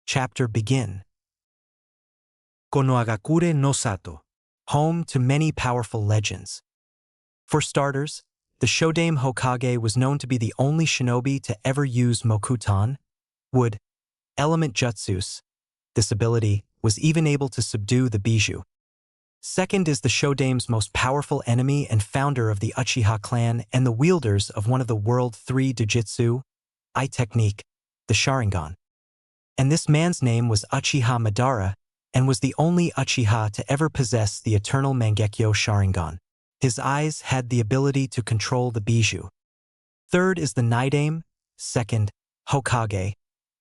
Chapter begin. Konohagakure no Sato, home to many powerful legends. For starters, the Shodaime Hokage was known to be the only shinobi to ever use Mokutan, wood, element jutsus. This ability was even able to subdue the Bijou. Second is the Shodaime's most powerful enemy and founder of the Uchiha clan and the wielders of one of the World 3 Dojutsu, technique, the Sharingan. And this man's name was Uchiha Madara, and was the only Uchiha to ever possess the eternal Mangekyo Sharingan. His eyes had the ability to control the Bijou. Third is the Nidaime, second, Hokage,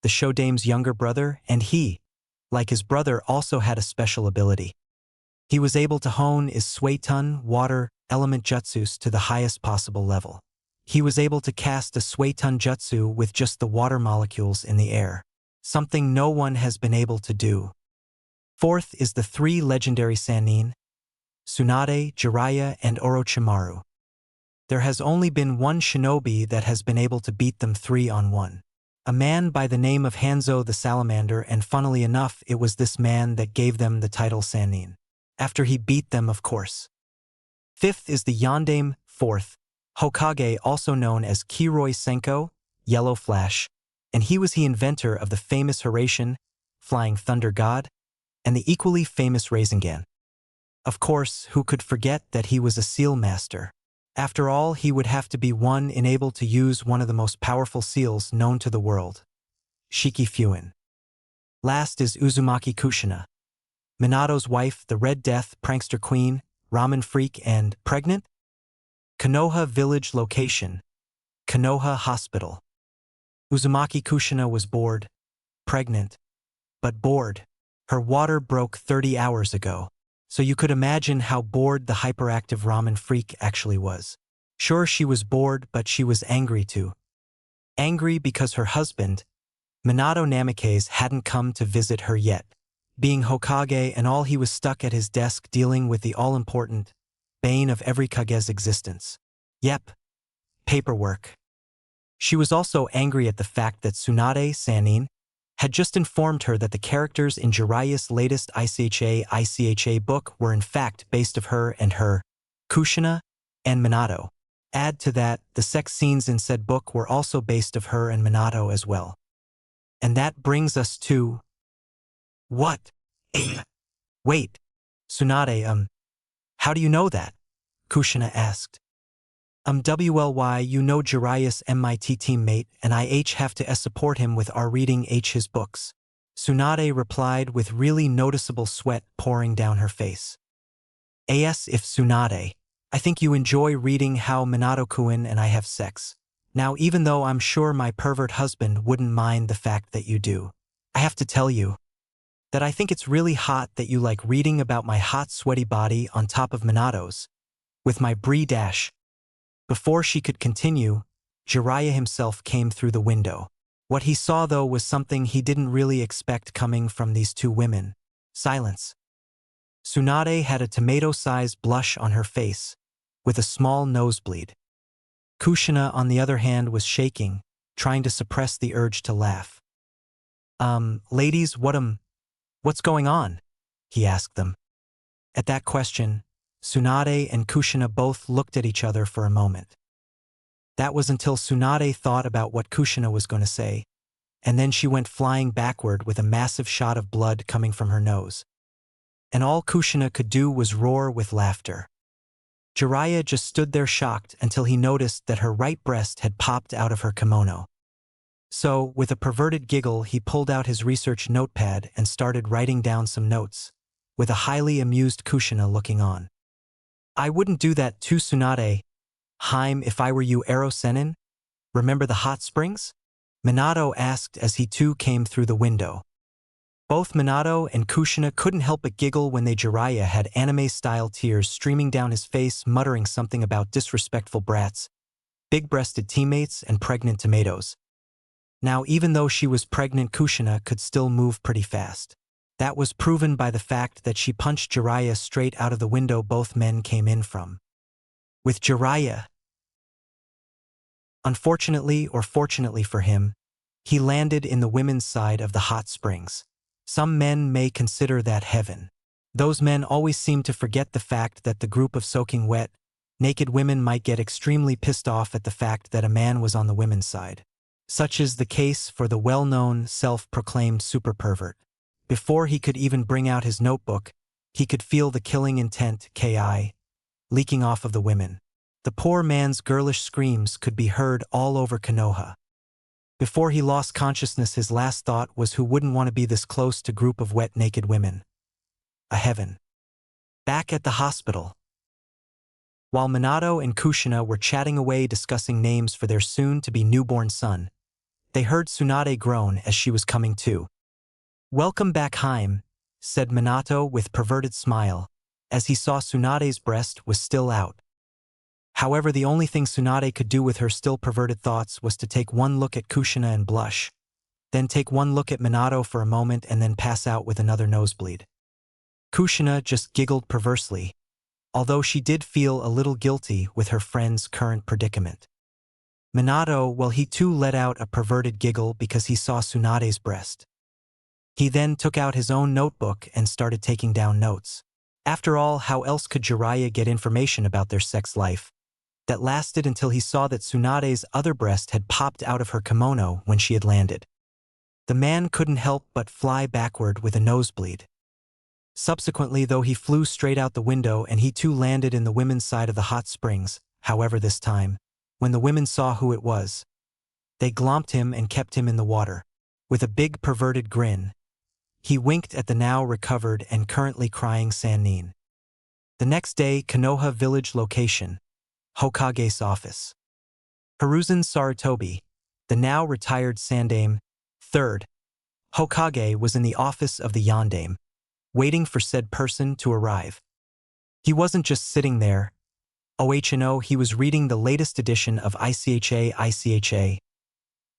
the Shodaime's younger brother, and he, like his brother, also had a special ability. He was able to hone his Suetun water element jutsus to the highest possible level. He was able to cast a Suetun jutsu with just the water molecules in the air, something no one has been able to do. Fourth is the three legendary Sannin, Tsunade, Jiraiya, and Orochimaru. There has only been one shinobi that has been able to beat them 3-on-1. A man by the name of Hanzo the Salamander, and funnily enough, it was this man that gave them the title Sannin. After he beat them, of course. Fifth is the Yondaime, fourth, Hokage, also known as Kiroi Senko, Yellow Flash, and he was the inventor of the famous Hiraishin, Flying Thunder God, and the equally famous Rasengan. Of course, who could forget that he was a seal master? After all, he would have to be one enabled to use one of the most powerful seals known to the world, Shiki Fuin. Last is Uzumaki Kushina, Minato's wife, the Red Death, prankster queen, ramen freak, and pregnant? Konoha village location, Konoha Hospital. Uzumaki Kushina was bored, pregnant, but bored. Her water broke 30 hours ago, so you could imagine how bored the hyperactive ramen freak actually was. Sure, she was bored, but she was angry too. Angry because her husband, Minato Namikaze, hadn't come to visit her yet. Being Hokage and all, he was stuck at his desk dealing with the all-important bane of every Kage's existence. Yep, paperwork. She was also angry at the fact that Tsunade Sannin had just informed her that the characters in Jiraiya's latest ICHA book were in fact based of her and her, Kushina, and Minato. Add to that, the sex scenes in said book were also based of her and Minato as well. And that brings us to... What? Wait, Tsunade, how do you know that? Kushina asked. WLY, you know Jiraiya's MIT teammate, and I have to support him with our reading his books. Tsunade replied with really noticeable sweat pouring down her face. If Tsunade, I think you enjoy reading how Minato-kun and I have sex. Now, even though I'm sure my pervert husband wouldn't mind the fact that you do, I have to tell you that I think it's really hot that you like reading about my hot sweaty body on top of Minato's, with my brie dash. Before she could continue, Jiraiya himself came through the window. What he saw, though, was something he didn't really expect coming from these two women. Silence. Tsunade had a tomato-sized blush on her face, with a small nosebleed. Kushina, on the other hand, was shaking, trying to suppress the urge to laugh. Ladies, what's going on? He asked them. At that question, Tsunade and Kushina both looked at each other for a moment. That was until Tsunade thought about what Kushina was going to say, and then she went flying backward with a massive shot of blood coming from her nose. And all Kushina could do was roar with laughter. Jiraiya just stood there shocked until he noticed that her right breast had popped out of her kimono. So, with a perverted giggle, he pulled out his research notepad and started writing down some notes, with a highly amused Kushina looking on. I wouldn't do that too, Tsunade. If I were you, Ero Sennin? Remember the hot springs? Minato asked as he too came through the window. Both Minato and Kushina couldn't help but giggle when Jiraiya had anime-style tears streaming down his face, muttering something about disrespectful brats, big-breasted teammates, and pregnant tomatoes. Now, even though she was pregnant, Kushina could still move pretty fast. That was proven by the fact that she punched Jiraiya straight out of the window both men came in from. With Jiraiya, unfortunately or fortunately for him, He landed in the women's side of the hot springs. Some men may consider that heaven. Those men always seem to forget the fact that the group of soaking wet, naked women might get extremely pissed off at the fact that a man was on the women's side. Such is the case for the well-known, self-proclaimed super pervert. Before he could even bring out his notebook, he could feel the killing intent, Ki, leaking off of the women. The poor man's girlish screams could be heard all over Konoha. Before he lost consciousness, his last thought was, who wouldn't want to be this close to a group of wet naked women? A heaven. Back at the hospital. While Minato and Kushina were chatting away discussing names for their soon-to-be newborn son, they heard Tsunade groan as she was coming to. "Welcome back, Haim," said Minato with perverted smile, as he saw Tsunade's breast was still out. However, the only thing Tsunade could do with her still perverted thoughts was to take one look at Kushina and blush, then take one look at Minato for a moment and then pass out with another nosebleed. Kushina just giggled perversely, although she did feel a little guilty with her friend's current predicament. Minato, well, he too let out a perverted giggle because he saw Tsunade's breast. He then took out his own notebook and started taking down notes. After all, how else could Jiraiya get information about their sex life? That lasted until he saw that Tsunade's other breast had popped out of her kimono when she had landed. The man couldn't help but fly backward with a nosebleed. Subsequently, though, he flew straight out the window and he too landed in the women's side of the hot springs. However, this time, when the women saw who it was, they glomped him and kept him in the water. With a big perverted grin, he winked at the now recovered and currently crying Sannin. The next day, Konoha Village location, Hokage's office. Hiruzen Sarutobi, the now retired Sandaime, 3rd Hokage, was in the office of the Yondaime, waiting for said person to arrive. He wasn't just sitting there. OHNO, he was reading the latest edition of ICHA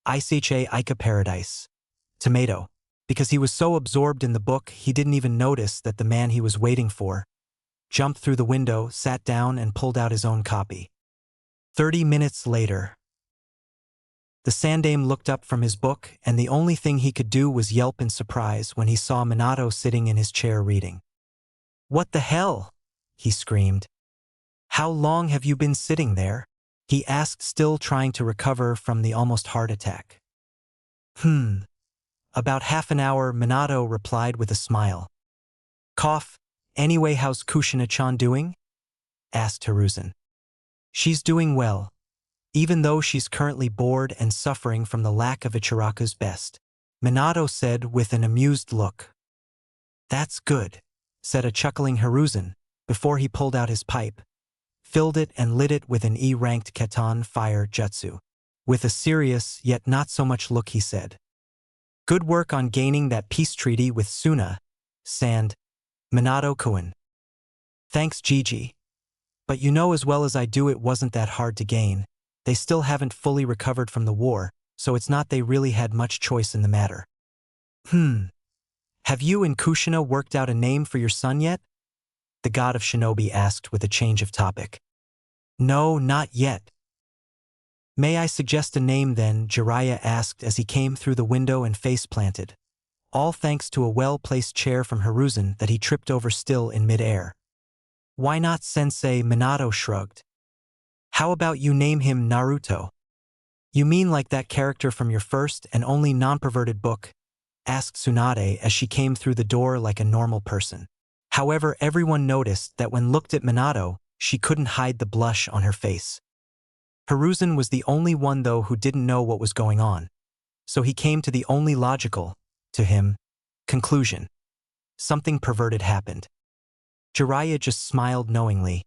Ica Paradise. Tomato. Because he was so absorbed in the book, he didn't even notice that the man he was waiting for jumped through the window, sat down, and pulled out his own copy. 30 minutes later, the Sandaime looked up from his book, and the only thing he could do was yelp in surprise when he saw Minato sitting in his chair reading. "What the hell?" he screamed. "How long have you been sitting there?" he asked, still trying to recover from the almost heart attack. About half an hour," Minato replied with a smile. "Cough. Anyway, how's Kushina-chan doing?" asked Hiruzen. "She's doing well, even though she's currently bored and suffering from the lack of Ichiraku's best," Minato said with an amused look. "That's good," said a chuckling Hiruzen, before he pulled out his pipe, filled it and lit it with an E-ranked Keton fire jutsu. With a serious, yet not so much look, he said, "Good work on gaining that peace treaty with Suna, Sand, Minato-kun." "Thanks, Gigi. But you know as well as I do it wasn't that hard to gain. They still haven't fully recovered from the war, so it's not they really had much choice in the matter." "Have you and Kushina worked out a name for your son yet?" the god of shinobi asked with a change of topic. "No, not yet." "May I suggest a name then?" Jiraiya asked as he came through the window and face-planted, all thanks to a well-placed chair from Hiruzen that he tripped over still in mid-air. "Why not, Sensei?" Minato shrugged. "How about you name him Naruto?" "You mean like that character from your first and only non-perverted book?" asked Tsunade as she came through the door like a normal person. However, everyone noticed that when looked at Minato, she couldn't hide the blush on her face. Hiruzen was the only one, though, who didn't know what was going on, so he came to the only logical, to him, conclusion. Something perverted happened. Jiraiya just smiled knowingly.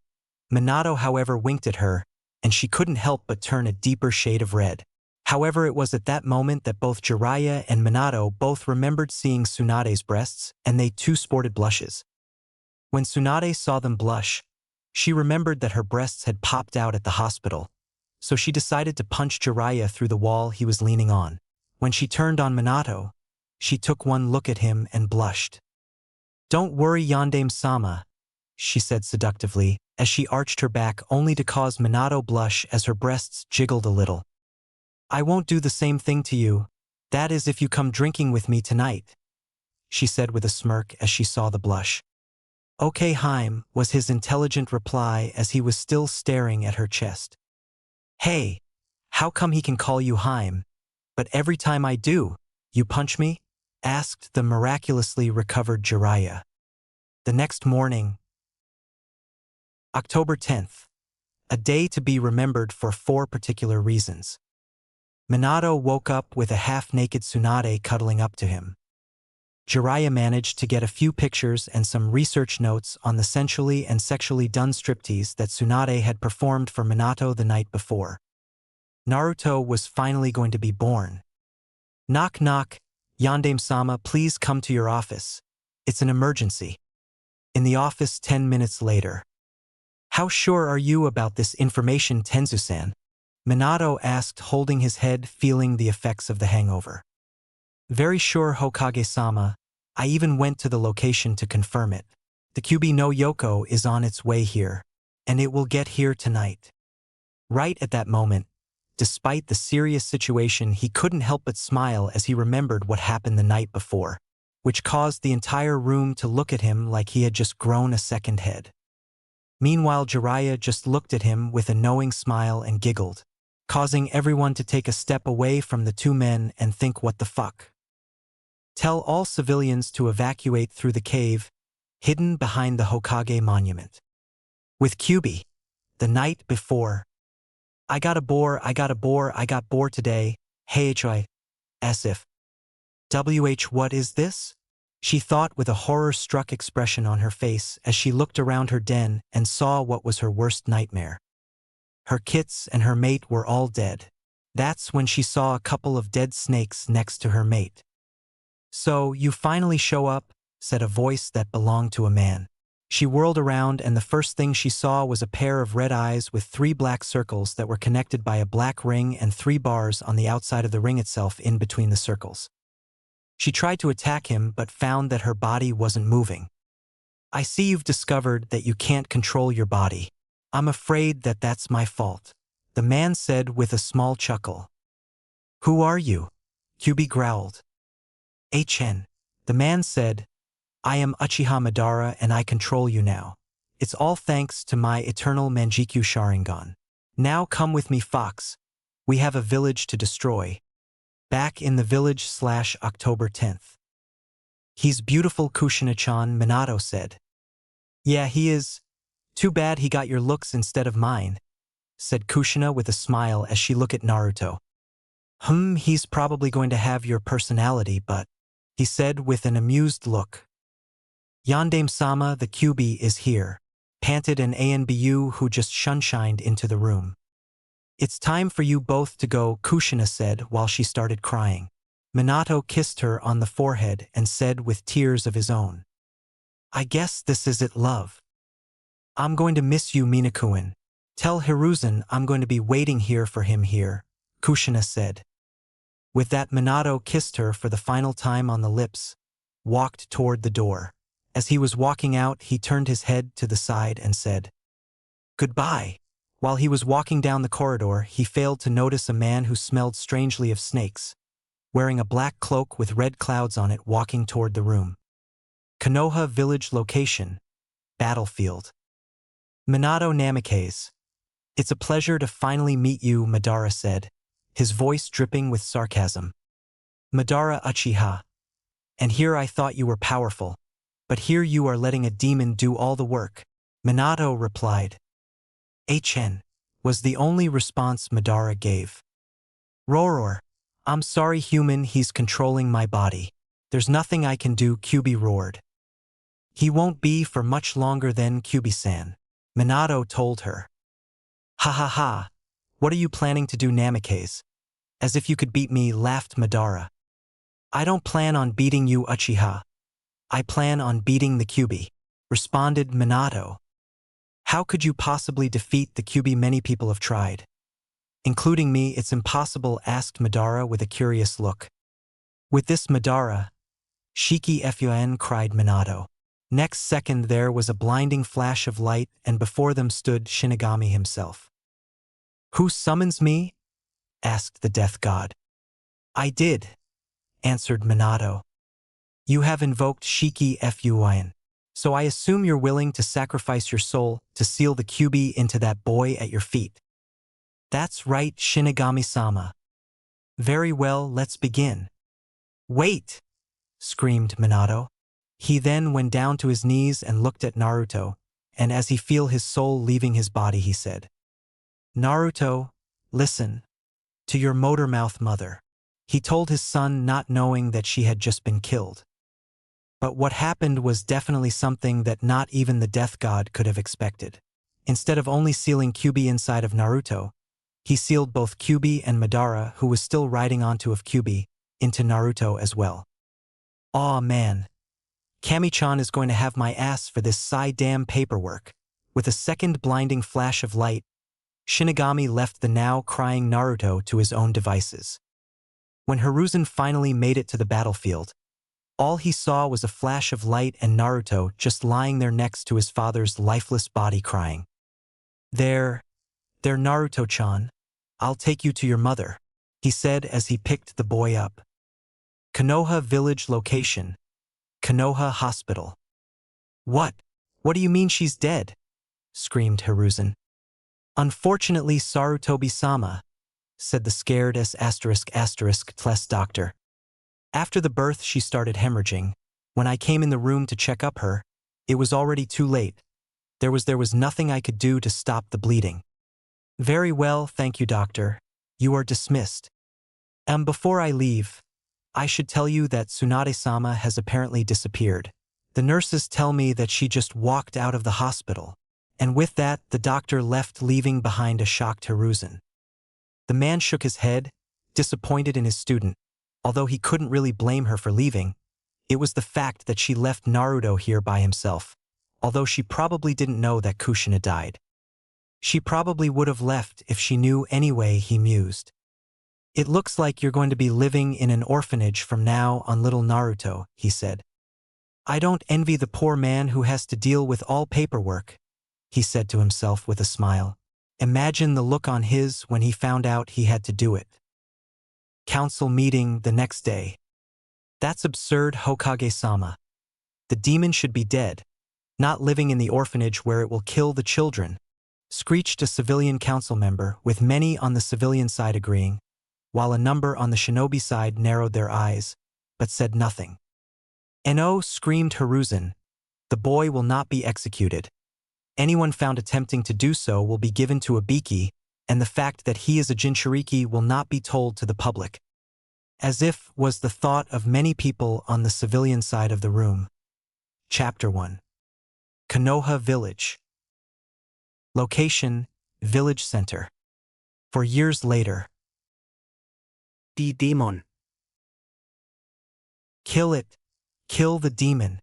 Minato, however, winked at her, and she couldn't help but turn a deeper shade of red. However, it was at that moment that both Jiraiya and Minato both remembered seeing Tsunade's breasts, and they too sported blushes. When Tsunade saw them blush, she remembered that her breasts had popped out at the hospital, so she decided to punch Jiraiya through the wall he was leaning on. When she turned on Minato, she took one look at him and blushed. "Don't worry, Yondaime-sama," she said seductively, as she arched her back only to cause Minato blush as her breasts jiggled a little. "I won't do the same thing to you. That is if you come drinking with me tonight, she said with a smirk as she saw the blush. Okay, Haim, was his intelligent reply as he was still staring at her chest. Hey, how come he can call you Haim, but every time I do, you punch me? Asked the miraculously recovered Jiraiya. The next morning, October 10th, a day to be remembered for 4 particular reasons. Minato woke up with a half-naked Tsunade cuddling up to him. Jiraiya managed to get a few pictures and some research notes on the sensually and sexually done striptease that Tsunade had performed for Minato the night before. Naruto was finally going to be born. Knock knock, Yandame-sama, please come to your office. It's an emergency. In the office 10 minutes later. How sure are you about this information, Tenzu-san? Minato asked, holding his head, feeling the effects of the hangover. Very sure, Hokage-sama. I even went to the location to confirm it. The Kyūbi no Yoko is on its way here, and it will get here tonight. Right at that moment, despite the serious situation, he couldn't help but smile as he remembered what happened the night before, which caused the entire room to look at him like he had just grown a second head. Meanwhile, Jiraiya just looked at him with a knowing smile and giggled, causing everyone to take a step away from the 2 men and think, what the fuck? Tell all civilians to evacuate through the cave, hidden behind the Hokage monument. With Kyūbi, the night before. I got bored today, hey HI, as if. What is this? She thought with a horror-struck expression on her face as she looked around her den and saw what was her worst nightmare. Her kits and her mate were all dead. That's when she saw a couple of dead snakes next to her mate. So, you finally show up, said a voice that belonged to a man. She whirled around and the first thing she saw was a pair of red eyes with 3 black circles that were connected by a black ring and 3 bars on the outside of the ring itself in between the circles. She tried to attack him but found that her body wasn't moving. I see you've discovered that you can't control your body. I'm afraid that that's my fault, the man said with a small chuckle. Who are you? Kyūbi growled. HN. The man said, I am Uchiha Madara and I control you now. It's all thanks to my eternal Manjikyu Sharingan. Now come with me, Fox. We have a village to destroy. Back in the village / October 10th. He's beautiful, Kushina-chan, Minato said. Yeah, he is. Too bad he got your looks instead of mine, said Kushina with a smile as she looked at Naruto. He's probably going to have your personality, but, he said with an amused look. Yandame-sama, the Kyūbi is here, panted an Anbu who just sunshined into the room. It's time for you both to go, Kushina said while she started crying. Minato kissed her on the forehead and said with tears of his own. I guess this is it, love. I'm going to miss you, Minakuin. Tell Hiruzen I'm going to be waiting here for him here, Kushina said. With that, Minato kissed her for the final time on the lips, walked toward the door. As he was walking out, he turned his head to the side and said, Goodbye. While he was walking down the corridor, he failed to notice a man who smelled strangely of snakes, wearing a black cloak with red clouds on it, walking toward the room. Konoha Village location, battlefield. Minato Namikaze. It's a pleasure to finally meet you, Madara said, his voice dripping with sarcasm. Madara Uchiha. And here I thought you were powerful, but here you are letting a demon do all the work, Minato replied. HN, was the only response Madara gave. Roar, I'm sorry human, he's controlling my body. There's nothing I can do, Kyūbi roared. He won't be for much longer then, Kyūbi-san, Minato told her. Ha ha ha, what are you planning to do, Namikaze? As if you could beat me, laughed Madara. I don't plan on beating you, Uchiha. I plan on beating the Kyūbi, responded Minato. How could you possibly defeat the Kyūbi? Many people have tried. Including me, it's impossible, asked Madara with a curious look. With this, Madara, Shiki Fun, cried Minato. Next second there was a blinding flash of light and before them stood Shinigami himself. Who summons me? Asked the death god. I did, answered Minato. You have invoked Shiki Fuin. So I assume you're willing to sacrifice your soul to seal the Kyūbi into that boy at your feet. That's right, Shinigami-sama. Very well, let's begin. Wait! Screamed Minato. He then went down to his knees and looked at Naruto, and as he felt his soul leaving his body, he said, Naruto, listen. To your motor-mouth mother. He told his son, not knowing that she had just been killed. But what happened was definitely something that not even the death god could have expected. Instead of only sealing Kyūbi inside of Naruto, he sealed both Kyūbi and Madara, who was still riding onto of Kyūbi, into Naruto as well. Aw man. Kami-chan is going to have my ass for this damn paperwork. With a second blinding flash of light, Shinigami left the now crying Naruto to his own devices. When Hiruzen finally made it to the battlefield, all he saw was a flash of light and Naruto just lying there next to his father's lifeless body crying. There Naruto-chan, I'll take you to your mother, he said as he picked the boy up. Konoha village location. Konoha Hospital. What? What do you mean she's dead? Screamed Hiruzen. Unfortunately, Sarutobi-sama, said the scared **** doctor. After the birth she started hemorrhaging. When I came in the room to check up her, it was already too late. There was nothing I could do to stop the bleeding. Very well, thank you, doctor. You are dismissed. Before I leave, I should tell you that Tsunade-sama has apparently disappeared. The nurses tell me that she just walked out of the hospital. And with that, the doctor left, leaving behind a shocked Hiruzen. The man shook his head, disappointed in his student. Although he couldn't really blame her for leaving, it was the fact that she left Naruto here by himself. Although she probably didn't know that Kushina died. She probably would have left if she knew anyway, he mused. It looks like you're going to be living in an orphanage from now on, little Naruto, he said. I don't envy the poor man who has to deal with all paperwork, he said to himself with a smile. Imagine the look on his when he found out he had to do it. Council meeting the next day. That's absurd, Hokage-sama. The demon should be dead, not living in the orphanage where it will kill the children, screeched a civilian council member, with many on the civilian side agreeing, while a number on the shinobi side narrowed their eyes, but said nothing. No, screamed Hiruzen. The boy will not be executed. Anyone found attempting to do so will be given to a Biki, and the fact that he is a Jinchuriki will not be told to the public. As if was the thought of many people on the civilian side of the room. Chapter 1. Konoha Village. Location, village center. For years later. The demon. Kill it. Kill the demon.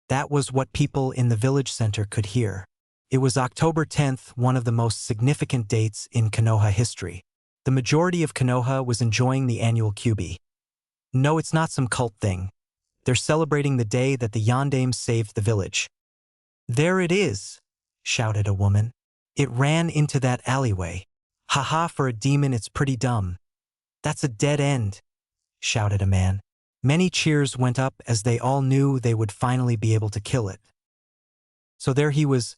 That was what people in the village center could hear. It was October 10th, one of the most significant dates in Konoha history. The majority of Konoha was enjoying the annual Kyūbi. No, it's not some cult thing. They're celebrating the day that the Yandames saved the village. There it is, shouted a woman. It ran into that alleyway. Haha, for a demon it's pretty dumb. That's a dead end, shouted a man. Many cheers went up as they all knew they would finally be able to kill it. So there he was,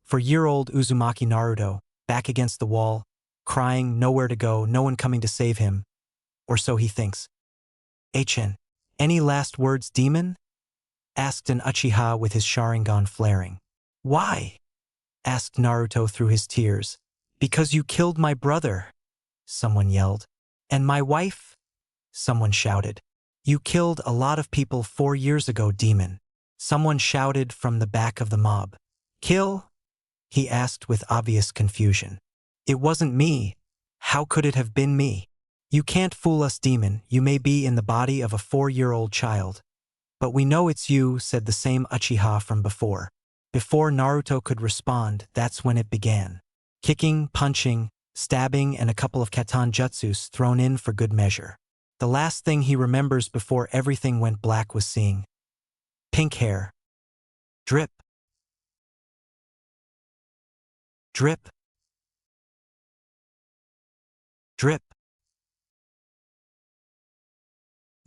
4-year-old Uzumaki Naruto, back against the wall, crying, nowhere to go, no one coming to save him. Or so he thinks. Any last words, demon? Asked an Uchiha with his Sharingan flaring. Why? Asked Naruto through his tears. Because you killed my brother, someone yelled. And my wife? Someone shouted. You killed a lot of people 4 years ago, demon. Someone shouted from the back of the mob. Kill? He asked with obvious confusion. It wasn't me. How could it have been me? You can't fool us, demon. You may be in the body of a 4-year-old child. But we know it's you, said the same Uchiha from before. Before Naruto could respond, that's when it began. Kicking, punching, stabbing, and a couple of katan jutsus thrown in for good measure. The last thing he remembers before everything went black was seeing pink hair. Drip. Drip. Drip.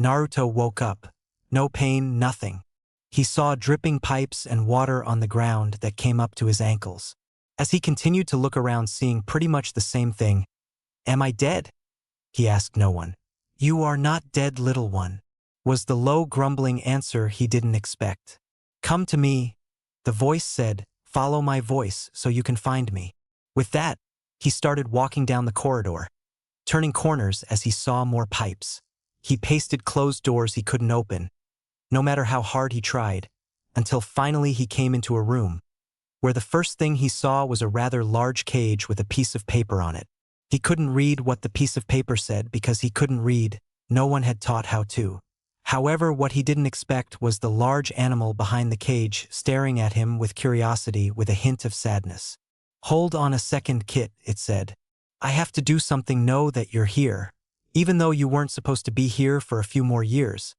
Naruto woke up. No pain, nothing. He saw dripping pipes and water on the ground that came up to his ankles. As he continued to look around, seeing pretty much the same thing. "Am I dead?" he asked no one. "You are not dead, little one," was the low grumbling answer he didn't expect. "Come to me," the voice said. "Follow my voice so you can find me." With that, he started walking down the corridor, turning corners as he saw more pipes. He pasted closed doors he couldn't open, no matter how hard he tried, until finally he came into a room, where the first thing he saw was a rather large cage with a piece of paper on it. He couldn't read what the piece of paper said because he couldn't read. No one had taught how to. However, what he didn't expect was the large animal behind the cage staring at him with curiosity with a hint of sadness. "Hold on a second, Kit," it said. "I have to do something. Know that you're here, even though you weren't supposed to be here for a few more years."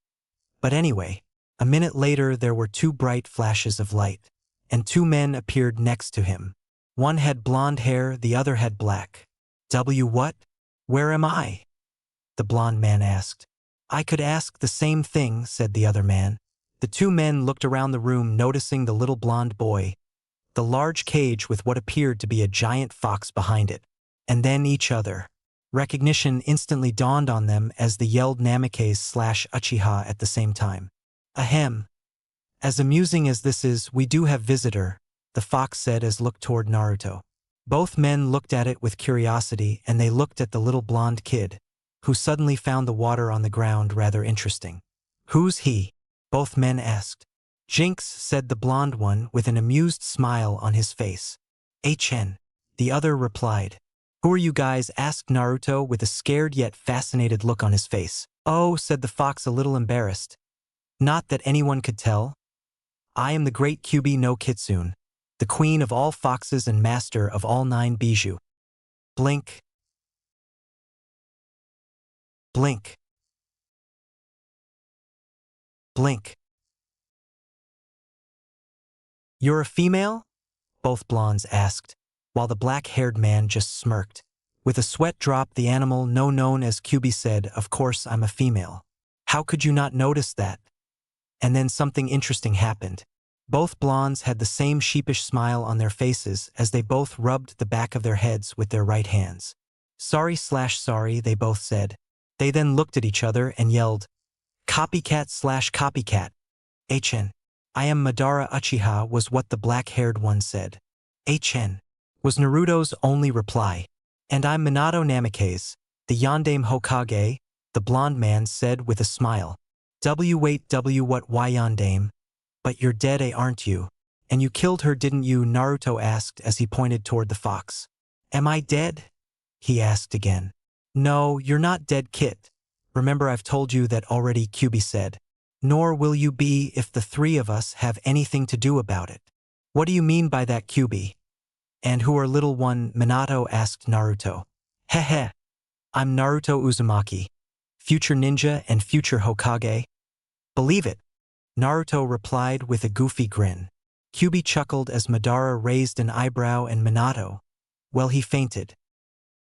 But anyway, a minute later there were two bright flashes of light, and two men appeared next to him. One had blonde hair, the other had black. What? Where am I?" the blonde man asked. "I could ask the same thing," said the other man. The two men looked around the room, noticing the little blonde boy, the large cage with what appeared to be a giant fox behind it, and then each other. Recognition instantly dawned on them as they yelled Namikaze/Uchiha at the same time. "Ahem. As amusing as this is, we do have visitor," the fox said as looked toward Naruto. Both men looked at it with curiosity, and they looked at the little blonde kid, who suddenly found the water on the ground rather interesting. "Who's he?" both men asked. "Jinx," said the blonde one with an amused smile on his face. "HN," the other replied. "Who are you guys?" asked Naruto with a scared yet fascinated look on his face. "Oh," said the fox, a little embarrassed. "Not that anyone could tell. I am the great Kyūbi no Kitsune, the queen of all foxes and master of all 9 bijou." Blink. Blink. Blink. "You're a female?" both blondes asked, while the black-haired man just smirked. With a sweat drop, the animal known as Kyūbi said, "Of course I'm a female. How could you not notice that?" And then something interesting happened. Both blondes had the same sheepish smile on their faces as they both rubbed the back of their heads with their right hands. "Sorry/sorry," they both said. They then looked at each other and yelled, "Copycat/copycat. HN. I am Madara Uchiha," was what the black-haired one said. "HN," was Naruto's only reply. "And I'm Minato Namikaze, the Yondaime Hokage," the blonde man said with a smile. Wait, what, why Yondaime? But you're dead, aren't you? And you killed her, didn't you?" Naruto asked as he pointed toward the fox. "Am I dead?" he asked again. "No, you're not dead, Kit. Remember, I've told you that already," Kyūbi said. "Nor will you be if the three of us have anything to do about it." "What do you mean by that, Kyūbi?" "And who are little one?" Minato asked Naruto. "Heh. I'm Naruto Uzumaki, future ninja and future Hokage." "Believe it," Naruto replied with a goofy grin. Kyūbi chuckled as Madara raised an eyebrow, and Minato, well, he fainted.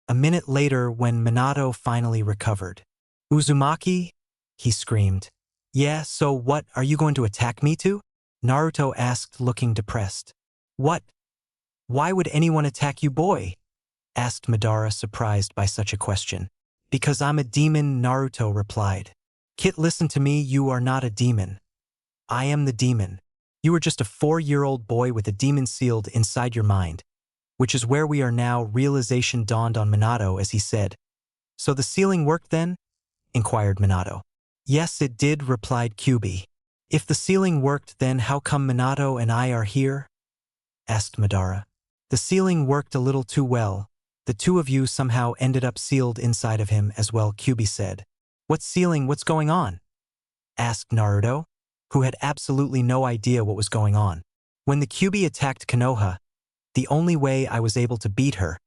A minute later, when Minato finally recovered. "Uzumaki?" he screamed. "Yeah, so what, are you going to attack me too?" Naruto asked, looking depressed. "What? Why would anyone attack you, boy?" asked Madara, surprised by such a question. "Because I'm a demon," Naruto replied. "Kit, listen to me, you are not a demon. I am the demon. You are just a 4-year-old boy with a demon sealed inside your mind. Which is where we are now." Realization dawned on Minato as he said, "So the sealing worked then?" inquired Minato. "Yes, it did," replied Kyūbi. "If the sealing worked, then how come Minato and I are here?" asked Madara. "The sealing worked a little too well. The two of you somehow ended up sealed inside of him as well," Kyūbi said. "What sealing? What's going on?" asked Naruto, who had absolutely no idea what was going on. "When the Kyūbi attacked Konoha, the only way I was able to beat her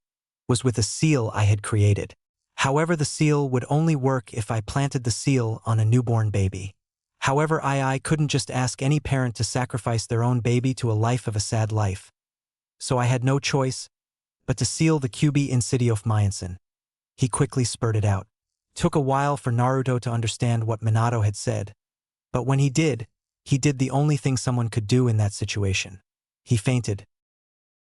was with a seal I had created. However, the seal would only work if I planted the seal on a newborn baby. However, I couldn't just ask any parent to sacrifice their own baby to a life of a sad life. So I had no choice but to seal the Kyūbi Insidio Myensin." He quickly spurted out. took a while for Naruto to understand what Minato had said, but when he did the only thing someone could do in that situation. He fainted.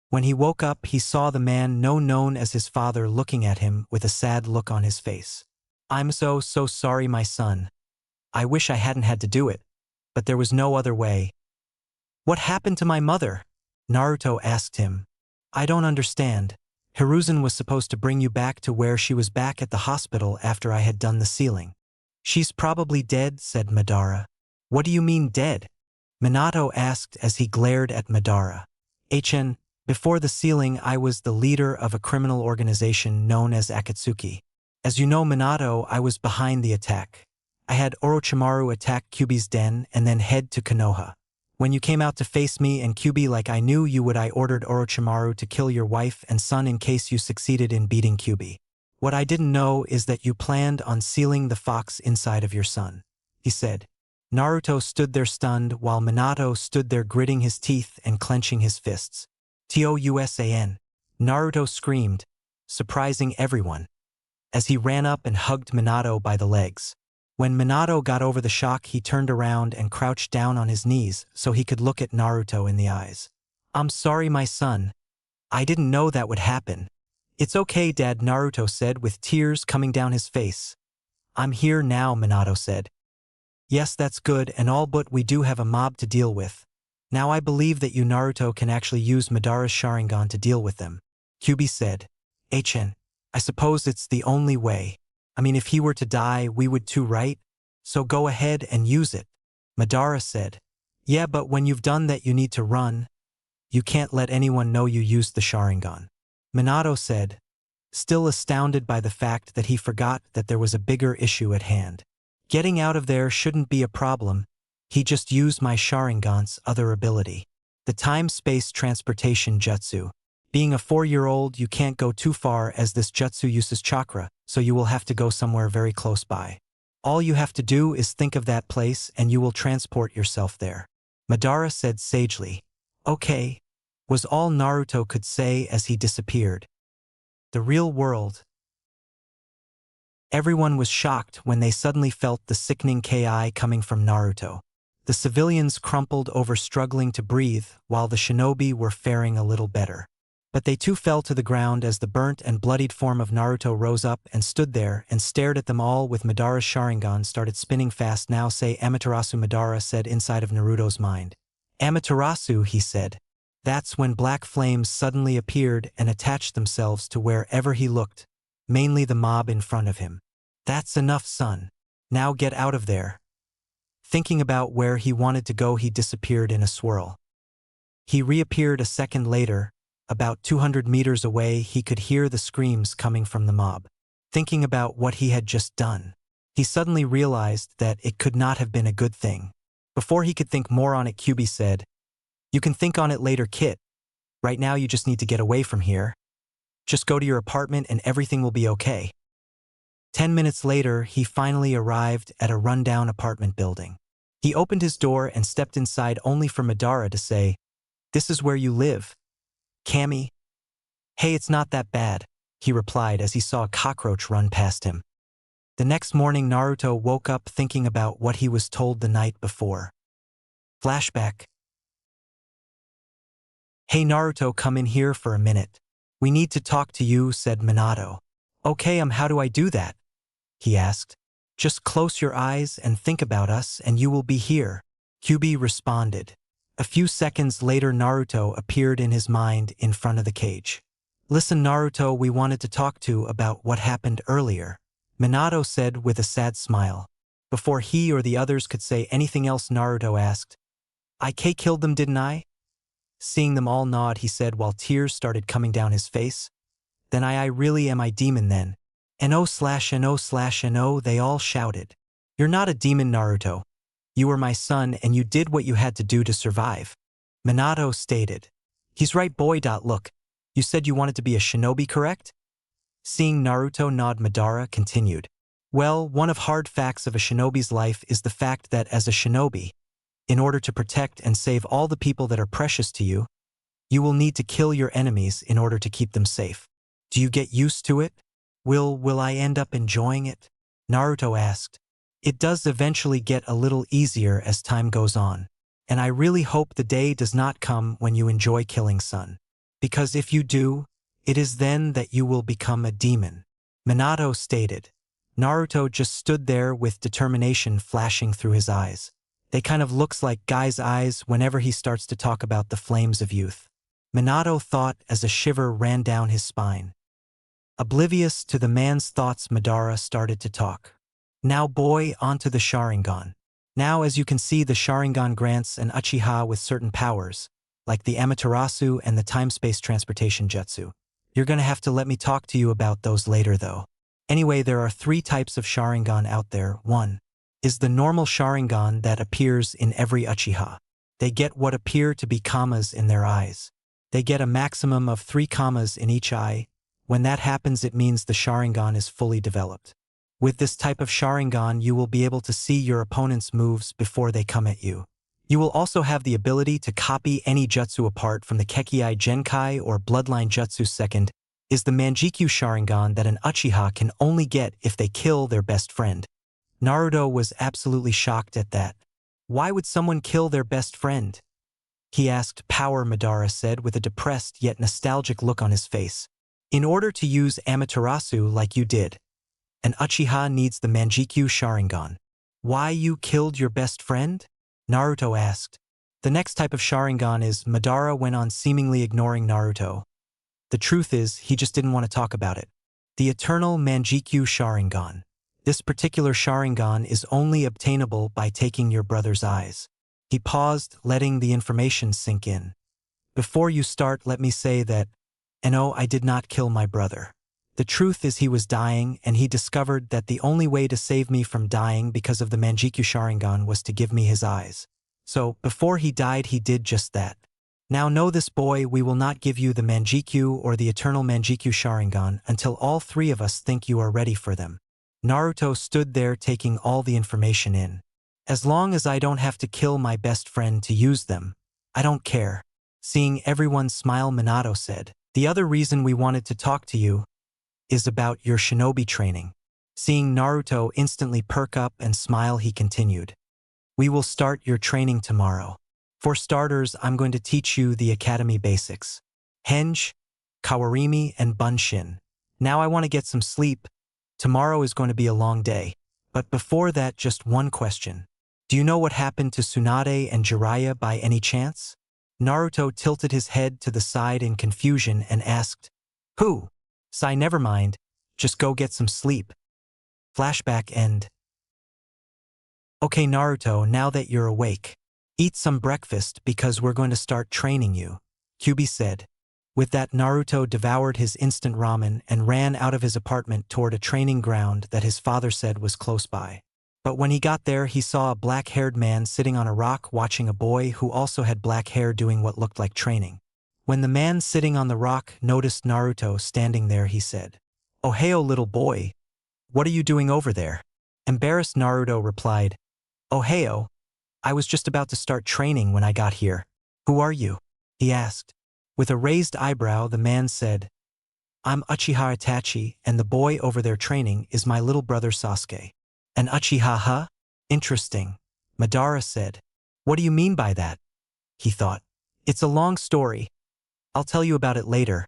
When he woke up, he saw the man known as his father looking at him with a sad look on his face. "I'm so sorry, my son. I wish I hadn't had to do it, but there was no other way." "What happened to my mother?" Naruto asked him. "I don't understand. Hiruzen was supposed to bring you back to where she was back at the hospital after I had done the sealing." "She's probably dead," said Madara. "What do you mean dead?" Minato asked as he glared at Madara. Before the sealing, I was the leader of a criminal organization known as Akatsuki. As you know, Minato, I was behind the attack. I had Orochimaru attack Kyūbi's den and then head to Konoha. When you came out to face me and Kyūbi like I knew you would, I ordered Orochimaru to kill your wife and son in case you succeeded in beating Kyūbi. What I didn't know is that you planned on sealing the fox inside of your son," he said. Naruto stood there stunned while Minato stood there gritting his teeth and clenching his fists. "Tousan!" Naruto screamed, surprising everyone, as he ran up and hugged Minato by the legs. When Minato got over the shock, he turned around and crouched down on his knees so he could look at Naruto in the eyes. "I'm sorry, my son. I didn't know that would happen." "It's okay, Dad," Naruto said with tears coming down his face. "I'm here now," Minato said. "Yes, that's good and all, but we do have a mob to deal with. Now I believe that you, Naruto, can actually use Madara's Sharingan to deal with them," Kyūbi said. "I suppose it's the only way. I mean, if he were to die, we would too, right? So go ahead and use it," Madara said. "Yeah, but when you've done that you need to run. You can't let anyone know you used the Sharingan," Minato said, still astounded by the fact that he forgot that there was a bigger issue at hand. "Getting out of there shouldn't be a problem. He just used my Sharingan's other ability, the time-space transportation jutsu. Being a 4-year-old, you can't go too far as this jutsu uses chakra, so you will have to go somewhere very close by. All you have to do is think of that place and you will transport yourself there," Madara said sagely. "Okay," was all Naruto could say as he disappeared. The real world. Everyone was shocked when they suddenly felt the sickening Ki coming from Naruto. The civilians crumpled over struggling to breathe, while the shinobi were faring a little better. But they too fell to the ground as the burnt and bloodied form of Naruto rose up and stood there and stared at them all with Madara's Sharingan started spinning fast. "Now say Amaterasu," Madara said inside of Naruto's mind. "Amaterasu," he said. That's when black flames suddenly appeared and attached themselves to wherever he looked, mainly the mob in front of him. "That's enough, son. Now get out of there." Thinking about where he wanted to go, he disappeared in a swirl. He reappeared a second later. About 200 meters away, he could hear the screams coming from the mob. Thinking about what he had just done, he suddenly realized that it could not have been a good thing. Before he could think more on it, Kyūbi said, "You can think on it later, Kit. Right now you just need to get away from here. Just go to your apartment and everything will be okay." 10 minutes later, he finally arrived at a rundown apartment building. He opened his door and stepped inside only for Madara to say, "This is where you live, Kami?" "Hey, it's not that bad," he replied as he saw a cockroach run past him. The next morning, Naruto woke up thinking about what he was told the night before. Flashback. "Hey Naruto, come in here for a minute. We need to talk to you," said Minato. "Okay, how do I do that?" he asked. "Just close your eyes and think about us and you will be here," Kyūbi responded. A few seconds later, Naruto appeared in his mind in front of the cage. "Listen, Naruto, we wanted to talk to about what happened earlier," Minato said with a sad smile. Before he or the others could say anything else, Naruto asked, "I killed them, didn't I?" Seeing them all nod, he said while tears started coming down his face. "Then I really am a demon then." "No/no/no/no," they all shouted. "You're not a demon, Naruto. You were my son and you did what you had to do to survive," Minato stated. "He's right, boy. Look, you said you wanted to be a shinobi, correct?" Seeing Naruto nod, Madara continued. "Well, one of hard facts of a shinobi's life is the fact that as a shinobi, in order to protect and save all the people that are precious to you, you will need to kill your enemies in order to keep them safe. Do you get used to it? Will I end up enjoying it?" Naruto asked. It does eventually get a little easier as time goes on. And I really hope the day does not come when you enjoy killing Sun. Because if you do, it is then that you will become a demon. Minato stated. Naruto just stood there with determination flashing through his eyes. They kind of looks like Guy's eyes whenever he starts to talk about the flames of youth. Minato thought as a shiver ran down his spine. Oblivious to the man's thoughts, Madara started to talk. Now boy, onto the Sharingan. Now as you can see, the Sharingan grants an Uchiha with certain powers, like the Amaterasu and the time-space transportation jutsu. You're gonna have to let me talk to you about those later though. Anyway, there are 3 types of Sharingan out there. 1 is the normal Sharingan that appears in every Uchiha. They get what appear to be commas in their eyes. They get a maximum of 3 commas in each eye. When that happens, it means the Sharingan is fully developed. With this type of Sharingan, you will be able to see your opponent's moves before they come at you. You will also have the ability to copy any jutsu apart from the Kekkei Genkai or Bloodline Jutsu. 2nd is the Manjikyu Sharingan that an Uchiha can only get if they kill their best friend. Naruto was absolutely shocked at that. Why would someone kill their best friend? He asked. Power, Madara said with a depressed yet nostalgic look on his face. In order to use Amaterasu like you did, an Uchiha needs the Manjikyu Sharingan. Why you killed your best friend? Naruto asked. The next type of Sharingan is, Madara went on, seemingly ignoring Naruto. The truth is, he just didn't want to talk about it. The eternal Manjikyu Sharingan. This particular Sharingan is only obtainable by taking your brother's eyes. He paused, letting the information sink in. Before you start, let me say that, no, I did not kill my brother. The truth is he was dying, and he discovered that the only way to save me from dying because of the Manjikyu Sharingan was to give me his eyes. So, before he died, he did just that. Now know this, boy, we will not give you the Manjikyu or the eternal Manjikyu Sharingan until all 3 of us think you are ready for them. Naruto stood there taking all the information in. As long as I don't have to kill my best friend to use them, I don't care. Seeing everyone smile, Minato said. The other reason we wanted to talk to you is about your shinobi training. Seeing Naruto instantly perk up and smile, he continued. We will start your training tomorrow. For starters, I'm going to teach you the academy basics. Henge, Kawarimi, and Bunshin. Now I want to get some sleep. Tomorrow is going to be a long day. But before that, just one question. Do you know what happened to Tsunade and Jiraiya by any chance? Naruto tilted his head to the side in confusion and asked, Who? Sai, never mind. Just go get some sleep. Flashback end. Okay, Naruto, now that you're awake, eat some breakfast because we're going to start training you, Kyūbi said. With that, Naruto devoured his instant ramen and ran out of his apartment toward a training ground that his father said was close by. But when he got there, he saw a black-haired man sitting on a rock watching a boy who also had black hair doing what looked like training. When the man sitting on the rock noticed Naruto standing there, he said, "Ohio, little boy. What are you doing over there?" Embarrassed, Naruto replied, "Ohio, I was just about to start training when I got here." "Who are you?" he asked. With a raised eyebrow, the man said, "I'm Uchiha Itachi, and the boy over there training is my little brother Sasuke." "An Uchiha, huh? Interesting," Madara said. "What do you mean by that?" he thought. "It's a long story. I'll tell you about it later."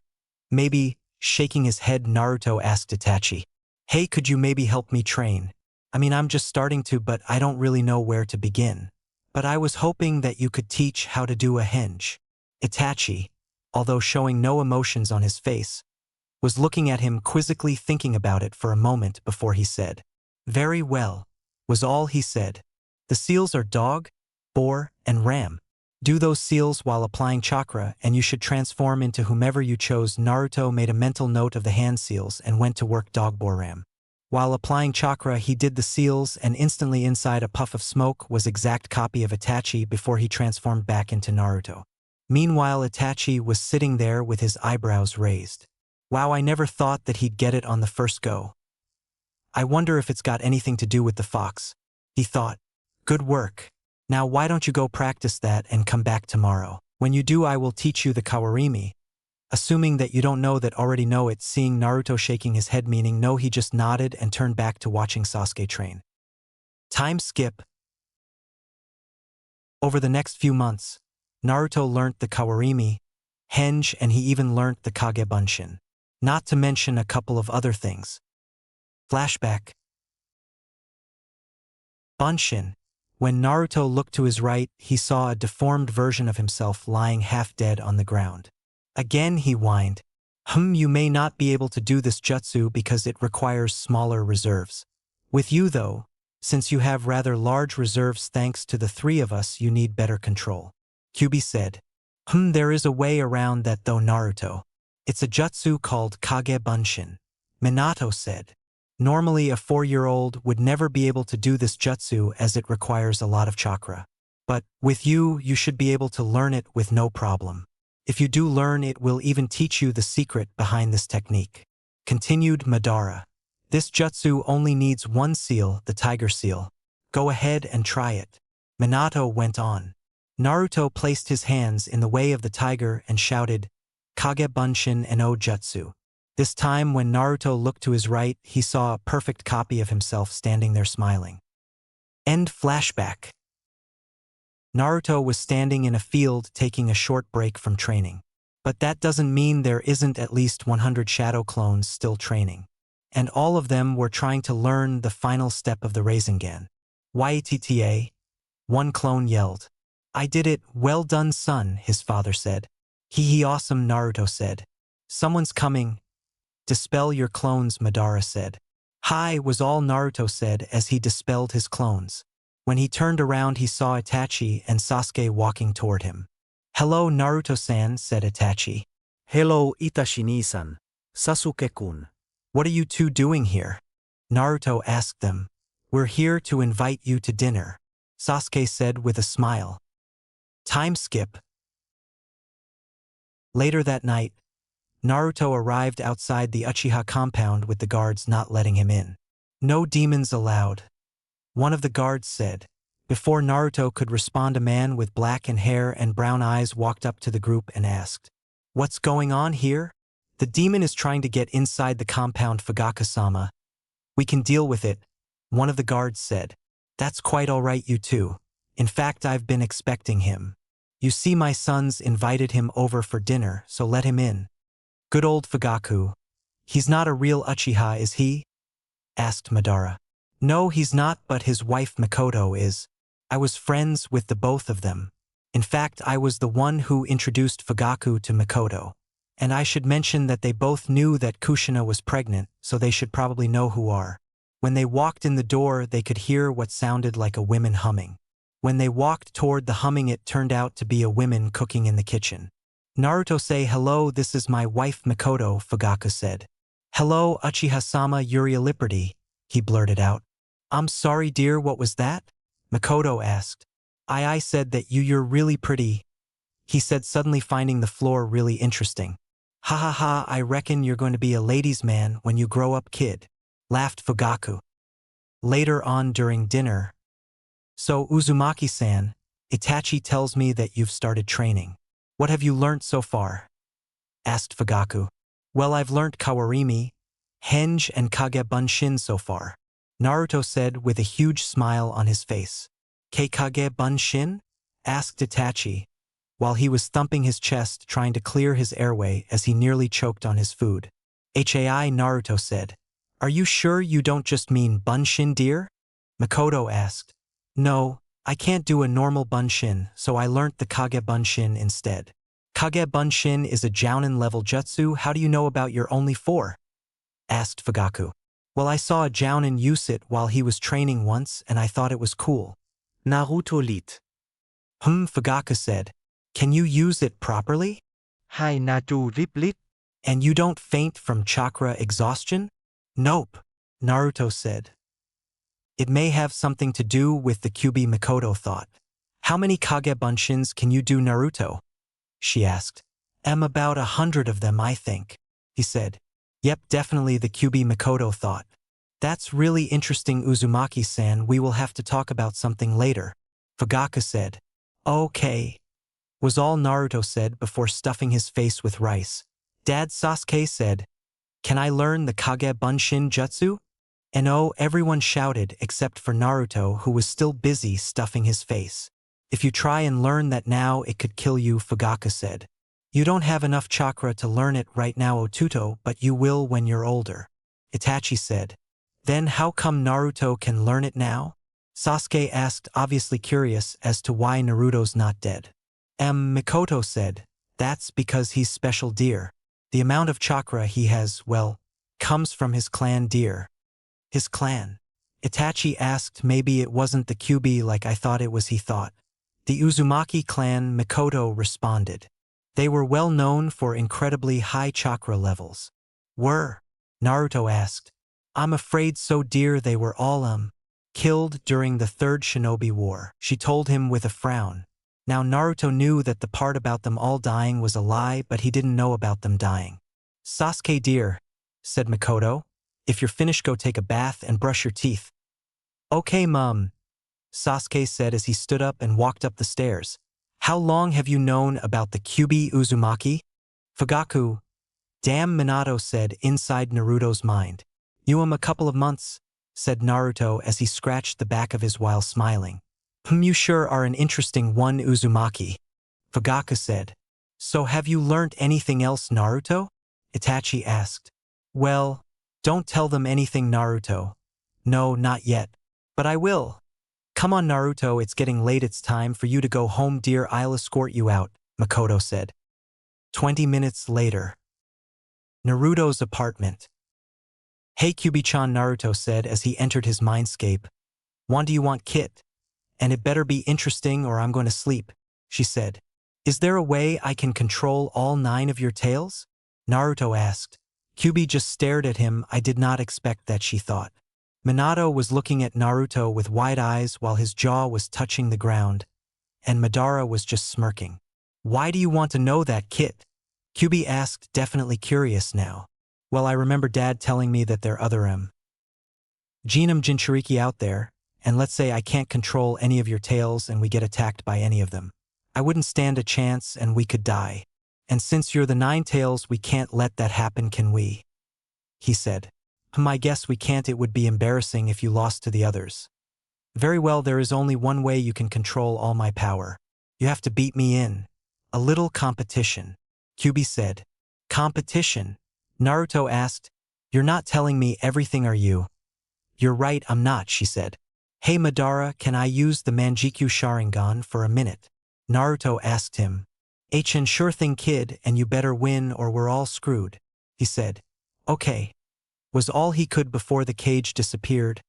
"Maybe," shaking his head, Naruto asked Itachi, "Hey, could you maybe help me train? I mean, I'm just starting to, but I don't really know where to begin. But I was hoping that you could teach how to do a henge." Itachi, although showing no emotions on his face, was looking at him quizzically, thinking about it for a moment before he said, "Very well," was all he said. "The seals are dog, boar, and ram. Do those seals while applying chakra and you should transform into whomever you chose." Naruto made a mental note of the hand seals and went to work dog, boar, ram. While applying chakra, he did the seals, and instantly inside a puff of smoke was exact copy of Itachi before he transformed back into Naruto. Meanwhile, Itachi was sitting there with his eyebrows raised. "Wow, I never thought that he'd get it on the first go. I wonder if it's got anything to do with the fox," he thought. "Good work. Now why don't you go practice that and come back tomorrow? When you do, I will teach you the Kawarimi, Assuming that you don't know that already know it, seeing Naruto shaking his head meaning no, he just nodded and turned back to watching Sasuke train. Time skip. Over the next few months, Naruto learnt the Kawarimi, Henge, and he even learnt the Kage Bunshin. Not to mention a couple of other things. Flashback. Bunshin. When Naruto looked to his right, he saw a deformed version of himself lying half dead on the ground. Again he whined, you may not be able to do this jutsu because it requires smaller reserves. With you though, since you have rather large reserves thanks to the three of us, you need better control. Kyūbi said, there is a way around that though, Naruto. It's a jutsu called Kage Bunshin. Minato said. Normally a 4-year-old would never be able to do this jutsu as it requires a lot of chakra. But, with you, you should be able to learn it with no problem. If you do learn, it will even teach you the secret behind this technique. Continued Madara. This jutsu only needs one seal, the tiger seal. Go ahead and try it. Minato went on. Naruto placed his hands in the way of the tiger and shouted, Kage Bunshin no Jutsu. This time when Naruto looked to his right, he saw a perfect copy of himself standing there smiling. End flashback. Naruto was standing in a field taking a short break from training. But that doesn't mean there isn't at least 100 shadow clones still training. And all of them were trying to learn the final step of the Rasengan. Yatta, one clone yelled. I did it, well done son, his father said. Hee awesome, Naruto said. Someone's coming. Dispel your clones, Madara said. Hi was all Naruto said as he dispelled his clones. When he turned around he saw Itachi and Sasuke walking toward him. Hello Naruto-san, said Itachi. Hello Itachi-ni-san, Sasuke-kun. What are you two doing here? Naruto asked them. We're here to invite you to dinner, Sasuke said with a smile. Time skip. Later that night, Naruto arrived outside the Uchiha compound with the guards not letting him in. No demons allowed. One of the guards said. Before Naruto could respond, a man with blackened hair and brown eyes walked up to the group and asked, What's going on here? The demon is trying to get inside the compound, Fugaku-sama. We can deal with it, one of the guards said. That's quite all right, you two. In fact, I've been expecting him. You see, my sons invited him over for dinner, so let him in. Good old Fugaku. He's not a real Uchiha, is he? Asked Madara. No, he's not, but his wife Mikoto is. I was friends with the both of them. In fact, I was the one who introduced Fugaku to Mikoto. And I should mention that they both knew that Kushina was pregnant, so they should probably know who are. When they walked in the door, they could hear what sounded like a woman humming. When they walked toward the humming, it turned out to be a woman cooking in the kitchen. Naruto say, Hello, this is my wife Mikoto, Fugaku said. Hello, Uchiha-sama Urialiperty, he blurted out. I'm sorry dear, what was that? Mikoto asked. I said that you're really pretty, he said, suddenly finding the floor really interesting. Ha ha ha, I reckon you're going to be a ladies' man when you grow up, kid, laughed Fugaku. Later on during dinner. So Uzumaki-san, Itachi tells me that you've started training. What have you learnt so far? Asked Fugaku. Well, I've learnt Kawarimi, Henge, and Kage Bunshin so far, Naruto said with a huge smile on his face. Kage Bunshin? Asked Itachi, while he was thumping his chest trying to clear his airway as he nearly choked on his food. Hai, Naruto said. Are you sure you don't just mean Bunshin, dear? Mikoto asked. No, I can't do a normal Bunshin, so I learnt the Kage Bunshin instead. Kage Bunshin is a Jounin level jutsu. How do you know about your only 4? Asked Fugaku. Well, I saw a Jounin use it while he was training once and I thought it was cool. Naruto lit. Fugaku said. Can you use it properly? Hai Naruto riplit. And you don't faint from chakra exhaustion? Nope, Naruto said. It may have something to do with the Kyūbi, Mikoto thought. How many Kage Bunshins can you do, Naruto? She asked. About 100 of them, I think, he said. Yep, definitely, the Kyūbi, Mikoto thought. That's really interesting, Uzumaki-san. We will have to talk about something later, Fugaku said. Okay, was all Naruto said before stuffing his face with rice. Dad, Sasuke said, "Can I learn the Kage Bunshin Jutsu?" And oh, everyone shouted except for Naruto, who was still busy stuffing his face. "If you try and learn that now, it could kill you," Fugaku said. "You don't have enough chakra to learn it right now, Otuto, but you will when you're older," Itachi said. "Then how come Naruto can learn it now?" Sasuke asked, obviously curious as to why Naruto's not dead. Mikoto said, "That's because he's special, dear. The amount of chakra he has, well, comes from his clan, dear." "His clan?" Itachi asked. "Maybe it wasn't the Kyūbi like I thought it was," he thought. "The Uzumaki clan," Mikoto responded. "They were well known for incredibly high chakra levels." "Were?" Naruto asked. "I'm afraid so, dear. They were all, killed during the Third Shinobi War," she told him with a frown. Now Naruto knew that the part about them all dying was a lie, but he didn't know about them dying. "Sasuke, dear," said Mikoto, "if you're finished, go take a bath and brush your teeth." "Okay, Mum," Sasuke said as he stood up and walked up the stairs. "How long have you known about the Kyūbi Uzumaki?" Fugaku, "Damn," Minato said inside Naruto's mind. "A couple of months," said Naruto as he scratched the back of his while smiling. You sure are an interesting one, Uzumaki," Fugaku said. "So have you learnt anything else, Naruto?" Itachi asked. "Well, don't tell them anything, Naruto." "No, not yet. But I will." "Come on, Naruto, it's getting late, it's time for you to go home, dear. I'll escort you out," Mikoto said. 20 minutes later. Naruto's apartment. "Hey, Kyūbi-chan," Naruto said as he entered his mindscape. "What do you want, Kit? And it better be interesting or I'm going to sleep," she said. "Is there a way I can control all 9 of your tails?" Naruto asked. Kyūbi just stared at him. "I did not expect that," she thought. Minato was looking at Naruto with wide eyes while his jaw was touching the ground, and Madara was just smirking. "Why do you want to know that, Kit?" Kyūbi asked, definitely curious now. "Well, I remember Dad telling me that there are other Jinam Jinchuriki out there, and let's say I can't control any of your tails and we get attacked by any of them. I wouldn't stand a chance and we could die. And since you're the 9 tails, we can't let that happen, can we?" he said. "I guess we can't. It would be embarrassing if you lost to the others." "Very well, there is only one way you can control all my power. You have to beat me in a little competition," Kyūbi said. "Competition?" Naruto asked. "You're not telling me everything, are you?" "You're right, I'm not," she said. "Hey Madara, can I use the Manjikyu Sharingan for a minute?" Naruto asked him. Sure thing, kid, and you better win or we're all screwed," he said. "Okay," was all he could before the cage disappeared.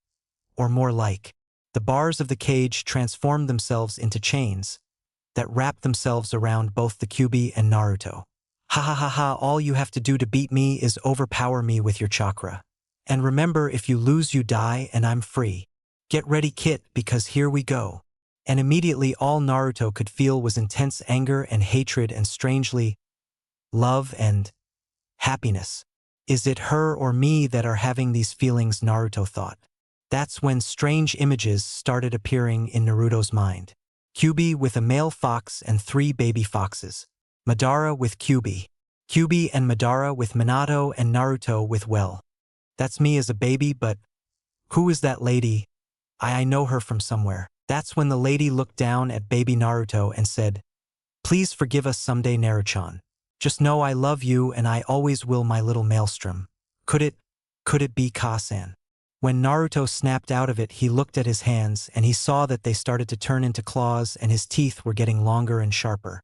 Or more like, the bars of the cage transformed themselves into chains that wrapped themselves around both the Kyūbi and Naruto. "Ha ha ha ha, all you have to do to beat me is overpower me with your chakra. And remember, if you lose you die and I'm free. Get ready, Kit, because here we go." And immediately all Naruto could feel was intense anger and hatred and strangely, love and happiness. "Is it her or me that are having these feelings?" Naruto thought. That's when strange images started appearing in Naruto's mind. Kyūbi with a male fox and 3 baby foxes. Madara with Kyūbi. Kyūbi and Madara with Minato and Naruto with, well, that's me as a baby, but who is that lady? I know her from somewhere. That's when the lady looked down at baby Naruto and said, "Please forgive us someday, Naruchan. Just know I love you and I always will, my little maelstrom." Could it be Kasan? When Naruto snapped out of it, he looked at his hands and he saw that they started to turn into claws and his teeth were getting longer and sharper.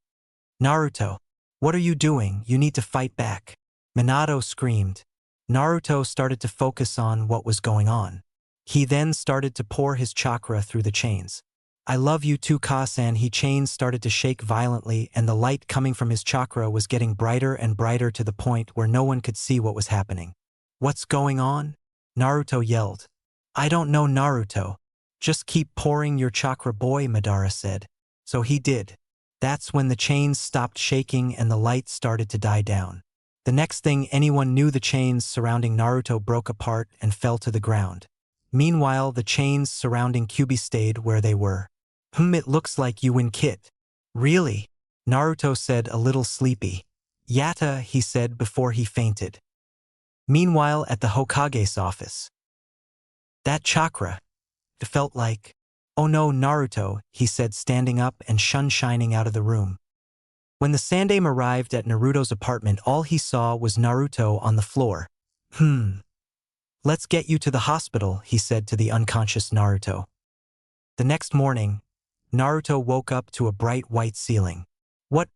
"Naruto, what are you doing? You need to fight back," Minato screamed. Naruto started to focus on what was going on. He then started to pour his chakra through the chains. "I love you too, Kasan." His chains started to shake violently and the light coming from his chakra was getting brighter and brighter to the point where no one could see what was happening. "What's going on?" Naruto yelled. "I don't know, Naruto. Just keep pouring your chakra, boy," Madara said. So he did. That's when the chains stopped shaking and the light started to die down. The next thing anyone knew, the chains surrounding Naruto broke apart and fell to the ground. Meanwhile, the chains surrounding Kyūbi stayed where they were. It looks like you win, Kit." "Really?" Naruto said, a little sleepy. Yatta, he said before he fainted. Meanwhile, at the Hokage's office. That chakra. It felt like, oh no, Naruto, he said standing up and shining out of the room. When the Sandame arrived at Naruto's apartment, all he saw was Naruto on the floor. Let's get you to the hospital, he said to the unconscious Naruto. The next morning, Naruto woke up to a bright white ceiling.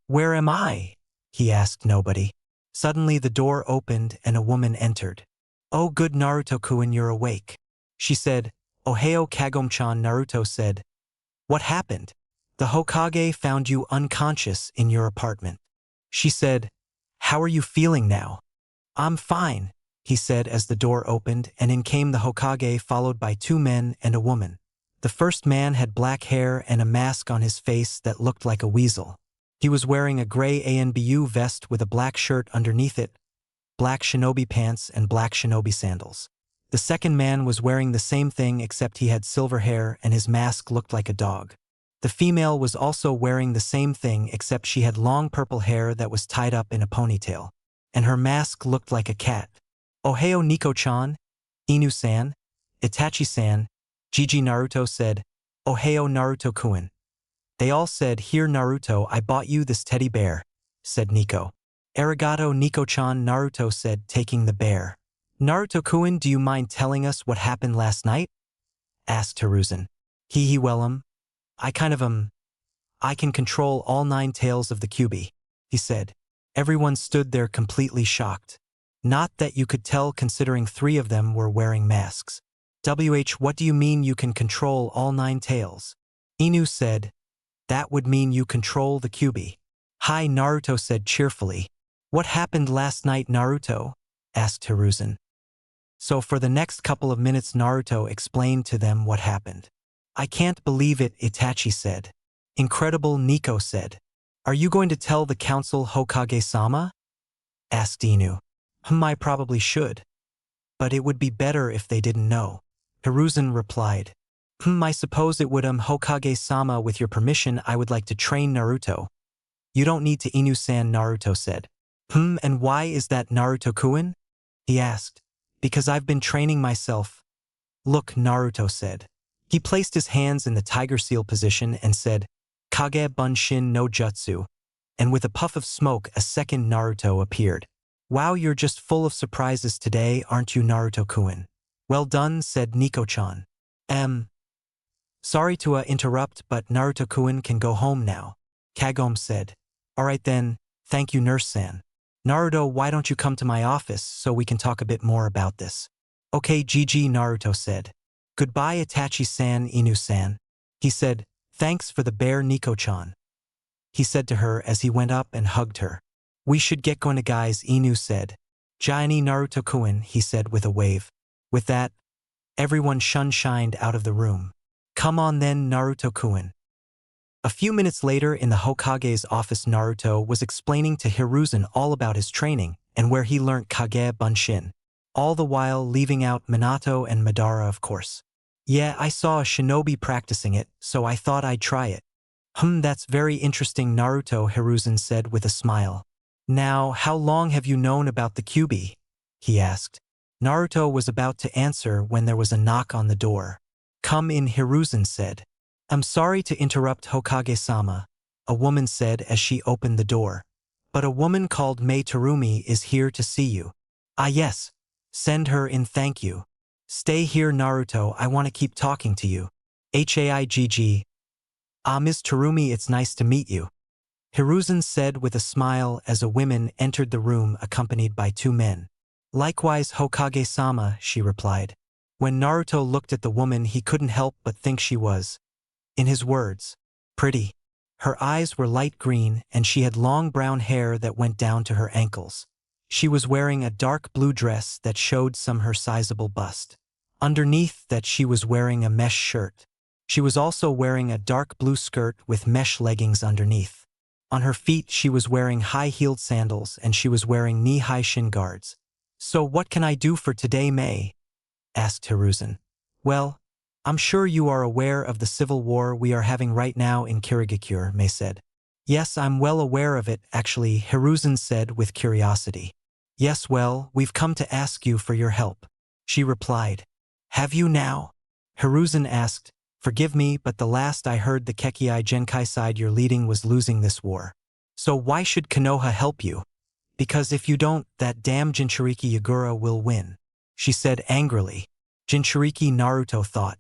Where am I? He asked nobody. Suddenly the door opened and a woman entered. Oh good Naruto-kun, you're awake. She said, Ohio Kagome-chan. Naruto said, what happened? The Hokage found you unconscious in your apartment. She said, how are you feeling now? I'm fine, he said as the door opened and in came the Hokage followed by two men and a woman. The first man had black hair and a mask on his face that looked like a weasel. He was wearing a gray ANBU vest with a black shirt underneath it, black shinobi pants and black shinobi sandals. The second man was wearing the same thing except he had silver hair and his mask looked like a dog. The female was also wearing the same thing except she had long purple hair that was tied up in a ponytail, and her mask looked like a cat. Ohio Nico-chan, Inu-san, Itachi-san, Gigi. Naruto said, Ohio Naruto-kun. They all said, here Naruto, I bought you this teddy bear, said Nico. Arigato Nico-chan. Naruto said, taking the bear. Naruto-kun, do you mind telling us what happened last night? Asked Hiruzen. Well, I can control all 9 tails of the Kyūbi, he said. Everyone stood there completely shocked. Not that you could tell considering 3 of them were wearing masks. What do you mean you can control all 9 tails? Inu said, that would mean you control the Kyūbi. Hi, Naruto said cheerfully. What happened last night, Naruto? Asked Hiruzen. So for the next couple of minutes Naruto explained to them what happened. I can't believe it, Itachi said. Incredible, Nico said. Are you going to tell the council, Hokage-sama? Asked Inu. I probably should. But it would be better if they didn't know. Hiruzen replied. I suppose it would. Hokage-sama, with your permission, I would like to train Naruto. You don't need to, Inu-san. Naruto said. And why is that, Naruto-kun? He asked. Because I've been training myself. Look, Naruto said. He placed his hands in the tiger seal position and said, Kage Bunshin no Jutsu. And with a puff of smoke, a second Naruto appeared. Wow, you're just full of surprises today, aren't you, Naruto-kun? Well done, said Nico-chan. Sorry to interrupt, but Naruto-kun can go home now. Kagome said. Alright then, thank you, Nurse-san. Naruto, why don't you come to my office so we can talk a bit more about this? Okay, Gigi. Naruto said. Goodbye, Itachi-san. Inu-san. He said, thanks for the bear, Nico-chan. He said to her as he went up and hugged her. We should get going, guys, Inu said. Gianni Naruto-kun, he said with a wave. With that, everyone shined out of the room. Come on then, Naruto-kun. A few minutes later in the Hokage's office, Naruto was explaining to Hiruzen all about his training and where he learnt Kage Bunshin, all the while leaving out Minato and Madara, of course. Yeah, I saw a shinobi practicing it, so I thought I'd try it. That's very interesting, Naruto, Hiruzen said with a smile. Now, how long have you known about the Kyūbi? He asked. Naruto was about to answer when there was a knock on the door. Come in, Hiruzen said. I'm sorry to interrupt, Hokage-sama, a woman said as she opened the door. But a woman called Mei Terumi is here to see you. Ah yes. Send her in, thank you. Stay here, Naruto, I want to keep talking to you. Haigg. Ah, Ms. Terumi, it's nice to meet you. Hiruzen said with a smile as a woman entered the room accompanied by 2 men. Likewise, Hokage-sama, she replied. When Naruto looked at the woman, he couldn't help but think she was, in his words, pretty. Her eyes were light green and she had long brown hair that went down to her ankles. She was wearing a dark blue dress that showed some her sizable bust. Underneath that she was wearing a mesh shirt. She was also wearing a dark blue skirt with mesh leggings underneath. On her feet she was wearing high-heeled sandals and she was wearing knee-high shin guards. So what can I do for today, Mei? Asked Hiruzen. Well, I'm sure you are aware of the civil war we are having right now in Kirigakure, Mei said. Yes, I'm well aware of it, actually, Hiruzen said with curiosity. Yes, well, we've come to ask you for your help. She replied. Have you now? Hiruzen asked. Forgive me, but the last I heard the Kekii Genkai side you're leading was losing this war. So why should Konoha help you? Because if you don't, that damn Jinchuriki Yagura will win, she said angrily. Jinchuriki Naruto thought.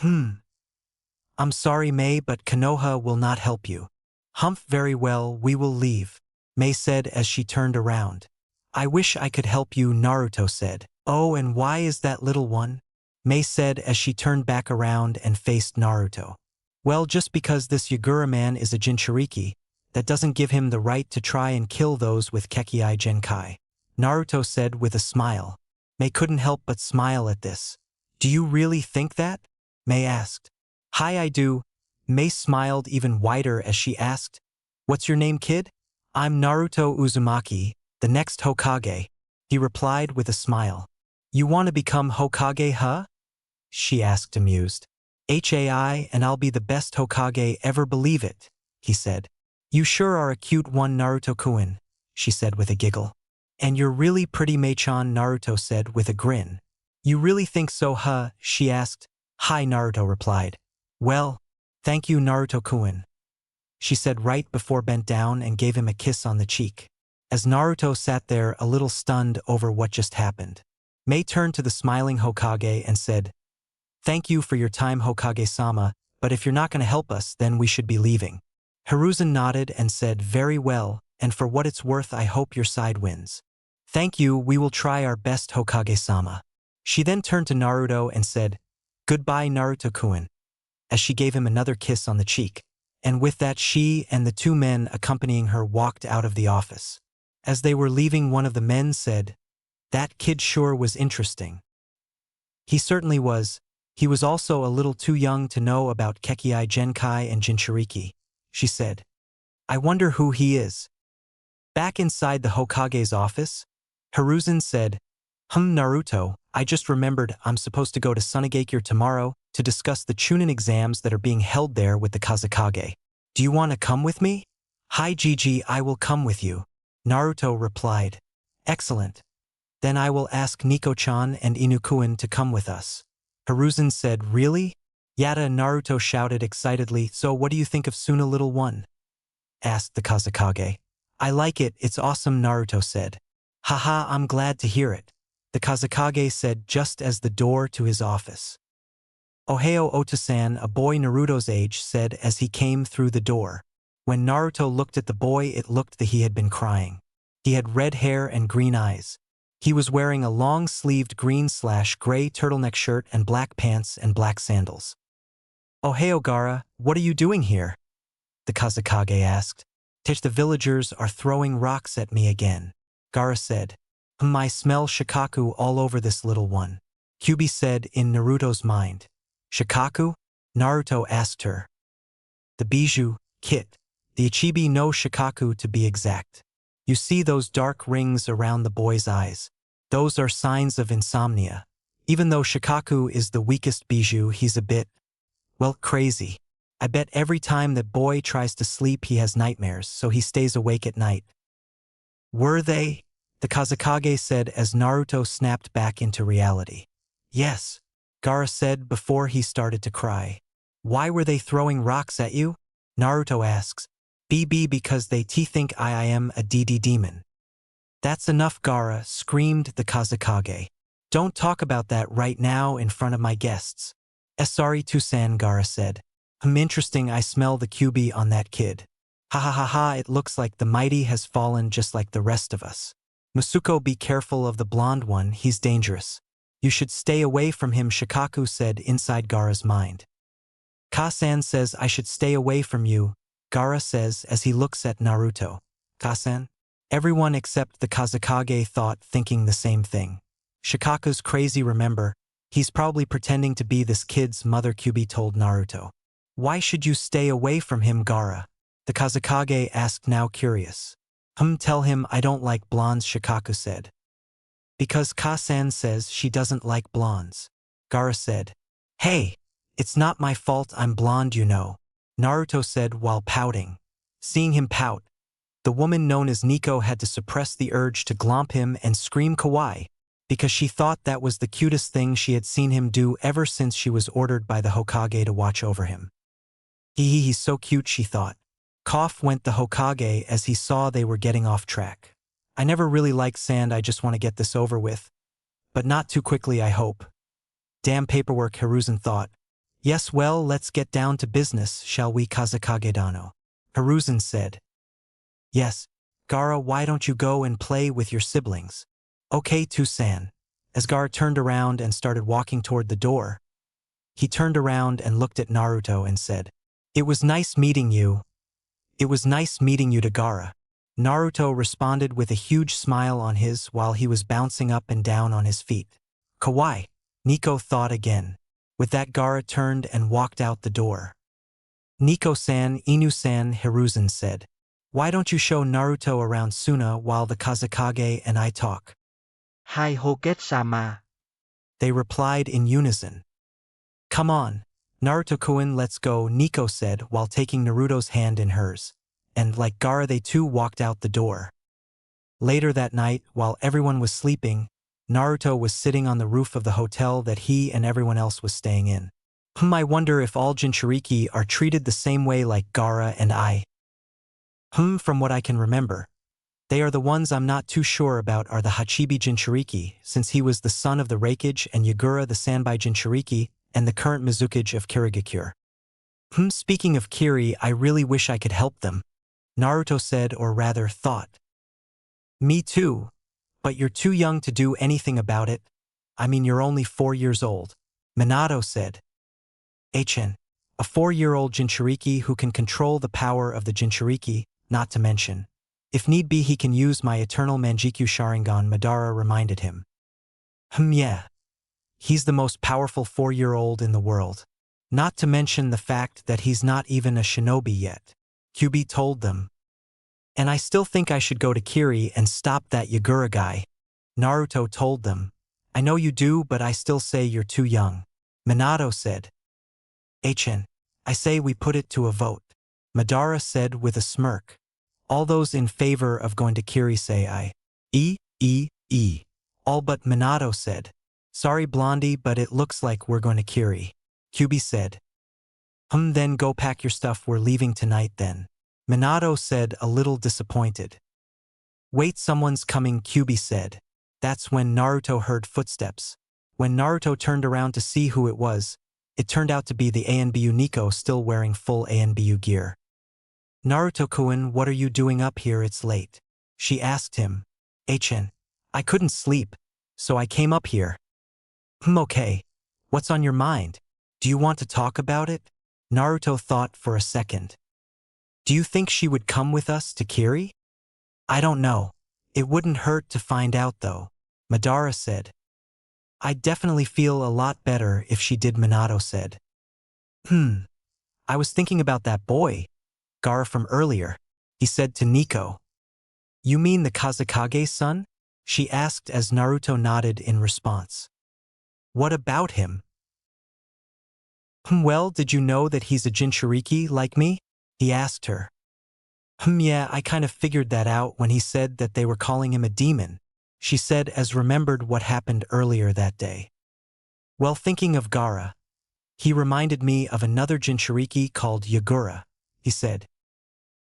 I'm sorry, Mei, but Konoha will not help you. Humph, very well, we will leave, Mei said as she turned around. I wish I could help you, Naruto said. Oh, and why is that little one? Mei said as she turned back around and faced Naruto. Well, just because this Yagura man is a Jinchuriki, that doesn't give him the right to try and kill those with Kekii Genkai, Naruto said with a smile. Mei couldn't help but smile at this. Do you really think that? Mei asked. Hi, I do. Mei smiled even wider as she asked, What's your name, kid? I'm Naruto Uzumaki, the next Hokage, he replied with a smile. You want to become Hokage, huh? She asked amused. HAI, and I'll be the best Hokage ever, believe it, he said. You sure are a cute one, Naruto-kun, she said with a giggle. And you're really pretty, Mei-chan, Naruto said with a grin. You really think so, huh? She asked. Hi, Naruto replied. Well, thank you, Naruto-kun, she said right before bent down and gave him a kiss on the cheek. As Naruto sat there a little stunned over what just happened, Mei turned to the smiling Hokage and said, Thank you for your time, Hokage-sama, but if you're not going to help us, then we should be leaving. Hiruzen nodded and said, Very well, and for what it's worth, I hope your side wins. Thank you, we will try our best, Hokage-sama. She then turned to Naruto and said, Goodbye, Naruto-kun, as she gave him another kiss on the cheek. And with that, she and the two men accompanying her walked out of the office. As they were leaving, one of the men said, That kid sure was interesting. He certainly was. He was also a little too young to know about Kekii Genkai and Jinchuriki, she said. I wonder who he is. Back inside the Hokage's office, Hiruzen said, Naruto, I just remembered I'm supposed to go to Sunagakure tomorrow to discuss the Chunin exams that are being held there with the Kazekage. Do you want to come with me? Hi, Gigi, I will come with you, Naruto replied. Excellent. Then I will ask Nico-chan and Inukuen to come with us. Hiruzen said, Really? Yada, Naruto shouted excitedly. So what do you think of Suna, little one? Asked the Kazekage. I like it, it's awesome, Naruto said. Haha, I'm glad to hear it, the Kazekage said just as the door to his office. Ohio Otosan, a boy Naruto's age, said as he came through the door. When Naruto looked at the boy, it looked that he had been crying. He had red hair and green eyes. He was wearing a long-sleeved green/gray turtleneck shirt and black pants and black sandals. Ohio Gaara, what are you doing here? The Kazekage asked. The villagers are throwing rocks at me again, Gaara said. I smell Shikaku all over this little one, Kyūbi said in Naruto's mind. Shikaku? Naruto asked her. The bijou, kit. The Ichibi no Shikaku to be exact. You see those dark rings around the boy's eyes? Those are signs of insomnia. Even though Shikaku is the weakest bijou, he's a bit, well, crazy. I bet every time that boy tries to sleep he has nightmares, so he stays awake at night. Were they? The Kazekage said as Naruto snapped back into reality. Yes, Gaara said before he started to cry. Why were they throwing rocks at you? Naruto asks. Because they think I am a DD demon. That's enough, Gaara, screamed the Kazekage. Don't talk about that right now in front of my guests. Sorry, Tusan, Gaara said. Interesting, I smell the Kyūbi on that kid. Ha ha ha ha, it looks like the mighty has fallen just like the rest of us. Musuko, be careful of the blonde one, he's dangerous. You should stay away from him, Shikaku said inside Gaara's mind. Kasan says I should stay away from you, Gaara says as he looks at Naruto. Kasan? Everyone except the Kazekage thought, thinking the same thing. Shikaku's crazy, remember? He's probably pretending to be this kid's mother, Kyūbi told Naruto. Why should you stay away from him, Gaara? The Kazekage asked, now curious. Tell him I don't like blondes, Shikaku said. Because Kasan says she doesn't like blondes, Gaara said. Hey, it's not my fault I'm blonde, you know, Naruto said while pouting. Seeing him pout, the woman known as Nico had to suppress the urge to glomp him and scream kawaii, because she thought that was the cutest thing she had seen him do ever since she was ordered by the Hokage to watch over him. He's so cute, she thought. Cough went the Hokage as he saw they were getting off track. I never really liked sand, I just want to get this over with. But not too quickly, I hope. Damn paperwork, Hiruzen thought. Yes, well, let's get down to business, shall we, Kazekage Dano? Hiruzen said. Yes. Gaara, why don't you go and play with your siblings? Okay, Tusan. As Gaara turned around and started walking toward the door, he turned around and looked at Naruto and said, It was nice meeting you. It was nice meeting you to Gaara. Naruto responded with a huge smile on his while he was bouncing up and down on his feet. Kawaii, Nico thought again. With that, Gaara turned and walked out the door. Nico-san, Inu-san, Hiruzen said, Why don't you show Naruto around Suna while the Kazekage and I talk? Hai Hokage-sama. They replied in unison. Come on, Naruto-kun, let's go, Nico said while taking Naruto's hand in hers. And like Gaara, they too walked out the door. Later that night, while everyone was sleeping, Naruto was sitting on the roof of the hotel that he and everyone else was staying in. I wonder if all Jinchuriki are treated the same way like Gaara and I. From what I can remember, they are the ones I'm not too sure about are the Hachibi Jinchuriki, since he was the son of the Raikage, and Yagura the Sanbai Jinchuriki, and the current Mizukage of Kirigakure. Speaking of Kiri, I really wish I could help them, Naruto said, or rather thought. Me too, but you're too young to do anything about it. I mean, you're only 4 years old, Minato said. A 4-year-old Jinchuriki who can control the power of the Jinchuriki, not to mention, if need be, he can use my eternal Manjikyu Sharingan, Madara reminded him. Yeah. He's the most powerful 4-year-old in the world. Not to mention the fact that he's not even a shinobi yet, Kyūbi told them. And I still think I should go to Kiri and stop that Yagura guy, Naruto told them. I know you do, but I still say you're too young, Minato said. I say we put it to a vote, Madara said with a smirk. All those in favor of going to Kiri say aye. All but Minato said. Sorry, Blondie, but it looks like we're going to Kiri, Kyūbi said. Then go pack your stuff, we're leaving tonight then, Minato said, a little disappointed. Wait, someone's coming, Kyūbi said. That's when Naruto heard footsteps. When Naruto turned around to see who it was, it turned out to be the ANBU Nico, still wearing full ANBU gear. Naruto-kun, what are you doing up here? It's late, she asked him. I couldn't sleep, so I came up here. Okay. What's on your mind? Do you want to talk about it? Naruto thought for a second. Do you think she would come with us to Kiri? I don't know. It wouldn't hurt to find out though, Madara said. I'd definitely feel a lot better if she did, Minato said. I was thinking about that boy, Gaara from earlier, he said to Nico. You mean the Kazekage's son? She asked as Naruto nodded in response. What about him? Well, did you know that he's a Jinchuriki like me? He asked her. Yeah, I kind of figured that out when he said that they were calling him a demon, she said as remembered what happened earlier that day. Well, thinking of Gaara, he reminded me of another Jinchuriki called Yagura, he said.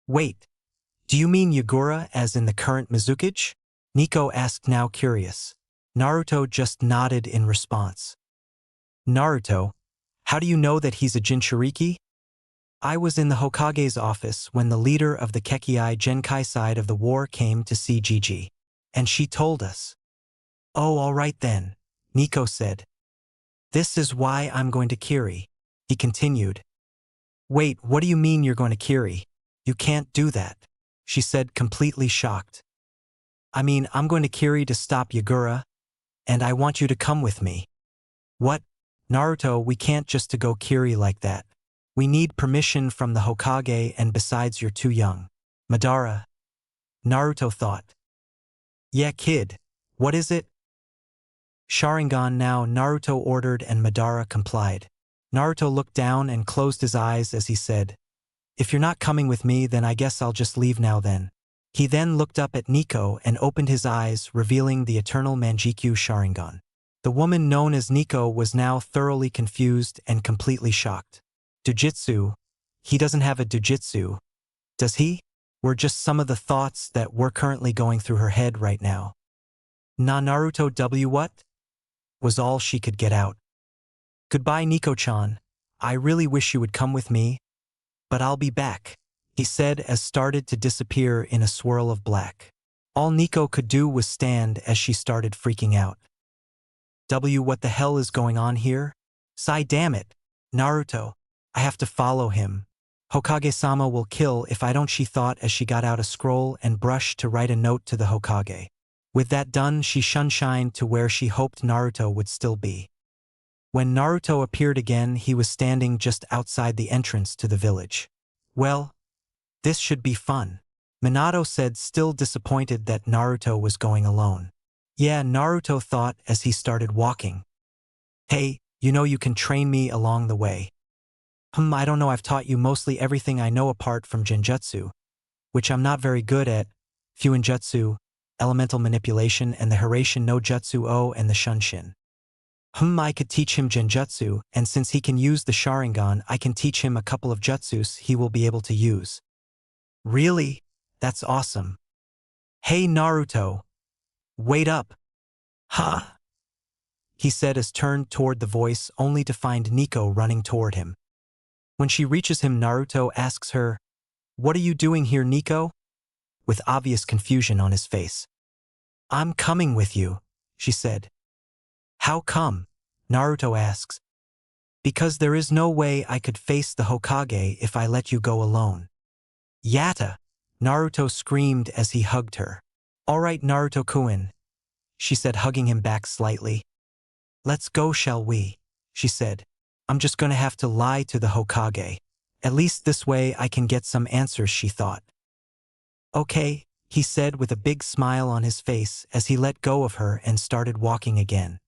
Wait, do you mean Yagura as in the current Mizukage? Nico asked, now curious. Naruto just nodded in response. Naruto, how do you know that he's a Jinchuriki? I was in the Hokage's office when the leader of the Kekkei Genkai side of the war came to see Gigi, and she told us. Oh, all right then, Nico said. This is why I'm going to Kiri, he continued. Wait, what do you mean you're going to Kiri? You can't do that, she said, completely shocked. I mean, I'm going to Kiri to stop Yagura, and I want you to come with me. What? Naruto, we can't just to go Kiri like that. We need permission from the Hokage, and besides you're too young. Madara. Naruto thought. Yeah, kid. What is it? Sharingan now, Naruto ordered, and Madara complied. Naruto looked down and closed his eyes as he said, If you're not coming with me, then I guess I'll just leave now then. He then looked up at Nico and opened his eyes, revealing the eternal Manjikyu Sharingan. The woman known as Nico was now thoroughly confused and completely shocked. Dujitsu? He doesn't have a dujitsu, does he? Were just some of the thoughts that were currently going through her head right now. Na Naruto W what? Was all she could get out. Goodbye, Nico-chan. I really wish you would come with me, but I'll be back, he said as started to disappear in a swirl of black. All Nico could do was stand as she started freaking out. What the hell is going on here? Sai, damn it. Naruto. I have to follow him. Hokage-sama will kill if I don't, she thought as she got out a scroll and brushed to write a note to the Hokage. With that done, she shunshined to where she hoped Naruto would still be. When Naruto appeared again, he was standing just outside the entrance to the village. Well, this should be fun, Minato said, still disappointed that Naruto was going alone. Yeah, Naruto thought as he started walking. Hey, you know you can train me along the way. I don't know, I've taught you mostly everything I know apart from Genjutsu, which I'm not very good at, Fuinjutsu, elemental manipulation, and the Hiraishin no Jutsu O and the Shunshin. I could teach him Genjutsu, and since he can use the Sharingan, I can teach him a couple of jutsus he will be able to use. Really? That's awesome. Hey Naruto. Wait up. Huh? He said as turned toward the voice only to find Nico running toward him. When she reaches him, Naruto asks her, "What are you doing here, Nico?" With obvious confusion on his face. "I'm coming with you," she said. "How come?" Naruto asks. "Because there is no way I could face the Hokage if I let you go alone." "Yatta!" Naruto screamed as he hugged her. "All right, Naruto-kun," she said, hugging him back slightly. "Let's go, shall we?" she said. "I'm just gonna have to lie to the Hokage. At least this way I can get some answers," she thought. "Okay," he said with a big smile on his face as he let go of her and started walking again.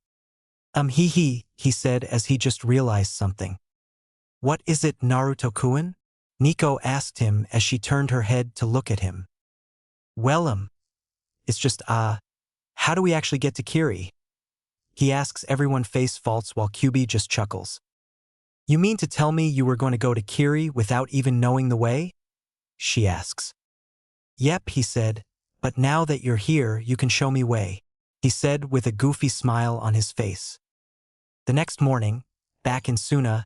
He said as he just realized something. "What is it, Naruto-kun?" Nico asked him as she turned her head to look at him. "Well, it's just, how do we actually get to Kiri?" He asks, everyone face faults while Kyūbi just chuckles. "You mean to tell me you were going to go to Kiri without even knowing the way?" she asks. "Yep," he said, "but now that you're here, you can show me way," he said with a goofy smile on his face. The next morning, back in Suna,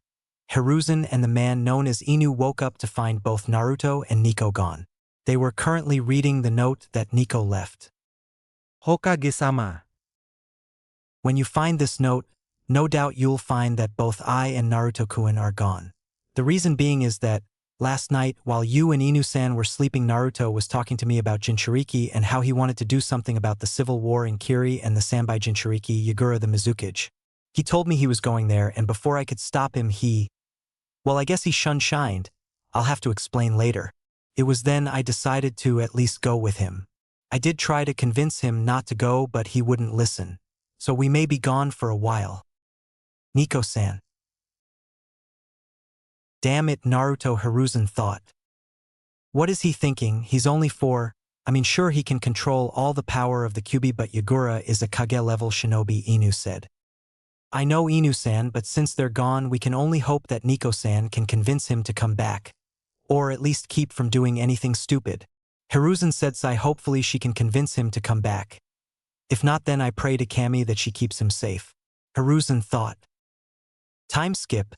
Hiruzen and the man known as Inu woke up to find both Naruto and Nico gone. They were currently reading the note that Nico left. Hokage-sama. When you find this note, no doubt you'll find that both I and Naruto-kun are gone. The reason being is that, last night, while you and Inu-san were sleeping, Naruto was talking to me about Jinchuriki and how he wanted to do something about the civil war in Kiri and the Sanbai Jinchuriki Yagura the Mizukage. He told me he was going there, and before I could stop him well, I guess he shunshined. I'll have to explain later. It was then I decided to at least go with him. I did try to convince him not to go, but he wouldn't listen. So we may be gone for a while. Nico-san. Damn it, Naruto, Hiruzen thought. What is he thinking? He's only 4. Sure, he can control all the power of the Kyūbi, but Yagura is a Kage-level shinobi, Inu said. I know, Inu-san, but since they're gone, we can only hope that Nico-san can convince him to come back. Or at least keep from doing anything stupid. Hiruzen said, "Sai, hopefully she can convince him to come back. If not, then I pray to Kami that she keeps him safe." Hiruzen thought. Time skip.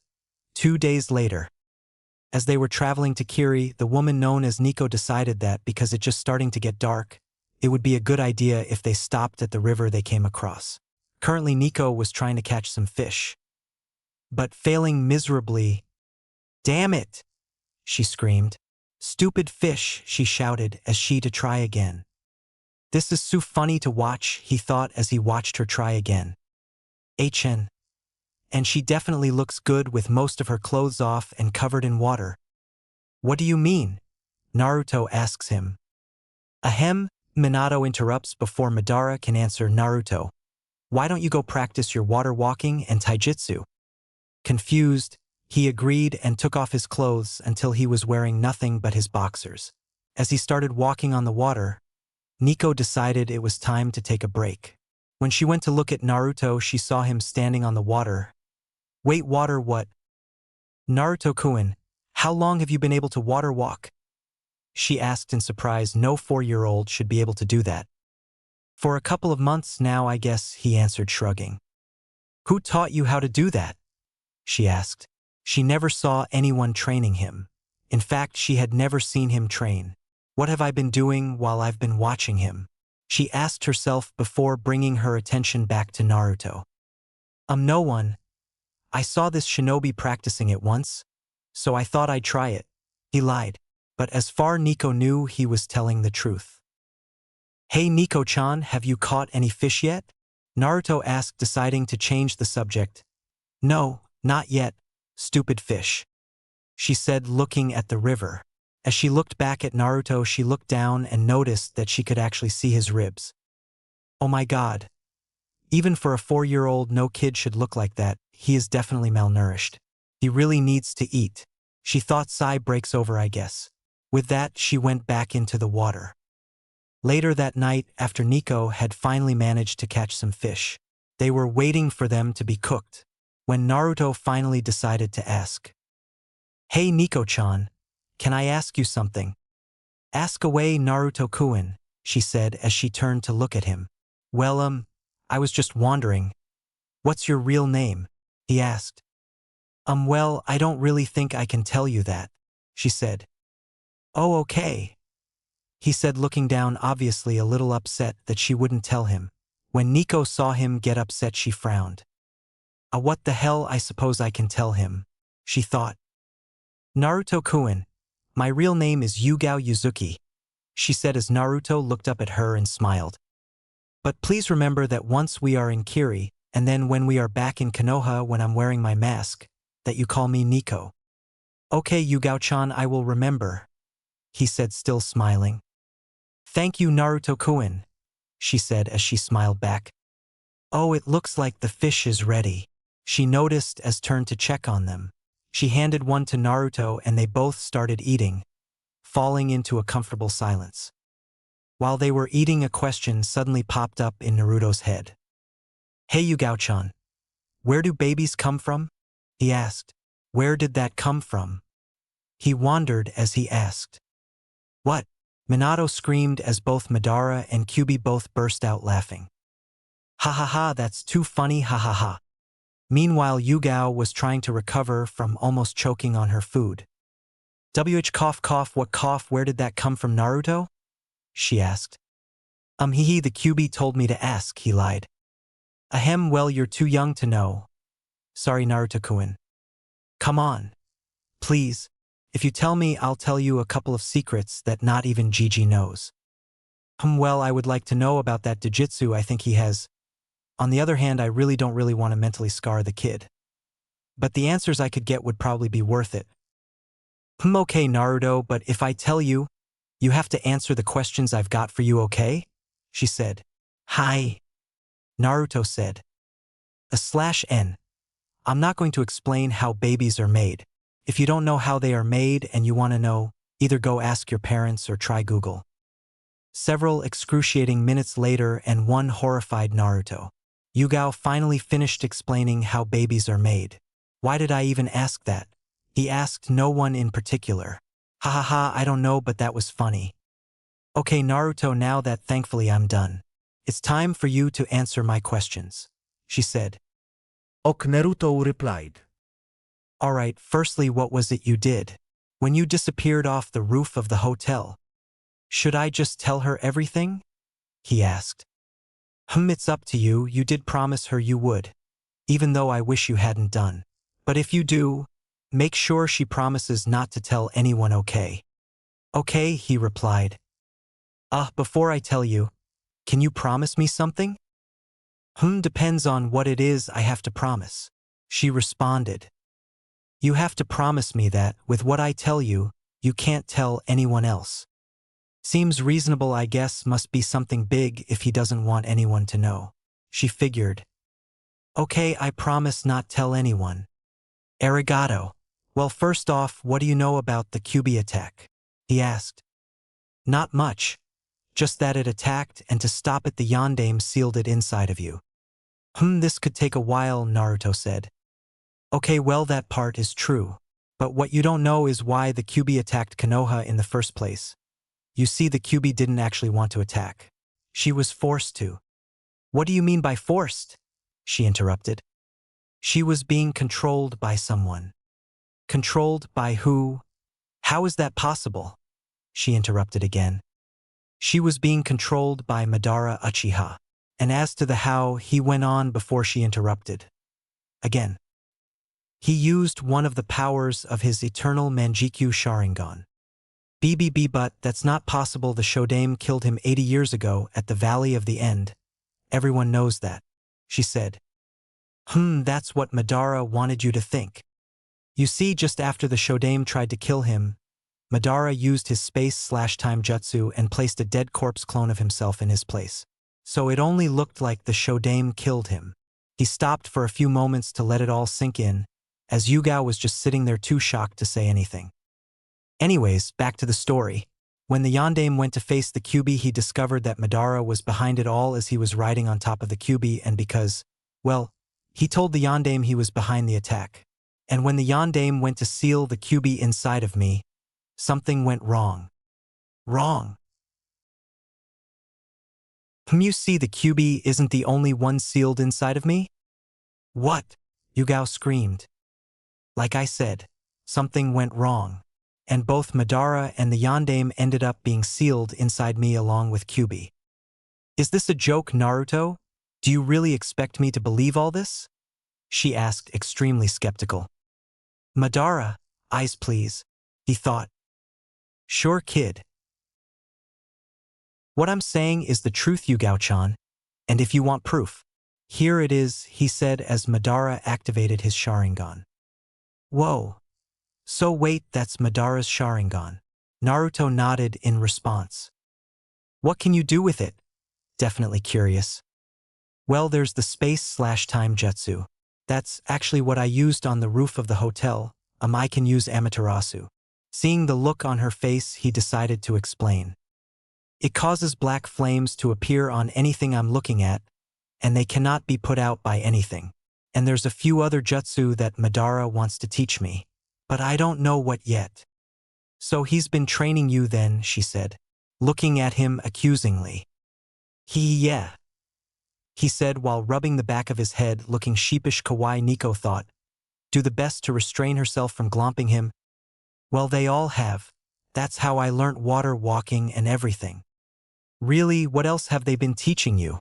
2 days later. As they were traveling to Kiri, the woman known as Nico decided that because it's just starting to get dark, it would be a good idea if they stopped at the river they came across. Currently, Nico was trying to catch some fish, but failing miserably. "Damn it!" she screamed. "Stupid fish," she shouted as she to try again. "This is so funny to watch," he thought as he watched her try again. And she definitely looks good with most of her clothes off and covered in water. "What do you mean?" Naruto asks him. Ahem, Minato interrupts before Madara can answer Naruto. "Why don't you go practice your water walking and taijutsu?" Confused, He agreed and took off his clothes until he was wearing nothing but his boxers. As he started walking on the water, Nico decided it was time to take a break. When she went to look at Naruto, she saw him standing on the water. Wait, water what? Naruto-kun, how long have you been able to water walk? She asked in surprise. No 4-year-old should be able to do that. For a couple of months now, I guess, he answered, shrugging. Who taught you how to do that? She asked. She never saw anyone training him. In fact, she had never seen him train. What have I been doing while I've been watching him? She asked herself before bringing her attention back to Naruto. No one. I saw this shinobi practicing it once, so I thought I'd try it. He lied. But as far Nico knew, he was telling the truth. Hey Nico-chan, have you caught any fish yet? Naruto asked, deciding to change the subject. No, not yet, stupid fish, she said, looking at the river. As she looked back at Naruto, she looked down and noticed that she could actually see his ribs. Oh my god. Even for a 4-year-old, no kid should look like that. He is definitely malnourished. He really needs to eat. She thought. Sigh breaks over, I guess. With that, she went back into the water. Later that night, after Nico had finally managed to catch some fish, they were waiting for them to be cooked, when Naruto finally decided to ask. Hey Nico-chan, can I ask you something? Ask away, Naruto-kun, she said as she turned to look at him. Well, I was just wondering. What's your real name? He asked. Well, I don't really think I can tell you that, she said. Oh, okay, he said, looking down, obviously a little upset that she wouldn't tell him. When Nico saw him get upset, she frowned. What the hell, I suppose I can tell him, she thought. Naruto-kun, my real name is Yugao Yuzuki, she said as Naruto looked up at her and smiled. But please remember that once we are in Kiri, and then when we are back in Konoha when I'm wearing my mask, that you call me Nico. Okay, Yugao-chan, I will remember, he said, still smiling. Thank you, Naruto-kun, she said as she smiled back. Oh, it looks like the fish is ready, she noticed as turned to check on them. She handed one to Naruto and they both started eating, falling into a comfortable silence. While they were eating, a question suddenly popped up in Naruto's head. Hey Yugao-chan, where do babies come from? He asked. Where did that come from? He wondered as he asked. What? Minato screamed as both Madara and Kyūbi both burst out laughing. Ha ha ha, that's too funny, ha ha ha. Meanwhile, Yugao was trying to recover from almost choking on her food. Cough cough, what cough, where did that come from, Naruto? She asked. The Kyūbi told me to ask, he lied. Ahem, well, you're too young to know. Sorry, Naruto-kun. Come on. Please. If you tell me, I'll tell you a couple of secrets that not even Gigi knows. Well, I would like to know about that Dojutsu I think he has. On the other hand, I really don't want to mentally scar the kid. But the answers I could get would probably be worth it. Okay, Naruto, but if I tell you, you have to answer the questions I've got for you, okay? She said. Hi. Naruto said. /N. I'm not going to explain how babies are made. If you don't know how they are made and you want to know, either go ask your parents or try Google. Several excruciating minutes later and one horrified Naruto. Yugao finally finished explaining how babies are made. Why did I even ask that? He asked. No one in particular. Ha ha ha, I don't know, but that was funny. Okay, Naruto, now that thankfully I'm done. It's time for you to answer my questions, she said. Ok, Naruto replied. Alright, firstly, what was it you did when you disappeared off the roof of the hotel? Should I just tell her everything? He asked. It's up to you. You did promise her you would, even though I wish you hadn't done. But if you do, make sure she promises not to tell anyone, okay? Okay, he replied. Before I tell you, can you promise me something? Depends on what it is I have to promise, she responded. You have to promise me that, with what I tell you, you can't tell anyone else. Seems reasonable, I guess. Must be something big if he doesn't want anyone to know, she figured. Okay, I promise not tell anyone. Arigato, Well, first off, what do you know about the Kyūbi attack? He asked. Not much. Just that it attacked, and to stop it the Yondaime sealed it inside of you. This could take a while, Naruto said. Okay, well, that part is true. But what you don't know is why the Kyūbi attacked Konoha in the first place. You see, the Kyūbi didn't actually want to attack. She was forced to. What do you mean by forced? She interrupted. She was being controlled by someone. Controlled by who? How is that possible? She interrupted again. She was being controlled by Madara Uchiha. And as to the how, he went on before she interrupted. Again. He used one of the powers of his eternal Manjikyu Sharingan. BBB, but that's not possible. The Shodaime killed him 80 years ago at the Valley of the End. Everyone knows that, she said. That's what Madara wanted you to think. You see, just after the Shodaime tried to kill him, Madara used his space/time jutsu and placed a dead corpse clone of himself in his place. So it only looked like the Shodaime killed him. He stopped for a few moments to let it all sink in, as Yugao was just sitting there too shocked to say anything. Anyways, back to the story. When the Yondaime went to face the Kyūbi, he discovered that Madara was behind it all as he was riding on top of the Kyūbi, and because, well, he told the Yondaime he was behind the attack. And when the Yondaime went to seal the Kyūbi inside of me, something went wrong. Wrong. You see, the Kyūbi isn't the only one sealed inside of me? What? Yugao screamed. Like I said, something went wrong. And both Madara and the Yondaime ended up being sealed inside me along with Kyūbi. Is this a joke, Naruto? Do you really expect me to believe all this? She asked, extremely skeptical. Madara, eyes please, he thought. Sure, kid. What I'm saying is the truth, Yugao-chan, and if you want proof, here it is, he said as Madara activated his Sharingan. Whoa. So wait, that's Madara's Sharingan. Naruto nodded in response. What can you do with it? Definitely curious. Well, there's the space/time jutsu. That's actually what I used on the roof of the hotel. I can use Amaterasu. Seeing the look on her face, he decided to explain. It causes black flames to appear on anything I'm looking at, and they cannot be put out by anything. And there's a few other jutsu that Madara wants to teach me, but I don't know what yet. So he's been training you then, she said, looking at him accusingly. Yeah, he said while rubbing the back of his head, looking sheepish. Kawaii Nico thought, do the best to restrain herself from glomping him. Well, they all have. That's how I learnt water walking and everything. Really, what else have they been teaching you?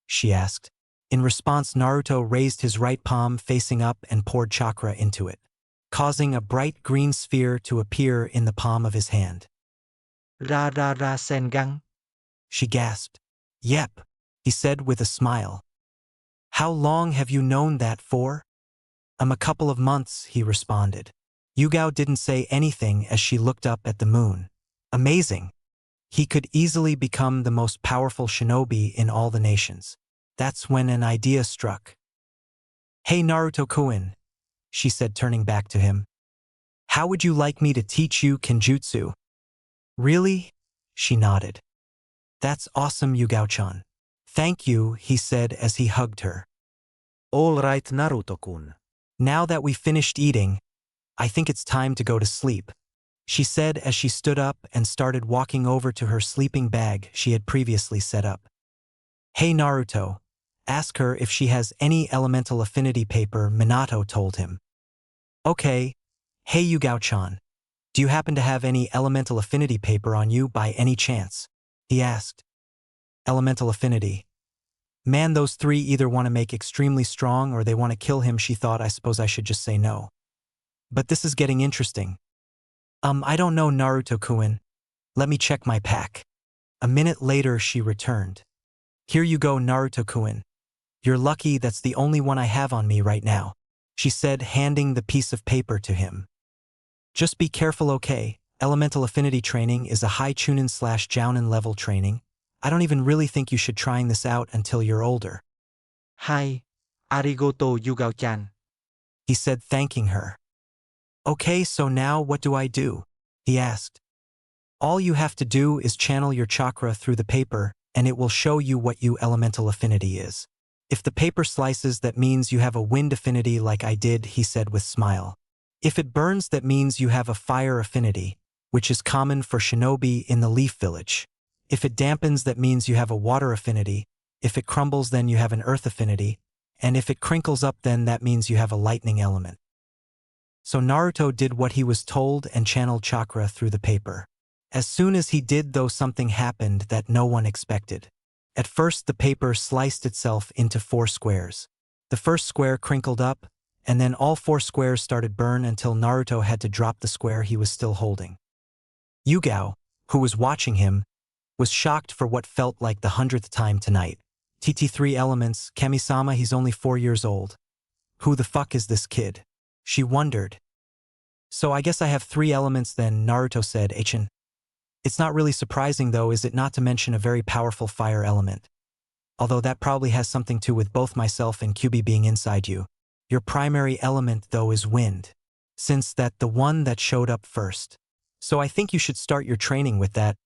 She asked. In response, Naruto raised his right palm facing up and poured chakra into it, causing a bright green sphere to appear in the palm of his hand. Ra Sengang. She gasped. Yep, he said with a smile. How long have you known that for? A couple of months, he responded. Yugao didn't say anything as she looked up at the moon. Amazing. He could easily become the most powerful shinobi in all the nations. That's when an idea struck. Hey Naruto-kun, she said, turning back to him. How would you like me to teach you kenjutsu? Really? She nodded. That's awesome, Yugao-chan. Thank you, he said as he hugged her. All right, Naruto-kun. Now that we finished eating, I think it's time to go to sleep, she said as she stood up and started walking over to her sleeping bag she had previously set up. Hey Naruto, ask her if she has any elemental affinity paper, Minato told him. Okay. Hey Yugao-chan, do you happen to have any elemental affinity paper on you by any chance? He asked. Elemental affinity. Man, those three either want to make extremely strong or they want to kill him. She thought, I suppose I should just say no. But this is getting interesting. I don't know, Naruto-kun. Let me check my pack. A minute later, she returned. Here you go, Naruto-kun. You're lucky, that's the only one I have on me right now, she said, handing the piece of paper to him. Just be careful, okay? Elemental affinity training is a high chunin/jounin level training. I don't even really think you should trying this out until you're older. Hi. Arigato, Yugao-chan. He said, thanking her. Okay, so now what do I do? He asked. All you have to do is channel your chakra through the paper, and it will show you what your elemental affinity is. If the paper slices, that means you have a wind affinity like I did, he said with smile. If it burns, that means you have a fire affinity, which is common for shinobi in the Leaf Village. If it dampens, that means you have a water affinity. If it crumbles, then you have an earth affinity. And if it crinkles up, then that means you have a lightning element. So Naruto did what he was told and channeled chakra through the paper. As soon as he did, though, something happened that no one expected. At first, the paper sliced itself into 4 squares. The first square crinkled up, and then all 4 squares started burn until Naruto had to drop the square he was still holding. Yugao, who was watching him, was shocked for what felt like the 100th time tonight. TT3 elements, Kami-sama, he's only 4 years old. Who the fuck is this kid? She wondered. So I guess I have 3 elements then, Naruto said. Eichin. It's not really surprising though, is it, not to mention a very powerful fire element. Although that probably has something to do with both myself and Kyūbi being inside you. Your primary element though is wind. Since that the one that showed up first. So I think you should start your training with that.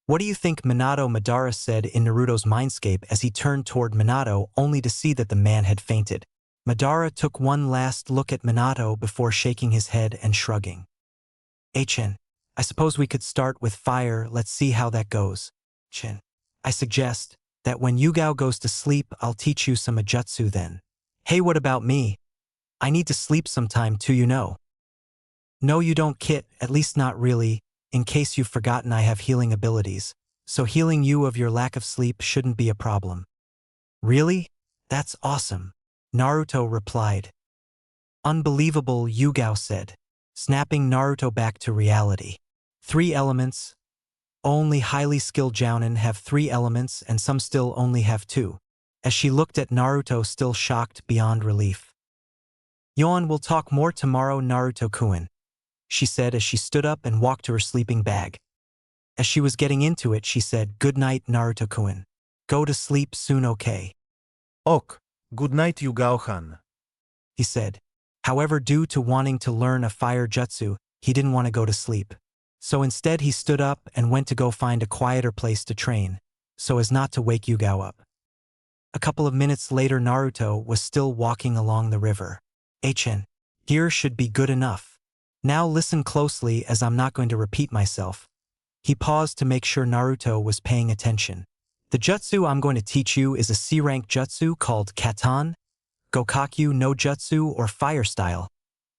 What do you think, Minato? Madara said in Naruto's mindscape as he turned toward Minato only to see that the man had fainted. Madara took one last look at Minato before shaking his head and shrugging. Eichin, I suppose we could start with fire, let's see how that goes. Chin, I suggest that when Yugao goes to sleep, I'll teach you some ajutsu then. Hey, what about me? I need to sleep sometime too, you know. No, you don't, Kit, at least not really. In case you've forgotten, I have healing abilities, so healing you of your lack of sleep shouldn't be a problem. Really? That's awesome, Naruto replied. Unbelievable, Yugao said, snapping Naruto back to reality. 3 elements. Only highly skilled jounin have 3 elements and some still only have 2. As she looked at Naruto, still shocked beyond relief. Yon, we'll talk more tomorrow, Naruto-kun, she said as she stood up and walked to her sleeping bag. As she was getting into it, she said, good night, Naruto-kun. Go to sleep soon, okay? Ok, good night, Yugao-han, he said. However, due to wanting to learn a fire jutsu, he didn't want to go to sleep. So instead he stood up and went to go find a quieter place to train, so as not to wake Yugao up. A couple of minutes later, Naruto was still walking along the river. Eichin, here should be good enough. Now listen closely as I'm not going to repeat myself. He paused to make sure Naruto was paying attention. The jutsu I'm going to teach you is a C-rank jutsu called Katan, Gokakyu no Jutsu, or Fire Style.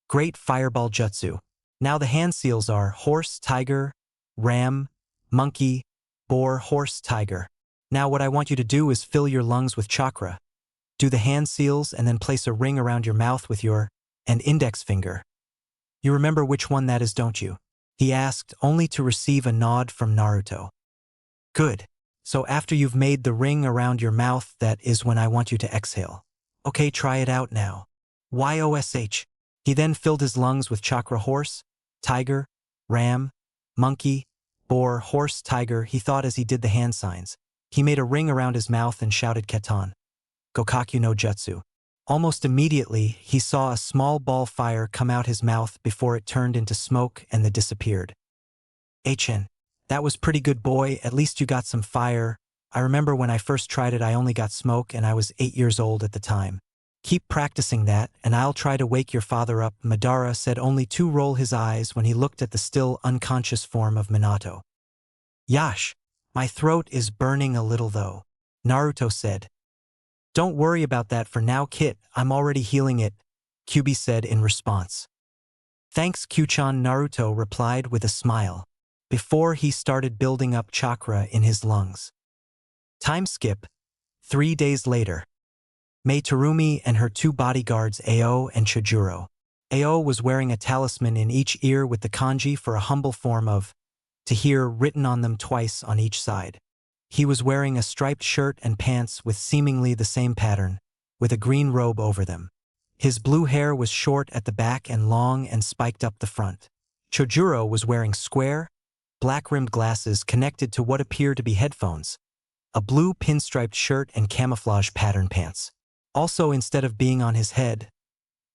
Great Fireball Jutsu. Now the hand seals are horse, tiger, ram, monkey, boar, horse, tiger. Now what I want you to do is fill your lungs with chakra. Do the hand seals and then place a ring around your mouth with your and index finger. You remember which one that is, don't you? He asked, only to receive a nod from Naruto. Good. So after you've made the ring around your mouth, that is when I want you to exhale. Okay, try it out now. YOSH. He then filled his lungs with chakra. Horse, tiger, ram, monkey, boar, horse, tiger, he thought as he did the hand signs. He made a ring around his mouth and shouted Katan, Gokakyu no Jutsu. Almost immediately, he saw a small ball fire come out his mouth before it turned into smoke and then disappeared. Eichin, that was pretty good, boy, at least you got some fire. I remember when I first tried it, I only got smoke and I was 8 years old at the time. Keep practicing that, and I'll try to wake your father up, Madara said, only to roll his eyes when he looked at the still unconscious form of Minato. Yash, my throat is burning a little though, Naruto said. Don't worry about that for now, Kit, I'm already healing it, Kyūbi said in response. Thanks, Kyūchan, Naruto replied with a smile, before he started building up chakra in his lungs. Time skip. 3 days later. Mei Terumi and her 2 bodyguards, Ao and Chojuro. Ao was wearing a talisman in each ear with the kanji for a humble form of to hear written on them twice on each side. He was wearing a striped shirt and pants with seemingly the same pattern, with a green robe over them. His blue hair was short at the back and long and spiked up the front. Chojuro was wearing square, black-rimmed glasses connected to what appeared to be headphones, a blue pinstriped shirt and camouflage pattern pants. Also, instead of being on his head,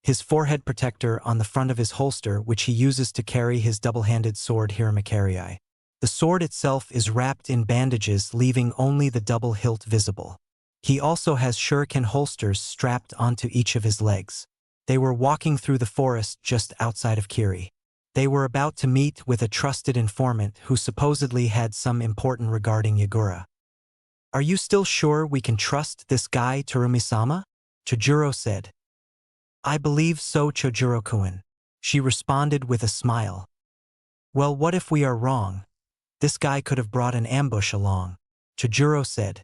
his forehead protector on the front of his holster, which he uses to carry his double-handed sword Hiramakarei. The sword itself is wrapped in bandages, leaving only the double hilt visible. He also has shuriken holsters strapped onto each of his legs. They were walking through the forest just outside of Kiri. They were about to meet with a trusted informant who supposedly had some important regarding Yagura. "Are you still sure we can trust this guy, Terumi-sama?" Chojuro said. "I believe so, Chojuro-kun," she responded with a smile. "Well, what if we are wrong? This guy could have brought an ambush along," Chojuro said.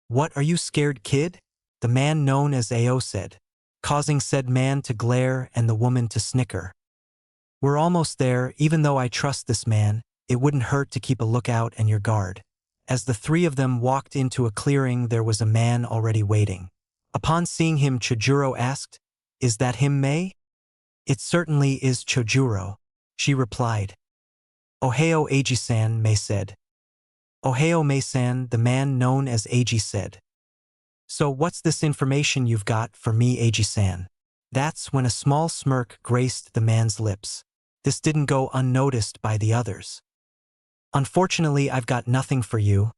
"What, are you scared, kid?" the man known as Ao said, causing said man to glare and the woman to snicker. "We're almost there. Even though I trust this man, it wouldn't hurt to keep a lookout and your guard." As the three of them walked into a clearing, there was a man already waiting. Upon seeing him, Chojuro asked, "Is that him, Mei?" "It certainly is, Chojuro," she replied. "Ohio Eiji-san," Mei said. "Ohio Mei-san," the man known as Eiji said. "So what's this information you've got for me, Eiji-san?" That's when a small smirk graced the man's lips. This didn't go unnoticed by the others. "Unfortunately, I've got nothing for you,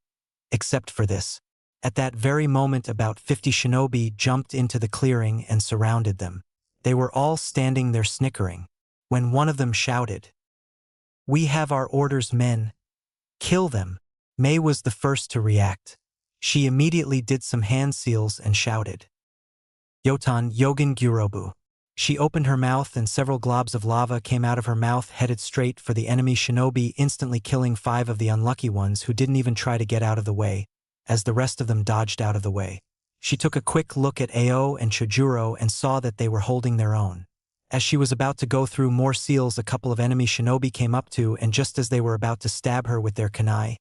except for this." At that very moment, about 50 shinobi jumped into the clearing and surrounded them. They were all standing there snickering, when one of them shouted, "We have our orders, men. Kill them." Mei was the first to react. She immediately did some hand seals and shouted, "Yotan Yogen Gyurobu." She opened her mouth and several globs of lava came out of her mouth, headed straight for the enemy shinobi, instantly killing 5 of the unlucky ones who didn't even try to get out of the way, as the rest of them dodged out of the way. She took a quick look at Ao and Chojuro and saw that they were holding their own. As she was about to go through more seals, a couple of enemy shinobi came up to, and just as they were about to stab her with their kunai,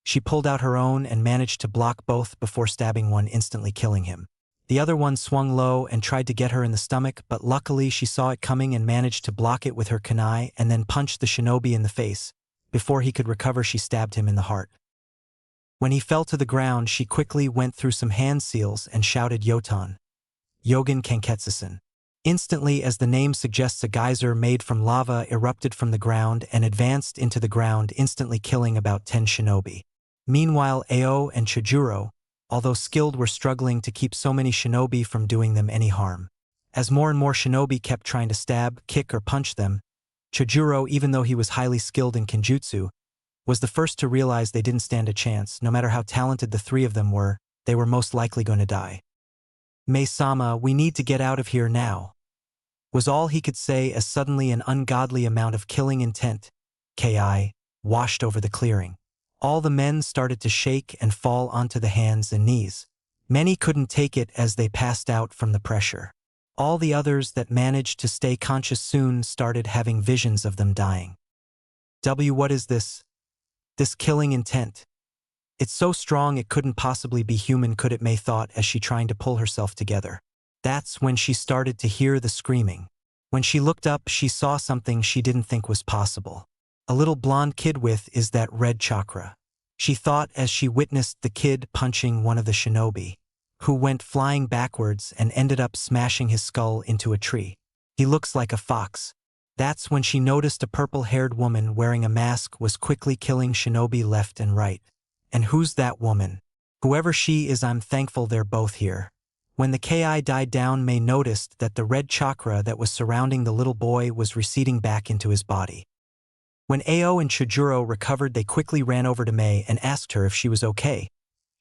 she pulled out her own and managed to block both before stabbing one, instantly killing him. The other one swung low and tried to get her in the stomach, but luckily she saw it coming and managed to block it with her kunai and then punched the shinobi in the face. Before he could recover, she stabbed him in the heart. When he fell to the ground, she quickly went through some hand seals and shouted, "Yotan Yogen Kanketsusen." Instantly, as the name suggests, a geyser made from lava erupted from the ground and advanced into the ground, instantly killing about 10 shinobi. Meanwhile, Ao and Chojuro, although skilled, were struggling to keep so many shinobi from doing them any harm. As more and more shinobi kept trying to stab, kick, or punch them, Chojuro, even though he was highly skilled in kenjutsu, was the first to realize they didn't stand a chance. No matter how talented the three of them were, they were most likely going to die. "Mei-sama, we need to get out of here now," was all he could say, as suddenly an ungodly amount of killing intent, ki, washed over the clearing. All the men started to shake and fall onto the hands and knees. Many couldn't take it as they passed out from the pressure. All the others that managed to stay conscious soon started having visions of them dying. What is this? This killing intent. It's so strong it couldn't possibly be human, could it? Mei thought as she tried to pull herself together. That's when she started to hear the screaming. When she looked up, she saw something she didn't think was possible. A little blonde kid with is that red chakra. She thought as she witnessed the kid punching one of the shinobi, who went flying backwards and ended up smashing his skull into a tree. He looks like a fox. That's when she noticed a purple-haired woman wearing a mask was quickly killing shinobi left and right. And who's that woman? Whoever she is, I'm thankful they're both here. When the ki died down, Mei noticed that the red chakra that was surrounding the little boy was receding back into his body. When Ao and Chojuro recovered, they quickly ran over to Mei and asked her if she was okay.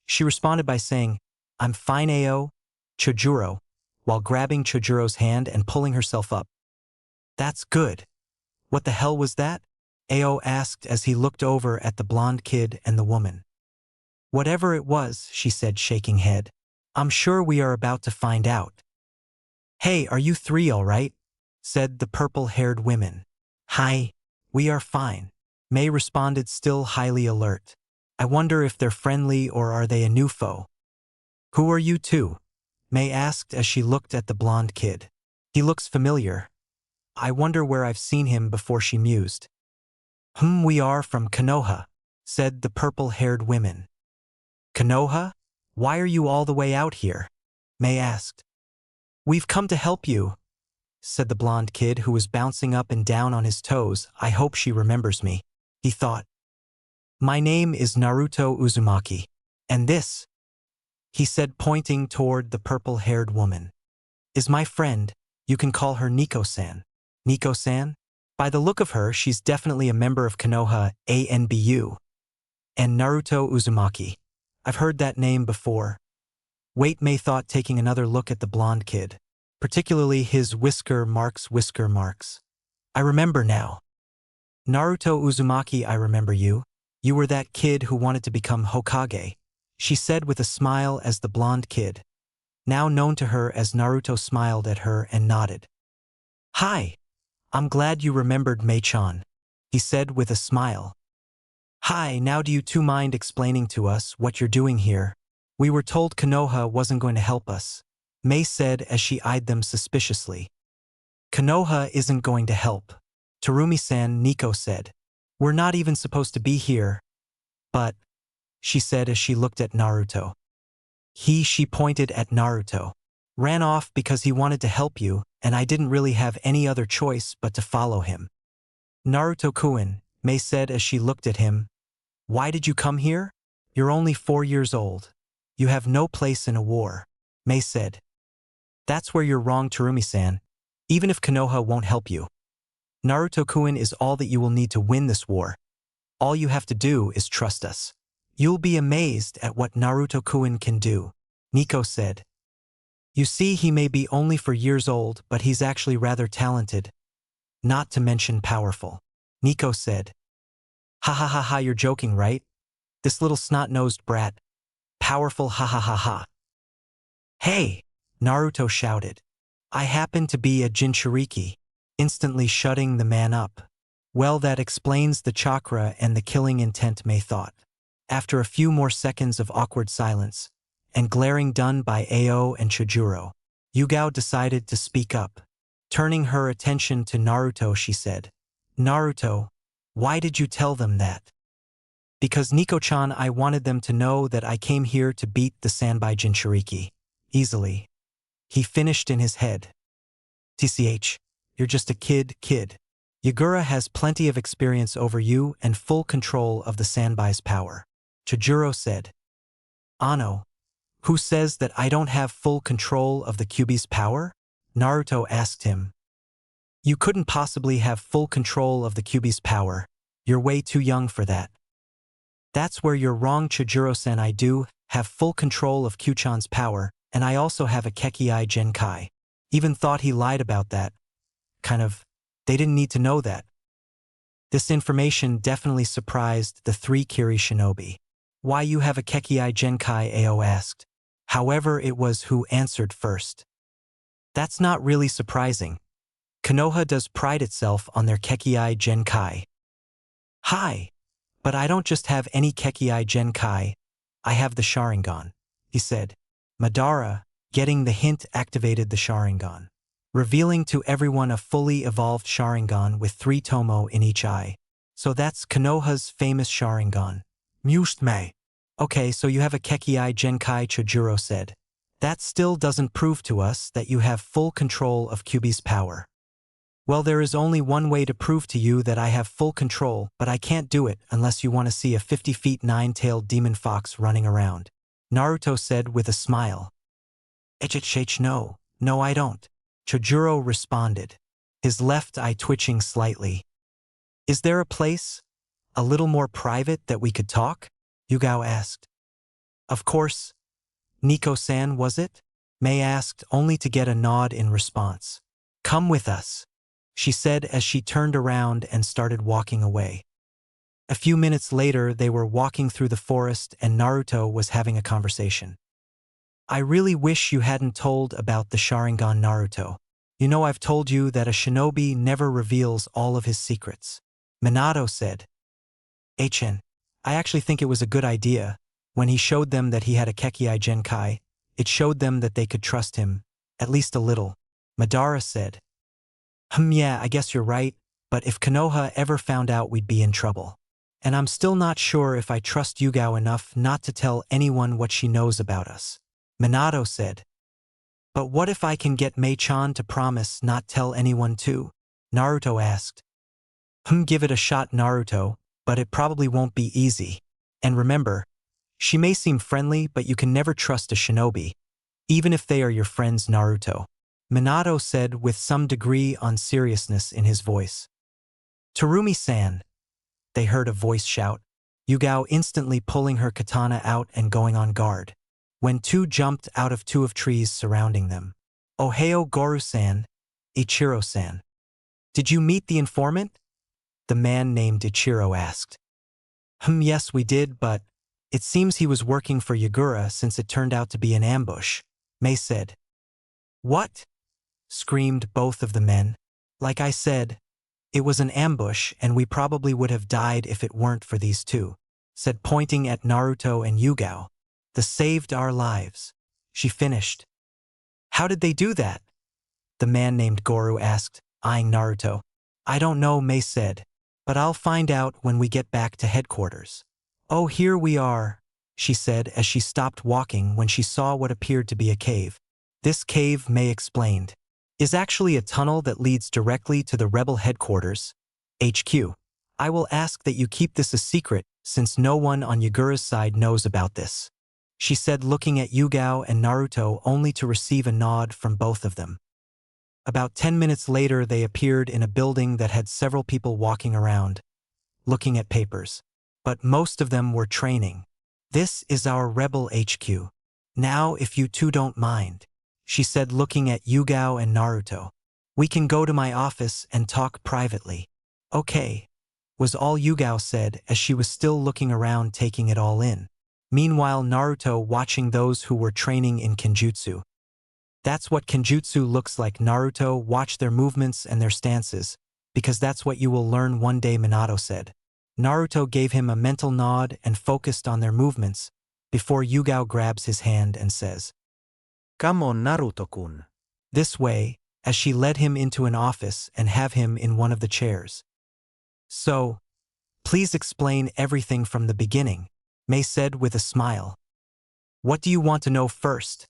She responded by saying, "I'm fine, Ao." Chojuro, while grabbing Chojuro's hand and pulling herself up. "That's good. What the hell was that?" Ao asked as he looked over at the blonde kid and the woman. "Whatever it was," she said, shaking head. "I'm sure we are about to find out." "Hey, are you three all right?" said the purple-haired women. "Hi. We are fine," Mei responded, still highly alert. "I wonder if they're friendly or are they a new foe?" "Who are you two?" Mei asked as she looked at the blonde kid. "He looks familiar. I wonder where I've seen him before," she mused. We are from Konoha," said the purple-haired women. "Konoha? Why are you all the way out here?" Mei asked. "We've come to help you," said the blonde kid who was bouncing up and down on his toes. I hope she remembers me, he thought. My name is Naruto Uzumaki. And this, he said pointing toward the purple-haired woman, is my friend. You can call her Nico-san. Nico-san? By the look of her, she's definitely a member of Konoha ANBU. And Naruto Uzumaki. I've heard that name before. Wait, May thought, taking another look at the blonde kid, particularly his whisker marks. I remember now. Naruto Uzumaki, I remember you. You were that kid who wanted to become Hokage, she said with a smile as the blonde kid, now known to her as Naruto, smiled at her and nodded. Hi. I'm glad you remembered, Mei-chan, he said with a smile. Hi, now do you two mind explaining to us what you're doing here? We were told Konoha wasn't going to help us, Mei said as she eyed them suspiciously. Konoha isn't going to help, Terumi-san, Nico said. We're not even supposed to be here. But, she said as she looked at Naruto. She pointed at Naruto. Ran off because he wanted to help you, and I didn't really have any other choice but to follow him. Naruto-kun, Mei said as she looked at him. Why did you come here? You're only 4 years old. You have no place in a war, Mei said. That's where you're wrong, Terumi-san. Even if Konoha won't help you, Naruto-kun is all that you will need to win this war. All you have to do is trust us. You'll be amazed at what Naruto-kun can do, Nico said. You see, he may be only 4 years old, but he's actually rather talented. Not to mention powerful, Nico said. Ha ha ha ha, you're joking, right? This little snot-nosed brat. Powerful, ha ha ha ha. Hey, Naruto shouted. I happen to be a Jinchuriki, instantly shutting the man up. Well, that explains the chakra and the killing intent, Mei thought. After a few more seconds of awkward silence, and glaring done by Ao and Chojuro, Yugao decided to speak up. Turning her attention to Naruto, she said, Naruto, why did you tell them that? Because Nico-chan, I wanted them to know that I came here to beat the Sanbai Jinchuriki. Easily. He finished in his head. TCH, you're just a kid. Yagura has plenty of experience over you and full control of the Sanbai's power, Chojuro said. Ano, who says that I don't have full control of the Kyūbi's power? Naruto asked him. You couldn't possibly have full control of the Kyūbi's power. You're way too young for that. That's where you're wrong, Chojuro-san. I do have full control of Kyūchan's power, and I also have a Kekkei Genkai. Even thought he lied about that. They didn't need to know that. This information definitely surprised the 3 Kiri shinobi. Why you have a Kekkei Genkai? Ao asked. However, it was who answered first. That's not really surprising. Konoha does pride itself on their Kekkei Genkai. Hi, but I don't just have any Kekkei Genkai. I have the Sharingan, he said. Madara, getting the hint, activated the Sharingan, revealing to everyone a fully evolved Sharingan with 3 tomo in each eye. So that's Konoha's famous Sharingan. Mused Mei. Okay, so you have a Kekkei Genkai, Chojuro said. That still doesn't prove to us that you have full control of Kyūbi's power. Well, there is only one way to prove to you that I have full control, but I can't do it unless you want to see a 50 feet 9-tailed demon fox running around, Naruto said with a smile. No, I don't, Chojuro responded, his left eye twitching slightly. Is there a place, a little more private, that we could talk? Yugao asked. Of course. Nico-san, was it? Mei asked, only to get a nod in response. Come with us, she said as she turned around and started walking away. A few minutes later, they were walking through the forest and Naruto was having a conversation. I really wish you hadn't told about the Sharingan, Naruto. You know, I've told you that a shinobi never reveals all of his secrets, Minato said. I actually think it was a good idea. When he showed them that he had a Kekkei Genkai, it showed them that they could trust him, at least a little, Madara said. Yeah, I guess you're right, but if Konoha ever found out, we'd be in trouble. And I'm still not sure if I trust Yugao enough not to tell anyone what she knows about us, Minato said. But what if I can get Mei-chan to promise not tell anyone too? Naruto asked. Give it a shot, Naruto, but it probably won't be easy. And remember, she may seem friendly, but you can never trust a shinobi, even if they are your friends, Naruto. Minato said with some degree on seriousness in his voice. Terumi-san, they heard a voice shout, Yugao instantly pulling her katana out and going on guard, when two jumped out of two of trees surrounding them. Ohio Goru-san, Ichiro-san. Did you meet the informant? The man named Ichiro asked. Yes, we did, but it seems he was working for Yagura since it turned out to be an ambush, Mei said. What? Screamed both of the men. Like I said, it was an ambush and we probably would have died if it weren't for these two, said pointing at Naruto and Yugao. They saved our lives, she finished. How did they do that? The man named Goru asked, eyeing Naruto. I don't know, Mei said, but I'll find out when we get back to headquarters. Oh, here we are, she said as she stopped walking when she saw what appeared to be a cave. This cave, Mei explained, is actually a tunnel that leads directly to the rebel headquarters, HQ. I will ask that you keep this a secret since no one on Yagura's side knows about this, she said, looking at Yugao and Naruto only to receive a nod from both of them. About 10 minutes later, they appeared in a building that had several people walking around, looking at papers. But most of them were training. This is our rebel HQ. Now, if you two don't mind, she said, looking at Yugao and Naruto. We can go to my office and talk privately. Okay, was all Yugao said as she was still looking around, taking it all in. Meanwhile, Naruto watching those who were training in Kenjutsu. That's what Kenjutsu looks like, Naruto. Watch their movements and their stances, because that's what you will learn one day, Minato said. Naruto gave him a mental nod and focused on their movements, before Yugao grabs his hand and says, Come on, Naruto-kun. This way, as she led him into an office and have him in one of the chairs. So, please explain everything from the beginning, Mei said with a smile. What do you want to know first?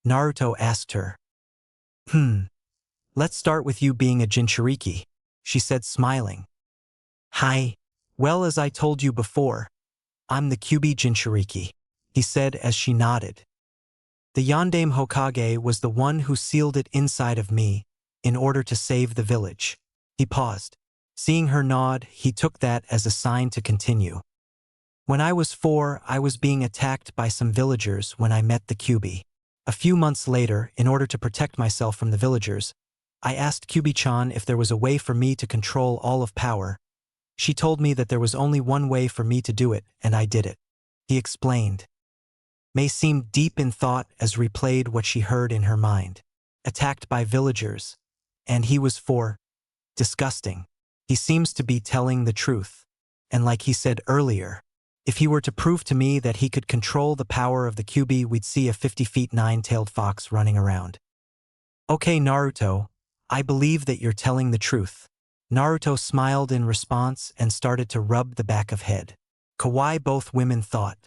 Naruto asked her. Let's start with you being a Jinchuriki, she said, smiling. Hi. Well, as I told you before, I'm the Kyūbi Jinchuriki, he said as she nodded. The Yondaime Hokage was the one who sealed it inside of me in order to save the village. He paused. Seeing her nod, he took that as a sign to continue. When I was 4, I was being attacked by some villagers when I met the Kyūbi. A few months later, in order to protect myself from the villagers, I asked Kyūbi-chan if there was a way for me to control all of power. She told me that there was only one way for me to do it, and I did it. He explained. Mei seemed deep in thought as replayed what she heard in her mind. Attacked by villagers. And he was 4. Disgusting. He seems to be telling the truth. And like he said earlier, if he were to prove to me that he could control the power of the Kyūbi, we'd see a 50-feet 9-tailed fox running around. Okay, Naruto, I believe that you're telling the truth. Naruto smiled in response and started to rub the back of head. Kawaii, both women thought.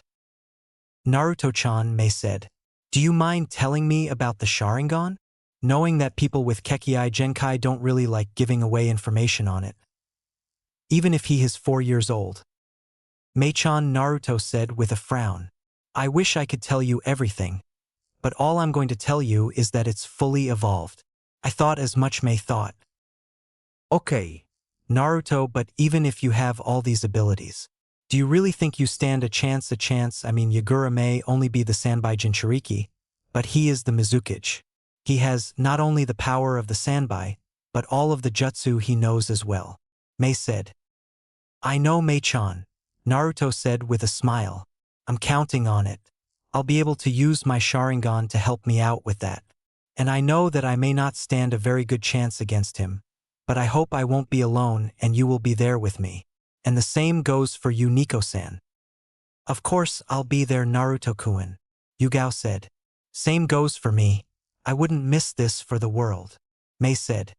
Naruto-chan, Mei said, do you mind telling me about the Sharingan? Knowing that people with Kekkei Genkai don't really like giving away information on it. Even if he is 4 years old. Mei-chan, Naruto said with a frown. I wish I could tell you everything, but all I'm going to tell you is that it's fully evolved. I thought as much, Mei thought. Okay, Naruto, but even if you have all these abilities, do you really think you stand a chance? I mean, Yagura may only be the Sanbai Jinchuriki, but he is the Mizukage. He has not only the power of the Sanbai, but all of the jutsu he knows as well. Mei said. I know, Mei-chan, Naruto said with a smile. I'm counting on it. I'll be able to use my Sharingan to help me out with that. And I know that I may not stand a very good chance against him, but I hope I won't be alone and you will be there with me. And the same goes for you, Nico-san. Of course I'll be there, Naruto-kun, Yugao said. Same goes for me. I wouldn't miss this for the world, Mei said.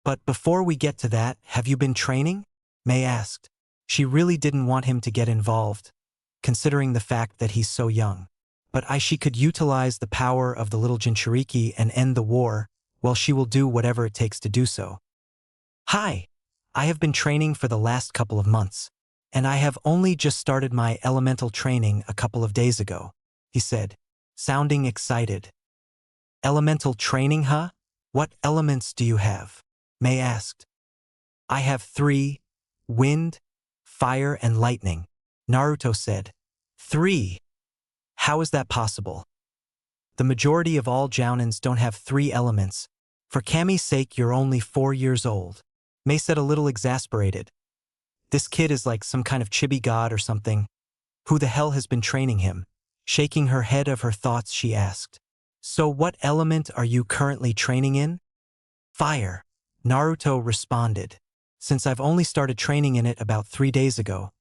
But before we get to that, have you been training? Mei asked. She really didn't want him to get involved, considering the fact that he's so young. but she could utilize the power of the little Jinchuriki and end the war, well, she will do whatever it takes to do so. Hi, I have been training for the last couple of months, and I have only just started my elemental training a couple of days ago, he said, sounding excited. Elemental training, huh? What elements do you have? Mei asked. I have 3, wind, fire, and lightning, Naruto said. 3? How is that possible? The majority of all jounins don't have 3 elements. For Kami's sake, you're only 4 years old, Mei said, a little exasperated. This kid is like some kind of chibi god or something. Who the hell has been training him? Shaking her head of her thoughts, she asked. So what element are you currently training in? Fire, Naruto responded. Since I've only started training in it about 3 days ago,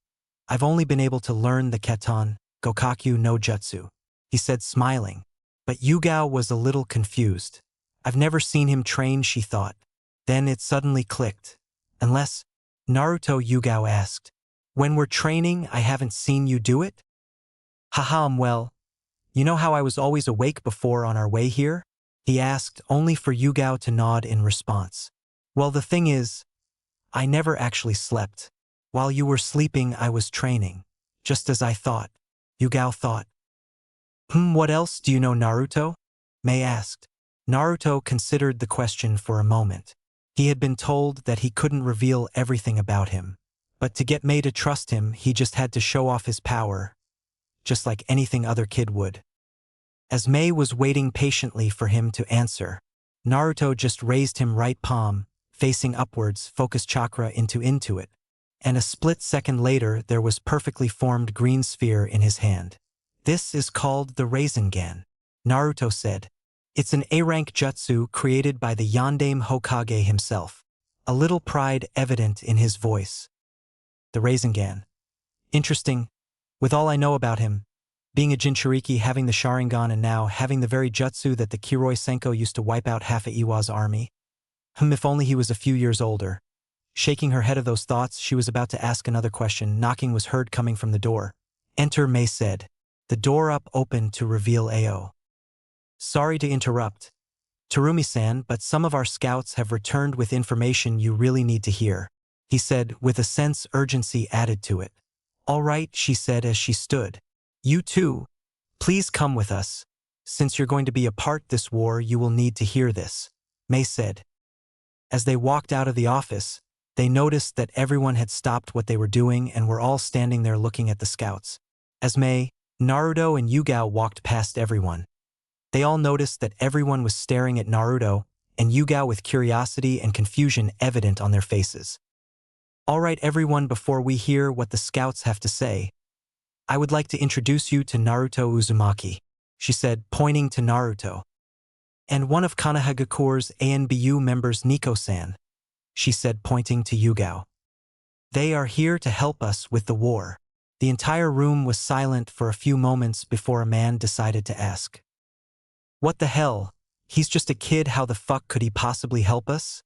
I've only been able to learn the Keton, Gokakyu no Jutsu, he said, smiling. But Yugao was a little confused. I've never seen him train, she thought. Then it suddenly clicked. Unless, Naruto, Yugao asked. When we're training, I haven't seen you do it? Haha, well, you know how I was always awake before on our way here? He asked, only for Yugao to nod in response. Well, the thing is, I never actually slept. While you were sleeping, I was training. Just as I thought. Yugao thought. What else do you know, Naruto? Mei asked. Naruto considered the question for a moment. He had been told that he couldn't reveal everything about him. But to get Mei to trust him, he just had to show off his power, just like anything other kid would. As Mei was waiting patiently for him to answer, Naruto just raised him right palm, facing upwards, focused chakra into it. And a split second later, there was perfectly formed green sphere in his hand. This is called the Rasengan, Naruto said. It's an A-rank jutsu created by the Yondaime Hokage himself, a little pride evident in his voice. The Rasengan. Interesting. With all I know about him, being a Jinchuriki, having the Sharingan, and now having the very jutsu that the Kiroi Senko used to wipe out half of Iwa's army. If only he was a few years older. Shaking her head of those thoughts, she was about to ask another question. Knocking was heard coming from the door. Enter, Mei said. The door opened to reveal Ao. Sorry to interrupt, Terumi-san, but some of our scouts have returned with information you really need to hear, he said, with a sense urgency added to it. All right, she said as she stood. You too. Please come with us. Since you're going to be a part this war, you will need to hear this, Mei said. As they walked out of the office, they noticed that everyone had stopped what they were doing and were all standing there looking at the scouts. As Mei, Naruto, and Yugao walked past everyone, they all noticed that everyone was staring at Naruto and Yugao with curiosity and confusion evident on their faces. All right, everyone, before we hear what the scouts have to say, I would like to introduce you to Naruto Uzumaki, she said, pointing to Naruto. And one of Konohagakure's ANBU members, Nico-san, she said, pointing to Yugao. They are here to help us with the war. The entire room was silent for a few moments before a man decided to ask. What the hell? He's just a kid, how the fuck could he possibly help us?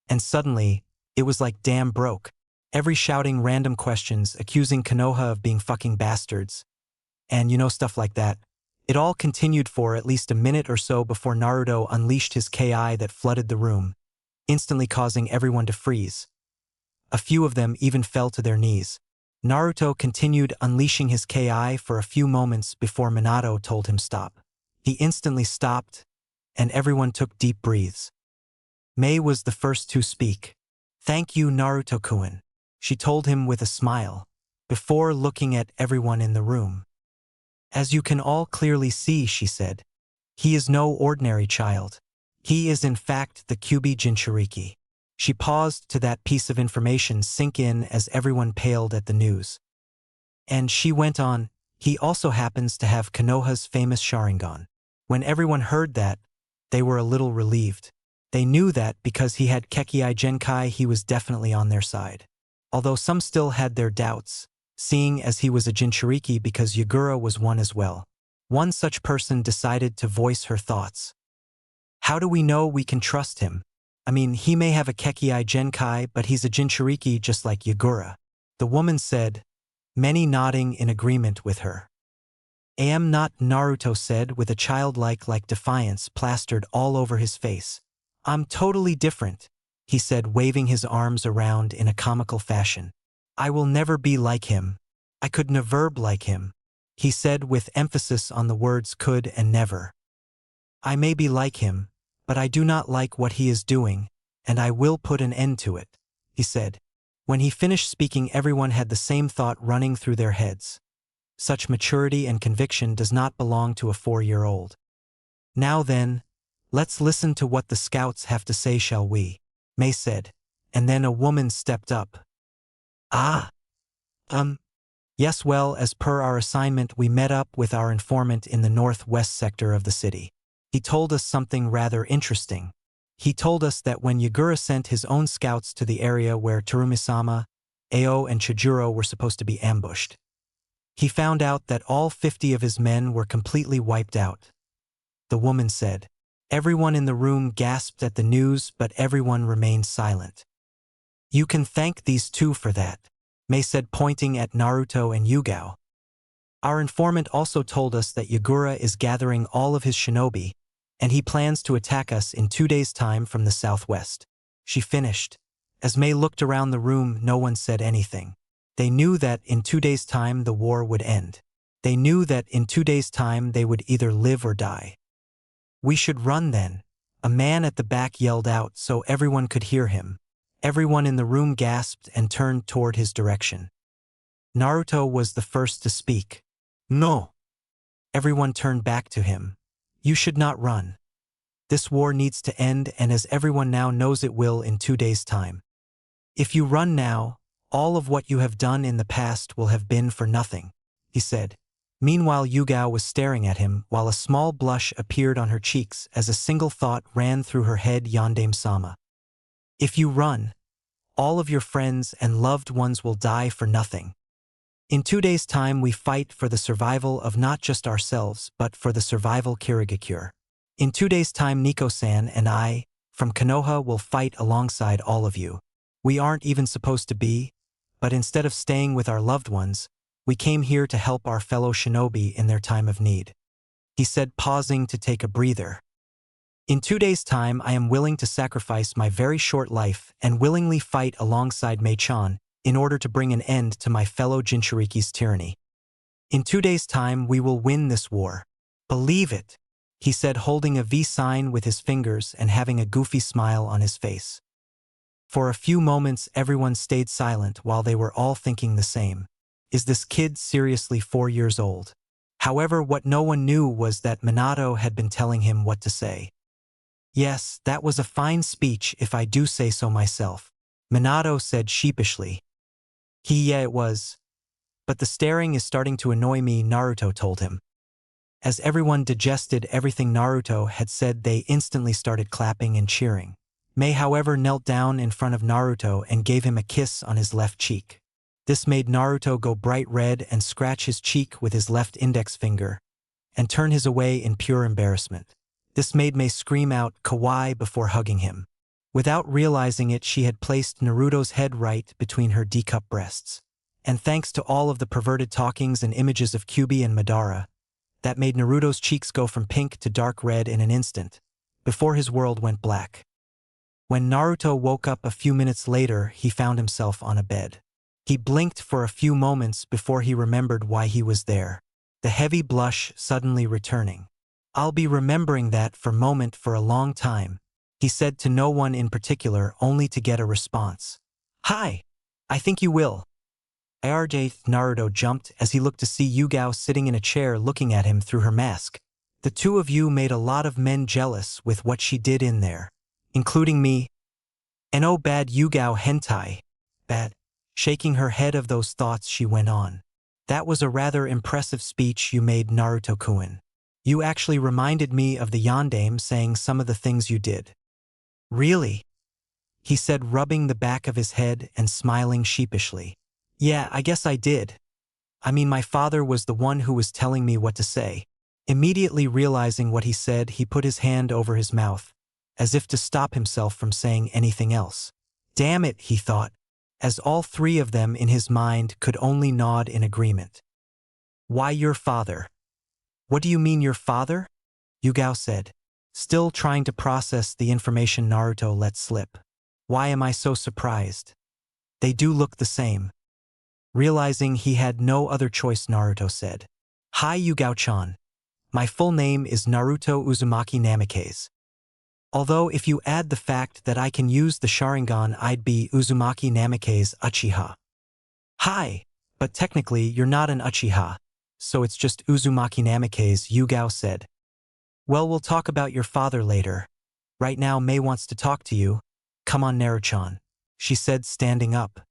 And suddenly, it was like damn broke. Every shouting random questions, accusing Konoha of being fucking bastards. And stuff like that. It all continued for at least a minute or so before Naruto unleashed his Ki that flooded the room, instantly causing everyone to freeze. A few of them even fell to their knees. Naruto continued unleashing his Ki for a few moments before Minato told him stop. He instantly stopped, and everyone took deep breaths. Mei was the first to speak. Thank you, Naruto-kun, she told him with a smile, before looking at everyone in the room. As you can all clearly see, she said, he is no ordinary child. He is in fact the Kyūbi Jinchuriki. She paused to that piece of information sink in as everyone paled at the news. And she went on, he also happens to have Konoha's famous Sharingan. When everyone heard that, they were a little relieved. They knew that because he had Kekkei Genkai, he was definitely on their side. Although some still had their doubts, seeing as he was a Jinchuriki because Yagura was one as well. One such person decided to voice her thoughts. How do we know we can trust him? I mean, he may have a Kekkei Genkai, but he's a Jinchuriki just like Yagura. The woman said, many nodding in agreement with her. I am not, Naruto said with a childlike defiance plastered all over his face. I'm totally different, he said, waving his arms around in a comical fashion. I will never be like him. I could never be like him, he said with emphasis on the words could and never. I may be like him, but I do not like what he is doing, and I will put an end to it, he said. When he finished speaking, everyone had the same thought running through their heads. Such maturity and conviction does not belong to a 4-year-old. Now then, let's listen to what the scouts have to say, shall we? May said, and then a woman stepped up. Yes, well, as per our assignment, we met up with our informant in the northwest sector of the city. He told us something rather interesting. He told us that when Yagura sent his own scouts to the area where Terumisama, Ao, and Chijuro were supposed to be ambushed, he found out that all 50 of his men were completely wiped out. The woman said. Everyone in the room gasped at the news, but everyone remained silent. You can thank these two for that, May said, pointing at Naruto and Yugao. Our informant also told us that Yagura is gathering all of his shinobi, and he plans to attack us in 2 days' time from the southwest. She finished. As May looked around the room, no one said anything. They knew that in 2 days' time the war would end. They knew that in 2 days' time they would either live or die. We should run then, a man at the back yelled out so everyone could hear him. Everyone in the room gasped and turned toward his direction. Naruto was the first to speak. No. Everyone turned back to him. You should not run. This war needs to end, and as everyone now knows it will in 2 days' time. If you run now, all of what you have done in the past will have been for nothing, he said. Meanwhile, Yugao was staring at him while a small blush appeared on her cheeks as a single thought ran through her head, Yandame-sama. If you run, all of your friends and loved ones will die for nothing. In 2 days' time we fight for the survival of not just ourselves but for the survival Kirigakure. In 2 days' time Nico-san and I, from Konoha, will fight alongside all of you. We aren't even supposed to be, but instead of staying with our loved ones, we came here to help our fellow shinobi in their time of need, he said, pausing to take a breather. In 2 days' time I am willing to sacrifice my very short life and willingly fight alongside Mei-chan in order to bring an end to my fellow Jinchuriki's tyranny. In 2 days' time we will win this war. Believe it, he said, holding a V sign with his fingers and having a goofy smile on his face. For a few moments everyone stayed silent while they were all thinking the same. Is this kid seriously 4 years old? However, what no one knew was that Minato had been telling him what to say. Yes, that was a fine speech if I do say so myself, Minato said sheepishly. Yeah, it was. But the staring is starting to annoy me, Naruto told him. As everyone digested everything Naruto had said, they instantly started clapping and cheering. Mei, however, knelt down in front of Naruto and gave him a kiss on his left cheek. This made Naruto go bright red and scratch his cheek with his left index finger, and turn his away in pure embarrassment. This made Mei scream out "kawaii" before hugging him. Without realizing it, she had placed Naruto's head right between her D-cup breasts. And thanks to all of the perverted talkings and images of Kyūbi and Madara, that made Naruto's cheeks go from pink to dark red in an instant, before his world went black. When Naruto woke up a few minutes later, he found himself on a bed. He blinked for a few moments before he remembered why he was there, the heavy blush suddenly returning. I'll be remembering that for a long time, he said to no one in particular, only to get a response. Hi, I think you will. Naruto jumped as he looked to see Yugao sitting in a chair looking at him through her mask. The two of you made a lot of men jealous with what she did in there, including me. And oh, bad Yugao hentai. Bad. Shaking her head of those thoughts, she went on. That was a rather impressive speech you made, Naruto-kun. You actually reminded me of the yandame saying some of the things you did. Really? He said, rubbing the back of his head and smiling sheepishly. Yeah, I guess I did. I mean, my father was the one who was telling me what to say. Immediately realizing what he said, he put his hand over his mouth, as if to stop himself from saying anything else. Damn it, he thought, as all three of them in his mind could only nod in agreement. Why, your father? What do you mean your father? Yugao said, still trying to process the information Naruto let slip. Why am I so surprised? They do look the same. Realizing he had no other choice, Naruto said, Hi Yugao-chan. My full name is Naruto Uzumaki Namikaze. Although if you add the fact that I can use the Sharingan, I'd be Uzumaki Namikaze Uchiha. Hi, but technically you're not an Uchiha, so it's just Uzumaki Namikaze, Yugao said. Well, we'll talk about your father later. Right now Mei wants to talk to you. Come on, Naruto-chan, she said, standing up.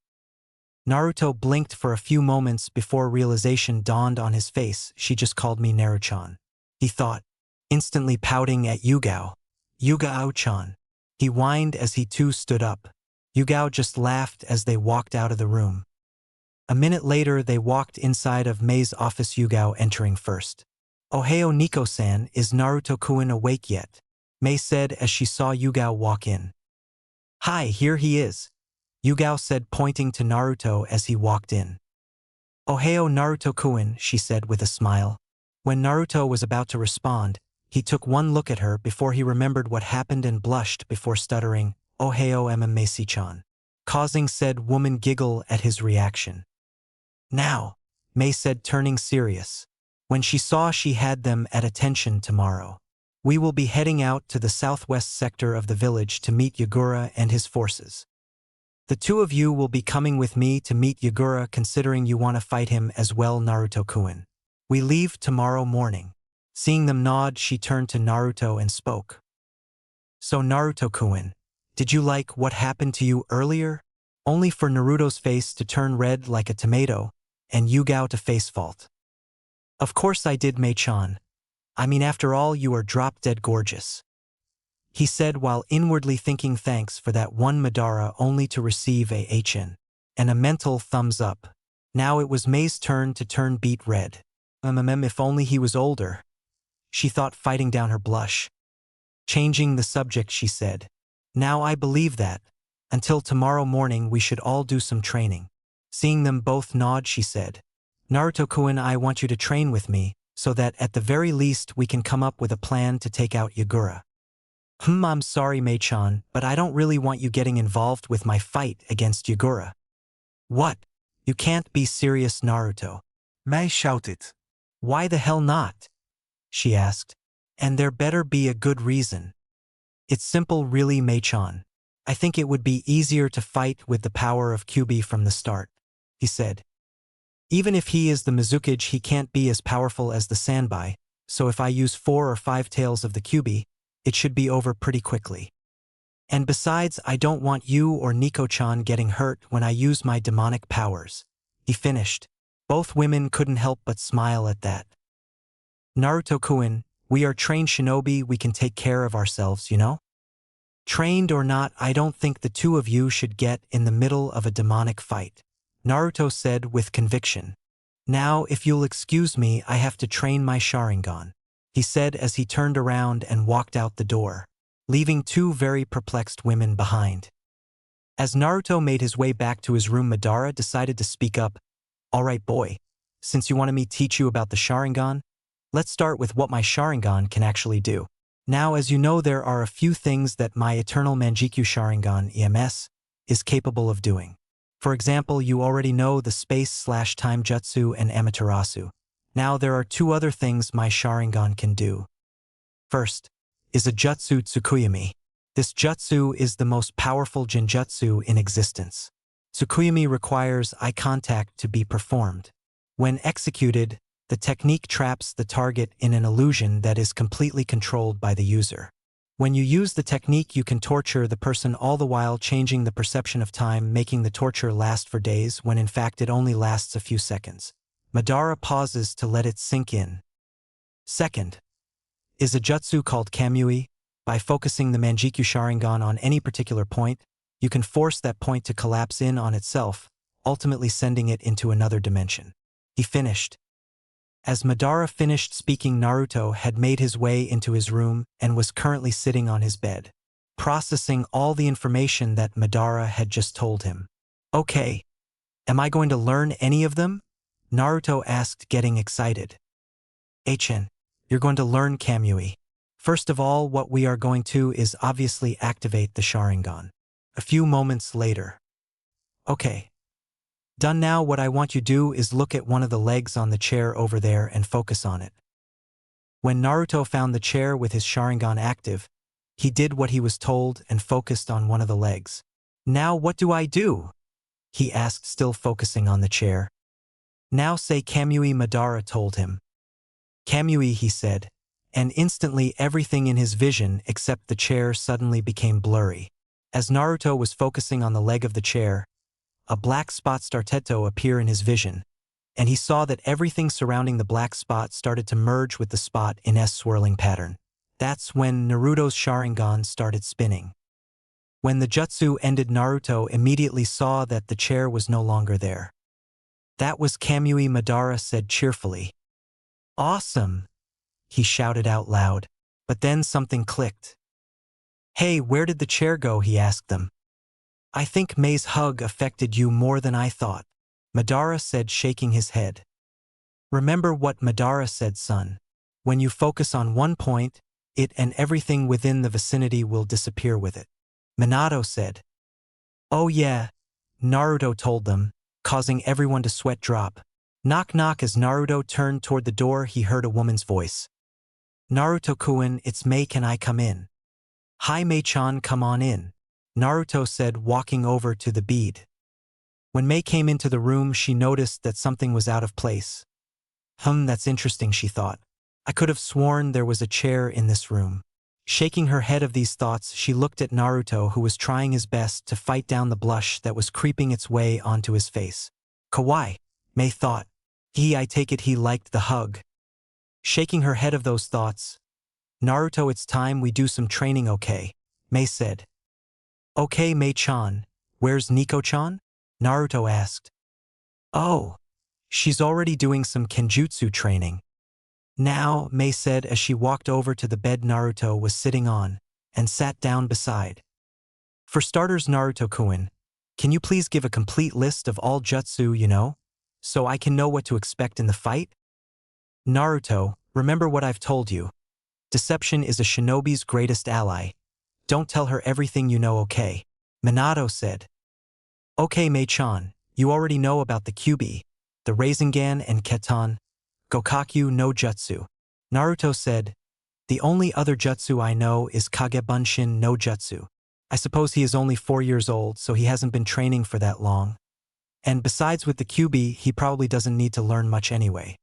Naruto blinked for a few moments before realization dawned on his face. She just called me Naruto-chan, he thought, instantly pouting at Yugao. Yugao-chan. He whined as he too stood up. Yugao just laughed as they walked out of the room. A minute later they walked inside of Mei's office, Yugao entering first. Ohio Nico-san, is Naruto-kun awake yet? Mei said as she saw Yugao walk in. Hi, here he is, Yugao said, pointing to Naruto as he walked in. Ohio Naruto-kun, she said with a smile. When Naruto was about to respond, he took one look at her before he remembered what happened and blushed before stuttering, Ohio Mei-chan, causing said woman giggle at his reaction. Now, Mei said, turning serious. When she saw she had them at attention tomorrow. We will be heading out to the southwest sector of the village to meet Yagura and his forces. The two of you will be coming with me to meet Yagura, considering you want to fight him as well, Naruto-kun. We leave tomorrow morning. Seeing them nod, she turned to Naruto and spoke. So Naruto-kun, did you like what happened to you earlier? Only for Naruto's face to turn red like a tomato, and Yugao to face fault. Of course I did, Mei-chan. I mean, after all, you are drop-dead gorgeous, he said while inwardly thinking thanks for that one Madara, only to receive a HN and a mental thumbs up. Now it was Mei's turn to turn beet red. If only he was older, she thought, fighting down her blush. Changing the subject, she said, Now I believe that. Until tomorrow morning we should all do some training. Seeing them both nod, she said, Naruto-kun, I want you to train with me, so that at the very least we can come up with a plan to take out Yagura. I'm sorry, Mei-chan, but I don't really want you getting involved with my fight against Yagura. What? You can't be serious, Naruto, Mei shouted. Why the hell not? She asked. And there better be a good reason. It's simple, really, Mei-chan. I think it would be easier to fight with the power of Kyūbi from the start, he said. Even if he is the Mizukage, he can't be as powerful as the Sanbai, so if I use 4 or 5 tails of the Kyūbi, it should be over pretty quickly. And besides, I don't want you or Nico-chan getting hurt when I use my demonic powers, he finished. Both women couldn't help but smile at that. Naruto-kun, we are trained shinobi, we can take care of ourselves, you know? Trained or not, I don't think the two of you should get in the middle of a demonic fight, Naruto said with conviction. Now, if you'll excuse me, I have to train my Sharingan, he said as he turned around and walked out the door, leaving two very perplexed women behind. As Naruto made his way back to his room, Madara decided to speak up. All right, boy, since you wanted me to teach you about the Sharingan, let's start with what my Sharingan can actually do. Now, as you know, there are a few things that my Eternal Manjikyu Sharingan EMS is capable of doing. For example, you already know the Space/Time Jutsu and Amaterasu. Now there are 2 other things my Sharingan can do. First is a Jutsu Tsukuyomi. This jutsu is the most powerful genjutsu in existence. Tsukuyomi requires eye contact to be performed. When executed, the technique traps the target in an illusion that is completely controlled by the user. When you use the technique, you can torture the person, all the while changing the perception of time, making the torture last for days when in fact it only lasts a few seconds. Madara pauses to let it sink in. Second is a jutsu called Kamui. By focusing the Manjikyu Sharingan on any particular point, you can force that point to collapse in on itself, ultimately sending it into another dimension. He finished. As Madara finished speaking, Naruto had made his way into his room and was currently sitting on his bed, processing all the information that Madara had just told him. Okay, am I going to learn any of them? Naruto asked, getting excited. HN, You're going to learn Kamui. First of all, what we are going to is obviously activate the Sharingan. A few moments later. Okay. Done now. What I want you to do is look at one of the legs on the chair over there and focus on it. When Naruto found the chair with his Sharingan active, he did what he was told and focused on one of the legs. Now what do I do? He asked, still focusing on the chair. Now say Kamui, Madara told him. Kamui, he said, and instantly everything in his vision except the chair suddenly became blurry. As Naruto was focusing on the leg of the chair, a black spot started to appear in his vision, and he saw that everything surrounding the black spot started to merge with the spot in a swirling pattern. That's when Naruto's Sharingan started spinning. When the jutsu ended, Naruto immediately saw that the chair was no longer there. That was Kamui, Madara said cheerfully. Awesome! He shouted out loud. But then something clicked. Hey, where did the chair go? He asked them. I think Mei's hug affected you more than I thought, Madara said, shaking his head. Remember what Madara said, son. When you focus on one point, it and everything within the vicinity will disappear with it. Minato said. Oh yeah, Naruto told them, causing everyone to sweat drop. Knock knock. As Naruto turned toward the door, he heard a woman's voice. Naruto-kun, it's Mei, can I come in? Hi Mei-chan, come on in, Naruto said, walking over to the bead. When Mei came into the room, she noticed that something was out of place. That's interesting, she thought. I could have sworn there was a chair in this room. Shaking her head of these thoughts, she looked at Naruto, who was trying his best to fight down the blush that was creeping its way onto his face. Kawaii, Mei thought. I take it he liked the hug. Shaking her head of those thoughts, Naruto, it's time we do some training, okay? Mei said. Okay, Mei-chan, where's Nico-chan? Naruto asked. Oh, she's already doing some kenjutsu training. Now, Mei said as she walked over to the bed Naruto was sitting on and sat down beside. For starters, Naruto-kun, can you please give a complete list of all jutsu you know, so I can know what to expect in the fight? Naruto, remember what I've told you. Deception is a shinobi's greatest ally. Don't tell her everything you know, okay? Minato said. Okay, Mei-chan, you already know about the Kyūbi, the Rasengan and Keton, Gokakyu no Jutsu. Naruto said, the only other jutsu I know is Kagebunshin no Jutsu. I suppose he is only 4 years old, so he hasn't been training for that long. And besides, with the Kyūbi, he probably doesn't need to learn much anyway.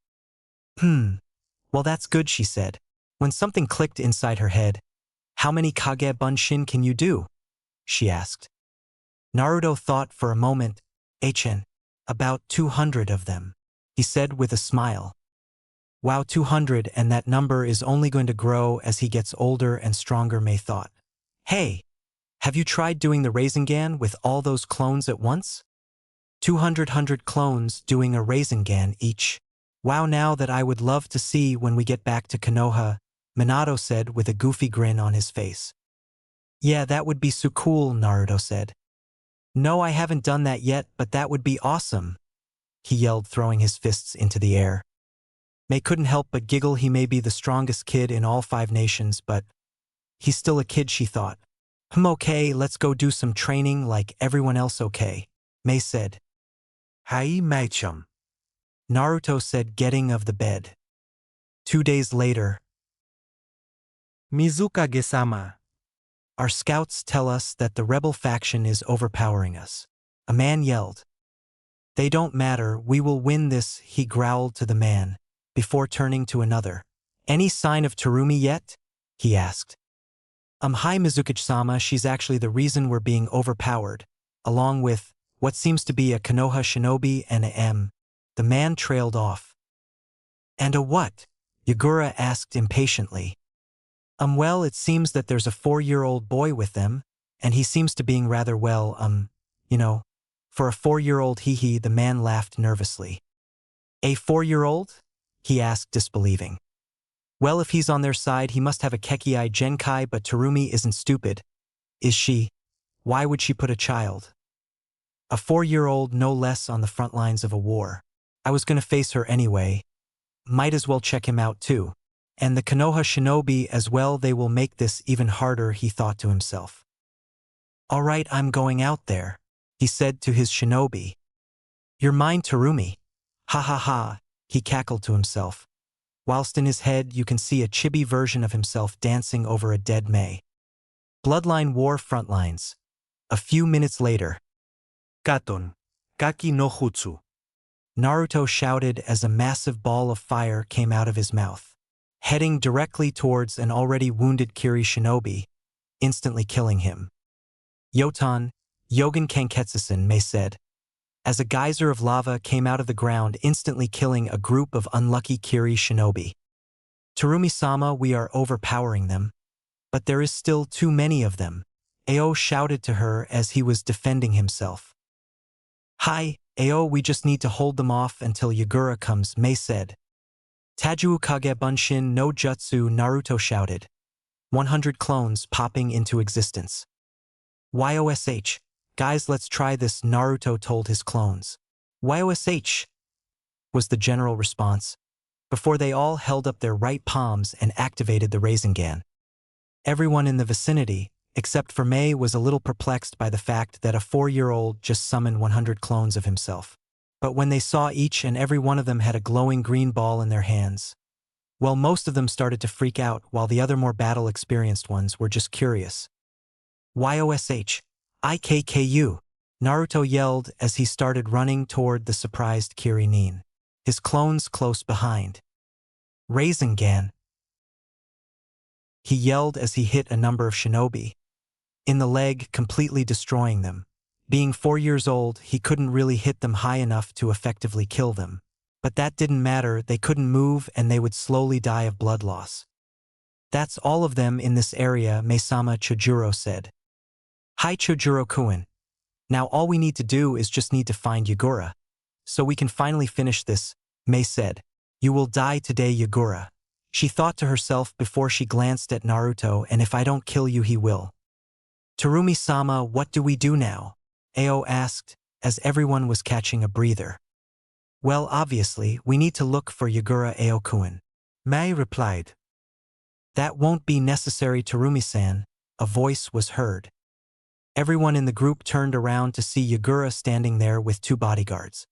Well, that's good, she said. When something clicked inside her head. How many Kagebunshin can you do? She asked. Naruto thought for a moment. About 200 of them, he said with a smile. Wow, 200, and that number is only going to grow as he gets older and stronger, Mei thought. Hey, have you tried doing the Rasengan with all those clones at once? 200 clones doing a Rasengan each. Wow, now that I would love to see when we get back to Konoha, Minato said with a goofy grin on his face. Yeah, that would be so cool, Naruto said. No, I haven't done that yet, but that would be awesome, he yelled, throwing his fists into the air. Mei couldn't help but giggle. He may be the strongest kid in all 5 nations, but he's still a kid, she thought. Okay, let's go do some training like everyone else, okay? Mei said. Hai Mei-chan, Naruto said, getting of the bed. 2 days later. Mizukage-sama. Our scouts tell us that the rebel faction is overpowering us. A man yelled. They don't matter, we will win this, he growled to the man, before turning to another. Any sign of Terumi yet? He asked. Hi Mizukage-sama, she's actually the reason we're being overpowered, along with what seems to be a Konoha shinobi and a M. The man trailed off. And a what? Yagura asked impatiently. Well, it seems that there's a 4-year-old boy with them, and he seems to being rather well, for a 4-year-old, hee, the man laughed nervously. A 4-year-old? He asked, disbelieving. Well, if he's on their side, he must have a Kekkei Genkai, but Terumi isn't stupid. Is she? Why would she put a child? A 4-year-old, no less, on the front lines of a war. I was gonna face her anyway. Might as well check him out too. And the Konoha shinobi as well, they will make this even harder, he thought to himself. All right, I'm going out there, he said to his shinobi. You're mine, Terumi. Ha ha ha, he cackled to himself. Whilst in his head you can see a chibi version of himself dancing over a dead Mei. Bloodline War Frontlines. A few minutes later. Katon. Kaki no jutsu. Naruto shouted as a massive ball of fire came out of his mouth, heading directly towards an already wounded Kiri shinobi, instantly killing him. Yotan, Yogen Kanketsusen Mei said, as a geyser of lava came out of the ground, instantly killing a group of unlucky Kiri shinobi. Terumi-sama, we are overpowering them. But there is still too many of them, Ao shouted to her as he was defending himself. Hi, Ao, we just need to hold them off until Yagura comes, Mei said. Tajuu Kage Bunshin no Jutsu, Naruto shouted. 100 clones popping into existence. YOSH, guys, let's try this, Naruto told his clones. YOSH, was the general response, before they all held up their right palms and activated the Rasengan. Everyone in the vicinity, except for Mei, was a little perplexed by the fact that a 4-year-old just summoned 100 clones of himself. But when they saw each and every one of them had a glowing green ball in their hands, well, most of them started to freak out, while the other more battle-experienced ones were just curious. YOSH, IKKU, Naruto yelled as he started running toward the surprised Kiri-nin, his clones close behind. Rasengan, he yelled as he hit a number of shinobi in the leg, completely destroying them. Being 4 years old, he couldn't really hit them high enough to effectively kill them. But that didn't matter, they couldn't move and they would slowly die of blood loss. That's all of them in this area, Mei-sama, Chojuro said. Hi Chojuro-kun. Now all we need to do is just need to find Yagura. So we can finally finish this, Mei said. You will die today, Yagura. She thought to herself before she glanced at Naruto, and if I don't kill you, he will. Terumi-sama, what do we do now? Ao asked, as everyone was catching a breather. Well, obviously, we need to look for Yagura, Ao-kun. Mei replied. That won't be necessary, Terumi-san, a voice was heard. Everyone in the group turned around to see Yagura standing there with 2 bodyguards.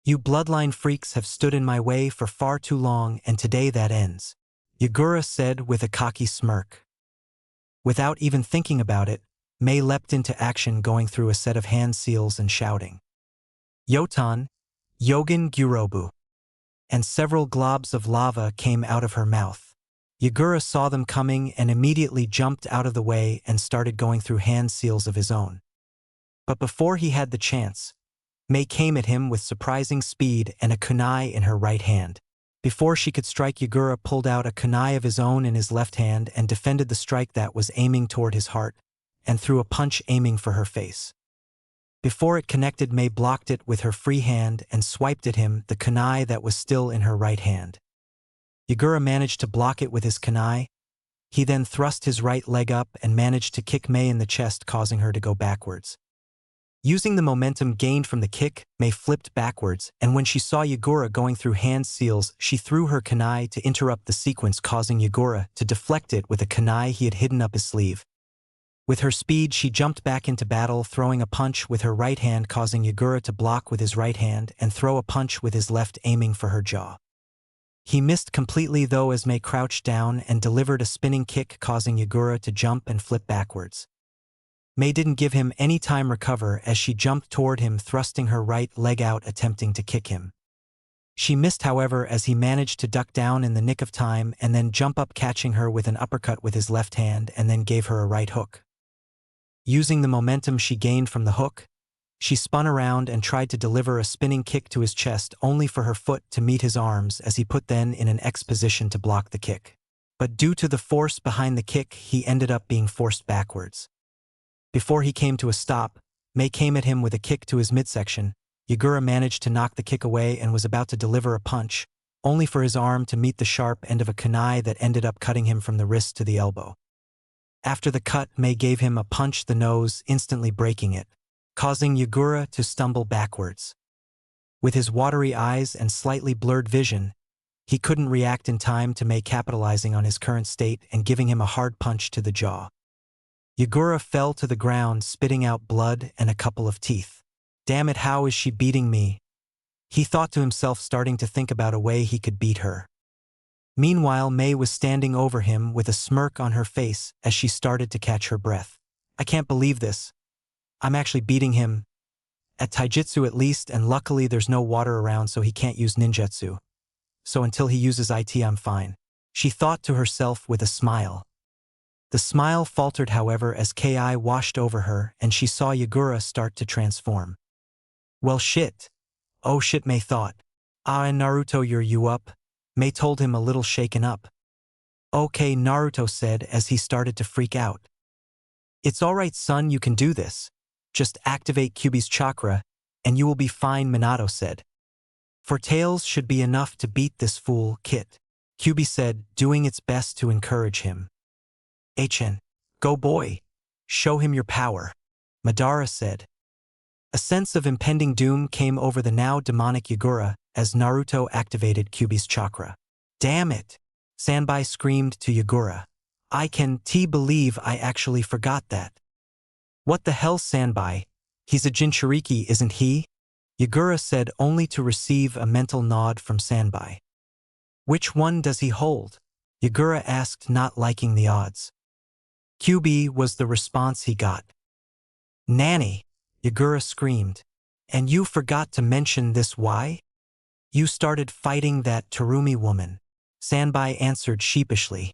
You bloodline freaks have stood in my way for far too long, and today that ends, Yagura said with a cocky smirk. Without even thinking about it, Mei leapt into action, going through a set of hand seals and shouting. Yotan, Yogen Gyurobu. And several globs of lava came out of her mouth. Yagura saw them coming and immediately jumped out of the way and started going through hand seals of his own. But before he had the chance, Mei came at him with surprising speed and a kunai in her right hand. Before she could strike, Yagura pulled out a kunai of his own in his left hand and defended the strike that was aiming toward his heart, and threw a punch aiming for her face. Before it connected, Mei blocked it with her free hand and swiped at him the kunai that was still in her right hand. Yagura managed to block it with his kunai. He then thrust his right leg up and managed to kick Mei in the chest, causing her to go backwards. Using the momentum gained from the kick, Mei flipped backwards, and when she saw Yagura going through hand seals, she threw her kunai to interrupt the sequence, causing Yagura to deflect it with a kunai he had hidden up his sleeve. With her speed, she jumped back into battle, throwing a punch with her right hand, causing Yagura to block with his right hand and throw a punch with his left, aiming for her jaw. He missed completely though, as Mei crouched down and delivered a spinning kick, causing Yagura to jump and flip backwards. Mei didn't give him any time recover as she jumped toward him, thrusting her right leg out, attempting to kick him. She missed, however, as he managed to duck down in the nick of time and then jump up, catching her with an uppercut with his left hand, and then gave her a right hook. Using the momentum she gained from the hook, she spun around and tried to deliver a spinning kick to his chest, only for her foot to meet his arms as he put then in an X position to block the kick. But due to the force behind the kick, he ended up being forced backwards. Before he came to a stop, Mei came at him with a kick to his midsection. Yagura managed to knock the kick away and was about to deliver a punch, only for his arm to meet the sharp end of a kunai that ended up cutting him from the wrist to the elbow. After the cut, Mei gave him a punch the nose, instantly breaking it, causing Yagura to stumble backwards. With his watery eyes and slightly blurred vision, He couldn't react in time to May capitalizing on his current state and giving him a hard punch to the jaw. Yagura fell to the ground, spitting out blood and a couple of teeth. Damn it, how is she beating me? He thought to himself, starting to think about a way he could beat her. Meanwhile, May was standing over him with a smirk on her face as she started to catch her breath. I can't believe this. I'm actually beating him. At taijutsu at least, and luckily there's no water around so he can't use ninjutsu. So until he uses IT, I'm fine. She thought to herself with a smile. The smile faltered, however, as Ki washed over her and she saw Yagura start to transform. Well, shit. Oh shit, May thought. And Naruto, you up? May told him, a little shaken up. Okay, Naruto said as he started to freak out. It's alright, son, you can do this. Just activate Kyūbi's chakra and you will be fine, Minato said. 4 tails should be enough to beat this fool, Kit. Kyūbi said, doing its best to encourage him. Go boy. Show him your power. Madara said. A sense of impending doom came over the now demonic Yagura as Naruto activated Kyūbi's chakra. Damn it! Sanbai screamed to Yagura. I can't believe I actually forgot that. What the hell, Sanbai? He's a Jinchuriki, isn't he? Yagura said, only to receive a mental nod from Sanbai. Which one does he hold? Yagura asked, not liking the odds. Kyūbi was the response he got. Nanny! Yagura screamed. And you forgot to mention this, why? You started fighting that Terumi woman. Sanbai answered sheepishly.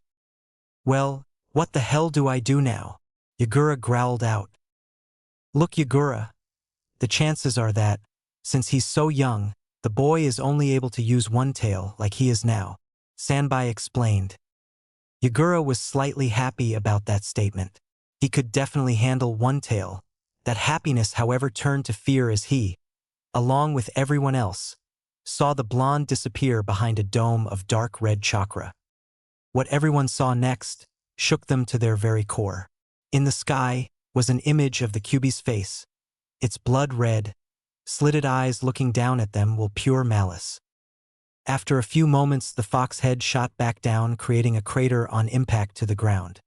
Well, what the hell do I do now? Yagura growled out. Look, Yagura. The chances are that, since he's so young, the boy is only able to use one tail like he is now, Sanbai explained. Yagura was slightly happy about that statement. He could definitely handle one tail. That happiness, however, turned to fear as he, along with everyone else, saw the blonde disappear behind a dome of dark red chakra. What everyone saw next shook them to their very core. In the sky was an image of the Kyūbi's face, its blood red, slitted eyes looking down at them with pure malice. After a few moments, the fox head shot back down, creating a crater on impact to the ground.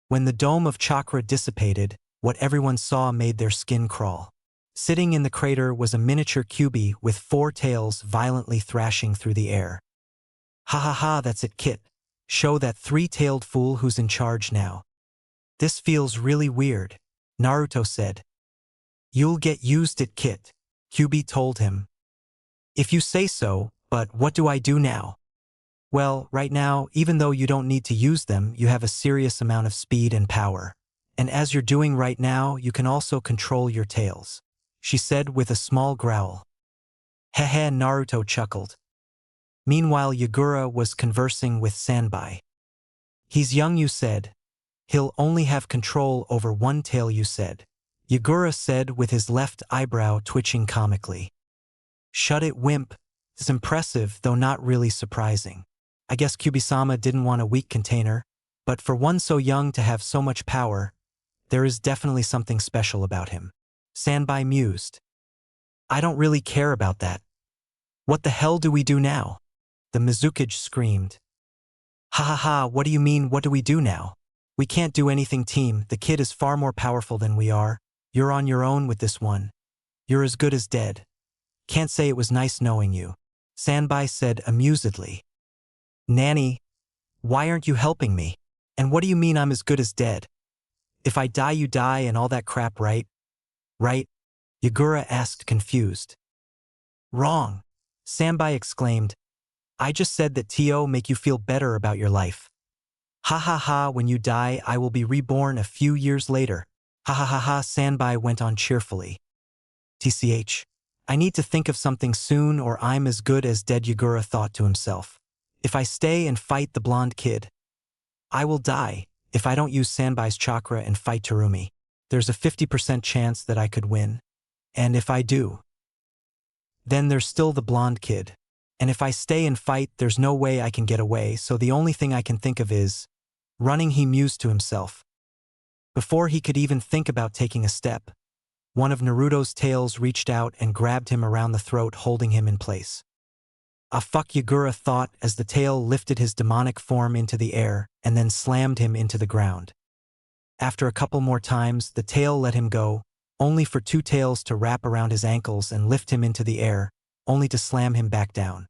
When the dome of chakra dissipated, what everyone saw made their skin crawl. Sitting in the crater was a miniature Kyūbi with 4 tails violently thrashing through the air. Ha ha ha, that's it, Kit. Show that 3-tailed fool who's in charge now. This feels really weird, Naruto said. You'll get used to it, Kit, Kyūbi told him. If you say so, but what do I do now? Well, right now, even though you don't need to use them, you have a serious amount of speed and power. And as you're doing right now, you can also control your tails, she said with a small growl. Hehe, Naruto chuckled. Meanwhile, Yagura was conversing with Sanbai. He's young, you said. He'll only have control over one tail, you said. Yagura said with his left eyebrow twitching comically. Shut it, wimp. It's impressive, though not really surprising. I guess Kyūbi-sama didn't want a weak container, but for one so young to have so much power, there is definitely something special about him. Sanbai mused. I don't really care about that. What the hell do we do now? The Mizukage screamed. Ha ha ha, what do you mean, what do we do now? We can't do anything, team. The kid is far more powerful than we are. You're on your own with this one. You're as good as dead. Can't say it was nice knowing you, Sanbai said amusedly. Nanny, why aren't you helping me? And what do you mean I'm as good as dead? If I die, you die and all that crap, right? Right? Yagura asked, confused. Wrong, Sanbai exclaimed. I just said that Tio make you feel better about your life. Ha ha ha, when you die, I will be reborn a few years later. Ha ha ha ha, Sanbai went on cheerfully. TCH. I need to think of something soon or I'm as good as dead, Yagura thought to himself. If I stay and fight the blonde kid, I will die. If I don't use Sanbai's chakra and fight Terumi, there's a 50% chance that I could win. And if I do, then there's still the blonde kid. And if I stay and fight, there's no way I can get away, so the only thing I can think of is running, he mused to himself. Before he could even think about taking a step, one of Naruto's tails reached out and grabbed him around the throat, holding him in place. Ah fuck, Yagura thought as the tail lifted his demonic form into the air and then slammed him into the ground. After a couple more times, the tail let him go, only for two tails to wrap around his ankles and lift him into the air, only to slam him back down.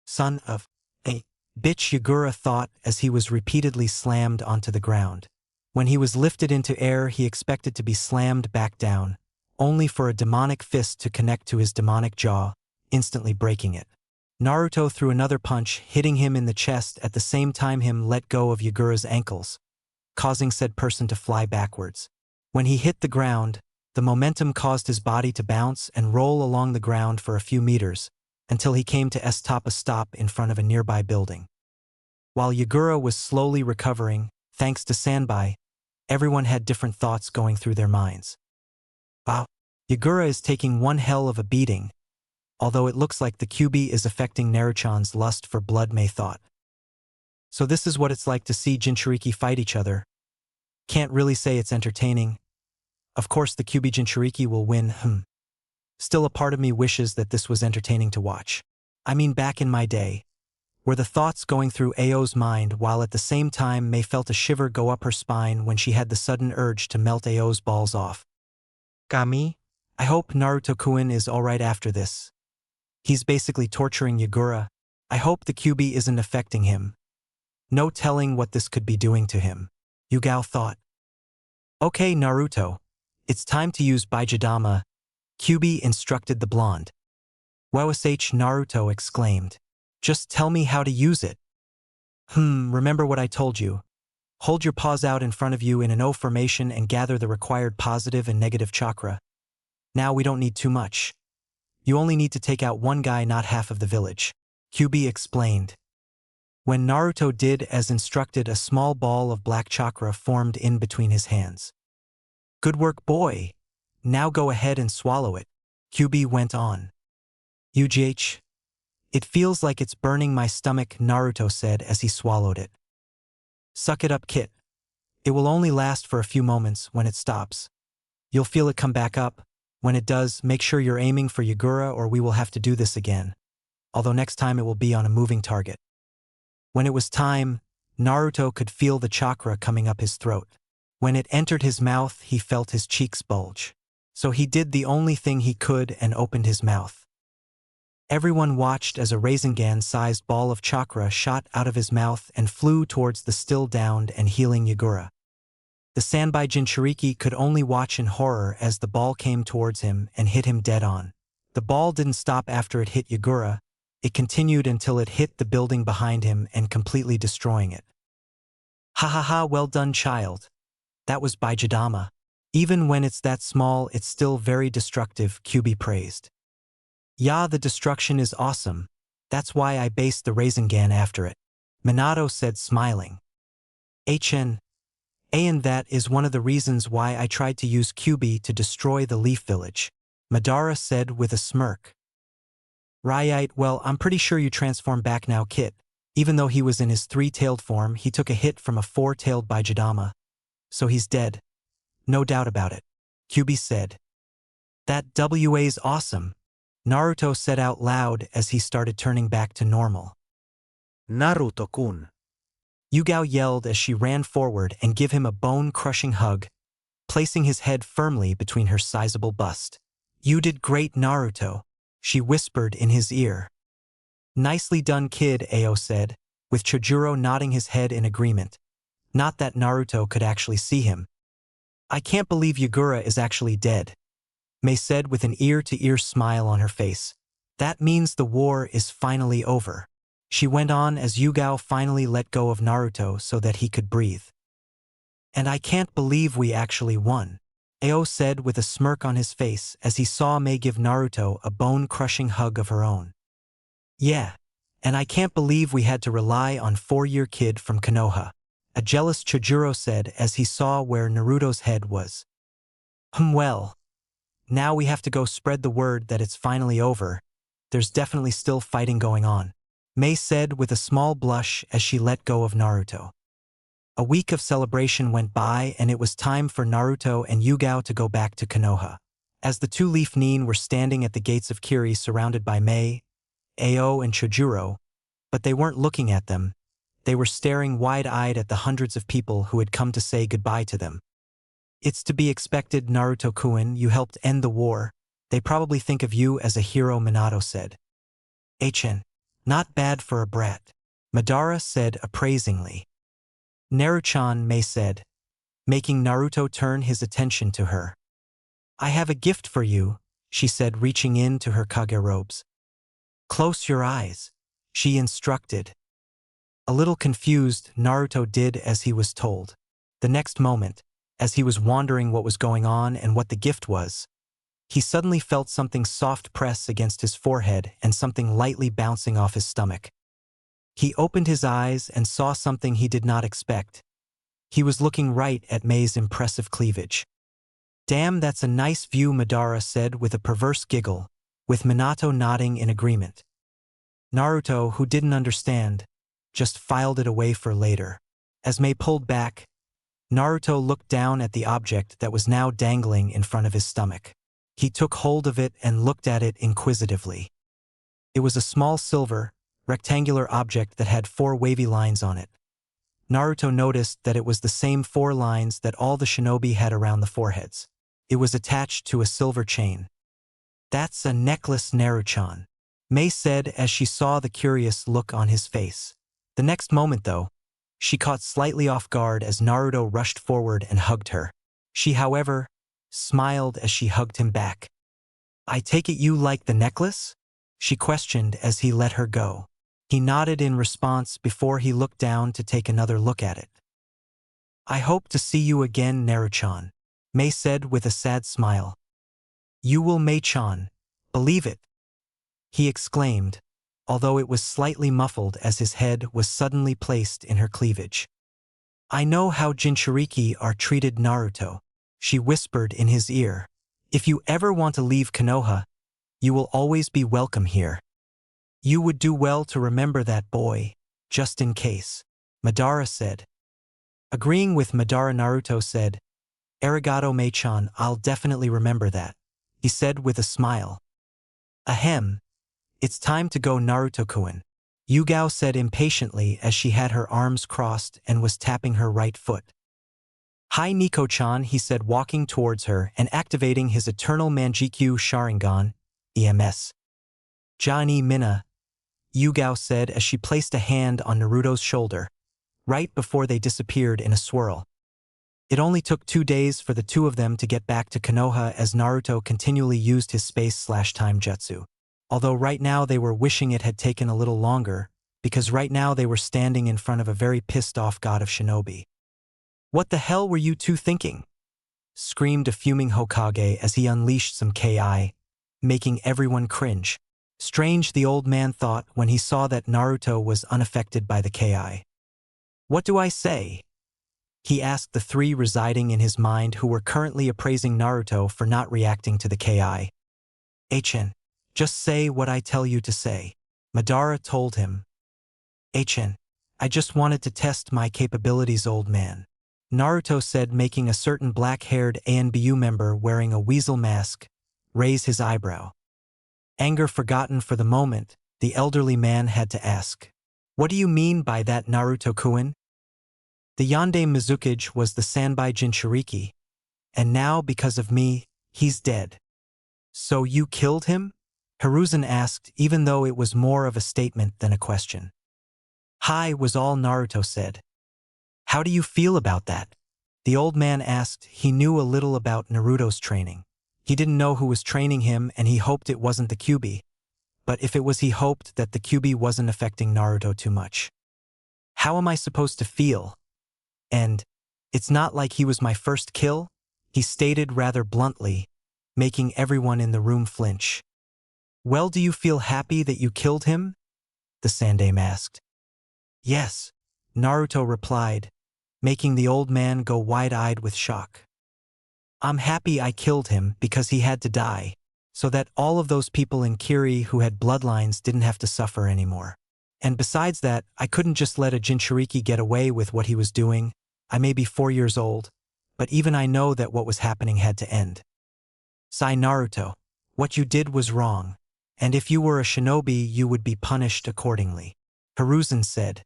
Son of a bitch, Yagura thought as he was repeatedly slammed onto the ground. When he was lifted into air, he expected to be slammed back down, only for a demonic fist to connect to his demonic jaw, instantly breaking it. Naruto threw another punch, hitting him in the chest at the same time him let go of Yagura's ankles, causing said person to fly backwards. When he hit the ground, the momentum caused his body to bounce and roll along the ground for a few meters, until he came to stop in front of a nearby building. While Yagura was slowly recovering, thanks to Sanbai, everyone had different thoughts going through their minds. Wow, Yagura is taking one hell of a beating, although it looks like the Kyūbi is affecting Naruchan's lust for blood, May thought. So this is what it's like to see Jinchuriki fight each other. Can't really say it's entertaining. Of course the Kyūbi Jinchuriki will win, Still a part of me wishes that this was entertaining to watch. I mean, back in my day, were the thoughts going through Ao's mind while at the same time May felt a shiver go up her spine when she had the sudden urge to melt Ao's balls off. Kami, I hope Naruto-kun is alright after this. He's basically torturing Yagura. I hope the Kyūbi isn't affecting him. No telling what this could be doing to him. Yugao thought. Okay, Naruto. It's time to use Baijidama, Kyūbi instructed the blonde. Wowsh, Naruto exclaimed. Just tell me how to use it. Remember what I told you. Hold your paws out in front of you in an O formation and gather the required positive and negative chakra. Now we don't need too much. You only need to take out one guy, not half of the village. Kyūbi explained. When Naruto did as instructed, a small ball of black chakra formed in between his hands. Good work, boy. Now go ahead and swallow it. Kyūbi went on. UGH. It feels like it's burning my stomach, Naruto said as he swallowed it. Suck it up, kid. It will only last for a few moments. When it stops, you'll feel it come back up. When it does, make sure you're aiming for Yagura or we will have to do this again. Although next time it will be on a moving target. When it was time, Naruto could feel the chakra coming up his throat. When it entered his mouth, he felt his cheeks bulge. So he did the only thing he could and opened his mouth. Everyone watched as a Rasengan-sized ball of chakra shot out of his mouth and flew towards the still downed and healing Yagura. The Sanbai Jinchuriki could only watch in horror as the ball came towards him and hit him dead on. The ball didn't stop after it hit Yagura. It continued until it hit the building behind him and completely destroying it. Ha ha ha, well done, child. That was Baijidama. Even when it's that small, it's still very destructive, Kyūbi praised. Yeah, the destruction is awesome. That's why I based the Rasengan after it. Minato said, smiling. And that is one of the reasons why I tried to use Kyūbi to destroy the Leaf Village, Madara said with a smirk. Right, well, I'm pretty sure you transform back now, Kit. Even though he was in his three-tailed form, he took a hit from a four-tailed Baijidama. So he's dead. No doubt about it, Kyūbi said. That WA's awesome, Naruto said out loud as he started turning back to normal. Naruto-kun. Yugao yelled as she ran forward and gave him a bone-crushing hug, placing his head firmly between her sizable bust. You did great, Naruto, she whispered in his ear. Nicely done, kid, Ao said, with Chojuro nodding his head in agreement. Not that Naruto could actually see him. I can't believe Yagura is actually dead, May said with an ear-to-ear smile on her face. That means the war is finally over. She went on as Yugao finally let go of Naruto so that he could breathe. And I can't believe we actually won, Ao said with a smirk on his face as he saw May give Naruto a bone-crushing hug of her own. Yeah, and I can't believe we had to rely on four-year kid from Konoha, a jealous Chojuro said as he saw where Naruto's head was. Well, now we have to go spread the word that it's finally over. There's definitely still fighting going on, May said with a small blush as she let go of Naruto. A week of celebration went by and it was time for Naruto and Yugao to go back to Konoha. As the two Leaf Nin were standing at the gates of Kiri surrounded by May, Ao and Chojuro, but they weren't looking at them. They were staring wide-eyed at the hundreds of people who had come to say goodbye to them. It's to be expected, Naruto-kun, you helped end the war. They probably think of you as a hero, Minato said. Hn, not bad for a brat, Madara said appraisingly. Naruchan Mei said, making Naruto turn his attention to her. I have a gift for you, she said, reaching into her Kage robes. Close your eyes, she instructed. A little confused, Naruto did as he was told. The next moment, as he was wondering what was going on and what the gift was, he suddenly felt something soft press against his forehead and something lightly bouncing off his stomach. He opened his eyes and saw something he did not expect. He was looking right at Mei's impressive cleavage. Damn, that's a nice view, Madara said with a perverse giggle, with Minato nodding in agreement. Naruto, who didn't understand, just filed it away for later. As Mei pulled back, Naruto looked down at the object that was now dangling in front of his stomach. He took hold of it and looked at it inquisitively. It was a small silver, rectangular object that had 4 wavy lines on it. Naruto noticed that it was the same 4 lines that all the shinobi had around the foreheads. It was attached to a silver chain. That's a necklace, Naruchan, Mei said as she saw the curious look on his face. The next moment, though, she caught slightly off guard as Naruto rushed forward and hugged her. She, however, smiled as she hugged him back. I take it you like the necklace? She questioned as he let her go. He nodded in response before he looked down to take another look at it. I hope to see you again, Naruchan, Mei said with a sad smile. You will, Mei-chan, believe it, he exclaimed, although it was slightly muffled as his head was suddenly placed in her cleavage. I know how Jinchuriki are treated, Naruto, she whispered in his ear. If you ever want to leave Konoha, you will always be welcome here. You would do well to remember that, boy, just in case, Madara said. Agreeing with Madara, Naruto said, Arigato, Mei-chan, I'll definitely remember that, he said with a smile. Ahem. It's time to go, Naruto-kun, Yugao said impatiently as she had her arms crossed and was tapping her right foot. Hi, Nico-chan, he said, walking towards her and activating his Eternal Manjikyu Sharingan, EMS. Johnny Minna, Yugao said as she placed a hand on Naruto's shoulder, right before they disappeared in a swirl. It only took 2 days for the two of them to get back to Konoha as Naruto continually used his space/time jutsu. Although right now they were wishing it had taken a little longer, because right now they were standing in front of a very pissed-off god of shinobi. What the hell were you two thinking? Screamed a fuming Hokage as he unleashed some Ki, making everyone cringe. Strange, the old man thought when he saw that Naruto was unaffected by the Ki. What do I say? He asked the 3 residing in his mind who were currently appraising Naruto for not reacting to the Ki. Hn, just say what I tell you to say, Madara told him. Hn, I just wanted to test my capabilities, old man, Naruto said, making a certain black-haired ANBU member wearing a weasel mask raise his eyebrow. Anger forgotten for the moment, the elderly man had to ask, what do you mean by that, Naruto-kun? The Yonde Mizukage was the Sanbai Jinchuriki, and now, because of me, he's dead. So you killed him? Hiruzen asked, even though it was more of a statement than a question. Hi, was all Naruto said. How do you feel about that? The old man asked. He knew a little about Naruto's training. He didn't know who was training him and he hoped it wasn't the Kyūbi. But if it was, he hoped that the Kyūbi wasn't affecting Naruto too much. How am I supposed to feel? And, it's not like he was my first kill, he stated rather bluntly, making everyone in the room flinch. Well, do you feel happy that you killed him? The Sandaime asked. Yes, Naruto replied, making the old man go wide-eyed with shock. I'm happy I killed him because he had to die, so that all of those people in Kiri who had bloodlines didn't have to suffer anymore. And besides that, I couldn't just let a Jinchuriki get away with what he was doing. I may be 4 years old, but even I know that what was happening had to end. Sai, Naruto, what you did was wrong. and if you were a shinobi you would be punished accordingly. Hiruzen said.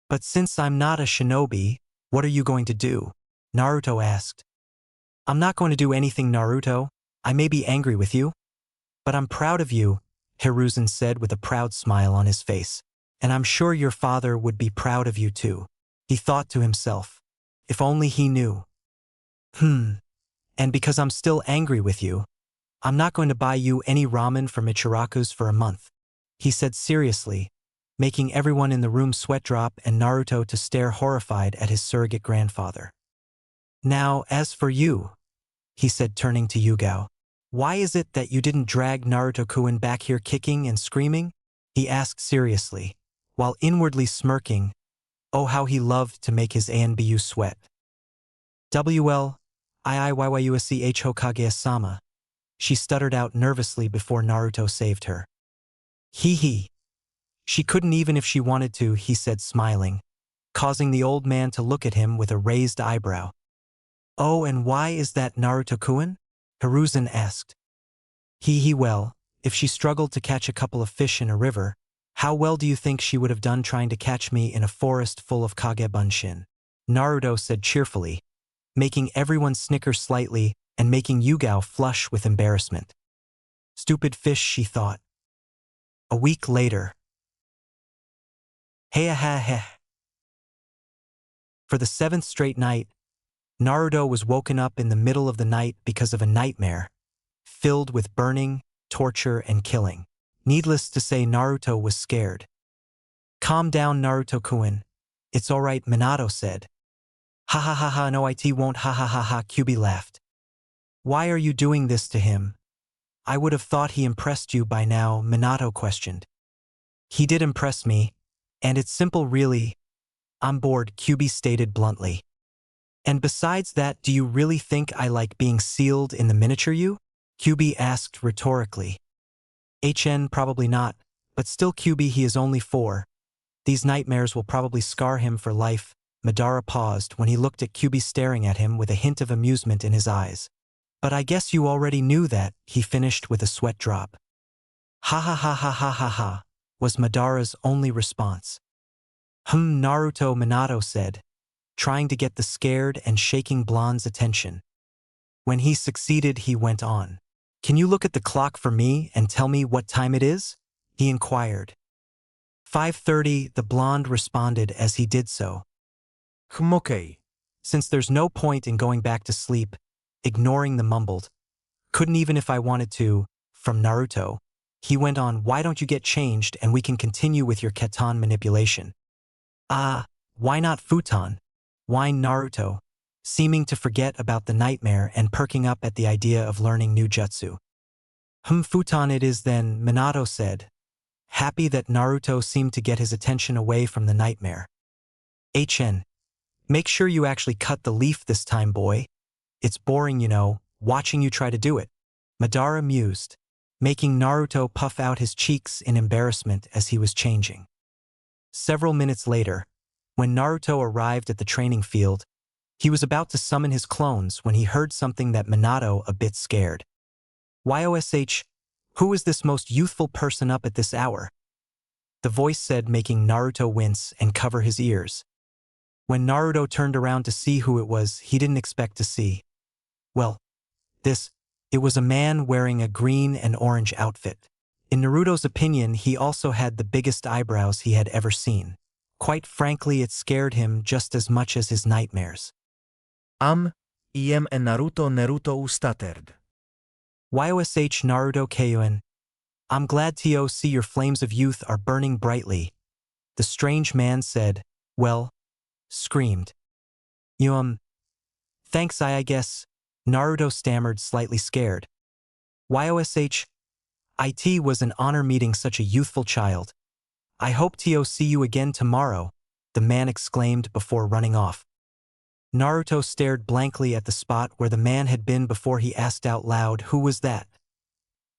But since I'm not a shinobi, what are you going to do? Naruto asked. I'm not going to do anything, Naruto. I may be angry with you, but I'm proud of you, Hiruzen said with a proud smile on his face. And I'm sure your father would be proud of you too. He thought to himself. If only he knew. And because I'm still angry with you, I'm not going to buy you any ramen from Ichiraku's for a month, he said seriously, making everyone in the room sweat drop and Naruto to stare horrified at his surrogate grandfather. Now, as for you, he said turning to Yugao, why is it that you didn't drag Naruto-kun back here kicking and screaming? He asked seriously, while inwardly smirking. Oh, how he loved to make his Anbu sweat. Iiyyush Hokage-sama, she stuttered out nervously before Naruto saved her. He. She couldn't even if she wanted to, he said smiling, causing the old man to look at him with a raised eyebrow. Oh, and why is that, Naruto-kun? Hiruzen asked. Well, if she struggled to catch a couple of fish in a river, how well do you think she would have done trying to catch me in a forest full of Kagebunshin? Naruto said cheerfully, making everyone snicker slightly and making Yugao flush with embarrassment. Stupid fish, she thought. A week later. Hey. For the 7th straight night, Naruto was woken up in the middle of the night because of a nightmare, filled with burning, torture, and killing. Needless to say, Naruto was scared. Calm down, Naruto-kun. It's alright, Minato said. Ha, no it won't, ha, Kyūbi laughed. Why are you doing this to him? I would have thought he impressed you by now, Minato questioned. He did impress me, and it's simple really. I'm bored, Kyūbi stated bluntly. And besides that, do you really think I like being sealed in the miniature you? Kyūbi asked rhetorically. Probably not, but still Kyūbi, he is only 4. These nightmares will probably scar him for life. Madara paused when he looked at Kyūbi staring at him with a hint of amusement in his eyes. But I guess you already knew that, he finished with a sweat drop. Ha, was Madara's only response. Naruto, Minato said, trying to get the scared and shaking blonde's attention. When he succeeded, he went on. Can you look at the clock for me and tell me what time it is? He inquired. 5:30, the blonde responded as he did so. Okay. Since there's no point in going back to sleep, ignoring the mumbled, couldn't even if I wanted to, from Naruto, he went on, why don't you get changed and we can continue with your ketan manipulation? Why not futon? Whined Naruto, seeming to forget about the nightmare and perking up at the idea of learning new jutsu. Futon it is then, Minato said, happy that Naruto seemed to get his attention away from the nightmare. Make sure you actually cut the leaf this time, boy. It's boring, you know, watching you try to do it. Madara mused, making Naruto puff out his cheeks in embarrassment as he was changing. Several minutes later, when Naruto arrived at the training field, he was about to summon his clones when he heard something that Minato a bit scared. Yosh, who is this most youthful person up at this hour? The voice said, making Naruto wince and cover his ears. When Naruto turned around to see who it was, he didn't expect to see. Well, it was a man wearing a green and orange outfit. In Naruto's opinion, he also had the biggest eyebrows he had ever seen. Quite frankly, it scared him just as much as his nightmares. Em and Naruto ustatered. Yosh Naruto Kyūen. I'm glad to see your flames of youth are burning brightly. The strange man said, screamed. Thanks I guess, Naruto stammered, slightly scared. Yosh, it was an honor meeting such a youthful child. I hope to see you again tomorrow, the man exclaimed before running off. Naruto stared blankly at the spot where the man had been before he asked out loud, who was that?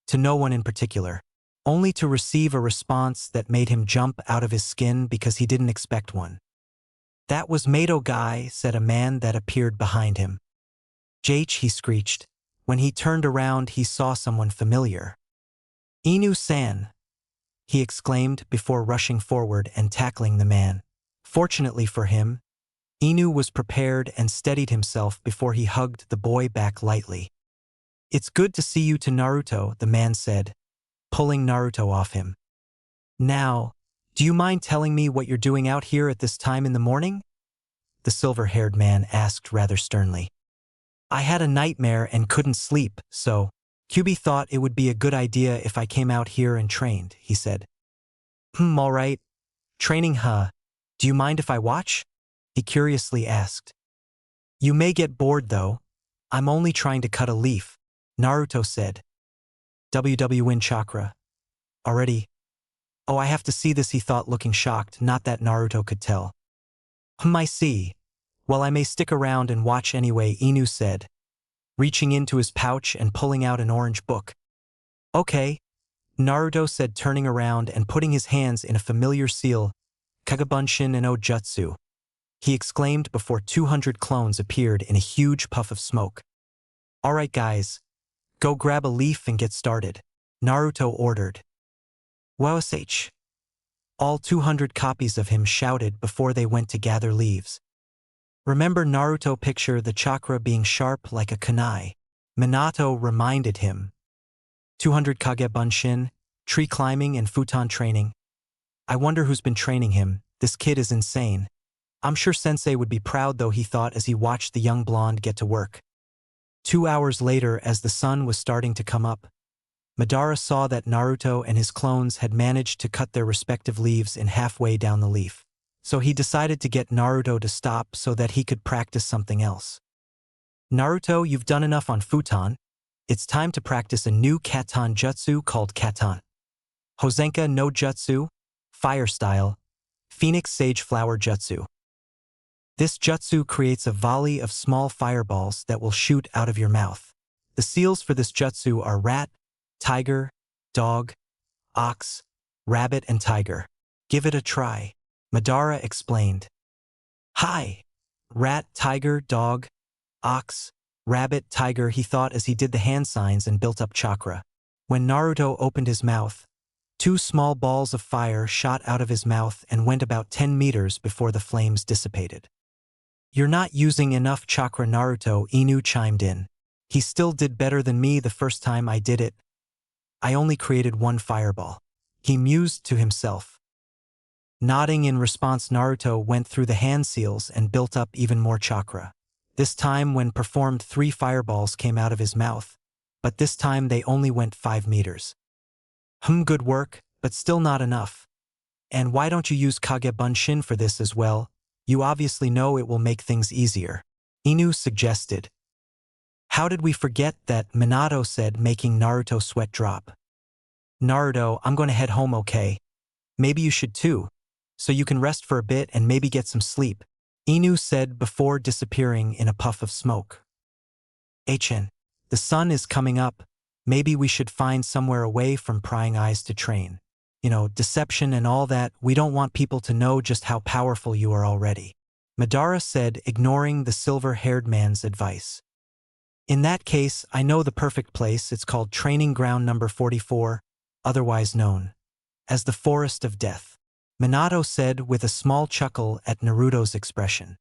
To no one in particular, only to receive a response that made him jump out of his skin because he didn't expect one. That was Mato guy, said a man that appeared behind him. Jh, he screeched. When he turned around, he saw someone familiar. Inu-san, he exclaimed before rushing forward and tackling the man. Fortunately for him, Inu was prepared and steadied himself before he hugged the boy back lightly. It's good to see you to Naruto, the man said, pulling Naruto off him. Now, do you mind telling me what you're doing out here at this time in the morning? The silver-haired man asked rather sternly. I had a nightmare and couldn't sleep, so Kyūbi thought it would be a good idea if I came out here and trained, he said. All right. Training, huh? Do you mind if I watch? He curiously asked. You may get bored though. I'm only trying to cut a leaf, Naruto said. WW chakra. Already? Oh, I have to see this, he thought, looking shocked, not that Naruto could tell. I see. Well, I may stick around and watch anyway, Inu said, reaching into his pouch and pulling out an orange book. Okay, Naruto said, turning around and putting his hands in a familiar seal, Kagabunshin no Jutsu. He exclaimed before 200 clones appeared in a huge puff of smoke. All right, guys, go grab a leaf and get started, Naruto ordered. Wowsh! All 200 copies of him shouted before they went to gather leaves. Remember Naruto picture the chakra being sharp like a kunai. Minato reminded him. 200 Kagebunshin, tree climbing and futon training. I wonder who's been training him. This kid is insane. I'm sure Sensei would be proud though, he thought as he watched the young blonde get to work. 2 hours later, as the sun was starting to come up, Madara saw that Naruto and his clones had managed to cut their respective leaves in halfway down the leaf. So he decided to get Naruto to stop so that he could practice something else. Naruto, you've done enough on futon. It's time to practice a new Katon Jutsu called Katon. Hozenka no Jutsu, Fire Style, Phoenix Sage Flower Jutsu. This jutsu creates a volley of small fireballs that will shoot out of your mouth. The seals for this jutsu are rat, tiger, dog, ox, rabbit, and tiger. Give it a try, Madara explained. Hi! Rat, tiger, dog, ox, rabbit, tiger, he thought as he did the hand signs and built up chakra. When Naruto opened his mouth, 2 small balls of fire shot out of his mouth and went about 10 meters before the flames dissipated. You're not using enough chakra, Naruto, Inu chimed in. He still did better than me the first time I did it. I only created 1 fireball. He mused to himself. Nodding in response, Naruto went through the hand seals and built up even more chakra. This time when performed 3 fireballs came out of his mouth, but this time they only went 5 meters. Good work, but still not enough. And why don't you use Kagebunshin for this as well? You obviously know it will make things easier, Inu suggested. How did we forget that, Minato said, making Naruto sweat drop. Naruto, I'm going to head home, okay? Maybe you should too, so you can rest for a bit and maybe get some sleep, Inu said before disappearing in a puff of smoke. The sun is coming up. Maybe we should find somewhere away from prying eyes to train. You know, deception and all that, we don't want people to know just how powerful you are already, Madara said, ignoring the silver-haired man's advice. In that case, I know the perfect place. It's called Training Ground Number 44, otherwise known as the Forest of Death, Minato said with a small chuckle at Naruto's expression.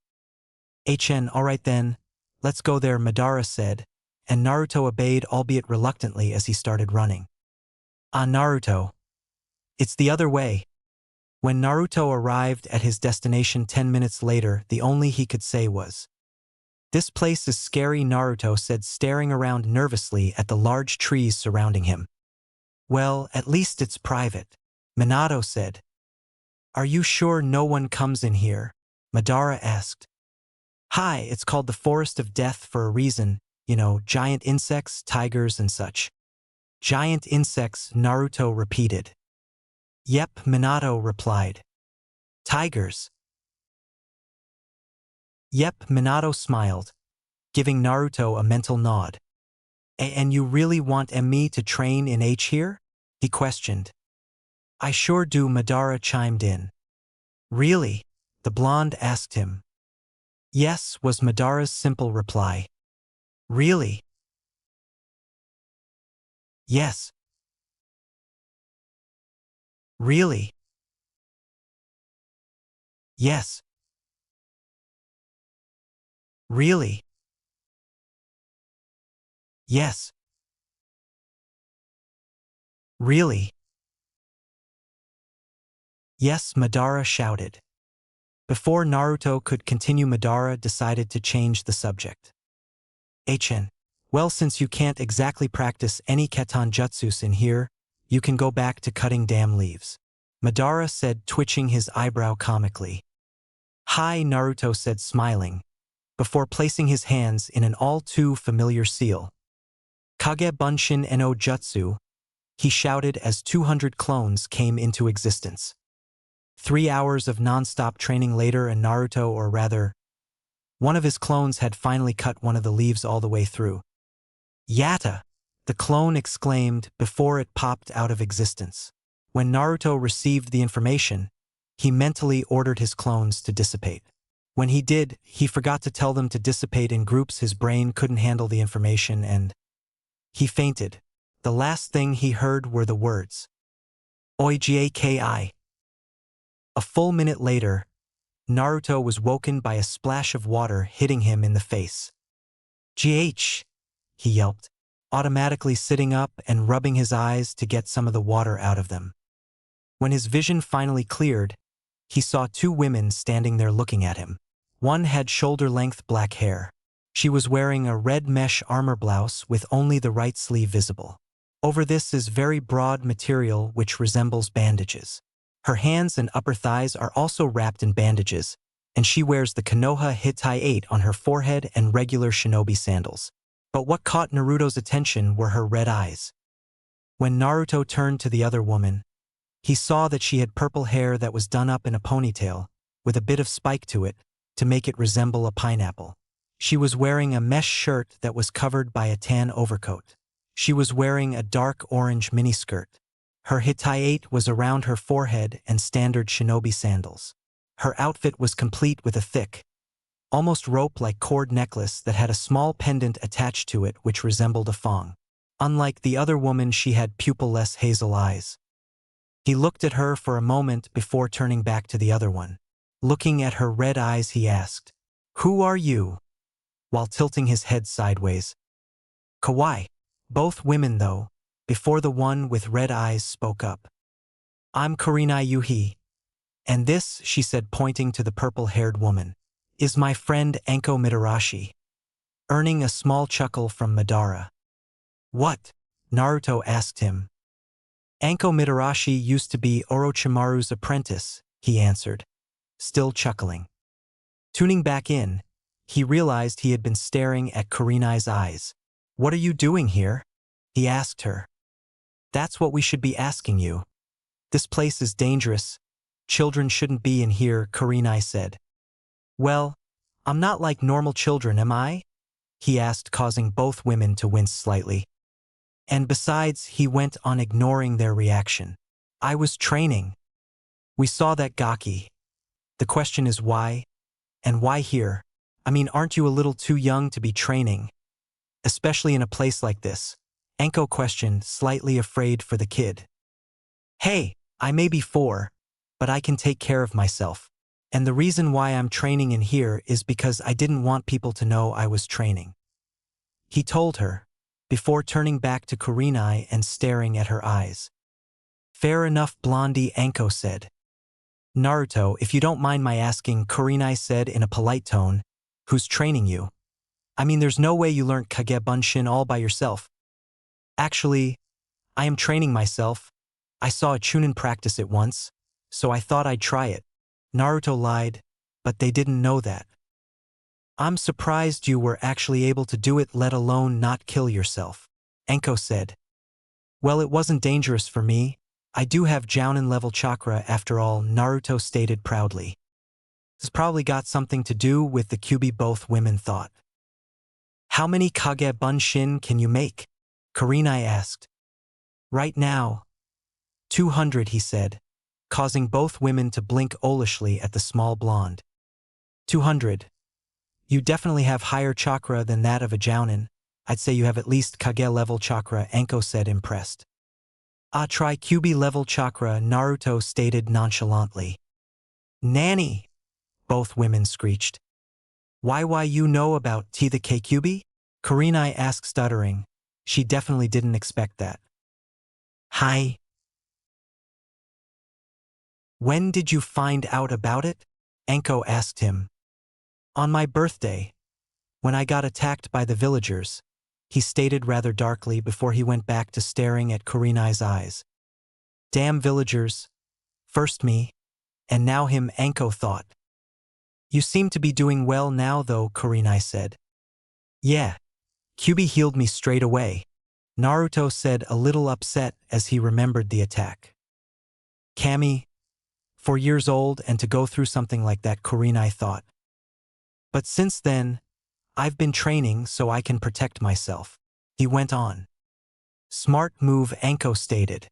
All right then, let's go there, Madara said, and Naruto obeyed, albeit reluctantly, as he started running. Naruto. It's the other way. When Naruto arrived at his destination 10 minutes later, the only he could say was, "This place is scary," Naruto said, staring around nervously at the large trees surrounding him. Well, at least it's private, Minato said. Are you sure no one comes in here? Madara asked. Hi, it's called the Forest of Death for a reason, you know, giant insects, tigers, and such. Giant insects, Naruto repeated. Yep, Minato replied. Tigers. Yep, Minato smiled, giving Naruto a mental nod. And you really want me to train in H here? He questioned. I sure do, Madara chimed in. Really? The blonde asked him. Yes, was Madara's simple reply. Really? Yes. Really? Yes. Really? Yes. Really? Yes, Madara shouted. Before Naruto could continue, Madara decided to change the subject. HN. Well, since you can't exactly practice any Keton jutsus in here, you can go back to cutting damn leaves. Madara said, twitching his eyebrow comically. Hi, Naruto said, smiling, before placing his hands in an all-too-familiar seal. Kage Bunshin no Jutsu, he shouted as 200 clones came into existence. 3 hours of non-stop training later, and Naruto, or rather, one of his clones, had finally cut one of the leaves all the way through. Yatta! The clone exclaimed before it popped out of existence. When Naruto received the information, he mentally ordered his clones to dissipate. When he did, he forgot to tell them to dissipate in groups. His brain couldn't handle the information and he fainted. The last thing he heard were the words, Oijaki. A full minute later, Naruto was woken by a splash of water hitting him in the face. GH! He yelped, automatically sitting up and rubbing his eyes to get some of the water out of them. When his vision finally cleared, he saw 2 women standing there looking at him. One had shoulder-length black hair. She was wearing a red mesh armor blouse with only the right sleeve visible. Over this is very broad material which resembles bandages. Her hands and upper thighs are also wrapped in bandages, and she wears the Konoha Hitai 8 on her forehead and regular shinobi sandals. But what caught Naruto's attention were her red eyes. When Naruto turned to the other woman, he saw that she had purple hair that was done up in a ponytail, with a bit of spike to it, to make it resemble a pineapple. She was wearing a mesh shirt that was covered by a tan overcoat. She was wearing a dark orange miniskirt. Her Hitai 8 was around her forehead and standard shinobi sandals. Her outfit was complete with a thick, almost rope-like cord necklace that had a small pendant attached to it which resembled a thong. Unlike the other woman, she had pupil-less hazel eyes. He looked at her for a moment before turning back to the other one. Looking at her red eyes, he asked, "Who are you?" while tilting his head sideways. "Kawaii." Both women, though, before the one with red eyes spoke up. "I'm Kurenai Yuhi. And this," she said, pointing to the purple-haired woman, "is my friend Anko Mitarashi." Earning a small chuckle from Madara. "What?" Naruto asked him. "Anko Mitarashi used to be Orochimaru's apprentice," he answered, still chuckling. Tuning back in, he realized he had been staring at Kurenai's eyes. "What are you doing here?" he asked her. "That's what we should be asking you. This place is dangerous. Children shouldn't be in here," Kurenai said. "Well, I'm not like normal children, am I?" he asked, causing both women to wince slightly. "And besides," he went on, ignoring their reaction, "I was training. We saw that Gaki. The question is why? And why here? I mean, aren't you a little too young to be training? Especially in a place like this?" Anko questioned, slightly afraid for the kid. "Hey, I may be 4, but I can take care of myself. And the reason why I'm training in here is because I didn't want people to know I was training," he told her, before turning back to Kurenai and staring at her eyes. "Fair enough, Blondie," Anko said. "Naruto, if you don't mind my asking," Kurenai said in a polite tone, "who's training you? I mean, there's no way you learned Kage Bunshin all by yourself." "Actually, I am training myself. I saw a Chunin practice it once, so I thought I'd try it." Naruto lied, but they didn't know that. "I'm surprised you were actually able to do it, let alone not kill yourself," Anko said. "Well, it wasn't dangerous for me. I do have Jounin level chakra after all," Naruto stated proudly. "This probably got something to do with the Kyūbi," both women thought. "How many Kage Bunshin can you make?" Kurenai asked. "Right now, 200, he said, causing both women to blink owlishly at the small blonde. 200. You definitely have higher chakra than that of a Jounin. I'd say you have at least Kage level chakra, Anko said, impressed. Try Kyūbi level chakra, Naruto stated nonchalantly. Nanny, both women screeched. Why you know about the Kyūbi? Kurenai asked stuttering. She definitely didn't expect that. Hi. When did you find out about it? Anko asked him. On my birthday. When I got attacked by the villagers, he stated rather darkly before he went back to staring at Kurenai's eyes. Damn villagers. First me, and now him, Anko thought. You seem to be doing well now though, Kurenai said. Yeah. Kyūbi healed me straight away, Naruto said, a little upset as he remembered the attack. Kami, 4 years old and to go through something like that, Kurenai thought. But since then, I've been training so I can protect myself, he went on. Smart move, Anko stated.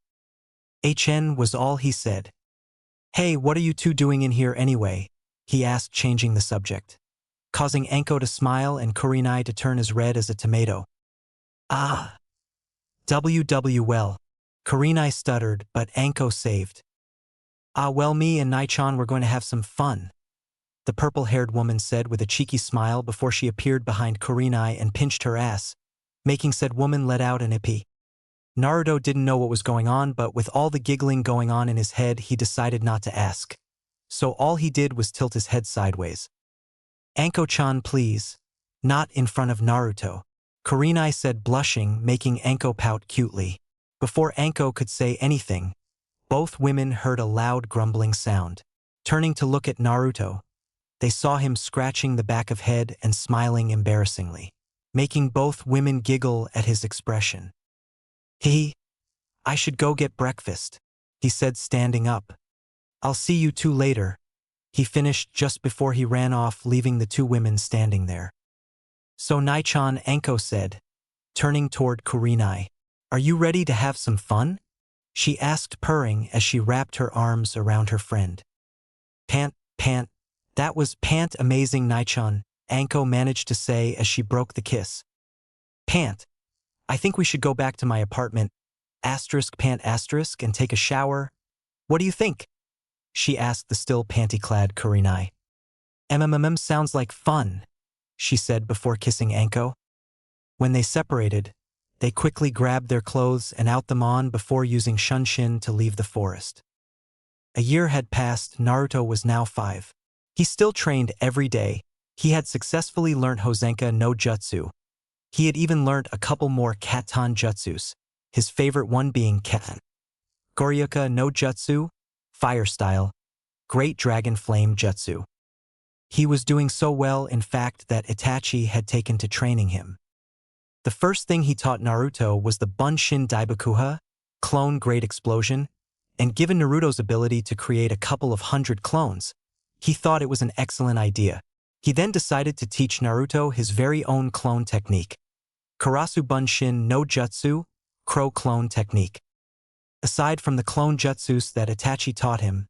HN was all he said. Hey, what are you two doing in here anyway? He asked, changing the subject, causing Anko to smile and Kurenai to turn as red as a tomato. Well, Kurenai stuttered, but Anko saved. Well, me and Nai-chan were going to have some fun, the purple-haired woman said with a cheeky smile before she appeared behind Kurenai and pinched her ass, making said woman let out an ippy. Naruto didn't know what was going on, but with all the giggling going on in his head, he decided not to ask. So all he did was tilt his head sideways. Anko-chan, please. Not in front of Naruto, Kurenai said, blushing, making Anko pout cutely. Before Anko could say anything, both women heard a loud grumbling sound. Turning to look at Naruto, they saw him scratching the back of head and smiling embarrassingly, making both women giggle at his expression. I should go get breakfast, he said, standing up. I'll see you two later, he finished just before he ran off, leaving the two women standing there. So Nai-chan, Anko said, turning toward Kurenai. Are you ready to have some fun? She asked, purring as she wrapped her arms around her friend. Pant, that was pant amazing, Nai-chan, Anko managed to say as she broke the kiss. Pant, I think we should go back to my apartment, pant, and take a shower. What do you think? She asked the still panty-clad Kurenai. Sounds like fun, she said before kissing Anko. When they separated, they quickly grabbed their clothes and out them on before using Shunshin to leave the forest. A year had passed. Naruto was now 5. He still trained every day. He had successfully learnt Hozenka no Jutsu. He had even learnt a couple more Katan Jutsus, his favorite one being Katan. Goryuka no Jutsu, Fire Style, Great Dragon Flame Jutsu. He was doing so well, in fact, that Itachi had taken to training him. The first thing he taught Naruto was the Bunshin Daibakuha, Clone Great Explosion, and given Naruto's ability to create a couple of 100 clones, he thought it was an excellent idea. He then decided to teach Naruto his very own clone technique, Karasu Bunshin no Jutsu, Crow Clone Technique. Aside from the clone jutsus that Itachi taught him,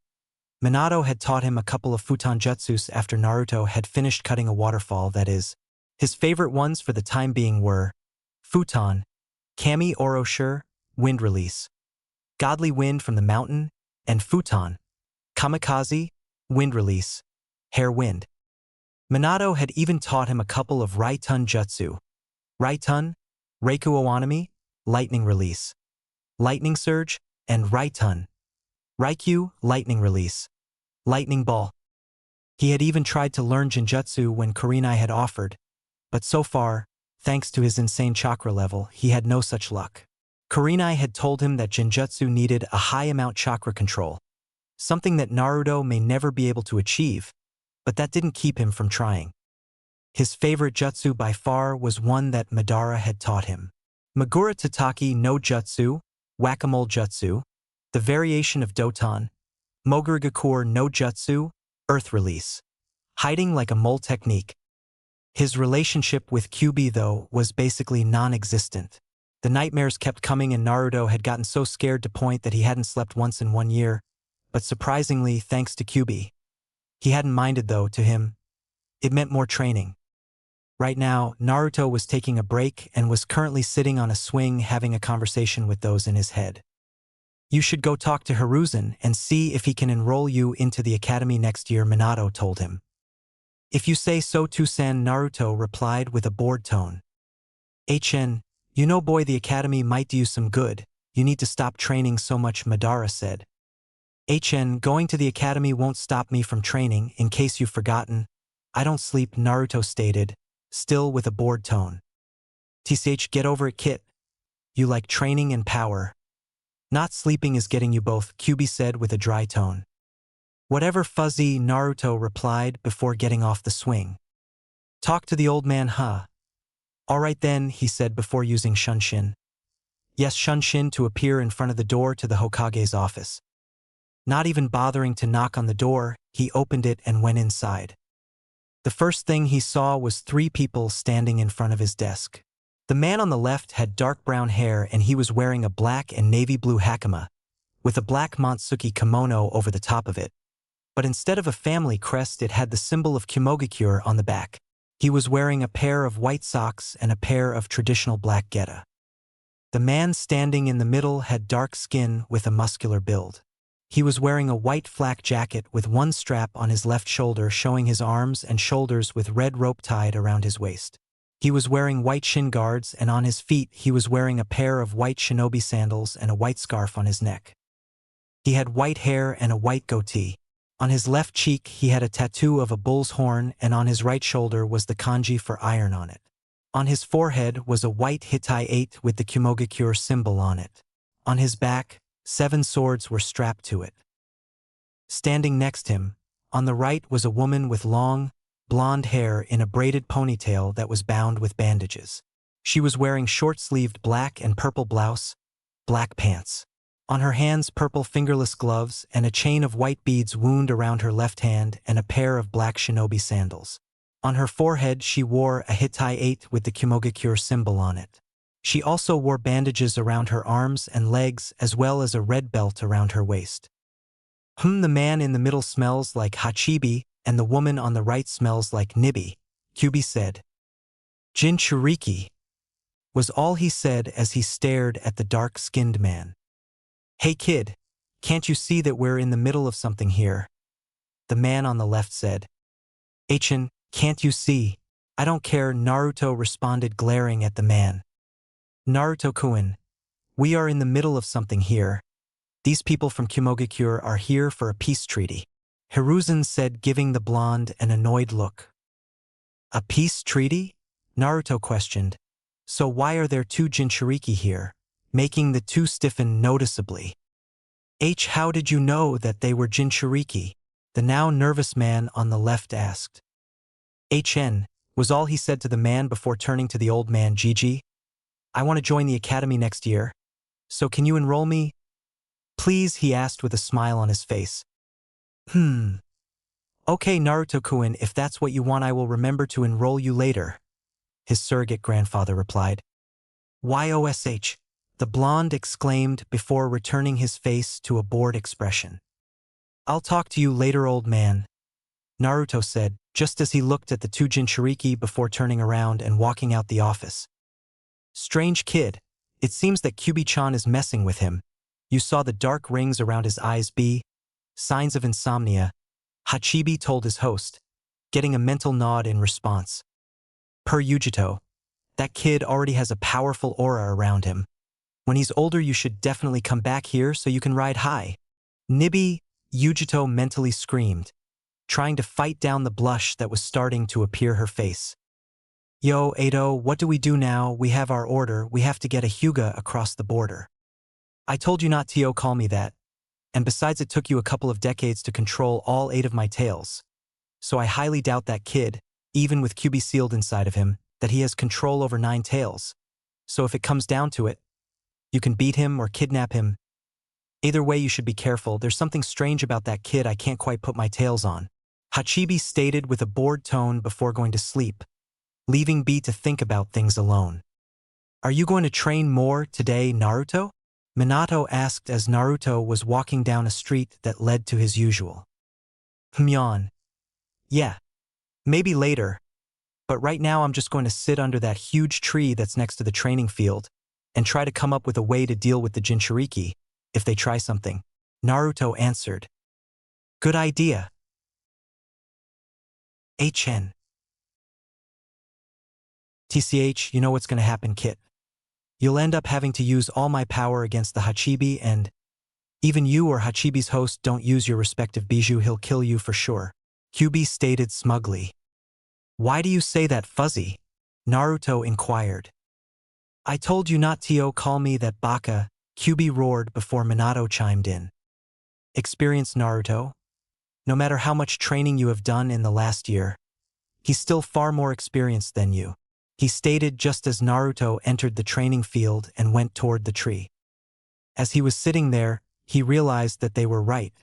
Minato had taught him a couple of futon jutsus after Naruto had finished cutting a waterfall, that is. His favorite ones for the time being were Futon, Kami Oroshur, Wind Release, Godly Wind from the Mountain, and Futon, Kamikaze, Wind Release, Hair Wind. Minato had even taught him a couple of Raitun Jutsu, Raitun, Reiku Owanami, Lightning Release, Lightning Surge, and Raitun, Raikyu, Lightning Release, Lightning Ball. He had even tried to learn Jinjutsu when Kurenai had offered, but so far, thanks to his insane chakra level, he had no such luck. Kurenai had told him that Jinjutsu needed a high amount chakra control, something that Naruto may never be able to achieve, but that didn't keep him from trying. His favorite jutsu by far was one that Madara had taught him. Megura Tataki no Jutsu, Whack-a-Mole Jutsu, the variation of Doton, Mogurigakur no Jutsu, Earth Release, Hiding like a Mole Technique. His relationship with Kyūbi, though, was basically non-existent. The nightmares kept coming and Naruto had gotten so scared to point that he hadn't slept once in 1 year, but surprisingly, thanks to Kyūbi. He hadn't minded though, to him. It meant more training. Right now, Naruto was taking a break and was currently sitting on a swing having a conversation with those in his head. You should go talk to Hiruzen and see if he can enroll you into the academy next year, Minato told him. If you say so too-san, Naruto replied with a bored tone. HN, you know boy, the academy might do you some good. You need to stop training so much, Madara said. HN, going to the academy won't stop me from training, in case you've forgotten. I don't sleep, Naruto stated, still with a bored tone. TCH, get over it, Kit. You like training and power. Not sleeping is getting you both, Kyūbi said with a dry tone. Whatever, fuzzy, Naruto replied before getting off the swing. Talk to the old man, huh? Alright then, he said before using Shunshin. Yes, Shunshin to appear in front of the door to the Hokage's office. Not even bothering to knock on the door, he opened it and went inside. The first thing he saw was 3 people standing in front of his desk. The man on the left had dark brown hair and he was wearing a black and navy blue hakama, with a black Motsuki kimono over the top of it. But instead of a family crest, it had the symbol of Kimogakure on the back. He was wearing a pair of white socks and a pair of traditional black geta. The man standing in the middle had dark skin with a muscular build. He was wearing a white flak jacket with one strap on his left shoulder showing his arms and shoulders with red rope tied around his waist. He was wearing white shin guards and on his feet he was wearing a pair of white shinobi sandals and a white scarf on his neck. He had white hair and a white goatee. On his left cheek he had a tattoo of a bull's horn and on his right shoulder was the kanji for iron on it. On his forehead was a white Hitai 8 with the Kimogakure symbol on it. On his back, 7 swords were strapped to it. Standing next him, on the right was a woman with long, blonde hair in a braided ponytail that was bound with bandages. She was wearing short-sleeved black and purple blouse, black pants. On her hands, purple fingerless gloves and a chain of white beads wound around her left hand and a pair of black shinobi sandals. On her forehead, she wore a Hitai 8 with the Kimogakure symbol on it. She also wore bandages around her arms and legs as well as a red belt around her waist. The man in the middle smells like Hachibi and the woman on the right smells like Nibi, Kyūbi said. Jinchuriki, was all he said as he stared at the dark-skinned man. Hey kid, can't you see that we're in the middle of something here? The man on the left said. Achin, can't you see? I don't care, Naruto responded glaring at the man. Naruto-kun, we are in the middle of something here. These people from Kimogakure are here for a peace treaty. Hiruzen said, giving the blonde an annoyed look. A peace treaty? Naruto questioned. So why are there 2 Jinchuriki here, making the 2 stiffen noticeably? How did you know that they were Jinchuriki? The now nervous man on the left asked. HN, was all he said to the man before turning to the old man. Gigi, I want to join the academy next year, so can you enroll me? Please, he asked with a smile on his face. Okay, Naruto-kun, if that's what you want, I will remember to enroll you later, his surrogate grandfather replied. YOSH, the blonde exclaimed before returning his face to a bored expression. I'll talk to you later, old man, Naruto said, just as he looked at the 2 Jinchuriki before turning around and walking out the office. Strange kid, it seems that Kyūbi-chan is messing with him. You saw the dark rings around his eyes, signs of insomnia, Hachibi told his host, getting a mental nod in response. Per Yujito, that kid already has a powerful aura around him. When he's older, you should definitely come back here so you can ride high. Nibi, Yujito mentally screamed, trying to fight down the blush that was starting to appear her face. Yo, Edo, what do we do now? We have our order, we have to get a Hyuga across the border. I told you not to call me that. And besides, it took you a couple of decades to control all 8 of my tails. So I highly doubt that kid, even with Kyūbi sealed inside of him, that he has control over 9 tails. So if it comes down to it, you can beat him or kidnap him. Either way, you should be careful. There's something strange about that kid I can't quite put my tails on. Hachibi stated with a bored tone before going to sleep, leaving B to think about things alone. Are you going to train more today, Naruto? Minato asked as Naruto was walking down a street that led to his usual. Yawn. Yeah. Maybe later. But right now I'm just going to sit under that huge tree that's next to the training field and try to come up with a way to deal with the Jinchuriki. if they try something. Naruto answered. Good idea. HN. TCH, you know what's gonna happen, Kit. You'll end up having to use all my power against the Hachibi, and even you or Hachibi's host don't use your respective bijou, he'll kill you for sure. Kyūbi stated smugly. Why do you say that, Fuzzy? Naruto inquired. I told you not to call me that baka, Kyūbi roared before Minato chimed in. Experienced Naruto? No matter how much training you have done in the last year, he's still far more experienced than you, he stated just as Naruto entered the training field and went toward the tree. As he was sitting there, he realized that they were right.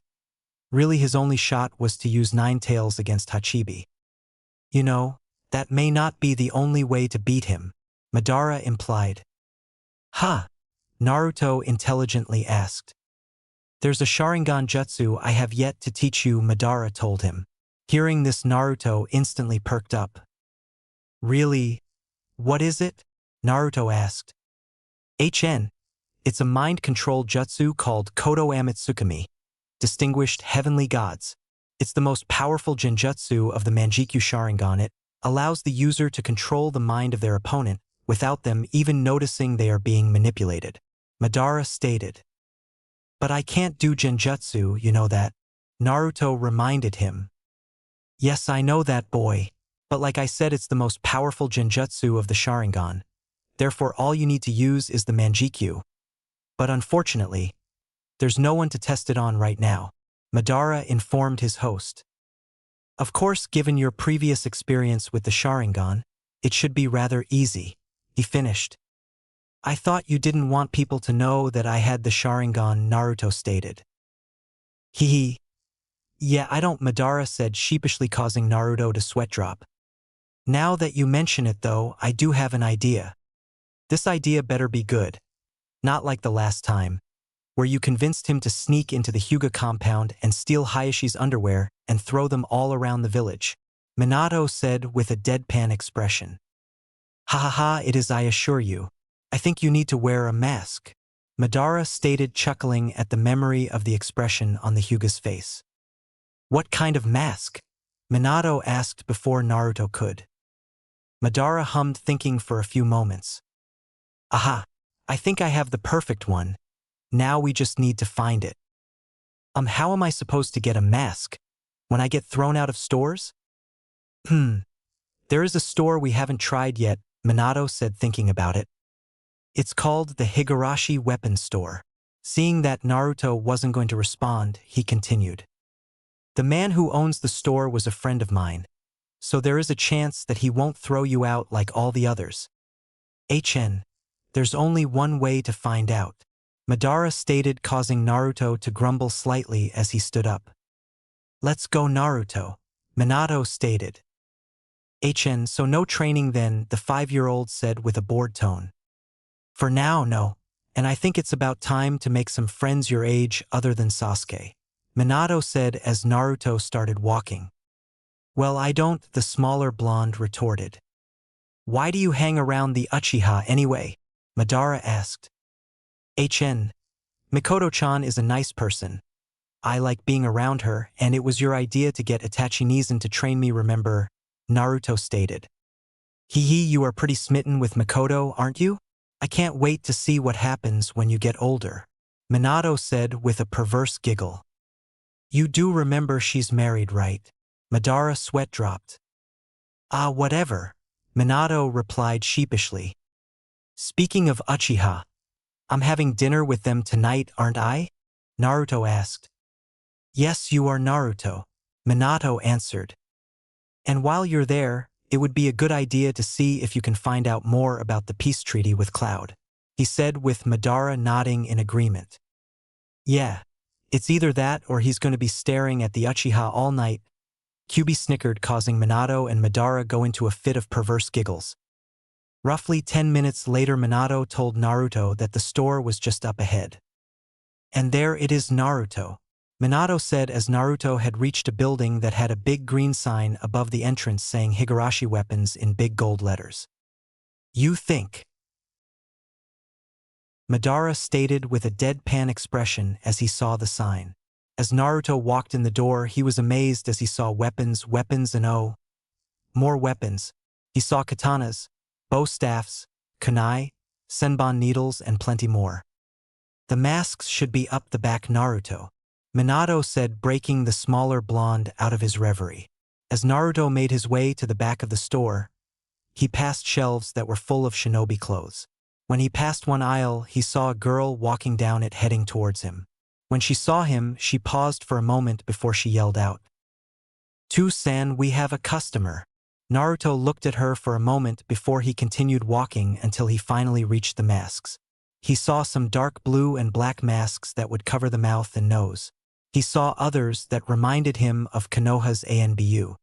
Really, his only shot was to use Nine Tails against Hachibi. You know, that may not be the only way to beat him, Madara implied. Ha! Naruto intelligently asked. There's a Sharingan jutsu I have yet to teach you, Madara told him. Hearing this, Naruto instantly perked up. Really? What is it? Naruto asked. HN. It's a mind-control jutsu called Kodo Amitsukami, Distinguished Heavenly Gods. It's the most powerful genjutsu of the Manjikyu Sharingan. It allows the user to control the mind of their opponent without them even noticing they are being manipulated, Madara stated. But I can't do genjutsu, you know that? Naruto reminded him. Yes, I know that, boy. But like I said, it's the most powerful genjutsu of the Sharingan. Therefore, all you need to use is the Manjikyu. But unfortunately, there's no one to test it on right now, Madara informed his host. Of course, given your previous experience with the Sharingan, it should be rather easy, he finished. I thought you didn't want people to know that I had the Sharingan, Naruto stated. Hee. Yeah, I don't, Madara said sheepishly, causing Naruto to sweat drop. Now that you mention it though, I do have an idea. This idea better be good. Not like the last time, where you convinced him to sneak into the Hyuga compound and steal Hayashi's underwear and throw them all around the village, Minato said with a deadpan expression. Ha ha ha, it is, I assure you. I think you need to wear a mask, Madara stated, chuckling at the memory of the expression on the Hyuga's face. What kind of mask? Minato asked before Naruto could. Madara hummed, thinking for a few moments. Aha, I think I have the perfect one. Now we just need to find it. How am I supposed to get a mask? When I get thrown out of stores? There is a store we haven't tried yet, Minato said, thinking about it. It's called the Higurashi Weapons Store. Seeing that Naruto wasn't going to respond, he continued. The man who owns the store was a friend of mine, so there is a chance that he won't throw you out like all the others. HN. There's only one way to find out, Madara stated, causing Naruto to grumble slightly as he stood up. Let's go, Naruto, Minato stated. HN. So no training then, the 5-year-old said with a bored tone. For now, no, and I think it's about time to make some friends your age other than Sasuke, Minato said as Naruto started walking. Well, I don't, the smaller blonde retorted. Why do you hang around the Uchiha anyway? Madara asked. HN. Mikoto-chan is a nice person. I like being around her, and it was your idea to get Itachi Nizan to train me, remember? Naruto stated. Hee, you are pretty smitten with Mikoto, aren't you? I can't wait to see what happens when you get older, Minato said with a perverse giggle. You do remember she's married, right? Madara sweat dropped. Ah, whatever, Minato replied sheepishly. Speaking of Uchiha, I'm having dinner with them tonight, aren't I? Naruto asked. Yes, you are, Naruto, Minato answered. And while you're there, it would be a good idea to see if you can find out more about the peace treaty with Cloud, he said with Madara nodding in agreement. Yeah, it's either that or he's going to be staring at the Uchiha all night. Kyūbi snickered, causing Minato and Madara go into a fit of perverse giggles. Roughly 10 minutes later, Minato told Naruto that the store was just up ahead. And there it is, Naruto, Minato said as Naruto had reached a building that had a big green sign above the entrance saying Higurashi Weapons in big gold letters. You think Madara stated with a deadpan expression as he saw the sign. As Naruto walked in the door, he was amazed as he saw weapons, and more weapons. He saw katanas, bow staffs, kunai, senbon needles, and plenty more. The masks should be up the back, Naruto, Minato said, breaking the smaller blonde out of his reverie. As Naruto made his way to the back of the store, he passed shelves that were full of shinobi clothes. When he passed one aisle, he saw a girl walking down it heading towards him. When she saw him, she paused for a moment before she yelled out, "Tu-san, we have a customer." Naruto looked at her for a moment before he continued walking until he finally reached the masks. He saw some dark blue and black masks that would cover the mouth and nose. He saw others that reminded him of Konoha's ANBU.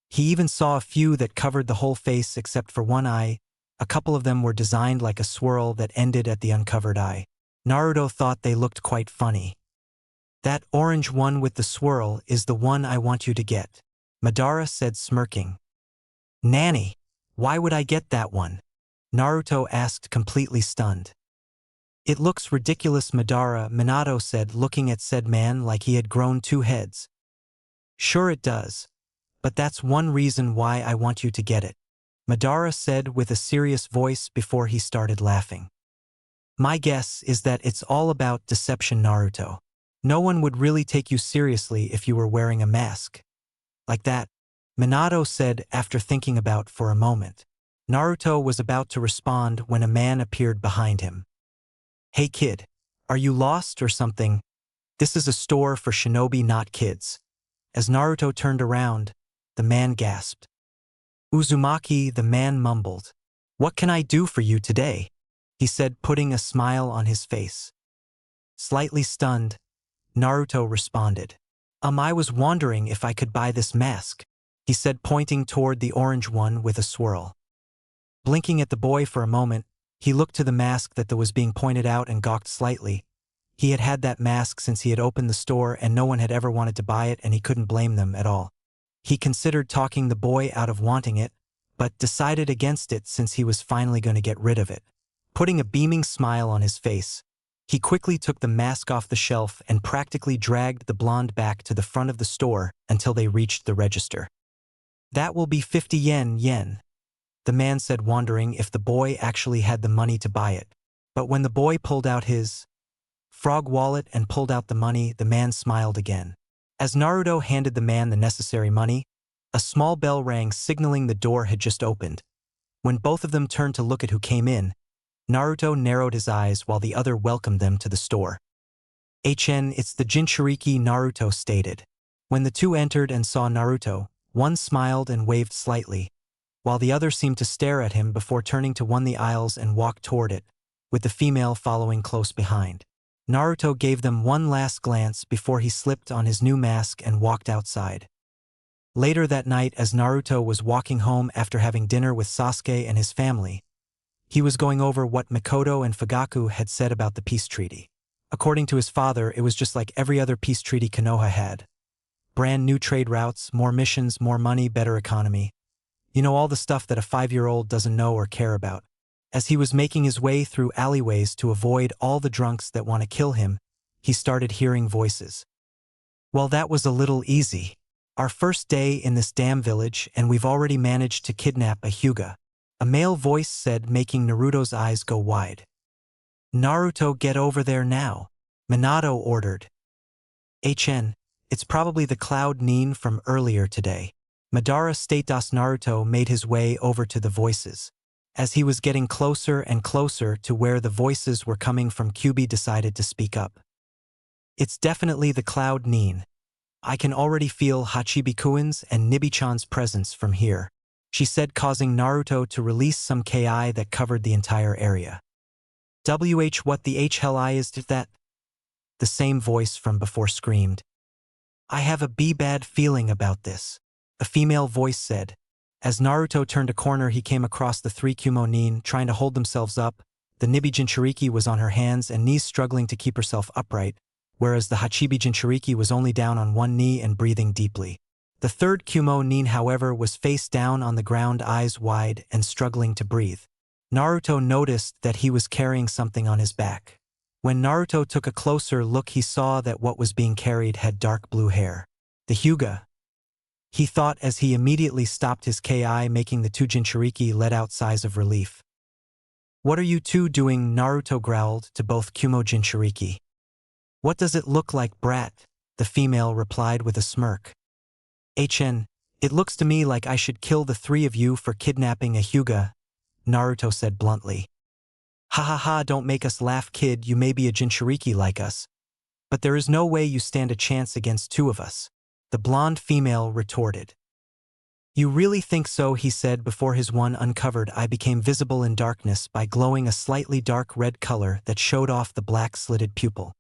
He even saw a few that covered the whole face except for one eye. A couple of them were designed like a swirl that ended at the uncovered eye. Naruto thought they looked quite funny. "That orange one with the swirl is the one I want you to get," Madara said, smirking. "Nanny, why would I get that one?" Naruto asked, completely stunned. "It looks ridiculous, Madara," Minato said, looking at said man like he had grown two heads. "Sure it does. But that's one reason why I want you to get it," Madara said with a serious voice before he started laughing. "My guess is that it's all about deception, Naruto. No one would really take you seriously if you were wearing a mask like that," Minato said after thinking about for a moment. Naruto was about to respond when a man appeared behind him. "Hey kid, are you lost or something? This is a store for shinobi, not kids." As Naruto turned around, the man gasped. "Uzumaki," the man mumbled. "What can I do for you today?" he said, putting a smile on his face. Slightly stunned, Naruto responded. I was wondering if I could buy this mask," he said, pointing toward the orange one with a swirl. Blinking at the boy for a moment, he looked to the mask that was being pointed out and gawked slightly. He had had that mask since he had opened the store and no one had ever wanted to buy it, and he couldn't blame them at all. He considered talking the boy out of wanting it, but decided against it since he was finally going to get rid of it. Putting a beaming smile on his face, he quickly took the mask off the shelf and practically dragged the blonde back to the front of the store until they reached the register. "That will be 50 yen, the man said, wondering if the boy actually had the money to buy it. But when the boy pulled out his frog wallet and pulled out the money, the man smiled again. As Naruto handed the man the necessary money, a small bell rang, signaling the door had just opened. When both of them turned to look at who came in, Naruto narrowed his eyes while the other welcomed them to the store. It's the Jinchuriki," Naruto stated. When the two entered and saw Naruto, one smiled and waved slightly, while the other seemed to stare at him before turning to one of the aisles and walked toward it, with the female following close behind. Naruto gave them one last glance before he slipped on his new mask and walked outside. Later that night, as Naruto was walking home after having dinner with Sasuke and his family, he was going over what Mikoto and Fugaku had said about the peace treaty. According to his father, it was just like every other peace treaty Konoha had. Brand new trade routes, more missions, more money, better economy. You know, all the stuff that a 5-year-old doesn't know or care about. As he was making his way through alleyways to avoid all the drunks that want to kill him, he started hearing voices. "Well, that was a little easy. Our first day in this damn village and we've already managed to kidnap a Hyuga," a male voice said, making Naruto's eyes go wide. "Naruto, get over there now," Minato ordered. It's probably the Cloud Nin from earlier today," Madara stated. Naruto made his way over to the voices. As he was getting closer and closer to where the voices were coming from, Kyūbi decided to speak up. "It's definitely the Cloud Nin. I can already feel Hachibikuin's and Nibi-chan's presence from here," she said, causing Naruto to release some ki that covered the entire area. What the hell is that?" the same voice from before screamed. "I have a bad feeling about this," a female voice said. As Naruto turned a corner, he came across the 3 Kumo-nin trying to hold themselves up. The Nibi Jinchuriki was on her hands and knees, struggling to keep herself upright, whereas the Hachibi Jinchuriki was only down on one knee and breathing deeply. The 3rd Kumo-nin, however, was face down on the ground, eyes wide and struggling to breathe. Naruto noticed that he was carrying something on his back. When Naruto took a closer look, he saw that what was being carried had dark blue hair. The Hyuga, he thought as he immediately stopped his Ki, making the two Jinchuriki let out sighs of relief. "What are you two doing?" Naruto growled to both Kumo Jinchuriki. "What does it look like, brat?" the female replied with a smirk. It looks to me like I should kill the three of you for kidnapping a Hyuga," Naruto said bluntly. "Ha ha ha, don't make us laugh, kid, you may be a Jinchuriki like us, but there is no way you stand a chance against two of us," the blonde female retorted. "You really think so?" he said before his one uncovered eye became visible in darkness by glowing a slightly dark red color that showed off the black slitted pupil.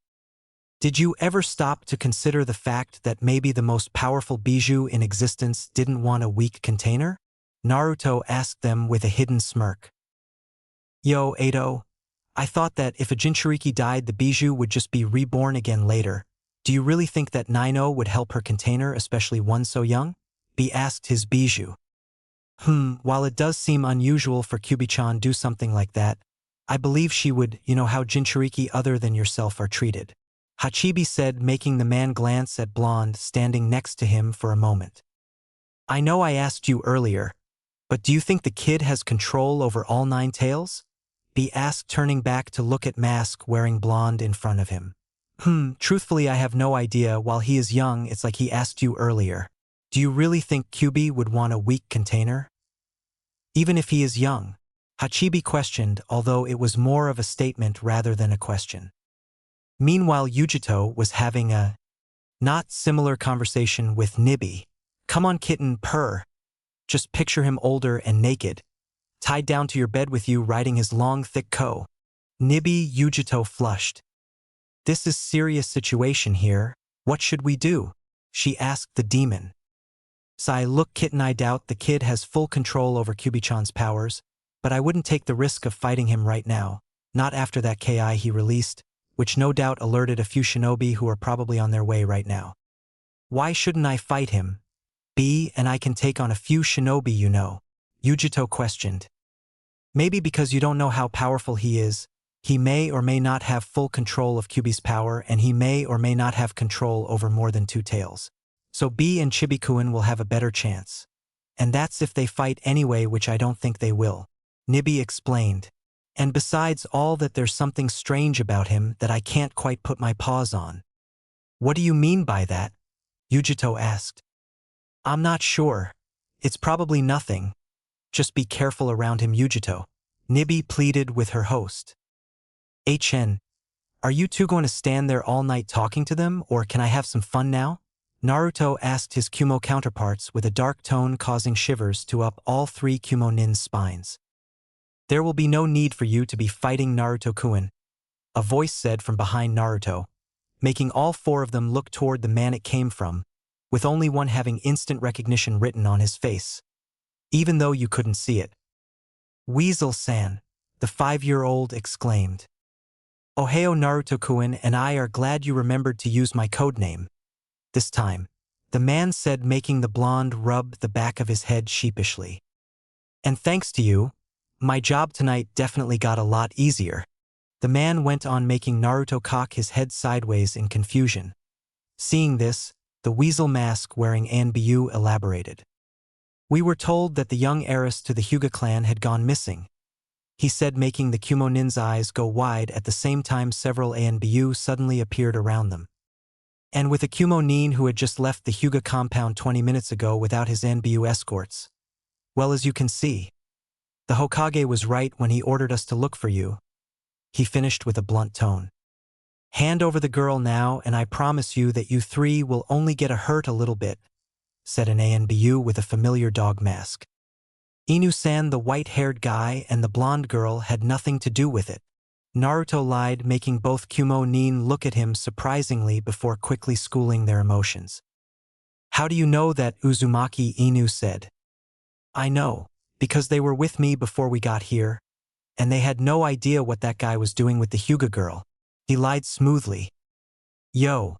"Did you ever stop to consider the fact that maybe the most powerful bijou in existence didn't want a weak container?" Naruto asked them with a hidden smirk. "Yo, Edo, I thought that if a Jinchuriki died, the bijou would just be reborn again later. Do you really think that Nino would help her container, especially one so young?" B asked his bijou. While it does seem unusual for Kyūbi-chan do something like that, I believe she would, you know how Jinchuriki other than yourself are treated," Hachibi said, making the man glance at Blonde standing next to him for a moment. "I know I asked you earlier, but do you think the kid has control over all 9 tails?" B asked, turning back to look at Mask wearing Blonde in front of him. Truthfully I have no idea. While he is young, it's like he asked you earlier. Do you really think Kyūbi would want a weak container? Even if he is young?" Hachibi questioned, although it was more of a statement rather than a question. Meanwhile, Yujito was having a not similar conversation with Nibi. "Come on, kitten, purr. Just picture him older and naked, tied down to your bed with you riding his long, thick coat." Nibi Yujito flushed. "This is serious situation here. What should we do?" she asked the demon. "Sai, look, kitten, I doubt the kid has full control over Kyūbi-chan's powers, but I wouldn't take the risk of fighting him right now, not after that Ki he released, which no doubt alerted a few shinobi who are probably on their way right now." "Why shouldn't I fight him? B and I can take on a few shinobi, you know," Yujito questioned. "Maybe because you don't know how powerful he is. He may or may not have full control of Kyūbi's power, and he may or may not have control over more than 2 tails. So B and Chibi-kun will have a better chance. And that's if they fight anyway, which I don't think they will," Nibi explained. "And besides all that, there's something strange about him that I can't quite put my paws on." "What do you mean by that?" Yujito asked. "I'm not sure. It's probably nothing. Just be careful around him, Yujito," Nibi pleaded with her host. Are you two going to stand there all night talking to them, or can I have some fun now?" Naruto asked his Kumo counterparts with a dark tone, causing shivers to up all 3 Kumo nin's spines. "There will be no need for you to be fighting, Naruto-kun," a voice said from behind Naruto, making all 4 of them look toward the man it came from, with only one having instant recognition written on his face, even though you couldn't see it. "Weasel-san," the 5-year-old exclaimed. "Ohio, Naruto-kun, and I are glad you remembered to use my codename this time," the man said, making the blonde rub the back of his head sheepishly. "And thanks to you, my job tonight definitely got a lot easier," the man went on, making Naruto cock his head sideways in confusion. Seeing this, the weasel mask wearing Anbu elaborated. "We were told that the young heiress to the Hyuga clan had gone missing," he said, making the Kumo nin's eyes go wide. At the same time, several Anbu suddenly appeared around them. And with a Kumo nin who had just left the Hyuga compound 20 minutes ago without his Anbu escorts. "Well, as you can see, the Hokage was right when he ordered us to look for you," he finished with a blunt tone. "Hand over the girl now, and I promise you that you 3 will only get hurt a little bit," said an Anbu with a familiar dog mask. "Inu-san, the white-haired guy, and the blonde girl had nothing to do with it," Naruto lied, making both Kumo nin look at him surprisingly before quickly schooling their emotions. "How do you know that?" Uzumaki Inu said. "I know, because they were with me before we got here, and they had no idea what that guy was doing with the Hyuga girl," he lied smoothly. "Yo,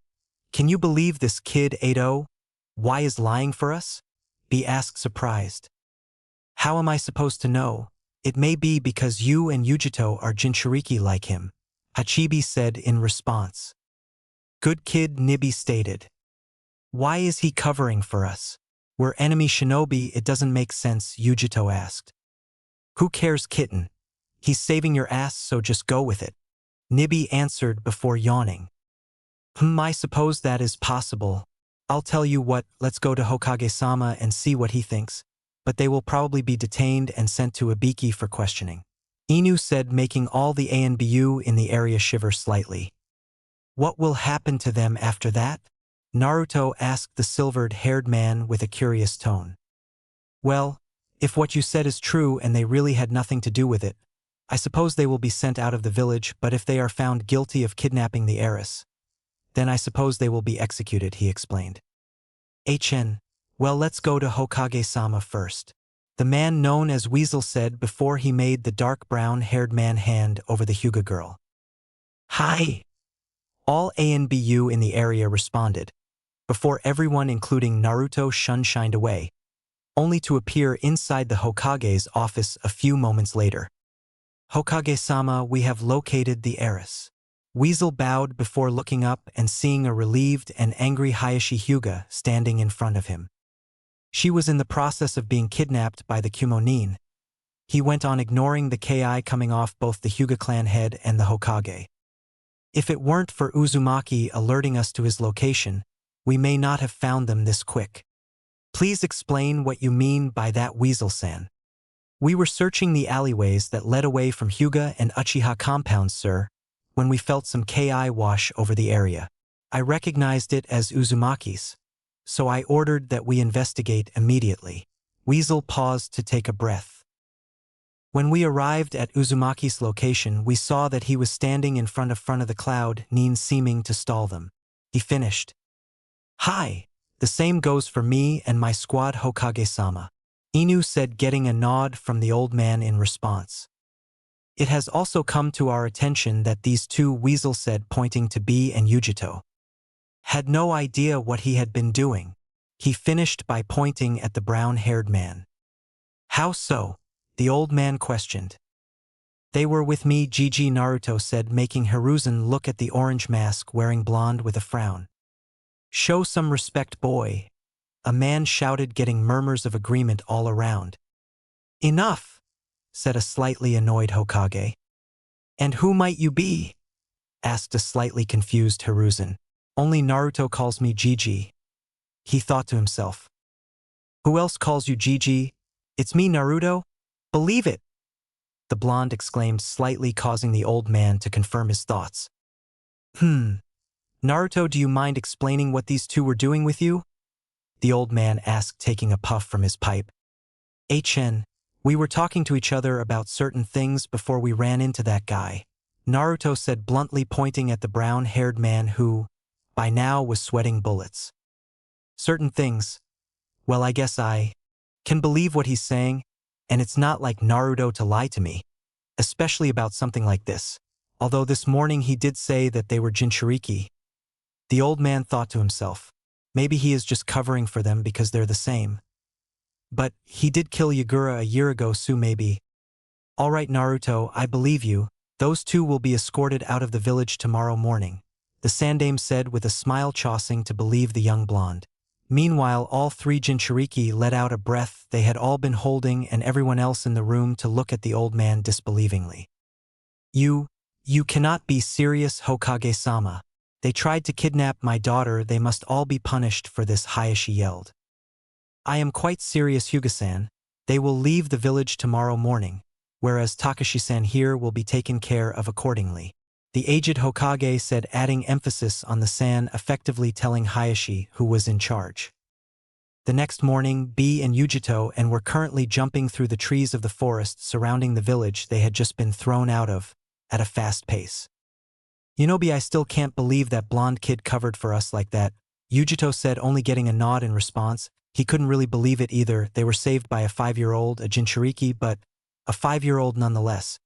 can you believe this kid, Edo? Why is lying for us?" B asked, surprised. "How am I supposed to know? It may be because you and Yujito are Jinchuriki like him," Hachibi said in response. Good kid, Nibi stated. Why is he covering for us? We're enemy shinobi, it doesn't make sense, Yujito asked. Who cares, kitten? He's saving your ass, so just go with it. Nibi answered before yawning. I suppose that is possible. I'll tell you what, let's go to Hokage-sama and see what he thinks, but they will probably be detained and sent to Ibiki for questioning. Inu said, making all the ANBU in the area shiver slightly. What will happen to them after that? Naruto asked the silvered-haired man with a curious tone. Well, if what you said is true and they really had nothing to do with it, I suppose they will be sent out of the village, but if they are found guilty of kidnapping the heiress, then I suppose they will be executed, he explained. Well, let's go to Hokage-sama first. The man known as Weasel said before he made the dark brown-haired man hand over the Hyuga girl. Hi! All ANBU in the area responded, before everyone including Naruto shined away, only to appear inside the Hokage's office a few moments later. Hokage-sama, we have located the heiress. Weasel bowed before looking up and seeing a relieved and angry Hayashi Hyuga standing in front of him. She was in the process of being kidnapped by the Kumonin. He went on ignoring the Ki coming off both the Hyuga clan head and the Hokage. If it weren't for Uzumaki alerting us to his location, we may not have found them this quick. Please explain what you mean by that, Weasel-san. We were searching the alleyways that led away from Hyuga and Uchiha compounds, sir, when we felt some Ki wash over the area. I recognized it as Uzumaki's, so I ordered that we investigate immediately. Weasel paused to take a breath. When we arrived at Uzumaki's location, we saw that he was standing in front of the cloud, seeming to stall them. He finished. Hi, the same goes for me and my squad, Hokage-sama. Inu said, getting a nod from the old man in response. It has also come to our attention that these two, Weasel said, pointing to B and Yujito, had no idea what he had been doing. He finished by pointing at the brown-haired man. How so? The old man questioned. They were with me, Gigi, Naruto said, making Hiruzen look at the orange mask wearing blonde with a frown. Show some respect, boy, a man shouted, getting murmurs of agreement all around. Enough, said a slightly annoyed Hokage. And who might you be? Asked a slightly confused Hiruzen. Only Naruto calls me Gigi. He thought to himself. Who else calls you Gigi? It's me, Naruto? Believe it! The blonde exclaimed, slightly causing the old man to confirm his thoughts. Naruto, do you mind explaining what these two were doing with you? The old man asked, taking a puff from his pipe. We were talking to each other about certain things before we ran into that guy, Naruto said bluntly, pointing at the brown-haired man who, by now, was sweating bullets. Certain things. Well, I guess I can believe what he's saying, and it's not like Naruto to lie to me, especially about something like this, although this morning he did say that they were Jinchuriki. The old man thought to himself, maybe he is just covering for them because they're the same. But he did kill Yagura a year ago, so maybe. All right, Naruto, I believe you. Those two will be escorted out of the village tomorrow morning, the Sandame said with a smile, choosing to believe the young blonde. Meanwhile, all three Jinchuriki let out a breath they had all been holding, and everyone else in the room to look at the old man disbelievingly. You cannot be serious, Hokage-sama. They tried to kidnap my daughter, they must all be punished for this, Hayashi yelled. I am quite serious, Hyuga-san. They will leave the village tomorrow morning, whereas Takashi-san here will be taken care of accordingly. The aged Hokage said, adding emphasis on the san, effectively telling Hayashi who was in charge. The next morning, B and Yujito and were currently jumping through the trees of the forest surrounding the village they had just been thrown out of, at a fast pace. B, I still can't believe that blonde kid covered for us like that, Yujito said, only getting a nod in response. He couldn't really believe it either. They were saved by a 5-year-old, a Jinchuriki, but a 5-year-old nonetheless.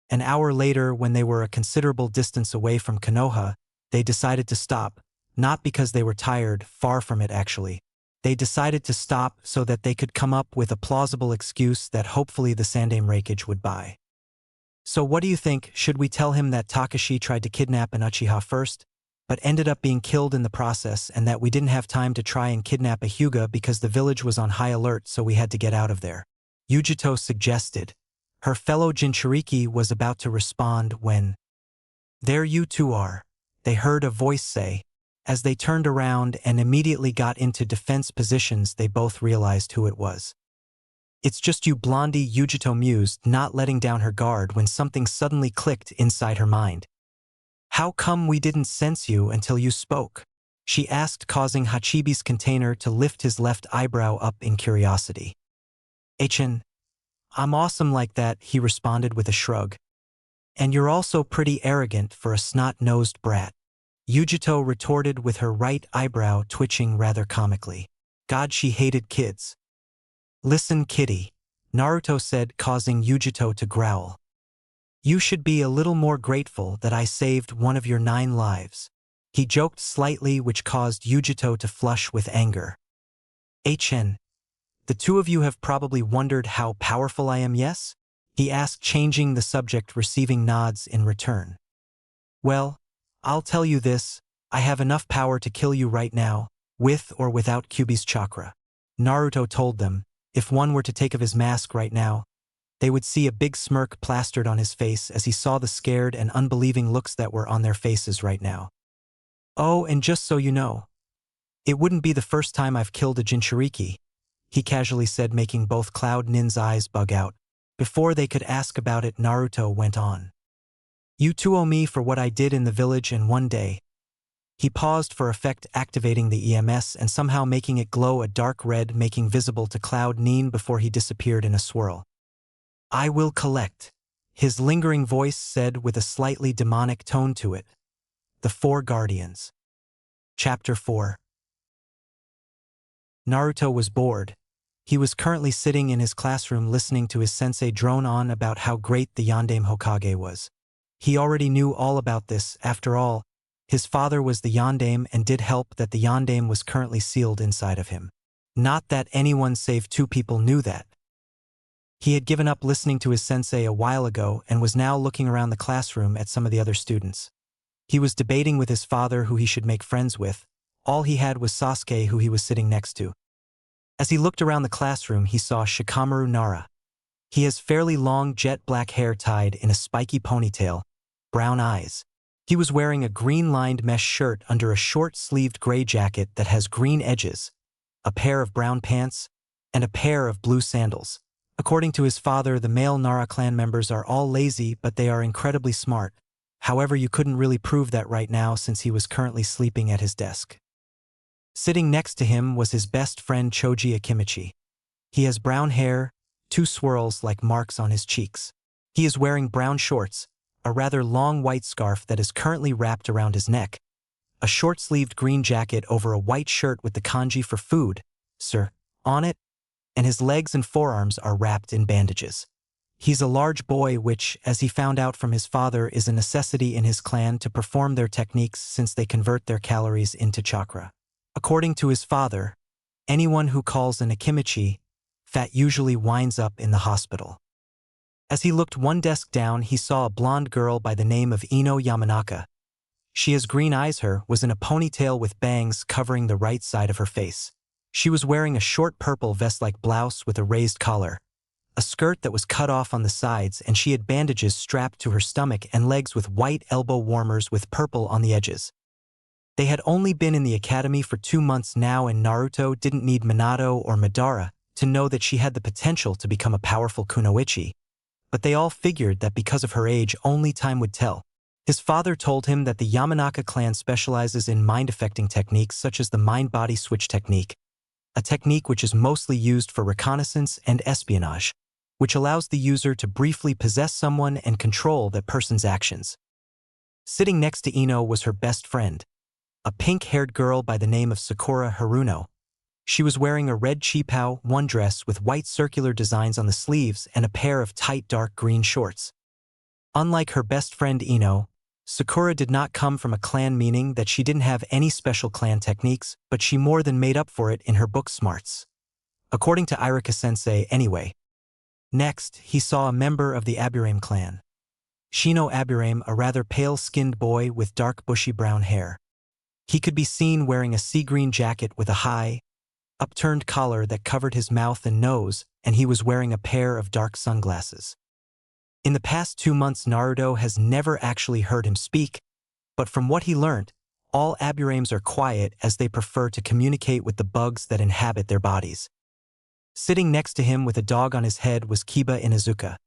An hour later, when they were a considerable distance away from Konoha, they decided to stop, not because they were tired, far from it actually. They decided to stop so that they could come up with a plausible excuse that hopefully the Sandame Raikage would buy. So what do you think? Should we tell him that Takashi tried to kidnap an Uchiha first, but ended up being killed in the process, and that we didn't have time to try and kidnap a Hyuga because the village was on high alert, so we had to get out of there? Yujito suggested. Her fellow Jinchuriki was about to respond when, "There you two are," they heard a voice say. As they turned around and immediately got into defense positions, they both realized who it was. "It's just you, Blondie," Yujito mused, not letting down her guard when something suddenly clicked inside her mind. "How come we didn't sense you until you spoke?" she asked, causing Hachibi's container to lift his left eyebrow up in curiosity. "Achin, I'm awesome like that," he responded with a shrug. "And you're also pretty arrogant for a snot-nosed brat," Yujito retorted with her right eyebrow twitching rather comically. God, she hated kids. "Listen, kitty," Naruto said, causing Yujito to growl. "You should be a little more grateful that I saved one of your 9 lives." He joked slightly, which caused Yujito to flush with anger. "HN, the two of you have probably wondered how powerful I am, yes?" he asked, changing the subject, receiving nods in return. "Well, I'll tell you this, I have enough power to kill you right now, with or without Kyūbi's chakra," Naruto told them. If one were to take off his mask right now, they would see a big smirk plastered on his face as he saw the scared and unbelieving looks that were on their faces right now. "Oh, and just so you know, it wouldn't be the first time I've killed a Jinchuriki," he casually said, making both Cloud Nin's eyes bug out. Before they could ask about it, Naruto went on. "You two owe me for what I did in the village, and one day." He paused for effect, activating the EMS and somehow making it glow a dark red, making visible to Cloud Nin before he disappeared in a swirl. "I will collect," his lingering voice said with a slightly demonic tone to it. The 4 Guardians. Chapter 4. Naruto was bored. He was currently sitting in his classroom listening to his sensei drone on about how great the Yondaime Hokage was. He already knew all about this. After all, his father was the Yondaime and did help that the Yondaime was currently sealed inside of him. Not that anyone save 2 people knew that. He had given up listening to his sensei a while ago and was now looking around the classroom at some of the other students. He was debating with his father who he should make friends with. All he had was Sasuke, who he was sitting next to. As he looked around the classroom, he saw Shikamaru Nara. He has fairly long jet black hair tied in a spiky ponytail, brown eyes. He was wearing a green-lined mesh shirt under a short-sleeved gray jacket that has green edges, a pair of brown pants, and a pair of blue sandals. According to his father, the male Nara clan members are all lazy, but they are incredibly smart. However, you couldn't really prove that right now since he was currently sleeping at his desk. Sitting next to him was his best friend Choji Akimichi. He has brown hair, 2 swirls like marks on his cheeks. He is wearing brown shorts, a rather long white scarf that is currently wrapped around his neck, a short-sleeved green jacket over a white shirt with the kanji for food, sir, on it, and his legs and forearms are wrapped in bandages. He's a large boy, which, as he found out from his father, is a necessity in his clan to perform their techniques since they convert their calories into chakra. According to his father, anyone who calls an Akimichi fat usually winds up in the hospital. As he looked one desk down, he saw a blonde girl by the name of Ino Yamanaka. She has green eyes. Her was in a ponytail with bangs covering the right side of her face. She was wearing a short purple vest-like blouse with a raised collar, a skirt that was cut off on the sides, and she had bandages strapped to her stomach and legs with white elbow warmers with purple on the edges. They had only been in the academy for 2 months now, and Naruto didn't need Minato or Madara to know that she had the potential to become a powerful kunoichi. But they all figured that because of her age, only time would tell. His father told him that the Yamanaka clan specializes in mind-affecting techniques such as the mind-body switch technique, a technique which is mostly used for reconnaissance and espionage, which allows the user to briefly possess someone and control that person's actions. Sitting next to Ino was her best friend, a pink-haired girl by the name of Sakura Haruno. She was wearing a red cheapao one dress with white circular designs on the sleeves and a pair of tight dark green shorts. Unlike her best friend Ino, Sakura did not come from a clan, meaning that she didn't have any special clan techniques, but she more than made up for it in her book smarts. According to Irika-sensei, anyway. Next, he saw a member of the Aburame clan. Shino Aburame, a rather pale-skinned boy with dark bushy brown hair. He could be seen wearing a sea-green jacket with a high, upturned collar that covered his mouth and nose, and he was wearing a pair of dark sunglasses. In the past 2 months, Naruto has never actually heard him speak, but from what he learned, all Aburames are quiet as they prefer to communicate with the bugs that inhabit their bodies. Sitting next to him with a dog on his head was Kiba Inuzuka.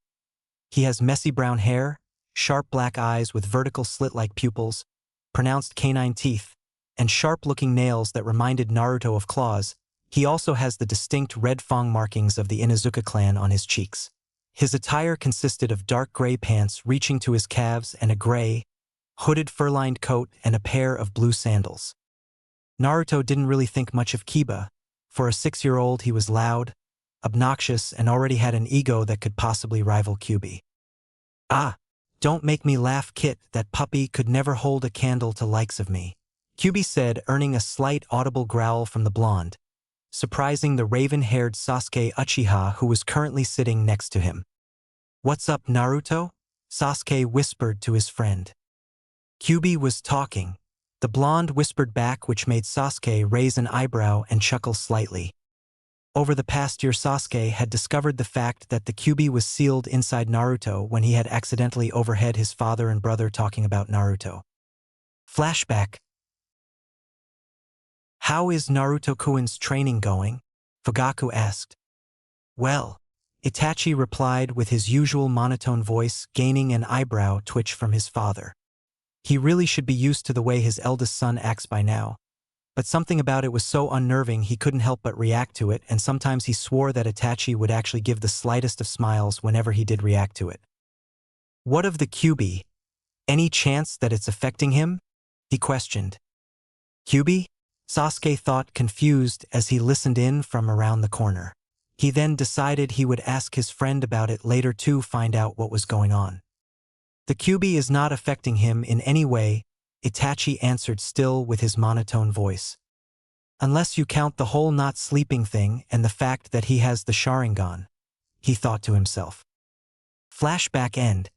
He has messy brown hair, sharp black eyes with vertical slit-like pupils, pronounced canine teeth, and sharp-looking nails that reminded Naruto of claws. He also has the distinct red fang markings of the Inuzuka clan on his cheeks. His attire consisted of dark gray pants reaching to his calves and a gray, hooded fur-lined coat and a pair of blue sandals. Naruto didn't really think much of Kiba. For a 6-year-old, he was loud, obnoxious, and already had an ego that could possibly rival Kyūbi. "Ah, don't make me laugh, Kit, that puppy could never hold a candle to likes of me," Kyūbi said, earning a slight audible growl from the blonde, surprising the raven-haired Sasuke Uchiha who was currently sitting next to him. "What's up, Naruto?" Sasuke whispered to his friend. Kyūbi was talking. The blonde whispered back, which made Sasuke raise an eyebrow and chuckle slightly. Over the past year, Sasuke had discovered the fact that the Kyūbi was sealed inside Naruto when he had accidentally overheard his father and brother talking about Naruto. Flashback. "How is Naruto-kun's training going?" Fugaku asked. "Well," Itachi replied with his usual monotone voice, gaining an eyebrow twitch from his father. He really should be used to the way his eldest son acts by now. But something about it was so unnerving he couldn't help but react to it, and sometimes he swore that Itachi would actually give the slightest of smiles whenever he did react to it. "What of the Kyūbi? Any chance that it's affecting him?" he questioned. "Kyūbi?" Sasuke thought, confused as he listened in from around the corner. He then decided he would ask his friend about it later to find out what was going on. "The Kyūbi is not affecting him in any way," Itachi answered, still with his monotone voice. "Unless you count the whole not sleeping thing and the fact that he has the Sharingan," he thought to himself. Flashback end.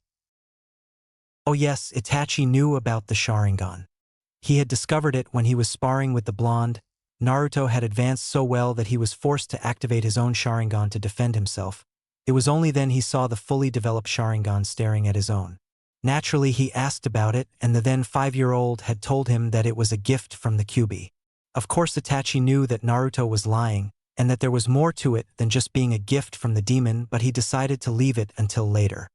Oh yes, Itachi knew about the Sharingan. He had discovered it when he was sparring with the blonde. Naruto had advanced so well that he was forced to activate his own Sharingan to defend himself. It was only then he saw the fully developed Sharingan staring at his own. Naturally, he asked about it, and the then 5-year-old had told him that it was a gift from the Kyūbi. Of course, Itachi knew that Naruto was lying, and that there was more to it than just being a gift from the demon, but he decided to leave it until later.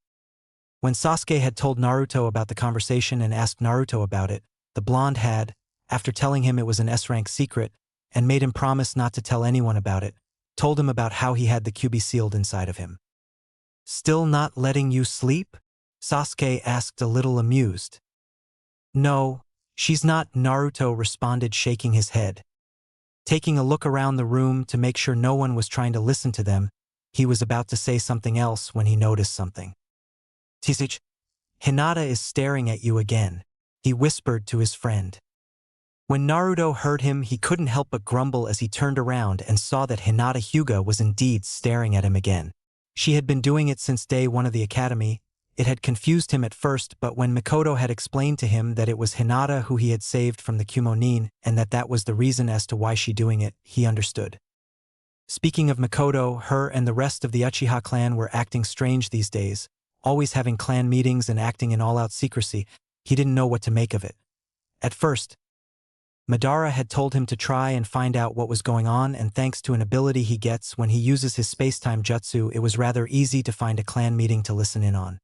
When Sasuke had told Naruto about the conversation and asked Naruto about it, the blonde had, after telling him it was an S-rank secret, and made him promise not to tell anyone about it, told him about how he had the Kyūbi sealed inside of him. "Still not letting you sleep?" Sasuke asked, a little amused. "No, she's not," Naruto responded, shaking his head. Taking a look around the room to make sure no one was trying to listen to them, he was about to say something else when he noticed something. "Tisich, Hinata is staring at you again," he whispered to his friend. When Naruto heard him, he couldn't help but grumble as he turned around and saw that Hinata Hyuga was indeed staring at him again. She had been doing it since day one of the academy. It had confused him at first, but when Mikoto had explained to him that it was Hinata who he had saved from the Kumonin and that was the reason as to why she doing it, he understood. Speaking of Mikoto, her and the rest of the Uchiha clan were acting strange these days, always having clan meetings and acting in all-out secrecy. He didn't know what to make of it. At first, Madara had told him to try and find out what was going on, and thanks to an ability he gets when he uses his space-time jutsu, it was rather easy to find a clan meeting to listen in on.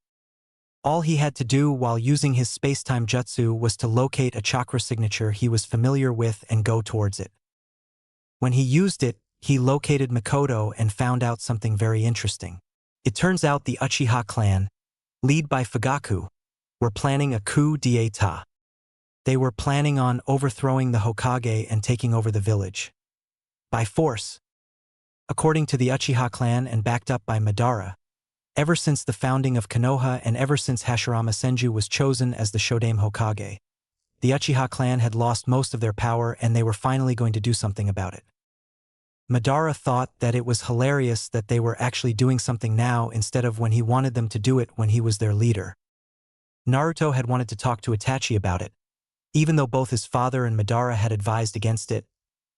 All he had to do while using his space-time jutsu was to locate a chakra signature he was familiar with and go towards it. When he used it, he located Mikoto and found out something very interesting. It turns out the Uchiha clan, led by Fugaku, were planning a coup d'état. They were planning on overthrowing the Hokage and taking over the village by force. According to the Uchiha clan and backed up by Madara, ever since the founding of Konoha and ever since Hashirama Senju was chosen as the Shodaime Hokage, the Uchiha clan had lost most of their power and they were finally going to do something about it. Madara thought that it was hilarious that they were actually doing something now instead of when he wanted them to do it when he was their leader. Naruto had wanted to talk to Itachi about it, even though both his father and Madara had advised against it,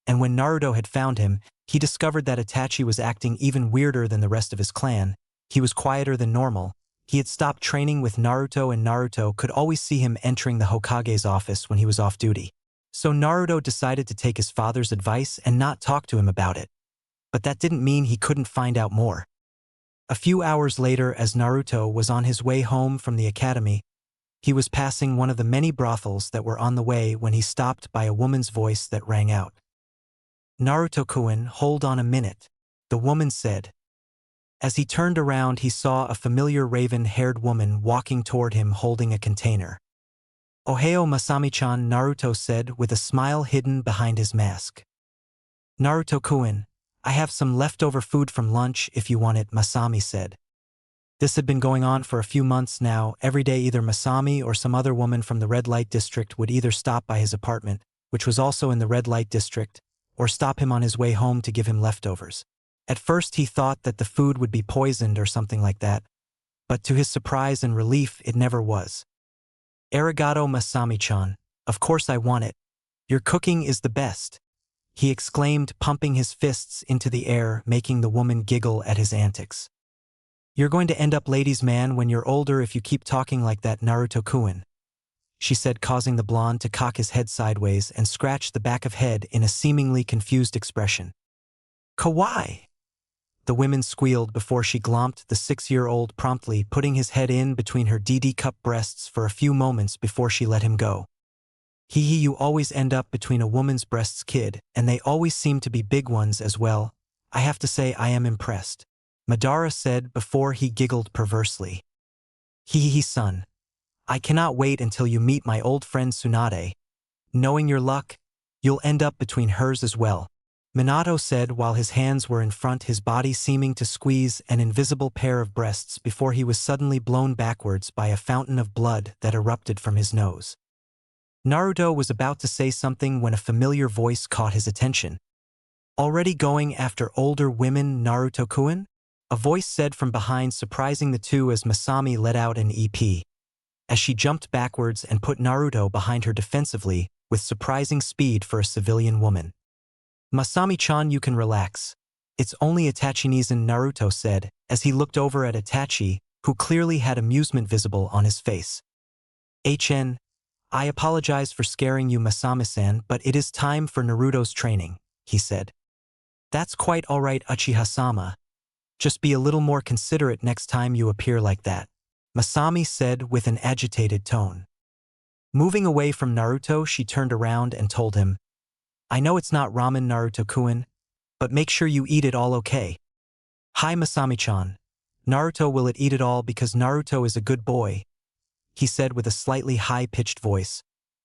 and when Naruto had found him, he discovered that Itachi was acting even weirder than the rest of his clan. He was quieter than normal. He had stopped training with Naruto, and Naruto could always see him entering the Hokage's office when he was off duty. So Naruto decided to take his father's advice and not talk to him about it. But that didn't mean he couldn't find out more. A few hours later, as Naruto was on his way home from the academy, he was passing one of the many brothels that were on the way when he stopped by a woman's voice that rang out. "Naruto-kun, hold on a minute," the woman said. As he turned around, he saw a familiar raven-haired woman walking toward him holding a container. "Ohio Masami-chan," Naruto said with a smile hidden behind his mask. "Naruto-kun, I have some leftover food from lunch if you want it," Masami said. This had been going on for a few months now. Every day either Masami or some other woman from the red light district would either stop by his apartment, which was also in the red light district, or stop him on his way home to give him leftovers. At first he thought that the food would be poisoned or something like that, but to his surprise and relief it never was. "Arigato Masami-chan, of course I want it. Your cooking is the best," he exclaimed, pumping his fists into the air, making the woman giggle at his antics. "You're going to end up ladies' man when you're older if you keep talking like that, Naruto-kun," she said, causing the blonde to cock his head sideways and scratch the back of head in a seemingly confused expression. "Kawaii!" the woman squealed before she glomped the 6-year-old, promptly putting his head in between her DD cup breasts for a few moments before she let him go. "Hee, you always end up between a woman's breasts, kid, and they always seem to be big ones as well. I have to say I am impressed," Madara said before he giggled perversely. "Hee, son. I cannot wait until you meet my old friend Tsunade. Knowing your luck, you'll end up between hers as well," Minato said while his hands were in front, his body seeming to squeeze an invisible pair of breasts before he was suddenly blown backwards by a fountain of blood that erupted from his nose. Naruto was about to say something when a familiar voice caught his attention. "Already going after older women, Naruto-kun?" a voice said from behind, surprising the two as Masami let out an EP. As she jumped backwards and put Naruto behind her defensively with surprising speed for a civilian woman. "Masami-chan, you can relax. It's only Itachi-san," Naruto said as he looked over at Itachi, who clearly had amusement visible on his face. I apologize for scaring you, Masami-san, but it is time for Naruto's training," he said. "That's quite all right, Uchiha-sama. Just be a little more considerate next time you appear like that," Masami said with an agitated tone. Moving away from Naruto, she turned around and told him, "I know it's not ramen, Naruto-kun, but make sure you eat it all, okay?" "Hi, Masami-chan. Naruto will eat it all because Naruto is a good boy," he said with a slightly high-pitched voice,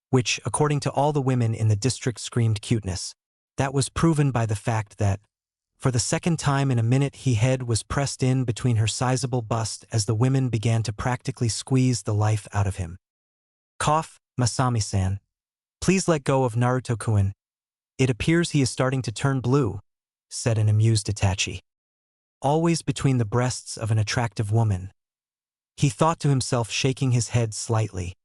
which, according to all the women in the district, screamed cuteness. That was proven by the fact that, for the second time in a minute, his head was pressed in between her sizable bust as the women began to practically squeeze the life out of him. "Cough, Masami-san. Please let go of Naruto-kun. It appears he is starting to turn blue," said an amused Itachi. Always between the breasts of an attractive woman, he thought to himself, shaking his head slightly.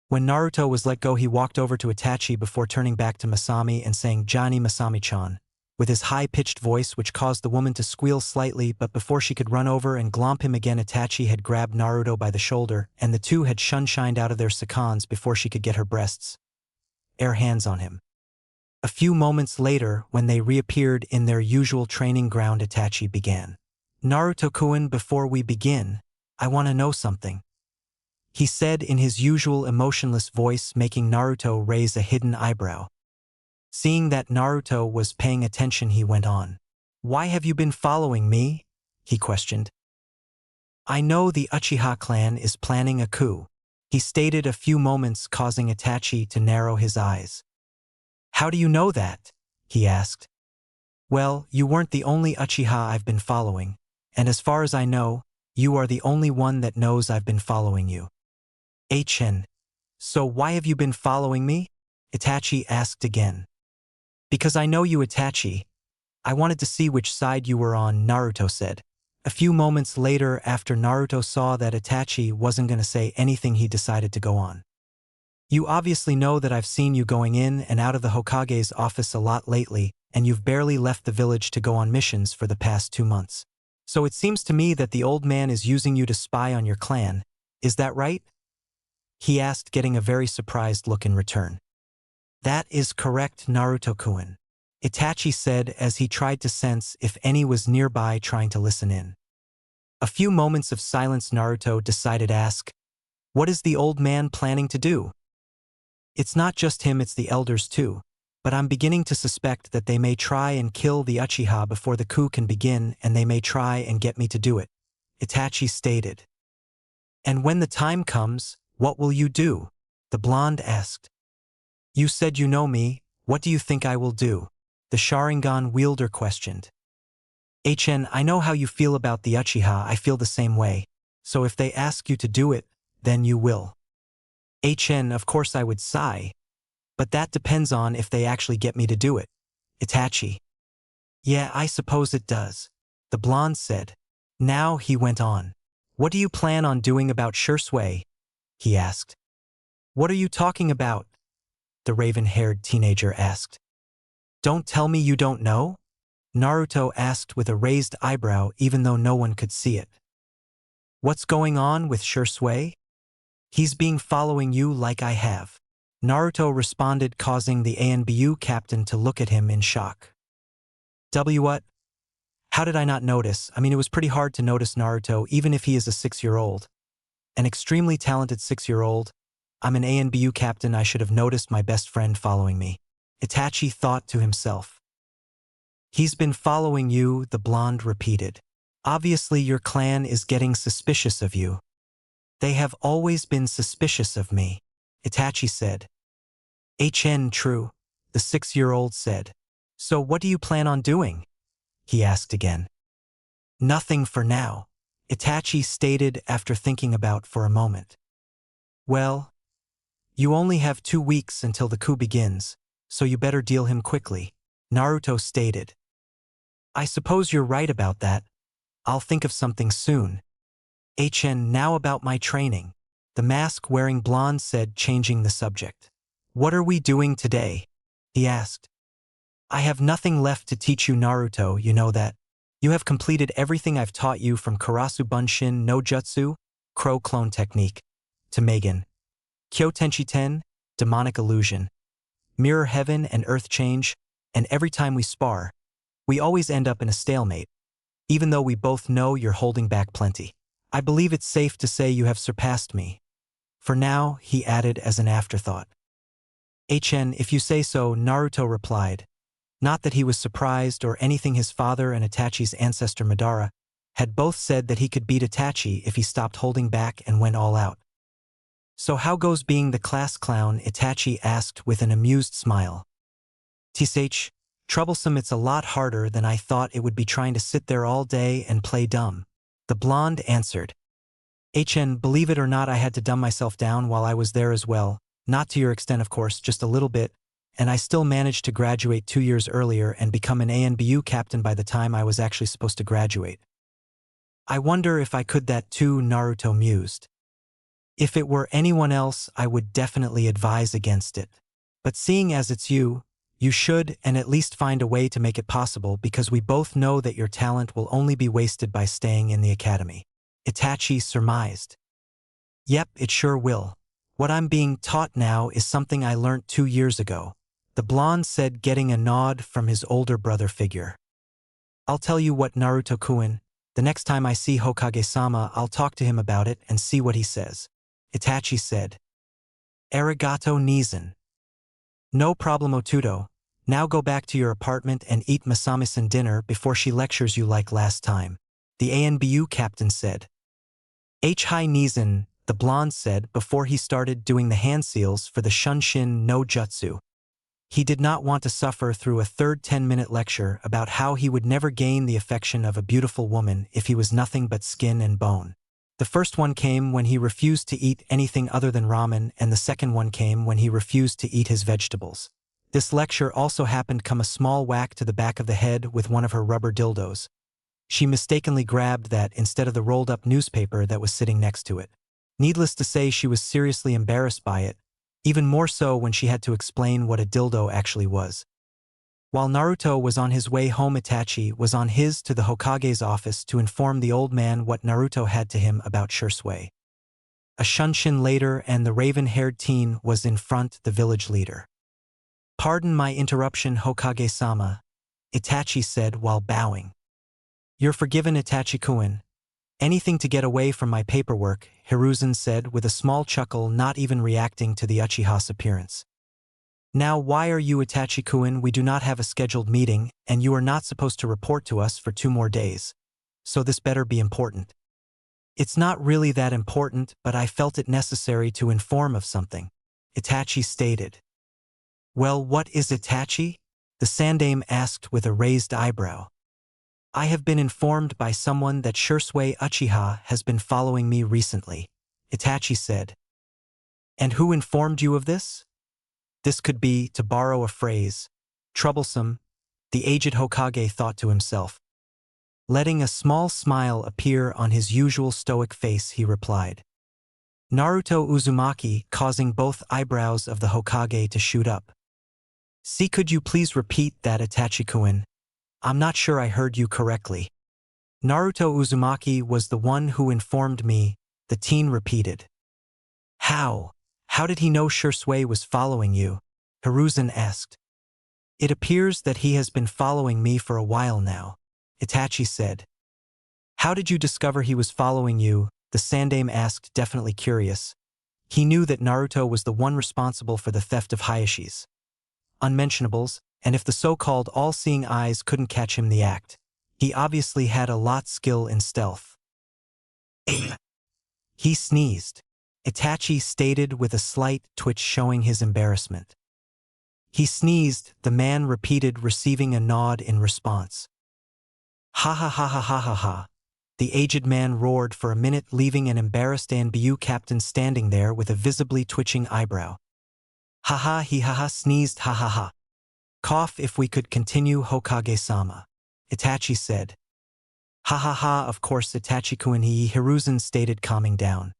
When Naruto was let go, he walked over to Itachi before turning back to Masami and saying, "Johnny Masami-chan," with his high-pitched voice, which caused the woman to squeal slightly, but before she could run over and glomp him again, Itachi had grabbed Naruto by the shoulder, and the two had shunshined out of their sakons before she could get her breasts hands on him. A few moments later, when they reappeared in their usual training ground, Itachi began. "Naruto-kun, before we begin, I want to know something," he said in his usual emotionless voice, making Naruto raise a hidden eyebrow. Seeing that Naruto was paying attention, he went on. "Why have you been following me?" he questioned. "I know the Uchiha clan is planning a coup," he stated a few moments, causing Itachi to narrow his eyes. "How do you know that?" he asked. "Well, you weren't the only Uchiha I've been following, and as far as I know, you are the only one that knows I've been following you." So why have you been following me?" Itachi asked again. "Because I know you, Itachi. I wanted to see which side you were on," Naruto said. A few moments later, after Naruto saw that Itachi wasn't going to say anything, he decided to go on. You obviously know that I've seen you going in and out of the Hokage's office a lot lately, and you've barely left the village to go on missions for the past 2 months. So it seems to me that the old man is using you to spy on your clan. Is that right? He asked, getting a very surprised look in return. That is correct, Naruto-kun, Itachi said as he tried to sense if any was nearby trying to listen in. A few moments of silence. Naruto decided to ask, what is the old man planning to do? It's not just him, it's the elders too, but I'm beginning to suspect that they may try and kill the Uchiha before the coup can begin, and they may try and get me to do it, Itachi stated. And when the time comes, what will you do? The blonde asked. You said you know me, what do you think I will do? The Sharingan wielder questioned. I know how you feel about the Uchiha, I feel the same way, so if they ask you to do it, then you will. Of course I would sigh, but that depends on if they actually get me to do it. Itachi. Yeah, I suppose it does, the blonde said. Now he went on. What do you plan on doing about Shursui? He asked. What are you talking about? The raven-haired teenager asked. Don't tell me you don't know? Naruto asked with a raised eyebrow, even though no one could see it. What's going on with Shursui? He's been following you like I have, Naruto responded, causing the ANBU captain to look at him in shock. What? How did I not notice? I mean, it was pretty hard to notice Naruto, even if he is a 6-year-old. An extremely talented 6-year-old. I'm an ANBU captain, I should have noticed my best friend following me, Itachi thought to himself. He's been following you, the blonde repeated. Obviously your clan is getting suspicious of you. They have always been suspicious of me, Itachi said. True, the 6-year-old said. So what do you plan on doing? He asked again. Nothing for now, Itachi stated after thinking about for a moment. Well, you only have 2 weeks until the coup begins, so you better deal him quickly, Naruto stated. I suppose you're right about that. I'll think of something soon. Now about my training, the mask-wearing blonde said, changing the subject. What are we doing today? He asked. I have nothing left to teach you, Naruto, you know that. You have completed everything I've taught you, from Karasu Bunshin no Jutsu, Crow Clone Technique, to Megan, Kyotenshi Ten, Demonic Illusion, Mirror Heaven and Earth Change, and every time we spar, we always end up in a stalemate, even though we both know you're holding back plenty. I believe it's safe to say you have surpassed me. For now, he added as an afterthought. If you say so, Naruto replied. Not that he was surprised or anything. His father and Itachi's ancestor Madara had both said that he could beat Itachi if he stopped holding back and went all out. So how goes being the class clown? Itachi asked with an amused smile. Tsh, troublesome. It's a lot harder than I thought it would be, trying to sit there all day and play dumb, the blonde answered. Believe it or not, I had to dumb myself down while I was there as well. Not to your extent, of course, just a little bit, and I still managed to graduate 2 years earlier and become an ANBU captain by the time I was actually supposed to graduate. I wonder if I could that too, Naruto mused. If it were anyone else, I would definitely advise against it. But seeing as it's you, you should and at least find a way to make it possible, because we both know that your talent will only be wasted by staying in the academy, Itachi surmised. Yep, it sure will. What I'm being taught now is something I learnt 2 years ago, the blonde said, getting a nod from his older brother figure. I'll tell you what, Naruto-kun, the next time I see Hokage-sama, I'll talk to him about it and see what he says, Itachi said. Arigato Nizan. No problemo tudo. Now go back to your apartment and eat Masami-san dinner before she lectures you like last time, the ANBU captain said. Hi Nizan, the blonde said before he started doing the hand seals for the Shunshin no Jutsu. He did not want to suffer through a third 10-minute lecture about how he would never gain the affection of a beautiful woman if he was nothing but skin and bone. The first one came when he refused to eat anything other than ramen, and the second one came when he refused to eat his vegetables. This lecture also happened come a small whack to the back of the head with one of her rubber dildos. She mistakenly grabbed that instead of the rolled-up newspaper that was sitting next to it. Needless to say, she was seriously embarrassed by it, even more so when she had to explain what a dildo actually was. While Naruto was on his way home, Itachi was on his to the Hokage's office to inform the old man what Naruto had to him about Shursui. A shunshin later, and the raven-haired teen was in front the village leader. "Pardon my interruption, Hokage-sama," Itachi said while bowing. "You're forgiven, Itachi-kun. Anything to get away from my paperwork," Hiruzen said with a small chuckle, not even reacting to the Uchiha's appearance. "Now why are you Itachi-kun? We do not have a scheduled meeting, and you are not supposed to report to us for 2 more days. So this better be important." "It's not really that important, but I felt it necessary to inform of something," Itachi stated. "Well, what is Itachi?" the Sandaime asked with a raised eyebrow. "I have been informed by someone that Shursui Uchiha has been following me recently," Itachi said. "And who informed you of this?" This could be, to borrow a phrase, troublesome, the aged Hokage thought to himself. Letting a small smile appear on his usual stoic face, he replied. Naruto Uzumaki, causing both eyebrows of the Hokage to shoot up. "See, could you please repeat that, Itachi-kun? I'm not sure I heard you correctly." "Naruto Uzumaki was the one who informed me," the teen repeated. "How? How did he know Shursui was following you?" Hiruzen asked. "It appears that he has been following me for a while now," Itachi said. "How did you discover he was following you?" the Sandaime asked, definitely curious. He knew that Naruto was the one responsible for the theft of Hayashi's unmentionables, and if the so-called all-seeing eyes couldn't catch him in the act, he obviously had a lot skill in stealth. He sneezed, Itachi stated with a slight twitch showing his embarrassment. "He sneezed," the man repeated, receiving a nod in response. "Ha ha ha ha ha ha ha," the aged man roared for a minute, leaving an embarrassed NBU captain standing there with a visibly twitching eyebrow. "Ha ha, he ha ha sneezed, ha ha ha. Cough if we could continue, Hokage-sama," Itachi said. "Ha ha ha, of course, Itachi-kun," Hiruzen stated, calming down.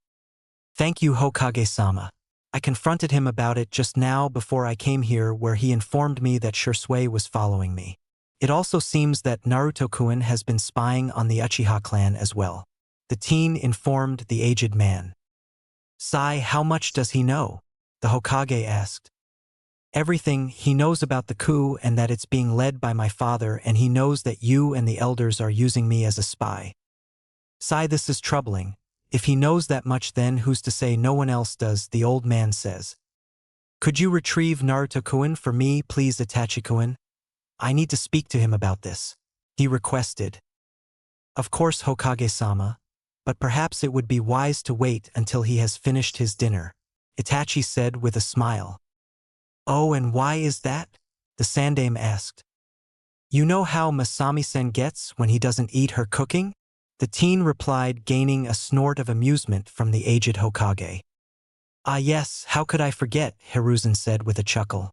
"Thank you, Hokage-sama. I confronted him about it just now before I came here, where he informed me that Shursui was following me. It also seems that Naruto-kun has been spying on the Uchiha clan as well," the teen informed the aged man. "Sai, how much does he know?" the Hokage asked. "Everything. He knows about the coup and that it's being led by my father, and he knows that you and the elders are using me as a spy." "Sai, this is troubling. If he knows that much, then who's to say no one else does?" the old man says. "Could you retrieve Naruto-kun for me, please, Itachi-kun? I need to speak to him about this," he requested. "Of course, Hokage-sama, but perhaps it would be wise to wait until he has finished his dinner," Itachi said with a smile. "Oh, and why is that?" the Sandaime asked. "You know how Masami-sen gets when he doesn't eat her cooking?" the teen replied, gaining a snort of amusement from the aged Hokage. "Ah yes, how could I forget?" Hiruzen said with a chuckle.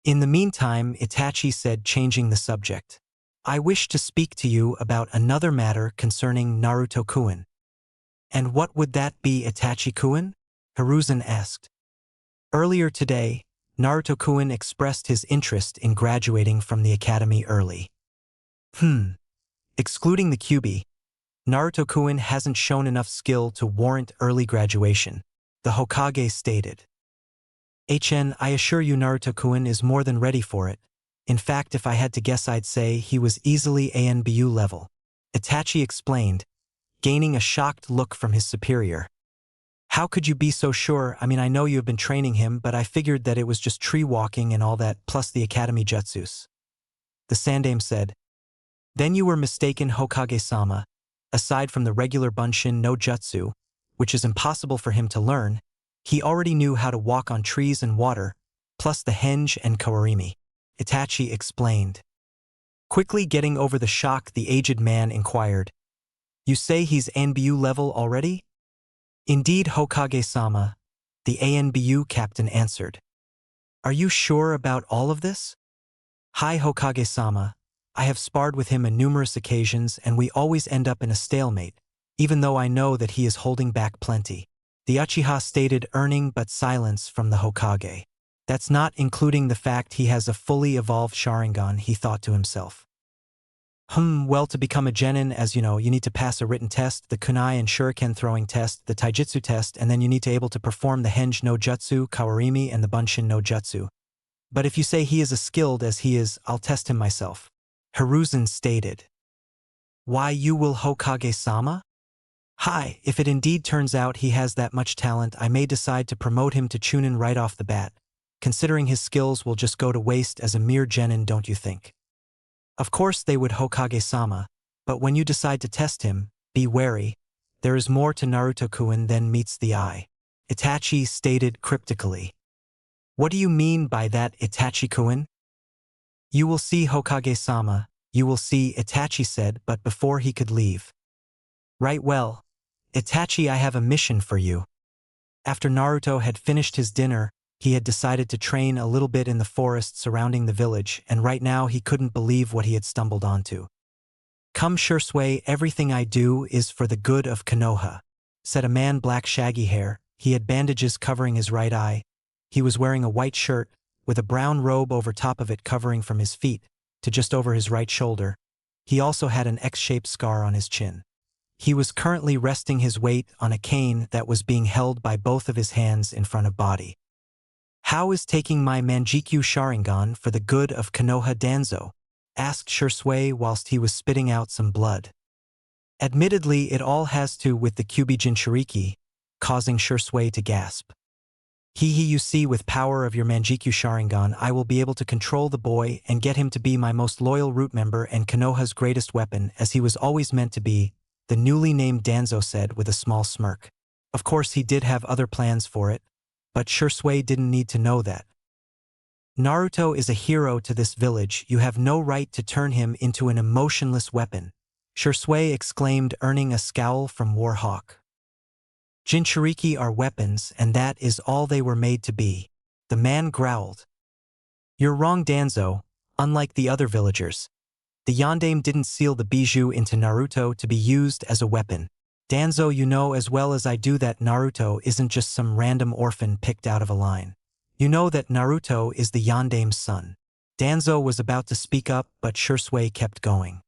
In the meantime, Itachi said, changing the subject. "I wish to speak to you about another matter concerning Naruto-kun." "And what would that be, Itachi-kun?" Hiruzen asked. Earlier today, Naruto-kun expressed his interest in graduating from the academy early. Excluding the Kyūbi, Naruto-kun hasn't shown enough skill to warrant early graduation, the Hokage stated. I assure you Naruto-kun is more than ready for it. In fact, if I had to guess, I'd say he was easily ANBU level," Itachi explained, gaining a shocked look from his superior. "How could you be so sure? I mean, I know you have been training him, but I figured that it was just tree walking and all that, plus the academy jutsus," the Sandaime said. "Then you were mistaken, Hokage-sama. Aside from the regular bunshin no jutsu, which is impossible for him to learn, he already knew how to walk on trees and water, plus the henge and kawarimi," Itachi explained. Quickly getting over the shock, the aged man inquired, "You say he's ANBU level already?" "Indeed, Hokage-sama," the ANBU captain answered. "Are you sure about all of this?" "Hi, Hokage-sama. I have sparred with him on numerous occasions and we always end up in a stalemate, even though I know that he is holding back plenty. The Uchiha stated, earning but silence from the Hokage. That's not including the fact he has a fully evolved Sharingan, he thought to himself. Well, to become a genin, as you know, you need to pass a written test, the kunai and shuriken throwing test, the taijutsu test, and then you need to be able to perform the henge no jutsu, kawarimi, and the bunshin no jutsu. But if you say he is as skilled as he is, I'll test him myself. Hiruzen stated. Why, you will Hokage-sama? Hi, if it indeed turns out he has that much talent, I may decide to promote him to Chunin right off the bat. Considering his skills will just go to waste as a mere genin, don't you think? Of course they would, Hokage-sama, but when you decide to test him, be wary. There is more to Naruto-kun than meets the eye. Itachi stated cryptically. What do you mean by that, Itachi-kun? You will see, Hokage-sama, you will see, Itachi said, but before he could leave. Right, well, Itachi, I have a mission for you. After Naruto had finished his dinner, he had decided to train a little bit in the forest surrounding the village, and right now he couldn't believe what he had stumbled onto. Come Shursui, everything I do is for the good of Konoha, said a man, black shaggy hair. He had bandages covering his right eye. He was wearing a white shirt, with a brown robe over top of it covering from his feet to just over his right shoulder. He also had an X-shaped scar on his chin. He was currently resting his weight on a cane that was being held by both of his hands in front of body. How is taking my Manjikyu Sharingan for the good of Konoha Danzo? Asked Shursui whilst he was spitting out some blood. Admittedly, it all has to with the Kyūbi Jinchuriki, causing Shursui to gasp. You see, with power of your Manjikyu Sharingan, I will be able to control the boy and get him to be my most loyal root member and Konoha's greatest weapon, as he was always meant to be, the newly named Danzo said with a small smirk. Of course he did have other plans for it, but Shursui didn't need to know that. Naruto is a hero to this village, you have no right to turn him into an emotionless weapon, Shursui exclaimed, earning a scowl from Warhawk. Jinchuriki are weapons, and that is all they were made to be. The man growled. You're wrong, Danzo. Unlike the other villagers, the Yondaime didn't seal the bijou into Naruto to be used as a weapon. Danzo, you know as well as I do that Naruto isn't just some random orphan picked out of a line. You know that Naruto is the Yondaime's son. Danzo was about to speak up, but Shursui kept going.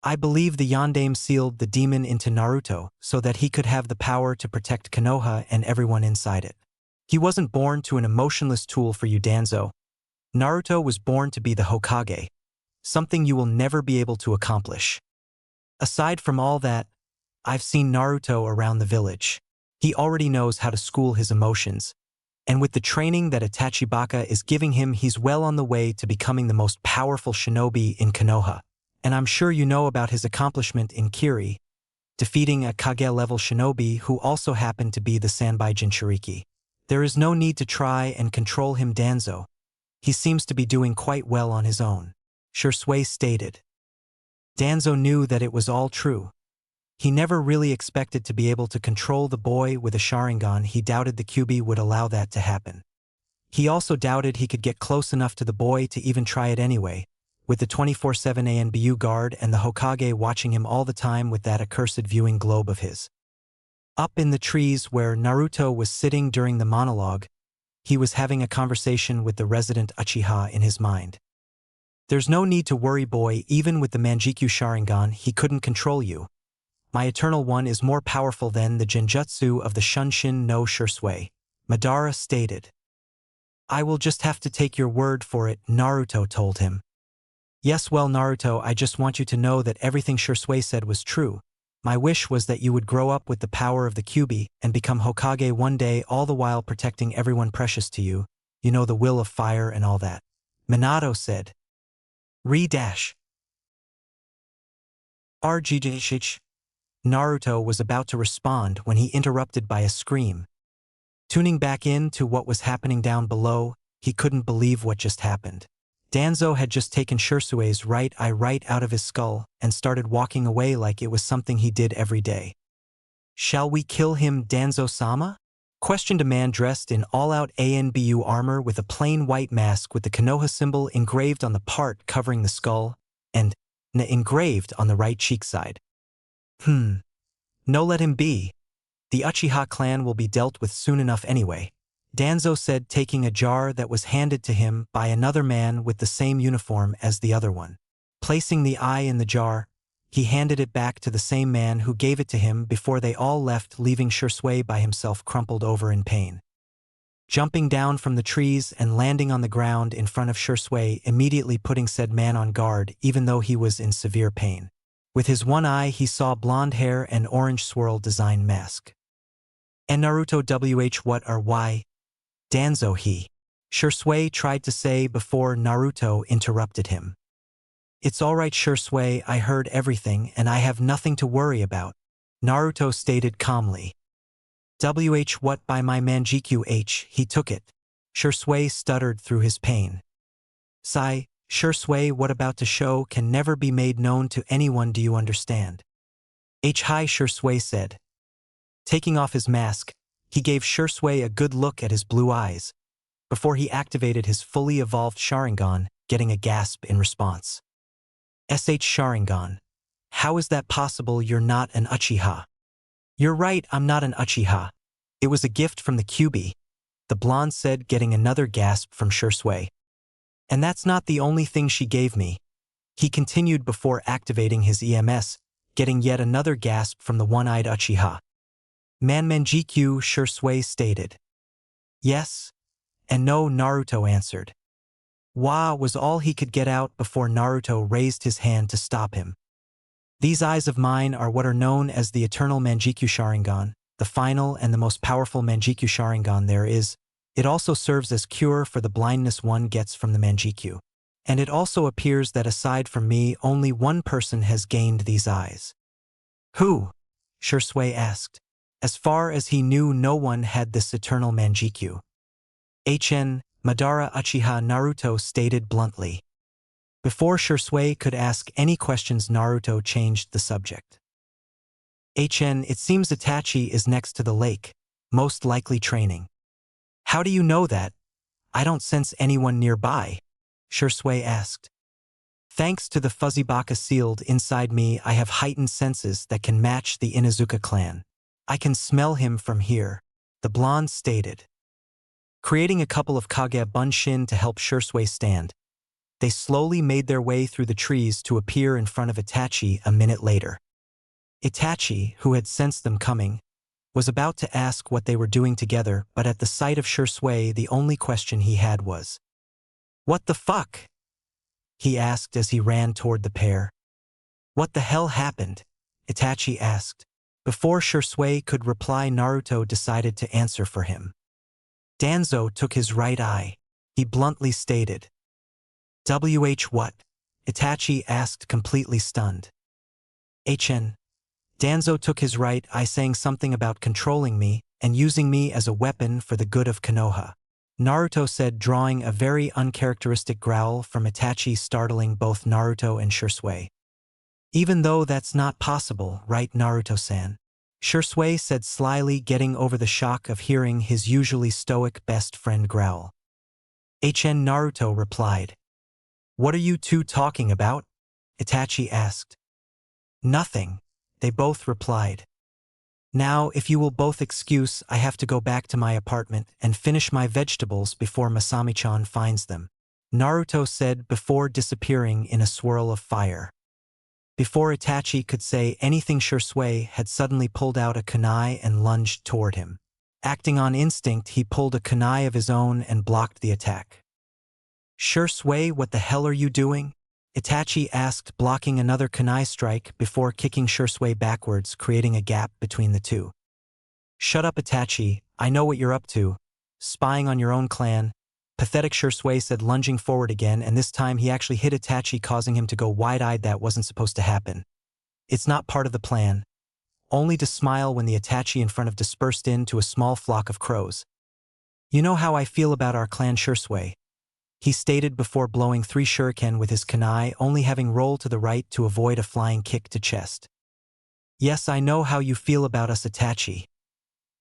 I believe the Yondaime sealed the demon into Naruto so that he could have the power to protect Konoha and everyone inside it. He wasn't born to an emotionless tool for you, Danzo. Naruto was born to be the Hokage, something you will never be able to accomplish. Aside from all that, I've seen Naruto around the village. He already knows how to school his emotions, and with the training that Itachi is giving him, he's well on the way to becoming the most powerful shinobi in Konoha. And I'm sure you know about his accomplishment in Kiri, defeating a Kage-level shinobi who also happened to be the Sanbai Jinchuriki. There is no need to try and control him, Danzo. He seems to be doing quite well on his own, Shursui stated. Danzo knew that it was all true. He never really expected to be able to control the boy with a Sharingan. He doubted the Kyūbi would allow that to happen. He also doubted he could get close enough to the boy to even try it anyway, with the 24/7 ANBU guard and the Hokage watching him all the time with that accursed viewing globe of his. Up in the trees where Naruto was sitting during the monologue, he was having a conversation with the resident Uchiha in his mind. There's no need to worry, boy, even with the Manjikyu Sharingan he couldn't control you. My Eternal One is more powerful than the Genjutsu of the Shunshin no Shursui, Madara stated. I will just have to take your word for it, Naruto told him. Yes, well, Naruto, I just want you to know that everything Shursui said was true. My wish was that you would grow up with the power of the Kyūbi and become Hokage one day, all the while protecting everyone precious to you, you know, the will of fire and all that. Minato said. RGGH. Naruto was about to respond when he interrupted by a scream. Tuning back in to what was happening down below, he couldn't believe what just happened. Danzo had just taken Shursui's right eye right out of his skull and started walking away like it was something he did every day. Shall we kill him, Danzo-sama? Questioned a man dressed in all-out ANBU armor with a plain white mask with the Konoha symbol engraved on the part covering the skull. and N engraved on the right cheek side. No, let him be. The Uchiha clan will be dealt with soon enough anyway, Danzo said, taking a jar that was handed to him by another man with the same uniform as the other one. Placing the eye in the jar, he handed it back to the same man who gave it to him before they all left, leaving Shursui by himself crumpled over in pain. Jumping down from the trees and landing on the ground in front of Shursui, immediately putting said man on guard even though he was in severe pain. With his one eye he saw blonde hair and orange swirl design mask. And Naruto what or why? Danzo he. Shursui tried to say before Naruto interrupted him. It's alright Shursui, I heard everything and I have nothing to worry about, Naruto stated calmly. What by my Manjikyu he took it. Shursui stuttered through his pain. Sigh, Shursui, what about to show can never be made known to anyone, do you understand? Hi, Shursui said. Taking off his mask, he gave Shursui a good look at his blue eyes, before he activated his fully evolved Sharingan, getting a gasp in response. Sharingan. How is that possible? You're not an Uchiha. You're right, I'm not an Uchiha. It was a gift from the Kyūbi, the blonde said, getting another gasp from Shursui. And that's not the only thing she gave me, he continued before activating his EMS, getting yet another gasp from the one-eyed Uchiha. Manjikyu, Shursui stated. Yes and no, Naruto answered. Wa was all he could get out before Naruto raised his hand to stop him. These eyes of mine are what are known as the eternal Manjikyu Sharingan, the final and the most powerful Manjikyu Sharingan there is. It also serves as cure for the blindness one gets from the Manjikyu. And it also appears that aside from me, only one person has gained these eyes. Who? Shursui asked. As far as he knew, no one had this eternal Manjikyu. Madara Uchiha, Naruto stated bluntly. Before Shursui could ask any questions, Naruto changed the subject. It seems Itachi is next to the lake, most likely training. How do you know that? I don't sense anyone nearby, Shursui asked. Thanks to the fuzzy baka sealed inside me, I have heightened senses that can match the Inuzuka clan. I can smell him from here, the blonde stated. Creating a couple of Kage Bunshin to help Shursui stand, they slowly made their way through the trees to appear in front of Itachi a minute later. Itachi, who had sensed them coming, was about to ask what they were doing together, but at the sight of Shursui, the only question he had was, "What the fuck?" he asked as he ran toward the pair. What the hell happened? Itachi asked. Before Shursui could reply, Naruto decided to answer for him. Danzo took his right eye, he bluntly stated. What? Itachi asked, completely stunned. Danzo took his right eye, saying something about controlling me and using me as a weapon for the good of Konoha. Naruto said, drawing a very uncharacteristic growl from Itachi, startling both Naruto and Shursui. Even though that's not possible, right, Naruto-san? Shursui said slyly, getting over the shock of hearing his usually stoic best friend growl. Naruto replied. What are you two talking about? Itachi asked. Nothing, they both replied. Now, if you will both excuse, I have to go back to my apartment and finish my vegetables before Masami-chan finds them, Naruto said before disappearing in a swirl of fire. Before Itachi could say anything, Shursui had suddenly pulled out a kunai and lunged toward him. Acting on instinct, he pulled a kunai of his own and blocked the attack. Shursui, what the hell are you doing? Itachi asked, blocking another kunai strike before kicking Shursui backwards, creating a gap between the two. Shut up, Itachi, I know what you're up to. Spying on your own clan. Pathetic, Shursui said, lunging forward again, and this time he actually hit Itachi, causing him to go wide-eyed. That wasn't supposed to happen. It's not part of the plan. Only to smile when the Itachi in front of dispersed into a small flock of crows. You know how I feel about our clan, Shursui, he stated before blowing 3 shuriken with his kunai, only having rolled to the right to avoid a flying kick to chest. Yes, I know how you feel about us, Itachi.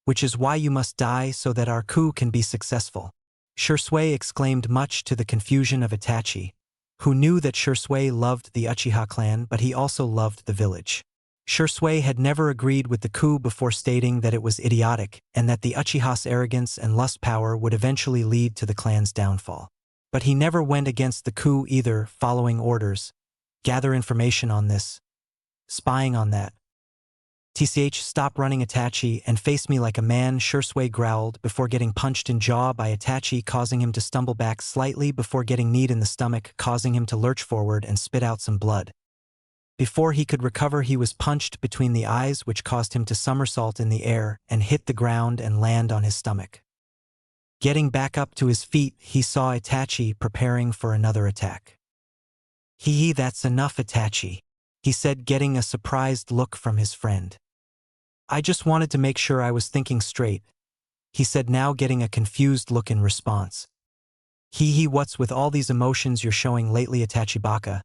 Which is why you must die so that our coup can be successful. Shursui exclaimed, much to the confusion of Itachi, who knew that Shursui loved the Uchiha clan, but he also loved the village. Shursui had never agreed with the coup before stating that it was idiotic and that the Uchiha's arrogance and lust power would eventually lead to the clan's downfall. But he never went against the coup either, following orders. Gather information on this. Spying on that. TCH, stop running Itachi and face me like a man, Shursui growled before getting punched in jaw by Itachi, causing him to stumble back slightly before getting kneed in the stomach, causing him to lurch forward and spit out some blood. Before he could recover, he was punched between the eyes, which caused him to somersault in the air and hit the ground and land on his stomach. Getting back up to his feet, he saw Itachi preparing for another attack. "Hee, that's enough, Itachi," he said, getting a surprised look from his friend. "I just wanted to make sure I was thinking straight," he said, now getting a confused look in response. "Hee, what's with all these emotions you're showing lately, Itachi Baka?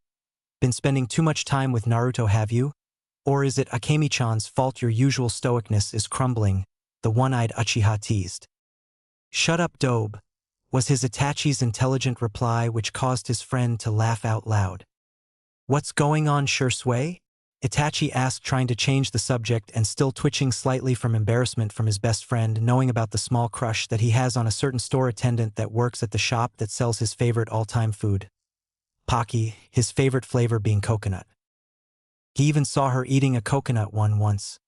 Been spending too much time with Naruto, have you? Or is it Akemi-chan's fault your usual stoicness is crumbling?" the one-eyed Uchiha teased. "Shut up, Dobe," was his Itachi's intelligent reply, which caused his friend to laugh out loud. "What's going on, Shursui?" Itachi asked, trying to change the subject and still twitching slightly from embarrassment from his best friend, knowing about the small crush that he has on a certain store attendant that works at the shop that sells his favorite all-time food. Pocky, his favorite flavor being coconut. He even saw her eating a coconut one once.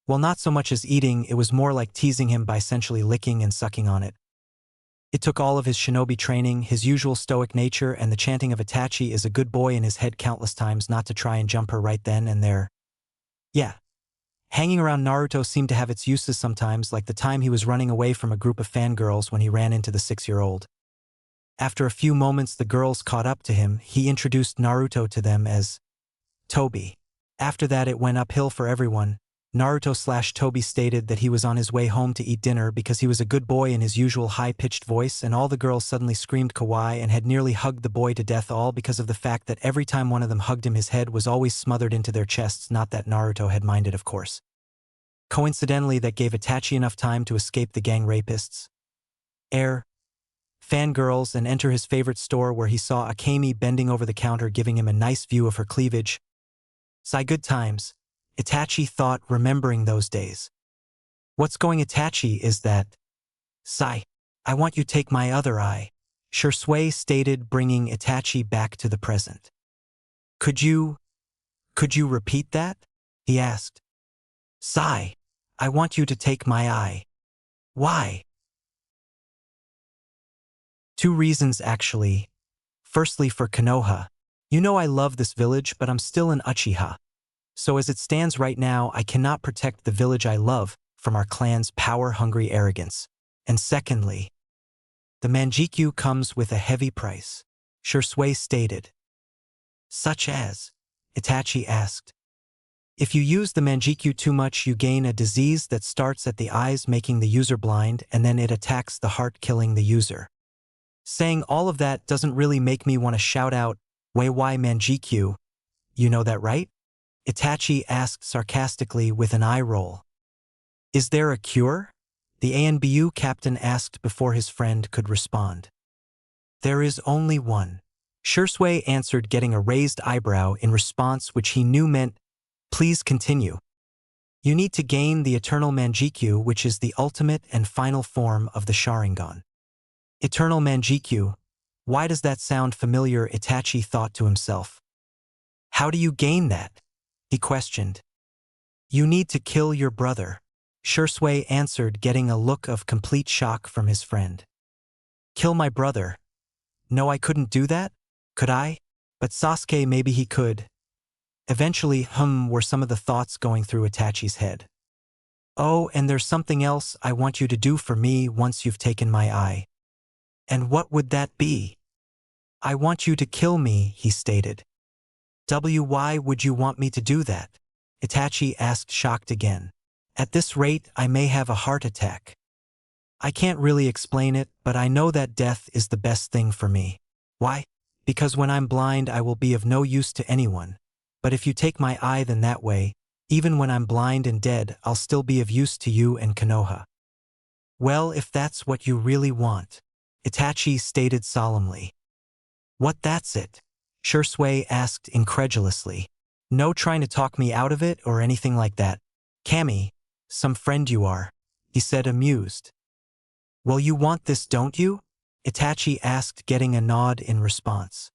Well, not so much as eating, it was more like teasing him by essentially licking and sucking on it. It took all of his shinobi training, his usual stoic nature, and the chanting of Itachi is a good boy in his head countless times not to try and jump her right then and there. Yeah. Hanging around Naruto seemed to have its uses sometimes, like the time he was running away from a group of fangirls when he ran into the 6-year-old. After a few moments the girls caught up to him, he introduced Naruto to them as Toby. After that it went uphill for everyone. Naruto/Toby stated that he was on his way home to eat dinner because he was a good boy in his usual high-pitched voice, and all the girls suddenly screamed kawaii and had nearly hugged the boy to death, all because of the fact that every time one of them hugged him his head was always smothered into their chests. Not that Naruto had minded, of course. Coincidentally, that gave Itachi enough time to escape the gang rapists, fangirls, and enter his favorite store, where he saw Akemi bending over the counter giving him a nice view of her cleavage. Sigh, good times, Itachi thought, remembering those days. "What's going, Itachi, is that?" "Sigh, I want you take my other eye," Shursui stated, bringing Itachi back to the present. Could you repeat that?" he asked. "Sigh, I want you to take my eye." "Why?" Two reasons, actually. Firstly, for Konoha. You know I love this village, but I'm still an Uchiha. So as it stands right now, I cannot protect the village I love from our clan's power-hungry arrogance. And secondly, the Manjikyu comes with a heavy price, Shursui stated. "Such as?" Itachi asked. "If you use the Manjikyu too much, you gain a disease that starts at the eyes, making the user blind, and then it attacks the heart, killing the user." Saying all of that doesn't really make me want to shout out, "Why Manjikyu? You know that, right?" Itachi asked sarcastically with an eye roll. "Is there a cure?" the ANBU captain asked before his friend could respond. "There is only one," Shursui answered, getting a raised eyebrow in response, which he knew meant, "Please continue." "You need to gain the Eternal Manjikyu, which is the ultimate and final form of the Sharingan." Eternal Manjikyu? Why does that sound familiar? Itachi thought to himself. "How do you gain that?" he questioned. "You need to kill your brother," Shursui answered, getting a look of complete shock from his friend. "Kill my brother? No, I couldn't do that? Could I? But Sasuke, maybe he could." Eventually, were some of the thoughts going through Itachi's head. "Oh, and there's something else I want you to do for me once you've taken my eye." "And what would that be?" "I want you to kill me," he stated. "Why would you want me to do that?" Itachi asked, shocked again. "At this rate, I may have a heart attack. I can't really explain it, but I know that death is the best thing for me." "Why?" "Because when I'm blind, I will be of no use to anyone. But if you take my eye, then that way, even when I'm blind and dead, I'll still be of use to you and Konoha." "Well, if that's what you really want," Itachi stated solemnly. "What, that's it?" Shursui asked incredulously. No trying to talk me out of it or anything like that. Kami, some friend you are, he said amused. Well, you want this, don't you? Itachi asked, getting a nod in response.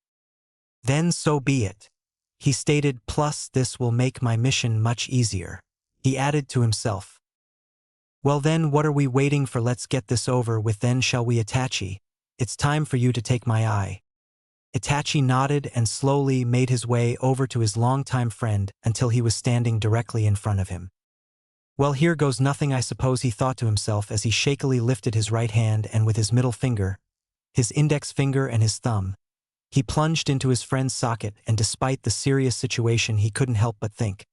Then so be it, he stated, plus this will make my mission much easier. He added to himself. Well then, what are we waiting for? Let's get this over with then, shall we, Itachi? It's time for you to take my eye. Itachi nodded and slowly made his way over to his longtime friend until he was standing directly in front of him. Well, here goes nothing, I suppose, he thought to himself as he shakily lifted his right hand and with his middle finger, his index finger and his thumb, he plunged into his friend's socket, and despite the serious situation he couldn't help but think.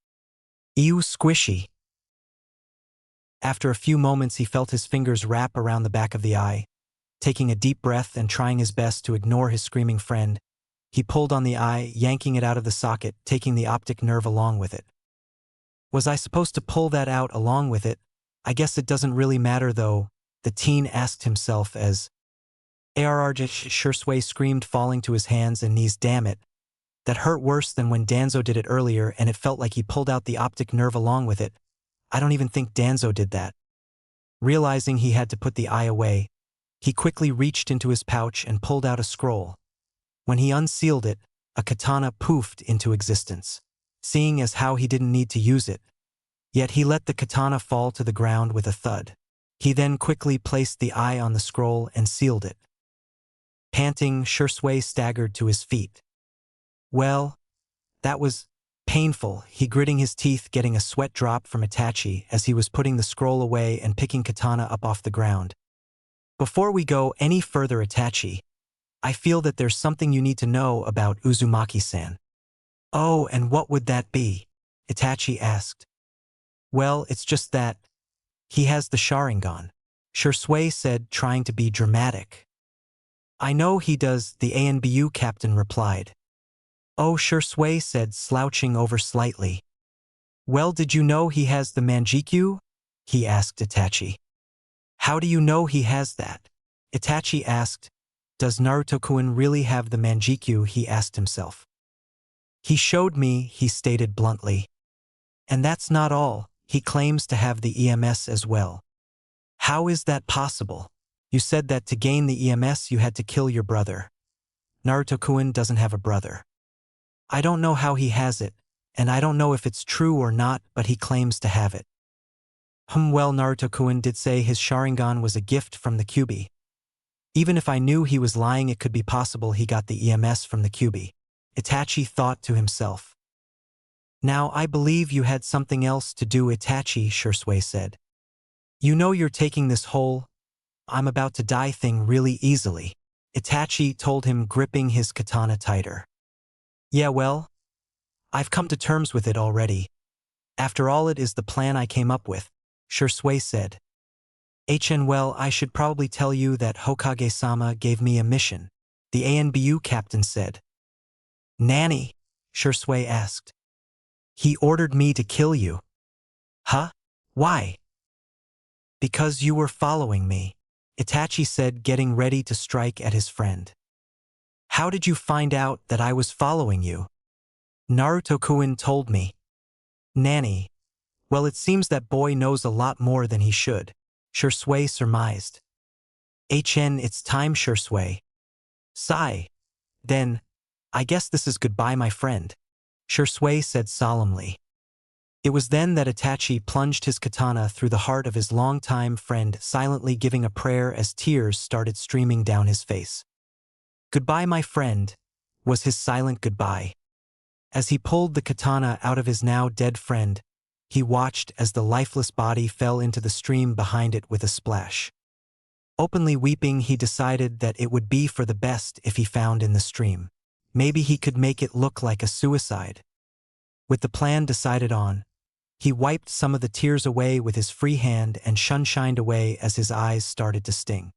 Ew, squishy. After a few moments he felt his fingers wrap around the back of the eye. Taking a deep breath and trying his best to ignore his screaming friend, he pulled on the eye, yanking it out of the socket, taking the optic nerve along with it. Was I supposed to pull that out along with it? I guess it doesn't really matter though, the teen asked himself as Shursui screamed, falling to his hands and knees. Damn it. That hurt worse than when Danzo did it earlier, and it felt like he pulled out the optic nerve along with it. I don't even think Danzo did that. Realizing he had to put the eye away, he quickly reached into his pouch and pulled out a scroll. When he unsealed it, a katana poofed into existence, seeing as how he didn't need to use it. Yet he let the katana fall to the ground with a thud. He then quickly placed the eye on the scroll and sealed it. Panting, Shursui staggered to his feet. Well, that was painful, he gritting his teeth, getting a sweat drop from Itachi as he was putting the scroll away and picking katana up off the ground. Before we go any further, Itachi, I feel that there's something you need to know about Uzumaki-san. Oh, and what would that be? Itachi asked. Well, it's just that he has the Sharingan, Shursui said, trying to be dramatic. I know he does, the ANBU captain replied. Oh, Shursui said, slouching over slightly. Well, did you know he has the Manjikyu? He asked Itachi. How do you know he has that? Itachi asked. Does Naruto-kun really have the Manjikyu? He asked himself. He showed me, he stated bluntly. And that's not all, he claims to have the EMS as well. How is that possible? You said that to gain the EMS you had to kill your brother. Naruto-kun doesn't have a brother. I don't know how he has it, and I don't know if it's true or not, but he claims to have it. Well, Naruto-kun did say his Sharingan was a gift from the Kyūbi. Even if I knew he was lying, it could be possible he got the EMS from the Kyūbi. Itachi thought to himself. Now I believe you had something else to do, Itachi, Shursui said. You know you're taking this whole I'm about to die thing really easily, Itachi told him, gripping his katana tighter. Yeah, well, I've come to terms with it already. After all, it is the plan I came up with, Shursui said. Well, I should probably tell you that Hokage-sama gave me a mission, the ANBU captain said. Nanny? Shursui asked. He ordered me to kill you. Huh? Why? Because you were following me, Itachi said, getting ready to strike at his friend. How did you find out that I was following you? Naruto-kun told me. Nanny. Well, it seems that boy knows a lot more than he should, Shursui surmised. It's time, Shursui. Sigh. Then, I guess this is goodbye, my friend, Shursui said solemnly. It was then that Itachi plunged his katana through the heart of his longtime friend, silently giving a prayer as tears started streaming down his face. Goodbye, my friend, was his silent goodbye. As he pulled the katana out of his now dead friend, he watched as the lifeless body fell into the stream behind it with a splash. Openly weeping, he decided that it would be for the best if he found in the stream. Maybe he could make it look like a suicide. With the plan decided on, he wiped some of the tears away with his free hand and shined away as his eyes started to sting.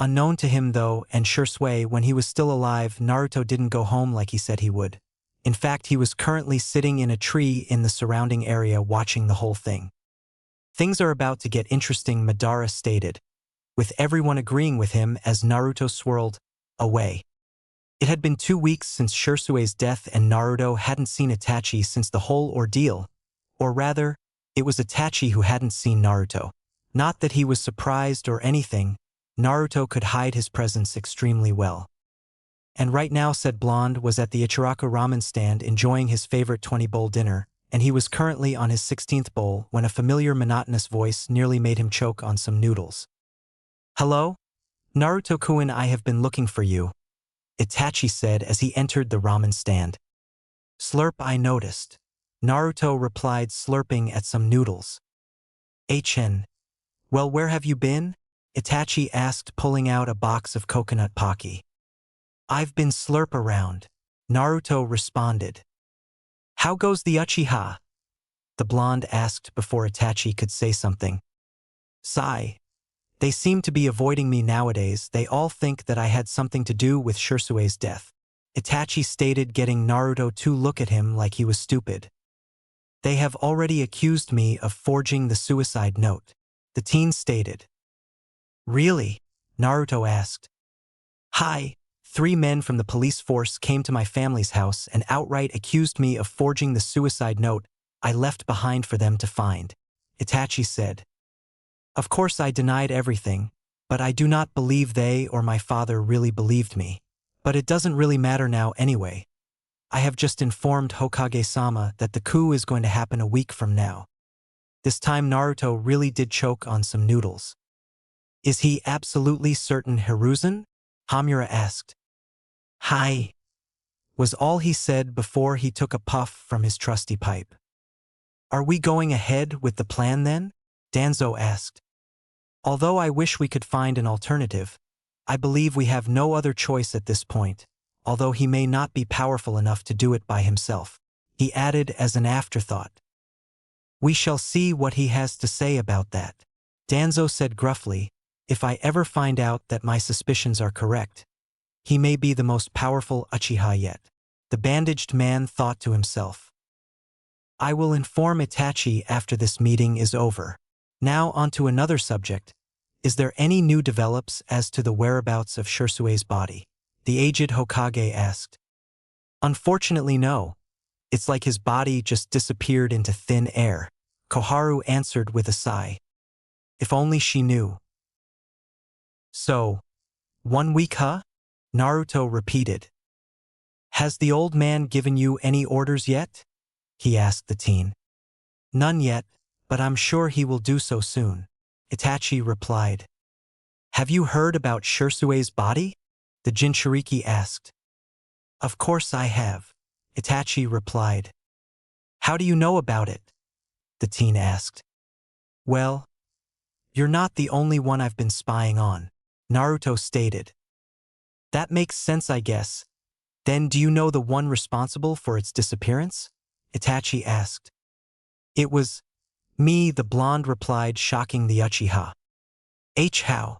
Unknown to him though, and Shursui, when he was still alive, Naruto didn't go home like he said he would. In fact, he was currently sitting in a tree in the surrounding area watching the whole thing. Things are about to get interesting, Madara stated, with everyone agreeing with him as Naruto swirled away. It had been 2 weeks since Shirsue's death and Naruto hadn't seen Itachi since the whole ordeal, or rather, it was Itachi who hadn't seen Naruto. Not that he was surprised or anything, Naruto could hide his presence extremely well. And right now said blonde was at the Ichiraku ramen stand enjoying his favorite 20-bowl dinner, and he was currently on his 16th bowl when a familiar monotonous voice nearly made him choke on some noodles. "Hello? Naruto-kun, I have been looking for you," Itachi said as he entered the ramen stand. "Slurp, I noticed," Naruto replied, slurping at some noodles. "HN. Well, where have you been?" Itachi asked, pulling out a box of coconut pocky. "I've been slurp around," Naruto responded. "How goes the Uchiha?" the blonde asked before Itachi could say something. "Sigh. They seem to be avoiding me nowadays. They all think that I had something to do with Shirsue's death," Itachi stated, getting Naruto to look at him like he was stupid. "They have already accused me of forging the suicide note," the teen stated. "Really?" Naruto asked. "Hi. 3 men from the police force came to my family's house and outright accused me of forging the suicide note I left behind for them to find," Itachi said. "Of course I denied everything, but I do not believe they or my father really believed me. But it doesn't really matter now anyway. I have just informed Hokage-sama that the coup is going to happen a week from now." This time Naruto really did choke on some noodles. "Is he absolutely certain, Hiruzen?" Hamura asked. "Hi," was all he said before he took a puff from his trusty pipe. "Are we going ahead with the plan then?" Danzo asked. "Although I wish we could find an alternative, I believe we have no other choice at this point, although he may not be powerful enough to do it by himself," he added as an afterthought. "We shall see what he has to say about that," Danzo said gruffly. "If I ever find out that my suspicions are correct, he may be the most powerful Uchiha yet," the bandaged man thought to himself. "I will inform Itachi after this meeting is over." Now onto another subject. Is there any new develops as to the whereabouts of Shirsue's body? The aged Hokage asked. "Unfortunately, no. It's like his body just disappeared into thin air," Koharu answered with a sigh. "If only she knew." "So, 1 week, huh?" Naruto repeated. "Has the old man given you any orders yet?" he asked the teen. "None yet, but I'm sure he will do so soon," Itachi replied. "Have you heard about Shirsue's body?" the Jinchuriki asked. "Of course I have," Itachi replied. "How do you know about it?" the teen asked. "Well, you're not the only one I've been spying on," Naruto stated. "That makes sense, I guess. Then do you know the one responsible for its disappearance?" Itachi asked. "It was me," the blonde replied, shocking the Uchiha. "How?"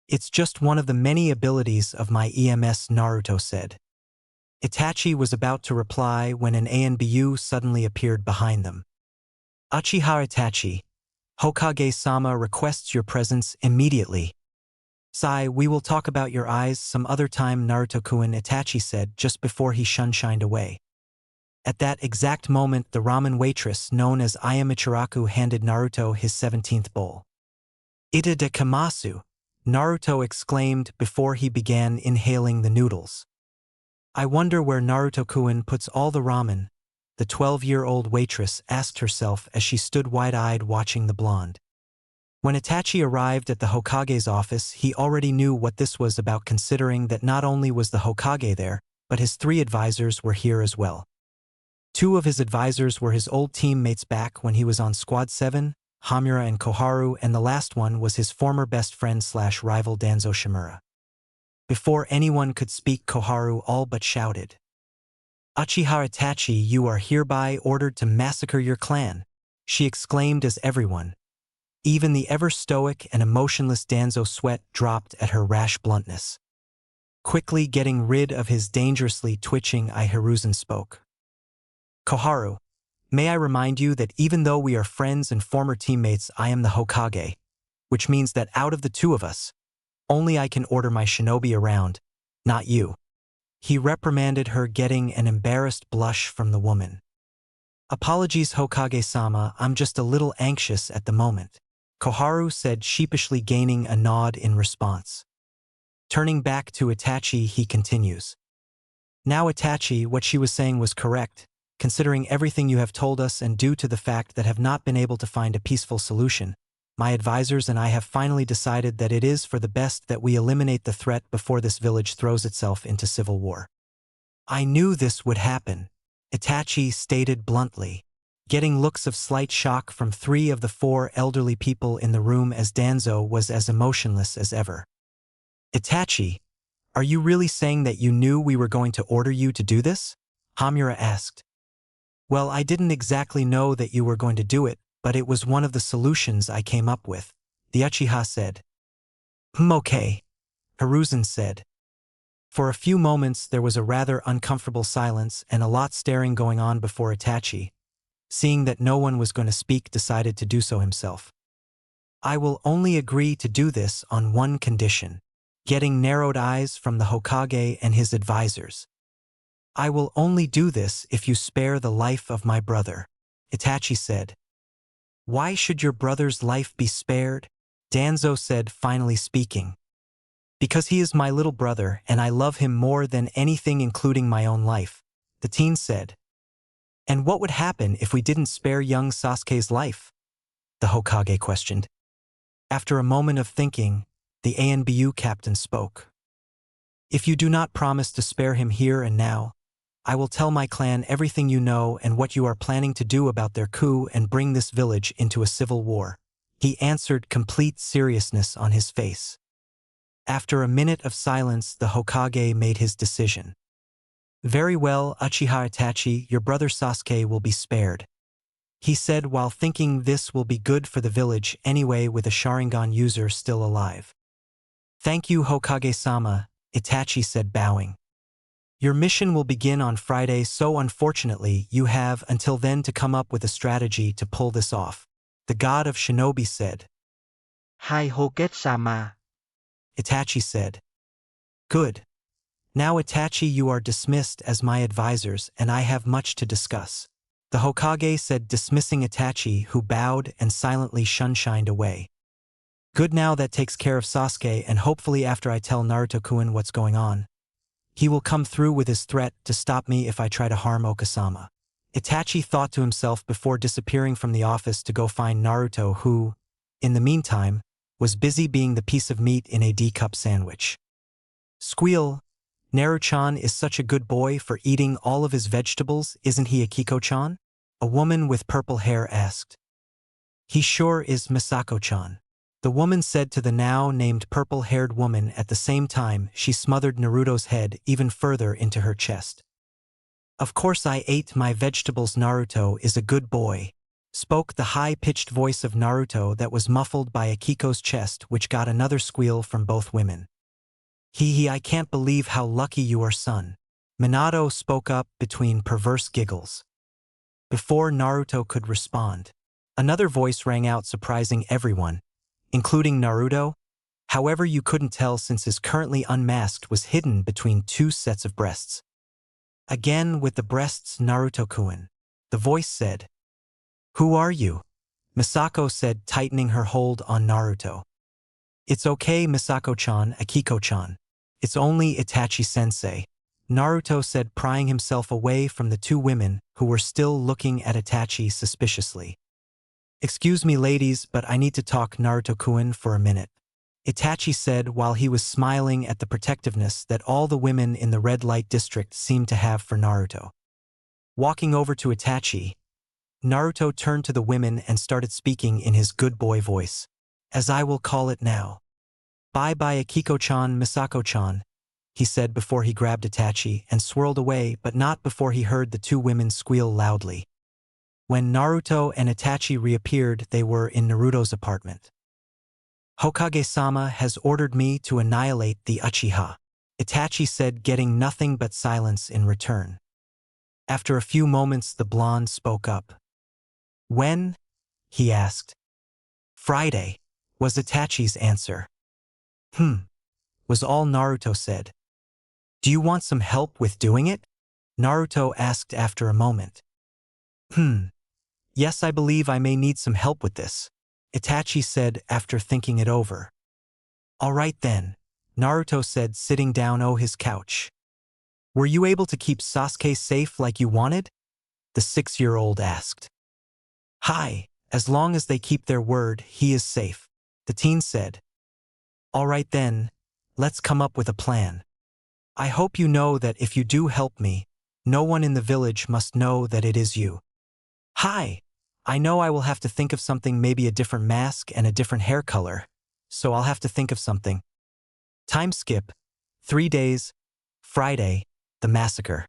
"It's just one of the many abilities of my EMS," Naruto said. Itachi was about to reply when an ANBU suddenly appeared behind them. "Uchiha Itachi, Hokage-sama requests your presence immediately." "Sai, we will talk about your eyes some other time, Naruto-kun," Itachi said just before he shined away. At that exact moment, the ramen waitress known as Ayamichiraku handed Naruto his 17th bowl. "Ita de kamasu," Naruto exclaimed before he began inhaling the noodles. "I wonder where Naruto-kun puts all the ramen," the 12-year-old waitress asked herself as she stood wide-eyed watching the blonde. When Itachi arrived at the Hokage's office, he already knew what this was about, considering that not only was the Hokage there, but his 3 advisors were here as well. 2 of his advisors were his old teammates back when he was on Squad 7, Hamura and Koharu, and the last one was his former best friend/rival Danzo Shimura. Before anyone could speak, Koharu all but shouted, "Uchiha Itachi, you are hereby ordered to massacre your clan," she exclaimed as everyone, even the ever-stoic and emotionless Danzo, sweat dropped at her rash bluntness. Quickly getting rid of his dangerously twitching eye, Hiruzen spoke. "Koharu, may I remind you that even though we are friends and former teammates, I am the Hokage, which means that out of the 2 of us, Only I can order my shinobi around, not you. He reprimanded her, getting an embarrassed blush from the woman. Apologies, Hokage-sama, I'm just a little anxious at the moment, Koharu said, sheepishly, gaining a nod in response. Turning back to Itachi, he continues. Now Itachi, what she was saying was correct, considering everything you have told us and due to the fact that have not been able to find a peaceful solution. My advisors and I have finally decided that it is for the best that we eliminate the threat before this village throws itself into civil war. I knew this would happen, Itachi stated bluntly, getting looks of slight shock from 3 of the 4 elderly people in the room as Danzo was as emotionless as ever. Itachi, are you really saying that you knew we were going to order you to do this? Hamura asked. Well, I didn't exactly know that you were going to do it, but it was one of the solutions I came up with, the Uchiha said. Okay, Hiruzen said. For a few moments there was a rather uncomfortable silence and a lot staring going on before Itachi, seeing that no one was going to speak, decided to do so himself. I will only agree to do this on one condition, getting narrowed eyes from the Hokage and his advisors. I will only do this if you spare the life of my brother, Itachi said. Why should your brother's life be spared? Danzo said, finally speaking. Because he is my little brother and I love him more than anything, including my own life, the teen said. And what would happen if we didn't spare young Sasuke's life? The Hokage questioned. After a moment of thinking, the ANBU captain spoke. If you do not promise to spare him here and now, I will tell my clan everything you know and what you are planning to do about their coup and bring this village into a civil war, he answered, complete seriousness on his face. After a minute of silence, the Hokage made his decision. Very well, Uchiha Itachi, your brother Sasuke will be spared, he said, while thinking this will be good for the village anyway with a Sharingan user still alive. Thank you, Hokage-sama, Itachi said, bowing. Your mission will begin on Friday, so unfortunately you have until then to come up with a strategy to pull this off, the god of shinobi said. Hai Hokage-sama, Itachi said. Good. Now Itachi, you are dismissed as my advisors and I have much to discuss, the Hokage said, dismissing Itachi, who bowed and silently shunshined away. Good, now that takes care of Sasuke, and hopefully after I tell Naruto-kun what's going on, he will come through with his threat to stop me if I try to harm Okasama. Itachi thought to himself before disappearing from the office to go find Naruto, who, in the meantime, was busy being the piece of meat in a D-cup sandwich. Squeal, Naru-chan is such a good boy for eating all of his vegetables, isn't he, Akiko-chan? A woman with purple hair asked. He sure is, Misako-chan, the woman said to the now-named purple-haired woman. At the same time, she smothered Naruto's head even further into her chest. Of course I ate my vegetables. Naruto is a good boy, spoke the high-pitched voice of Naruto that was muffled by Akiko's chest, which got another squeal from both women. Hee, I can't believe how lucky you are, son, Minato spoke up between perverse giggles. Before Naruto could respond, another voice rang out, surprising everyone, including Naruto. However, you couldn't tell since his currently unmasked was hidden between 2 sets of breasts. Again with the breasts, Naruto-kun, the voice said. Who are you? Misako said, tightening her hold on Naruto. It's okay, Misako-chan, Akiko-chan. It's only Itachi-sensei, Naruto said, prying himself away from the 2 women who were still looking at Itachi suspiciously. Excuse me, ladies, but I need to talk Naruto-kun for a minute, Itachi said while he was smiling at the protectiveness that all the women in the red light district seemed to have for Naruto. Walking over to Itachi, Naruto turned to the women and started speaking in his good boy voice, as I will call it now. Bye-bye, Akiko-chan, Misako-chan, he said before he grabbed Itachi and swirled away, but not before he heard the 2 women squeal loudly. When Naruto and Itachi reappeared, they were in Naruto's apartment. Hokage-sama has ordered me to annihilate the Uchiha, Itachi said, getting nothing but silence in return. After a few moments, the blonde spoke up. When? He asked. Friday, was Itachi's answer. was all Naruto said. Do you want some help with doing it? Naruto asked after a moment. Yes, I believe I may need some help with this, Itachi said after thinking it over. All right then, Naruto said, sitting down on his couch. Were you able to keep Sasuke safe like you wanted? The 6-year-old asked. Hi, as long as they keep their word, he is safe, the teen said. All right then, let's come up with a plan. I hope you know that if you do help me, no one in the village must know that it is you. Hi, I know I will have to think of something, maybe a different mask and a different hair color, so I'll have to think of something. Time skip. 3 days. Friday, the massacre.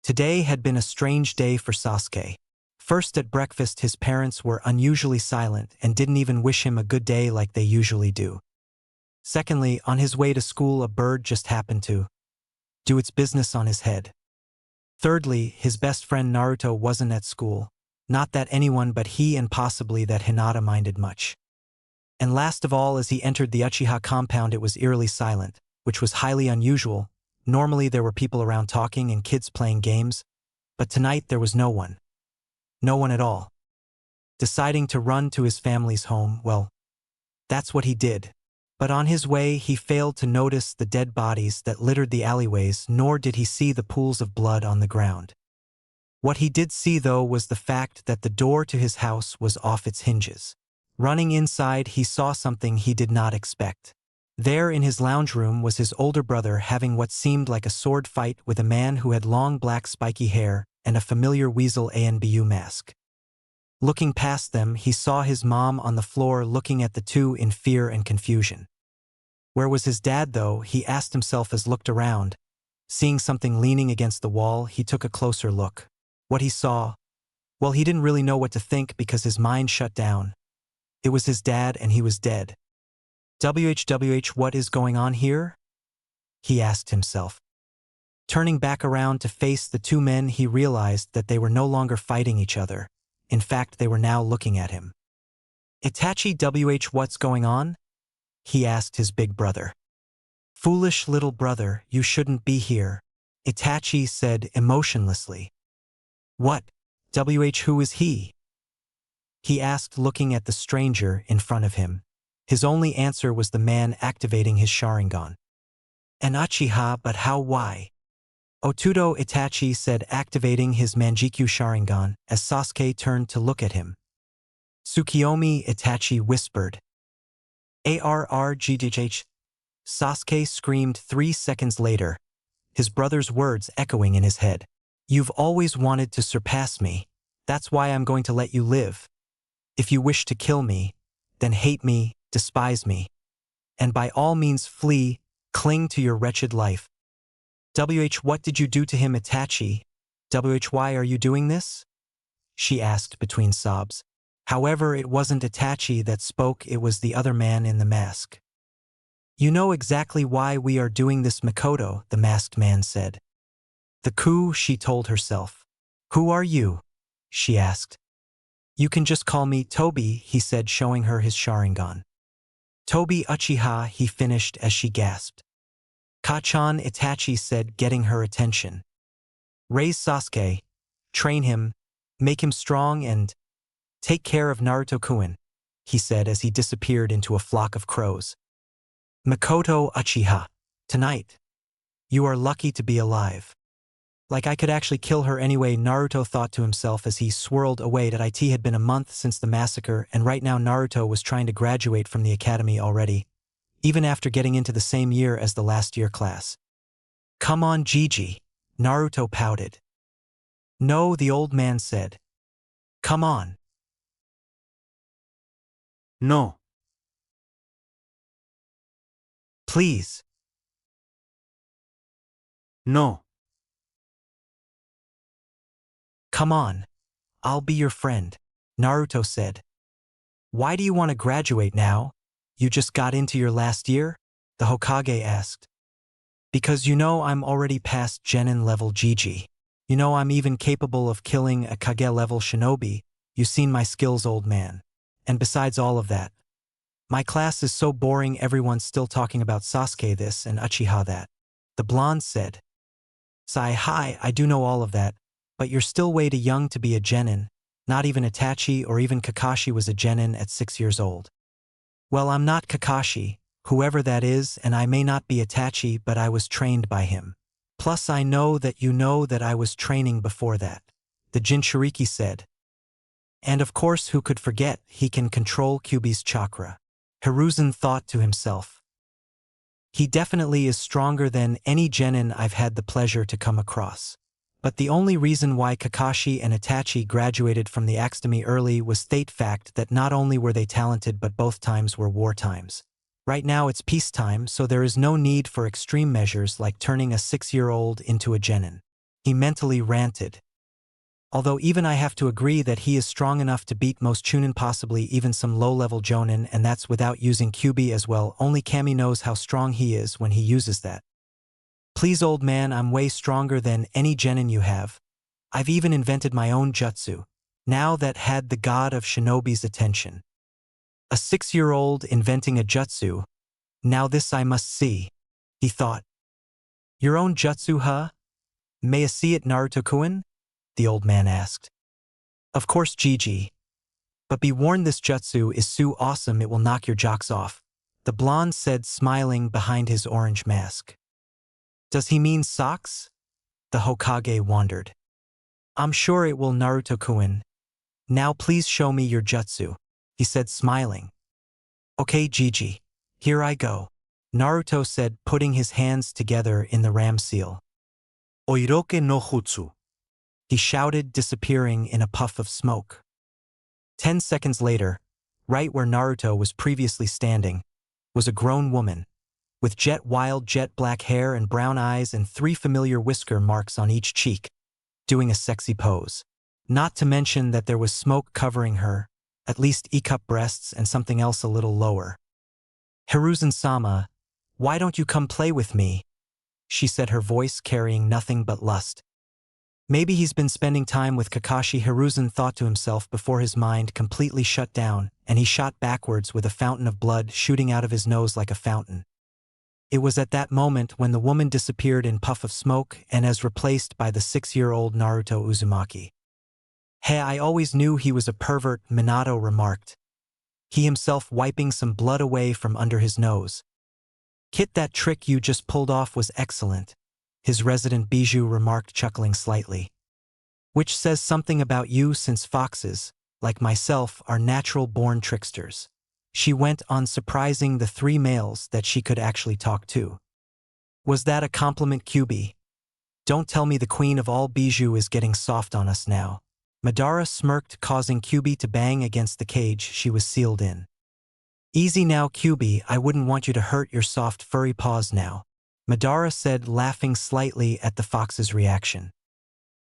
Today had been a strange day for Sasuke. First, at breakfast, his parents were unusually silent and didn't even wish him a good day like they usually do. Secondly, on his way to school, a bird just happened to do its business on his head. Thirdly, his best friend Naruto wasn't at school. Not that anyone but he and possibly that Hinata minded much. And last of all, as he entered the Uchiha compound, it was eerily silent, which was highly unusual. Normally there were people around talking and kids playing games, but tonight there was no one. No one at all. Deciding to run to his family's home, well, that's what he did. But on his way, he failed to notice the dead bodies that littered the alleyways, nor did he see the pools of blood on the ground. What he did see, though, was the fact that the door to his house was off its hinges. Running inside, he saw something he did not expect. There in his lounge room was his older brother having what seemed like a sword fight with a man who had long black spiky hair and a familiar weasel ANBU mask. Looking past them, he saw his mom on the floor looking at the two in fear and confusion. Where was his dad, though? He asked himself as looked around. Seeing something leaning against the wall, he took a closer look. What he saw? Well, he didn't really know what to think because his mind shut down. It was his dad and he was dead. WHWH, what is going on here? He asked himself. Turning back around to face the two men, he realized that they were no longer fighting each other. In fact, they were now looking at him. Itachi, what's going on? He asked his big brother. Foolish little brother, you shouldn't be here, Itachi said emotionlessly. What? Who is he? He asked, looking at the stranger in front of him. His only answer was the man activating his Sharingan. An Uchiha, but how, why? Otudo, Itachi said, activating his Manjikyu Sharingan as Sasuke turned to look at him. Tsukiyomi, Itachi whispered. Arrgdh. Sasuke screamed 3 seconds later, his brother's words echoing in his head. You've always wanted to surpass me. That's why I'm going to let you live. If you wish to kill me, then hate me, despise me. And by all means flee, cling to your wretched life. What did you do to him, Itachi? Why are you doing this? She asked between sobs. However, it wasn't Itachi that spoke, it was the other man in the mask. You know exactly why we are doing this, Mikoto, the masked man said. The coup, she told herself. Who are you? She asked. You can just call me Tobi, he said, showing her his Sharingan. Tobi Uchiha, he finished as she gasped. Kachan, Itachi said, getting her attention. Raise Sasuke, train him, make him strong and take care of Naruto-kun, he said as he disappeared into a flock of crows. Mikoto Uchiha, tonight. You are lucky to be alive. Like I could actually kill her anyway, Naruto thought to himself as he swirled away. It had been a month since the massacre, and right now Naruto was trying to graduate from the academy already, even after getting into the same year as the last year class. Come on, Gigi, Naruto pouted. No, the old man said. Come on. No. Please. No. Come on. I'll be your friend, Naruto said. Why do you want to graduate now? You just got into your last year? The Hokage asked. Because you know I'm already past Genin level Gigi. You know I'm even capable of killing a Kage level shinobi. You've seen my skills, old man. And besides all of that, My class is so boring, everyone's still talking about Sasuke this and Uchiha that. The blonde said. Sigh, hi, I do know all of that, but you're still way too young to be a genin. Not even Itachi or even Kakashi was a genin at 6 years old. Well, I'm not Kakashi, whoever that is, and I may not be Itachi, but I was trained by him. Plus I know that you know that I was training before that. The Jinchuriki said. And of course, who could forget, he can control Kyūbi's chakra. Hiruzen thought to himself. He definitely is stronger than any genin I've had the pleasure to come across. But the only reason why Kakashi and Itachi graduated from the academy early was the fact that not only were they talented but both times were war times. Right now it's peacetime, so there is no need for extreme measures like turning a 6-year-old into a genin. He mentally ranted. Although even I have to agree that he is strong enough to beat most chunin, possibly even some low-level jonin, and that's without using Kyūbi as well. Only Kami knows how strong he is when he uses that. Please, old man, I'm way stronger than any genin you have. I've even invented my own jutsu. Now that had the god of shinobi's attention. A 6-year-old inventing a jutsu. Now this I must see, he thought. Your own jutsu, huh? May I see it, Naruto-kun? The old man asked. Of course, Gigi. But be warned, this jutsu is so awesome it will knock your jocks off, the blonde said, smiling behind his orange mask. Does he mean socks? The Hokage wondered. I'm sure it will, Naruto-kun. Now please show me your jutsu, he said, smiling. Okay, Gigi. Here I go, Naruto said, putting his hands together in the ram seal. Oiroke no jutsu. He shouted, disappearing in a puff of smoke. 10 seconds later, right where Naruto was previously standing, was a grown woman, with jet black hair and brown eyes and 3 familiar whisker marks on each cheek, doing a sexy pose. Not to mention that there was smoke covering her, at least E-cup breasts and something else a little lower. Hiruzen-sama, why don't you come play with me? She said, her voice carrying nothing but lust. Maybe he's been spending time with Kakashi, Hiruzen thought to himself before his mind completely shut down, and he shot backwards with a fountain of blood shooting out of his nose like a fountain. It was at that moment when the woman disappeared in puff of smoke and as replaced by the 6-year-old Naruto Uzumaki. Hey, I always knew he was a pervert, Minato remarked. He himself wiping some blood away from under his nose. Kit, that trick you just pulled off was excellent, his resident Bijou remarked, chuckling slightly. Which says something about you, since foxes, like myself, are natural-born tricksters. She went on, surprising the 3 males that she could actually talk to. Was that a compliment, Kyūbi? Don't tell me the queen of all Bijou is getting soft on us now. Madara smirked, causing Kyūbi to bang against the cage she was sealed in. Easy now, Kyūbi, I wouldn't want you to hurt your soft furry paws now, Madara said, laughing slightly at the fox's reaction.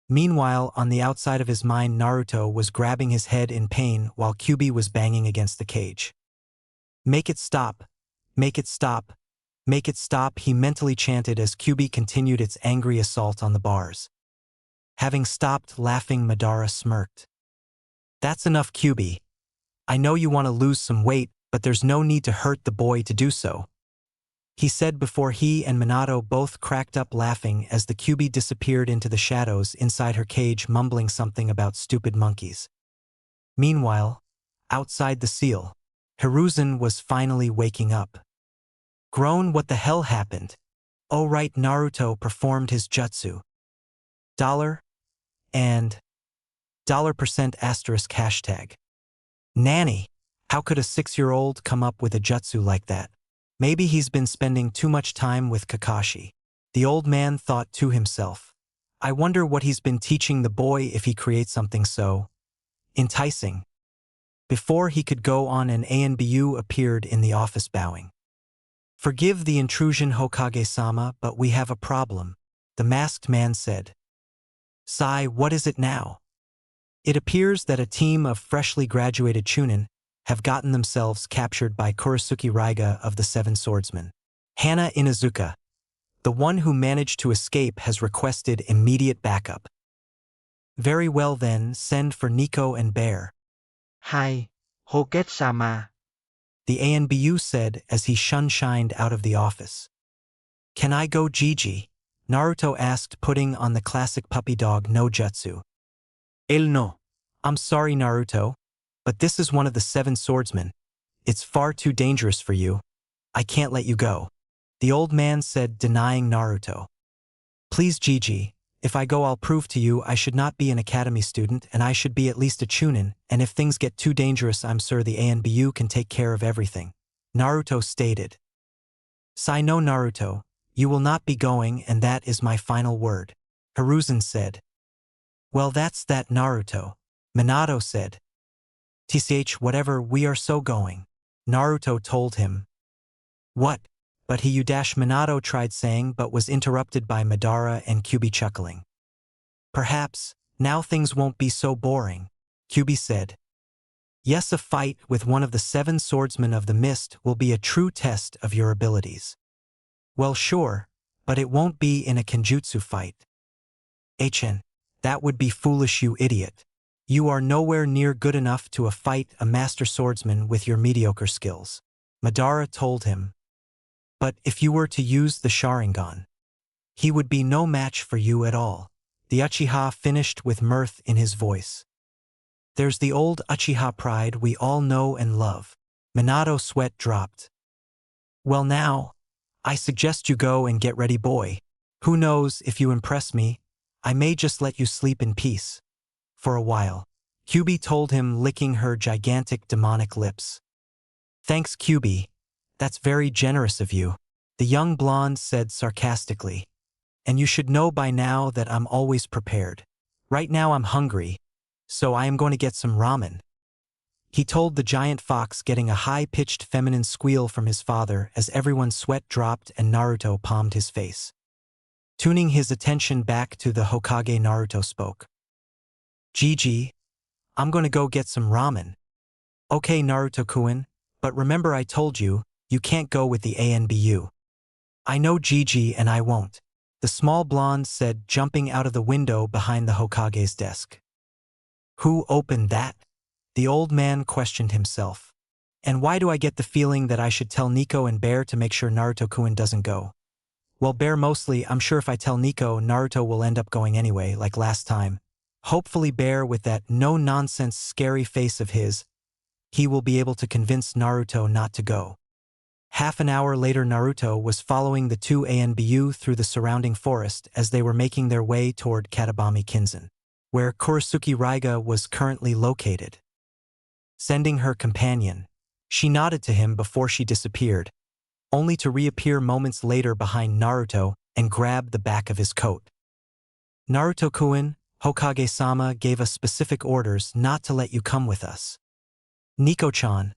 Meanwhile, on the outside of his mind, Naruto was grabbing his head in pain while Kyūbi was banging against the cage. Make it stop, make it stop, make it stop, he mentally chanted as Kyūbi continued its angry assault on the bars. Having stopped laughing, Madara smirked. That's enough, Kyūbi. I know you want to lose some weight, but there's no need to hurt the boy to do so, he said before he and Minato both cracked up laughing as the Kyūbi disappeared into the shadows inside her cage, mumbling something about stupid monkeys. Meanwhile, outside the seal, Hiruzen was finally waking up. Grown, what the hell happened? Oh right, Naruto performed his jutsu. $and $% hashtag. Nanny, how could a 6-year-old come up with a jutsu like that? Maybe he's been spending too much time with Kakashi. The old man thought to himself. I wonder what he's been teaching the boy if he creates something so enticing. Before he could go on, an Anbu appeared in the office, bowing. Forgive the intrusion, Hokage-sama, but we have a problem, the masked man said. Sigh, what is it now? It appears that a team of freshly graduated chunin have gotten themselves captured by Kurisuke Raiga of the 7 Swordsmen. Hana Inuzuka, the one who managed to escape, has requested immediate backup. Very well then, send for Nico and Bear. Hi, Hokage-sama. the ANBU said as he shined out of the office. Can I go, Gigi? Naruto asked, putting on the classic puppy dog no jutsu. Él no. I'm sorry, Naruto, but this is one of the 7 swordsmen. It's far too dangerous for you. I can't let you go, the old man said, denying Naruto. Please, Gigi, if I go I'll prove to you I should not be an academy student and I should be at least a chunin, and if things get too dangerous I'm sure the ANBU can take care of everything, Naruto stated. Sai no, Naruto, you will not be going and that is my final word, Hiruzen said. Well, that's that, Naruto, Minato said. Tch, whatever, we are so going, Naruto told him. What? But he Minato tried saying but was interrupted by Madara and Kyūbi chuckling. Perhaps, now things won't be so boring, Kyūbi said. Yes, a fight with one of the 7 swordsmen of the mist will be a true test of your abilities. Well, sure, but it won't be in a kenjutsu fight. That would be foolish, you idiot. You are nowhere near good enough to fight a master swordsman with your mediocre skills, Madara told him. But if you were to use the Sharingan, he would be no match for you at all, the Uchiha finished with mirth in his voice. There's the old Uchiha pride we all know and love. Minato's sweat dropped. Well now, I suggest you go and get ready, boy. Who knows, if you impress me, I may just let you sleep in peace. For a while, Kyūbi told him, licking her gigantic demonic lips. Thanks, Kyūbi. That's very generous of you, the young blonde said sarcastically. And you should know by now that I'm always prepared. Right now I'm hungry, so I am going to get some ramen, he told the giant fox, getting a high-pitched feminine squeal from his father as everyone's sweat dropped and Naruto palmed his face. Tuning his attention back to the Hokage, Naruto spoke. Gigi, I'm going to go get some ramen. Okay, Naruto-kun, but remember I told you, you can't go with the ANBU. I know, Gigi, and I won't, the small blonde said, jumping out of the window behind the Hokage's desk. Who opened that? The old man questioned himself. And why do I get the feeling that I should tell Nico and Bear to make sure Naruto-kun doesn't go? Well, Bear mostly, I'm sure if I tell Nico, Naruto will end up going anyway, like last time. Hopefully Bear, with that no-nonsense scary face of his, he will be able to convince Naruto not to go. Half an hour later, Naruto was following the 2 ANBU through the surrounding forest as they were making their way toward Katabami Kinzen, where Kurisuki Raiga was currently located. Sending her companion, she nodded to him before she disappeared, only to reappear moments later behind Naruto and grab the back of his coat. Naruto-kun, Hokage-sama gave us specific orders not to let you come with us. Nico-chan,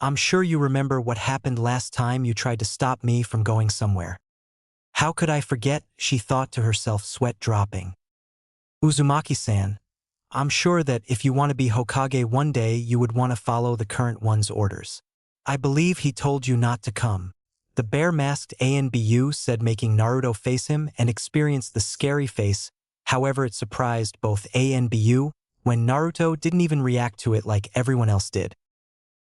I'm sure you remember what happened last time you tried to stop me from going somewhere. How could I forget, she thought to herself, sweat dropping. Uzumaki-san, I'm sure that if you want to be Hokage one day you would want to follow the current one's orders. I believe he told you not to come, the bear-masked ANBU said, making Naruto face him and experience the scary face. However, it surprised both ANBU when Naruto didn't even react to it like everyone else did.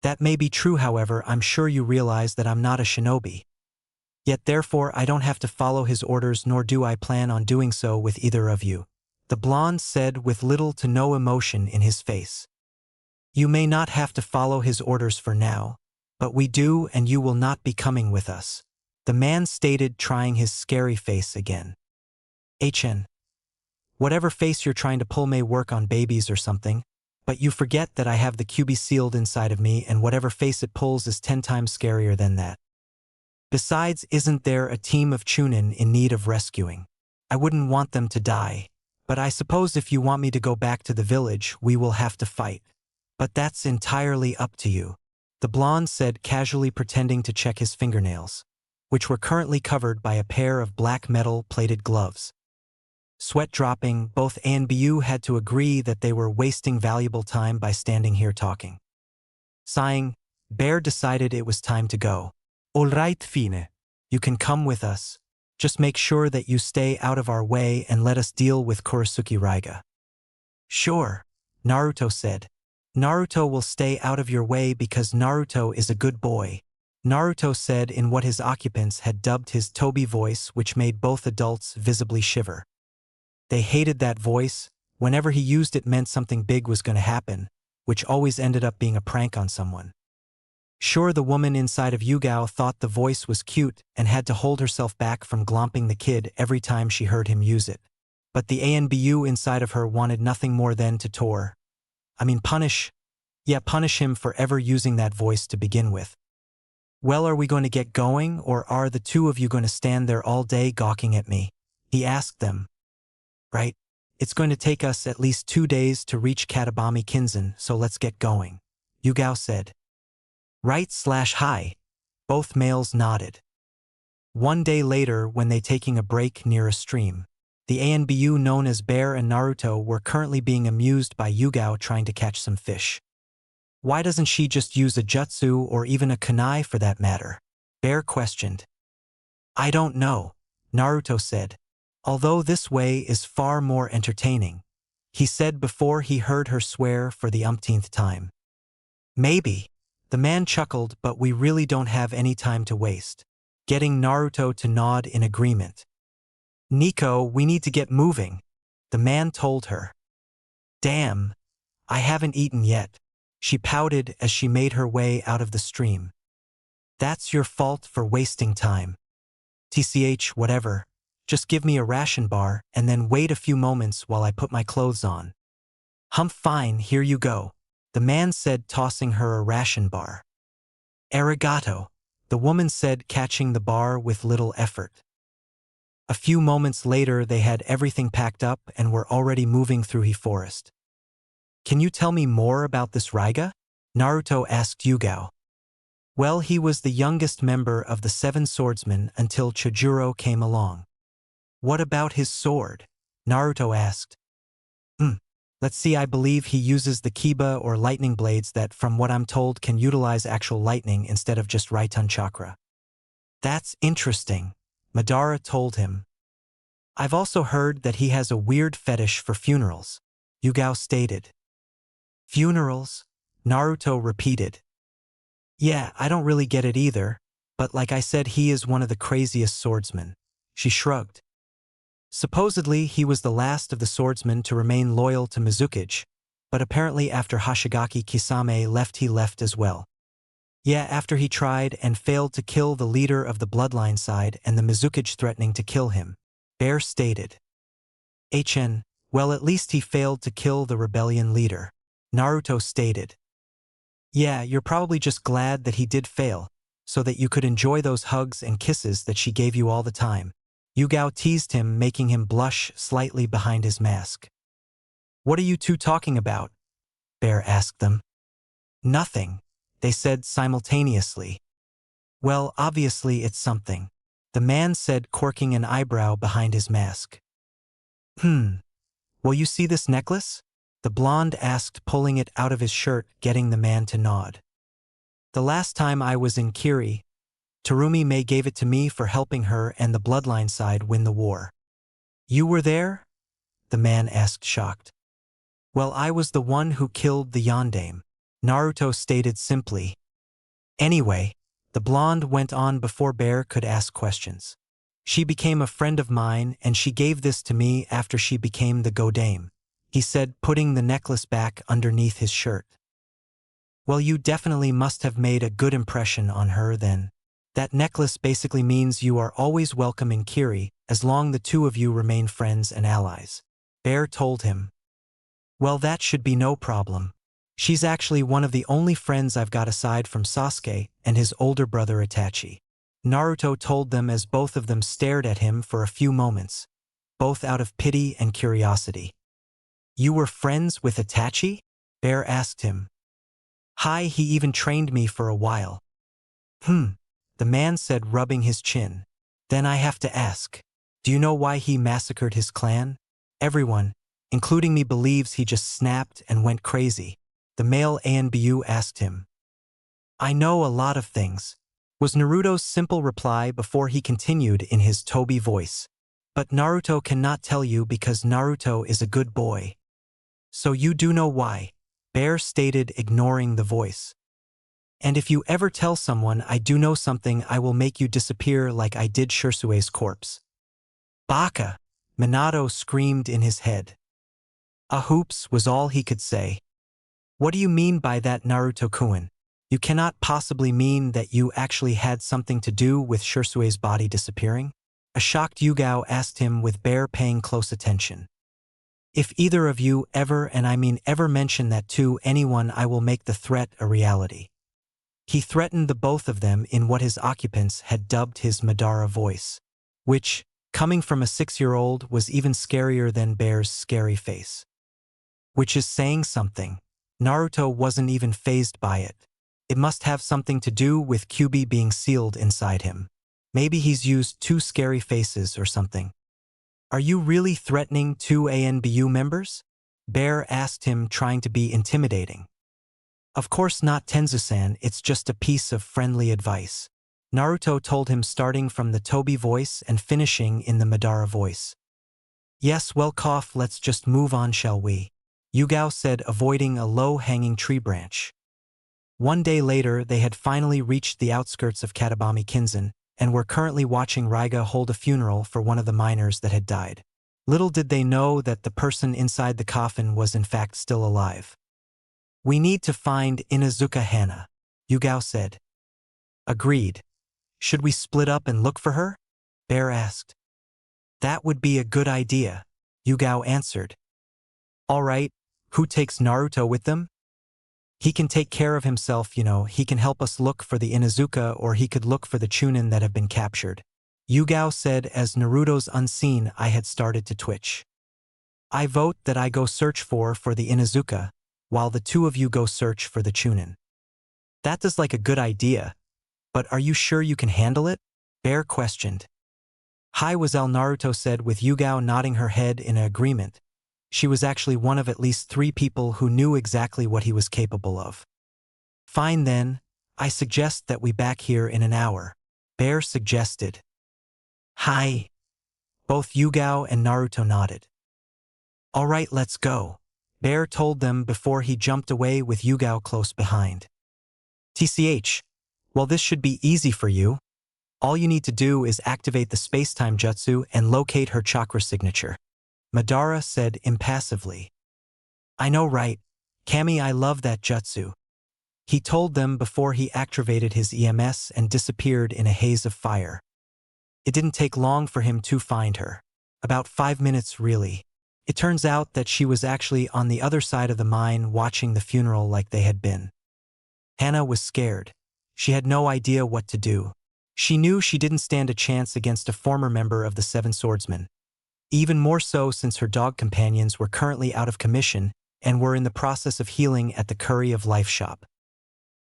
That may be true, however, I'm sure you realize that I'm not a shinobi. Yet therefore I don't have to follow his orders, nor do I plan on doing so with either of you, the blonde said with little to no emotion in his face. You may not have to follow his orders for now, but we do, and you will not be coming with us, the man stated, trying his scary face again. Whatever face you're trying to pull may work on babies or something, but you forget that I have the Kyūbi sealed inside of me, and whatever face it pulls is 10 times scarier than that. Besides, isn't there a team of Chunin in need of rescuing? I wouldn't want them to die, but I suppose if you want me to go back to the village, we will have to fight. But that's entirely up to you, the blonde said, casually pretending to check his fingernails, which were currently covered by a pair of black metal-plated gloves. Sweat dropping, both ANBU had to agree that they were wasting valuable time by standing here talking. Sighing, Bear decided it was time to go. All right, Fine. You can come with us. Just make sure that you stay out of our way and let us deal with Kurisuki Raiga. Sure, Naruto said. Naruto will stay out of your way because Naruto is a good boy, Naruto said in what his occupants had dubbed his Toby voice, which made both adults visibly shiver. They hated that voice. Whenever he used it meant something big was going to happen, which always ended up being a prank on someone. Sure, the woman inside of Yugao thought the voice was cute and had to hold herself back from glomping the kid every time she heard him use it. But the ANBU inside of her wanted nothing more than to punish him for ever using that voice to begin with. Well, are we going to get going, or are the two of you going to stand there all day gawking at me? He asked them. Right? It's going to take us at least 2 days to reach Katabami Kinzen, so let's get going, Yugao said. Right/hi. Both males nodded. 1 day later, when they taking a break near a stream, the ANBU known as Bear and Naruto were currently being amused by Yugao trying to catch some fish. Why doesn't she just use a jutsu or even a kunai for that matter? Bear questioned. I don't know, Naruto said. Although this way is far more entertaining, he said before he heard her swear for the umpteenth time. Maybe. The man chuckled, but we really don't have any time to waste. Getting Naruto to nod in agreement. Nico, we need to get moving, the man told her. Damn, I haven't eaten yet, she pouted as she made her way out of the stream. That's your fault for wasting time. TCH, whatever. Just give me a ration bar and then wait a few moments while I put my clothes on. Fine, here you go, the man said, tossing her a ration bar. Arigato, the woman said, catching the bar with little effort. A few moments later, they had everything packed up and were already moving through the forest. Can you tell me more about this Raiga? Naruto asked Yugao. Well, he was the youngest member of the 7 swordsmen until Chojuro came along. What about his sword? Naruto asked. Let's see, I believe he uses the Kiba or lightning blades that, from what I'm told, can utilize actual lightning instead of just Raiton chakra. That's interesting, Madara told him. I've also heard that he has a weird fetish for funerals, Yugao stated. Funerals? Naruto repeated. Yeah, I don't really get it either, but like I said, he is one of the craziest swordsmen. She shrugged. Supposedly, he was the last of the swordsmen to remain loyal to Mizukage, but apparently after Hoshigaki Kisame left, he left as well. Yeah, after he tried and failed to kill the leader of the bloodline side and the Mizukage threatening to kill him, Bear stated. Well, at least he failed to kill the rebellion leader, Naruto stated. Yeah, you're probably just glad that he did fail, so that you could enjoy those hugs and kisses that she gave you all the time. Yugao teased him, making him blush slightly behind his mask. What are you two talking about? Bear asked them. Nothing, they said simultaneously. Well, obviously it's something, the man said, quirking an eyebrow behind his mask. Will you see this necklace? The blonde asked, pulling it out of his shirt, getting the man to nod. The last time I was in Kiri, Terumi May gave it to me for helping her and the bloodline side win the war. You were there? The man asked, shocked. Well, I was the one who killed the Yondaime, Naruto stated simply. Anyway, the blonde went on before Bear could ask questions. She became a friend of mine and she gave this to me after she became the Godaime, he said, putting the necklace back underneath his shirt. Well, you definitely must have made a good impression on her then. That necklace basically means you are always welcome in Kiri, as long the two of you remain friends and allies, Bear told him. Well, that should be no problem. She's actually one of the only friends I've got aside from Sasuke and his older brother Itachi, Naruto told them as both of them stared at him for a few moments, both out of pity and curiosity. You were friends with Itachi? Bear asked him. Hi, he even trained me for a while. The man said, rubbing his chin. Then I have to ask, do you know why he massacred his clan? Everyone, including me, believes he just snapped and went crazy, the male ANBU asked him. I know a lot of things, was Naruto's simple reply before he continued in his Toby voice. But Naruto cannot tell you because Naruto is a good boy. So you do know why, Bear stated, ignoring the voice. And if you ever tell someone I do know something, I will make you disappear like I did Shirsue's corpse. Baka! Minato screamed in his head. Hoops was all he could say. What do you mean by that, Naruto-kun? You cannot possibly mean that you actually had something to do with Shirsue's body disappearing? A shocked Yugao asked him, with Bear paying close attention. If either of you ever, and I mean ever, mention that to anyone, I will make the threat a reality. He threatened the both of them in what his occupants had dubbed his Madara voice, which, coming from a 6-year-old, was even scarier than Bear's scary face. Which is saying something. Naruto wasn't even fazed by it. It must have something to do with Kyūbi being sealed inside him. Maybe he's used 2 scary faces or something. Are you really threatening 2 ANBU members? Bear asked him, trying to be intimidating. Of course not, Tenzu-san, it's just a piece of friendly advice. Naruto told him, starting from the Tobi voice and finishing in the Madara voice. Yes, well, let's just move on, shall we? Yugao said, avoiding a low-hanging tree branch. One day later, they had finally reached the outskirts of Katabami Kinzen, and were currently watching Raiga hold a funeral for one of the miners that had died. Little did they know that the person inside the coffin was in fact still alive. We need to find Inuzuka Hana, Yugao said. Agreed. Should we split up and look for her? Bear asked. That would be a good idea, Yugao answered. All right, who takes Naruto with them? He can take care of himself, he can help us look for the Inuzuka, or he could look for the Chunin that have been captured. Yugao said as Naruto's unseen eye had started to twitch. I vote that I go search for the Inuzuka, while the 2 of you go search for the Chunin. That does like a good idea, but are you sure you can handle it? Bear questioned. Hi Wazel, Naruto said, with Yugao nodding her head in agreement. She was actually one of at least 3 people who knew exactly what he was capable of. Fine then, I suggest that we back here in an hour, Bear suggested. Hi. Both Yugao and Naruto nodded. All right, let's go, Bear told them before he jumped away with Yugao close behind. TCH, well, this should be easy for you. All you need to do is activate the space-time jutsu and locate her chakra signature, Madara said impassively. I know, right? Kami, I love that jutsu. He told them before he activated his EMS and disappeared in a haze of fire. It didn't take long for him to find her. About 5 minutes, really. It turns out that she was actually on the other side of the mine watching the funeral like they had been. Hana was scared. She had no idea what to do. She knew she didn't stand a chance against a former member of the 7 Swordsmen. Even more so since her dog companions were currently out of commission and were in the process of healing at the Curry of Life shop.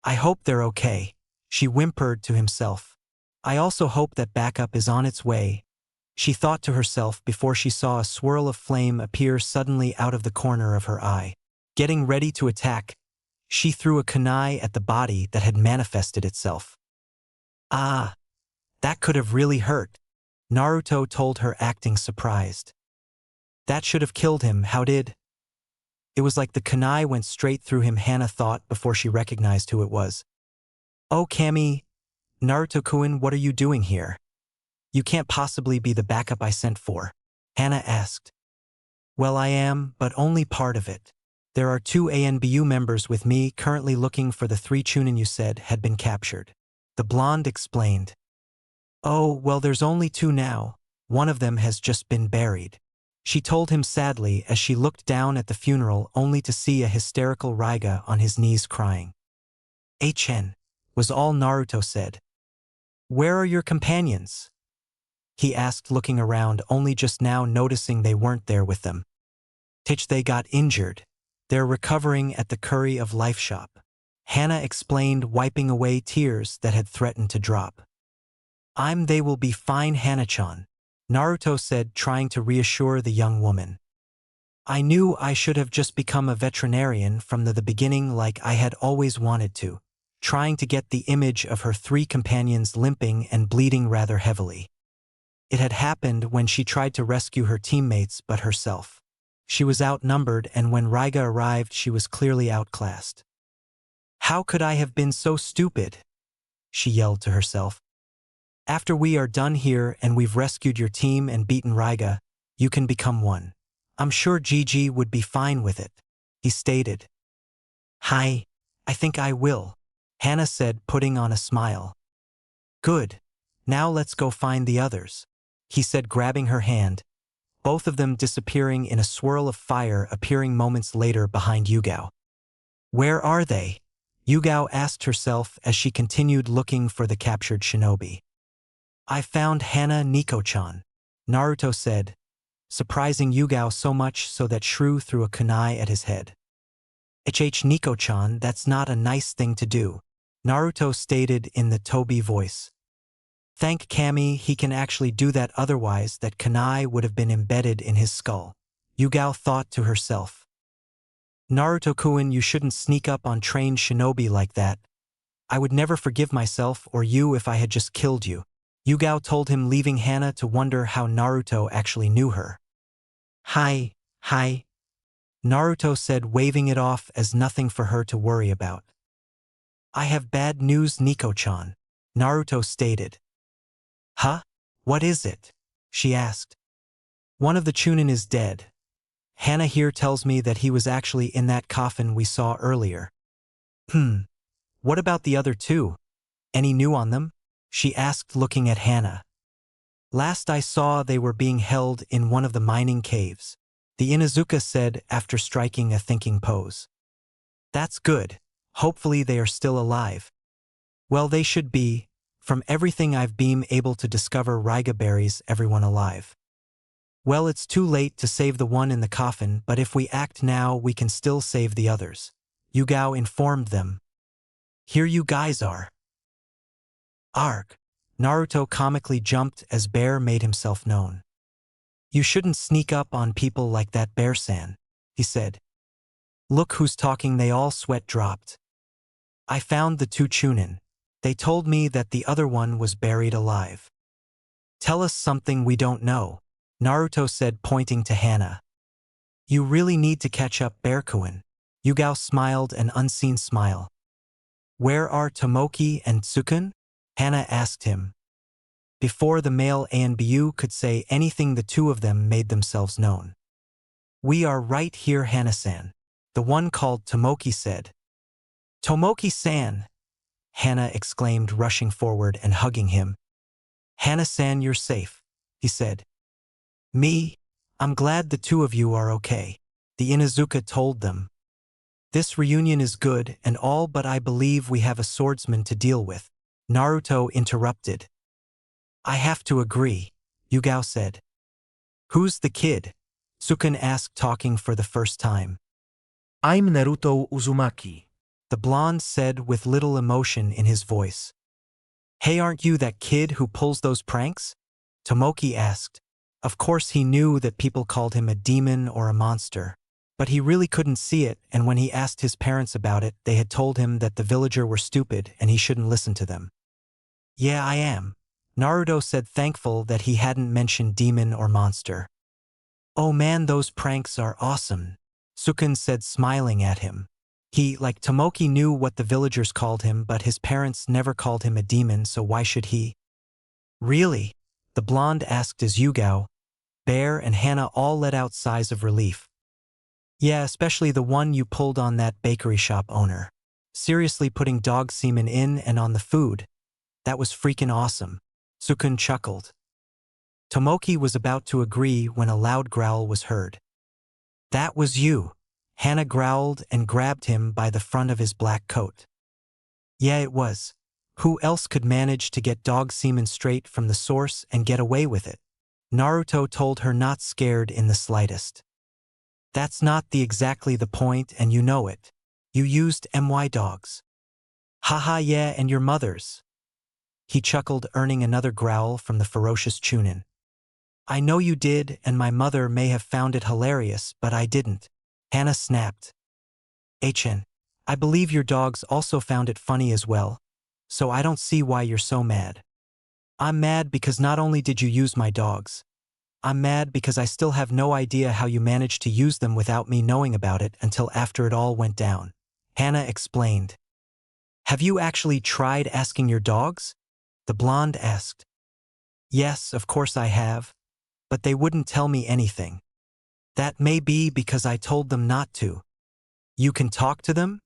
I hope they're okay, she whimpered to himself. I also hope that backup is on its way, she thought to herself before she saw a swirl of flame appear suddenly out of the corner of her eye. Getting ready to attack, she threw a kunai at the body that had manifested itself. Ah, that could have really hurt, Naruto told her, acting surprised. That should have killed him, how did? It was like the kunai went straight through him, Hana thought before she recognized who it was. Oh Kami, Naruto-kun, what are you doing here? You can't possibly be the backup I sent for, Hana asked. Well, I am, but only part of it. There are 2 ANBU members with me currently looking for the 3 Chunin you said had been captured, the blonde explained. Oh, well, there's only 2 now. One of them has just been buried, she told him sadly as she looked down at the funeral only to see a hysterical Raiga on his knees crying. HN, was all Naruto said. Where are your companions? He asked, looking around, only just now noticing they weren't there with them. They got injured. They're recovering at the Curry of Life shop, Hana explained, wiping away tears that had threatened to drop. They will be fine, Hana-chan, Naruto said, trying to reassure the young woman. I knew I should have just become a veterinarian from the beginning, like I had always wanted to, trying to get the image of her 3 companions limping and bleeding rather heavily. It had happened when she tried to rescue her teammates but herself. She was outnumbered, and when Raiga arrived, she was clearly outclassed. How could I have been so stupid? She yelled to herself. After we are done here and we've rescued your team and beaten Raiga, you can become one. I'm sure Gigi would be fine with it, he stated. Hi, I think I will, Hannah said, putting on a smile. Good. Now let's go find the others, he said, grabbing her hand, both of them disappearing in a swirl of fire, appearing moments later behind Yugao. Where are they? Yugao asked herself as she continued looking for the captured shinobi. I found Hana Nico-chan, Naruto said, surprising Yugao so much so that Shrew threw a kunai at his head. Nico-chan, that's not a nice thing to do, Naruto stated in the Toby voice. Thank Kami, he can actually do that, otherwise that kunai would have been embedded in his skull, Yugao thought to herself. Naruto-kun, you shouldn't sneak up on trained shinobi like that. I would never forgive myself or you if I had just killed you, Yugao told him, leaving Hana to wonder how Naruto actually knew her. Hi, Naruto said, waving it off as nothing for her to worry about. I have bad news, Nico-chan, Naruto stated. Huh? What is it? She asked. One of the Chunin is dead. Hana here tells me that he was actually in that coffin we saw earlier. What about the other two? Any new on them? She asked, looking at Hana. Last I saw, they were being held in one of the mining caves, the Inuzuka said after striking a thinking pose. That's good. Hopefully they are still alive. Well, they should be. From everything I've been able to discover, Raiga buries everyone alive. Well, it's too late to save the one in the coffin, but if we act now, we can still save the others, Yugao informed them. Here you guys are. Arg! Naruto comically jumped as Bear made himself known. You shouldn't sneak up on people like that, Bear-san, he said. Look who's talking. They all sweat dropped. I found the two Chunin. They told me that the other one was buried alive. Tell us something we don't know, Naruto said, pointing to Hana. You really need to catch up, Bear-kun. Yugao smiled an unseen smile. Where are Tomoki and Tsukun? Hana asked him. Before the male Anbu could say anything, the two of them made themselves known. We are right here, Hana-san, the one called Tomoki said. Tomoki-san! Hana exclaimed, rushing forward and hugging him. Hana-san, you're safe, he said. Me? I'm glad the two of you are okay, the Inuzuka told them. This reunion is good and all, but I believe we have a swordsman to deal with, Naruto interrupted. I have to agree, Yugao said. Who's the kid? Tsukun asked, talking for the first time. I'm Naruto Uzumaki, the blonde said with little emotion in his voice. Hey, aren't you that kid who pulls those pranks? Tomoki asked. Of course he knew that people called him a demon or a monster, but he really couldn't see it, and when he asked his parents about it, they had told him that the villager were stupid and he shouldn't listen to them. Yeah, I am, Naruto said, thankful that he hadn't mentioned demon or monster. Oh man, those pranks are awesome, Tsukun said, smiling at him. He, like Tomoki, knew what the villagers called him, but his parents never called him a demon, so why should he? Really? The blonde asked as Yugao, Bear, and Hana all let out sighs of relief. Yeah, especially the one you pulled on that bakery shop owner. Seriously, putting dog semen in and on the food. That was freaking awesome, Tsukun chuckled. Tomoki was about to agree when a loud growl was heard. That was you, Hana growled and grabbed him by the front of his black coat. Yeah, it was. Who else could manage to get dog semen straight from the source and get away with it? Naruto told her, not scared in the slightest. That's not exactly the point, and you know it. You used my dogs. Haha, yeah, and your mother's. He chuckled, earning another growl from the ferocious Chunin. I know you did, and my mother may have found it hilarious, but I didn't. Hana snapped. I believe your dogs also found it funny as well, so I don't see why you're so mad. I'm mad because not only did you use my dogs, I'm mad because I still have no idea how you managed to use them without me knowing about it until after it all went down. Hannah explained. Have you actually tried asking your dogs? The blonde asked. Yes, of course I have. But they wouldn't tell me anything. That may be because I told them not to. You can talk to them?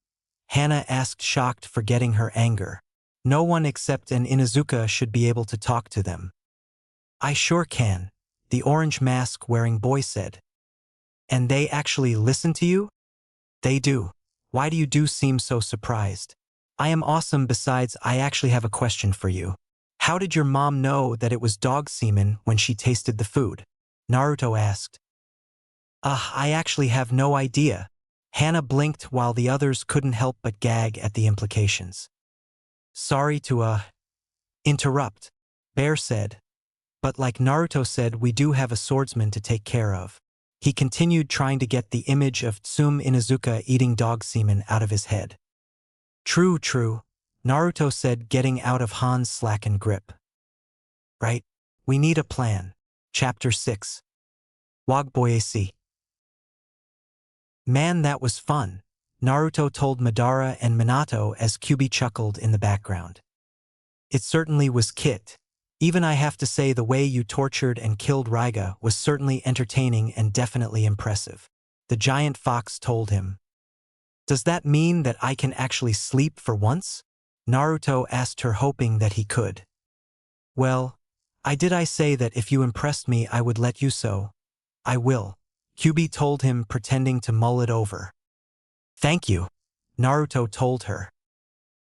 Hannah asked, shocked, forgetting her anger. No one except an Inuzuka should be able to talk to them. I sure can, the orange mask-wearing boy said. And they actually listen to you? They do. Why do you seem so surprised? I am awesome. Besides, I actually have a question for you. How did your mom know that it was dog semen when she tasted the food? Naruto asked. I actually have no idea. Hannah blinked while the others couldn't help but gag at the implications. Sorry to, interrupt, Bear said. But like Naruto said, we do have a swordsman to take care of. He continued, trying to get the image of Tsume Inuzuka eating dog semen out of his head. True, Naruto said, getting out of Han's slackened grip. Right? We need a plan. Chapter 6. Wagboyesi. Man, that was fun, Naruto told Madara and Minato as Kyūbi chuckled in the background. It certainly was, Kit. Even I have to say, the way you tortured and killed Raiga was certainly entertaining and definitely impressive, the giant fox told him. Does that mean that I can actually sleep for once? Naruto asked her, hoping that he could. Well, I say that if you impressed me I would let you, so I will, Kyūbi told him, pretending to mull it over. Thank you, Naruto told her.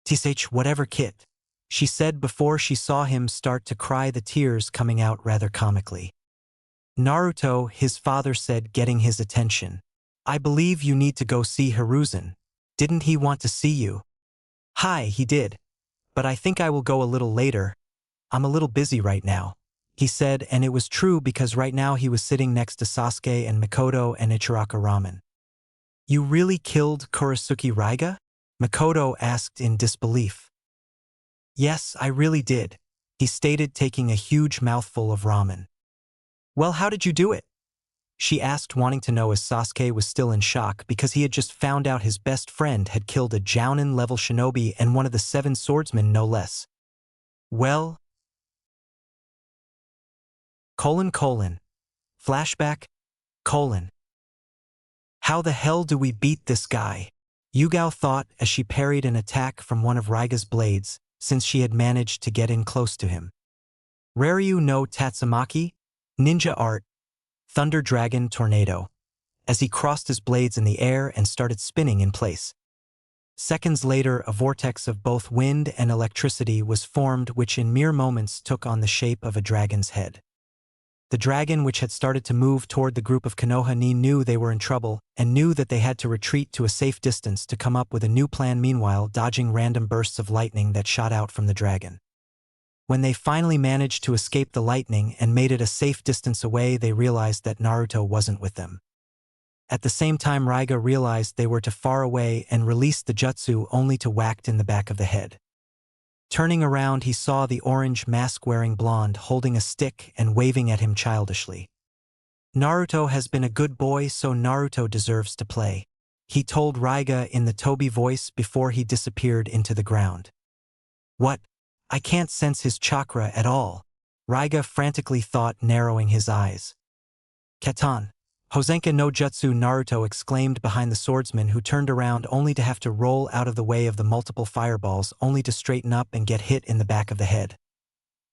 Tsh, whatever, Kit, she said before she saw him start to cry, the tears coming out rather comically. Naruto, his father said, getting his attention. I believe you need to go see Hiruzen. Didn't he want to see you? Hi, he did. But I think I will go a little later. I'm a little busy right now, he said, and it was true because right now he was sitting next to Sasuke and Mikoto and Ichiraka Ramen. You really killed Kurasuke Raiga? Mikoto asked in disbelief. Yes, I really did, he stated, taking a huge mouthful of ramen. Well, how did you do it? She asked, wanting to know, as Sasuke was still in shock because he had just found out his best friend had killed a Jounin-level shinobi and one of the 7 swordsmen, no less. Well, ... Flashback, ... How the hell do we beat this guy? Yugao thought as she parried an attack from one of Raiga's blades, since she had managed to get in close to him. Raryu no Tatsumaki, ninja art, Thunder Dragon Tornado, as he crossed his blades in the air and started spinning in place. Seconds later, a vortex of both wind and electricity was formed, which in mere moments took on the shape of a dragon's head. The dragon, which had started to move toward the group of Konoha ni, knew they were in trouble and knew that they had to retreat to a safe distance to come up with a new plan, meanwhile dodging random bursts of lightning that shot out from the dragon. When they finally managed to escape the lightning and made it a safe distance away, they realized that Naruto wasn't with them. At the same time, Raiga realized they were too far away and released the jutsu, only to whacked in the back of the head. Turning around, he saw the orange mask-wearing blonde holding a stick and waving at him childishly. Naruto has been a good boy, so Naruto deserves to play, he told Raiga in the Toby voice before he disappeared into the ground. What? I can't sense his chakra at all, Raiga frantically thought, narrowing his eyes. Katan, Hosenka no Jutsu, Naruto exclaimed behind the swordsman, who turned around only to have to roll out of the way of the multiple fireballs, only to straighten up and get hit in the back of the head.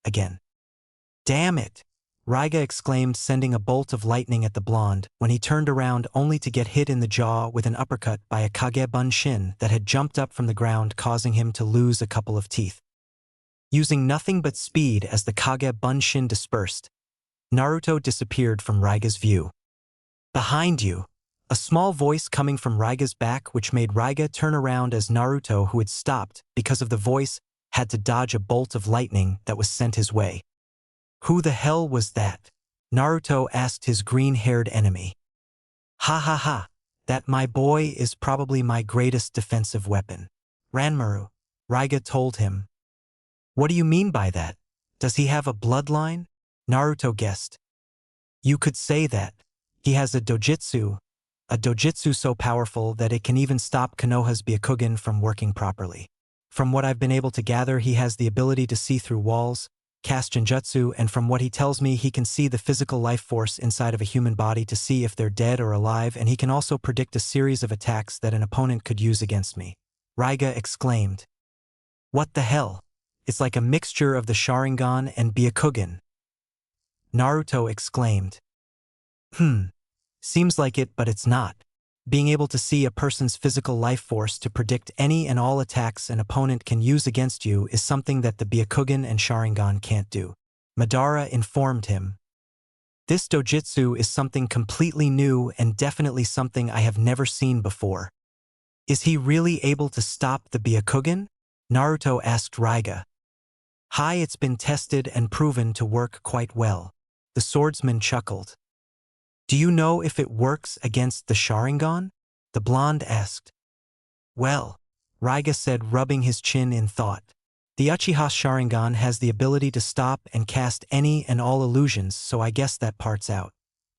Again. Damn it! Raiga exclaimed, sending a bolt of lightning at the blonde, when he turned around only to get hit in the jaw with an uppercut by a Kage Bunshin that had jumped up from the ground, causing him to lose a couple of teeth. Using nothing but speed as the Kage Bunshin dispersed, Naruto disappeared from Raiga's view. Behind you, a small voice coming from Raiga's back, which made Raiga turn around as Naruto, who had stopped because of the voice, had to dodge a bolt of lightning that was sent his way. Who the hell was that? Naruto asked his green-haired enemy. Ha ha ha, that, my boy, is probably my greatest defensive weapon. Ranmaru, Raiga told him. What do you mean by that? Does he have a bloodline? Naruto guessed. You could say that he has a dojutsu so powerful that it can even stop Konoha's Byakugan from working properly. From what I've been able to gather, he has the ability to see through walls, cast genjutsu, and from what he tells me, he can see the physical life force inside of a human body to see if they're dead or alive, and he can also predict a series of attacks that an opponent could use against me. Raiga exclaimed. What the hell? It's like a mixture of the Sharingan and Byakugan. Naruto exclaimed. Seems like it, but it's not. Being able to see a person's physical life force to predict any and all attacks an opponent can use against you is something that the Byakugan and Sharingan can't do. Madara informed him. This dojutsu is something completely new and definitely something I have never seen before. Is he really able to stop the Byakugan? Naruto asked Raiga. Hi, it's been tested and proven to work quite well. The swordsman chuckled. Do you know if it works against the Sharingan? The blonde asked. Well, Raiga said, rubbing his chin in thought. The Uchiha Sharingan has the ability to stop and cast any and all illusions, so I guess that part's out.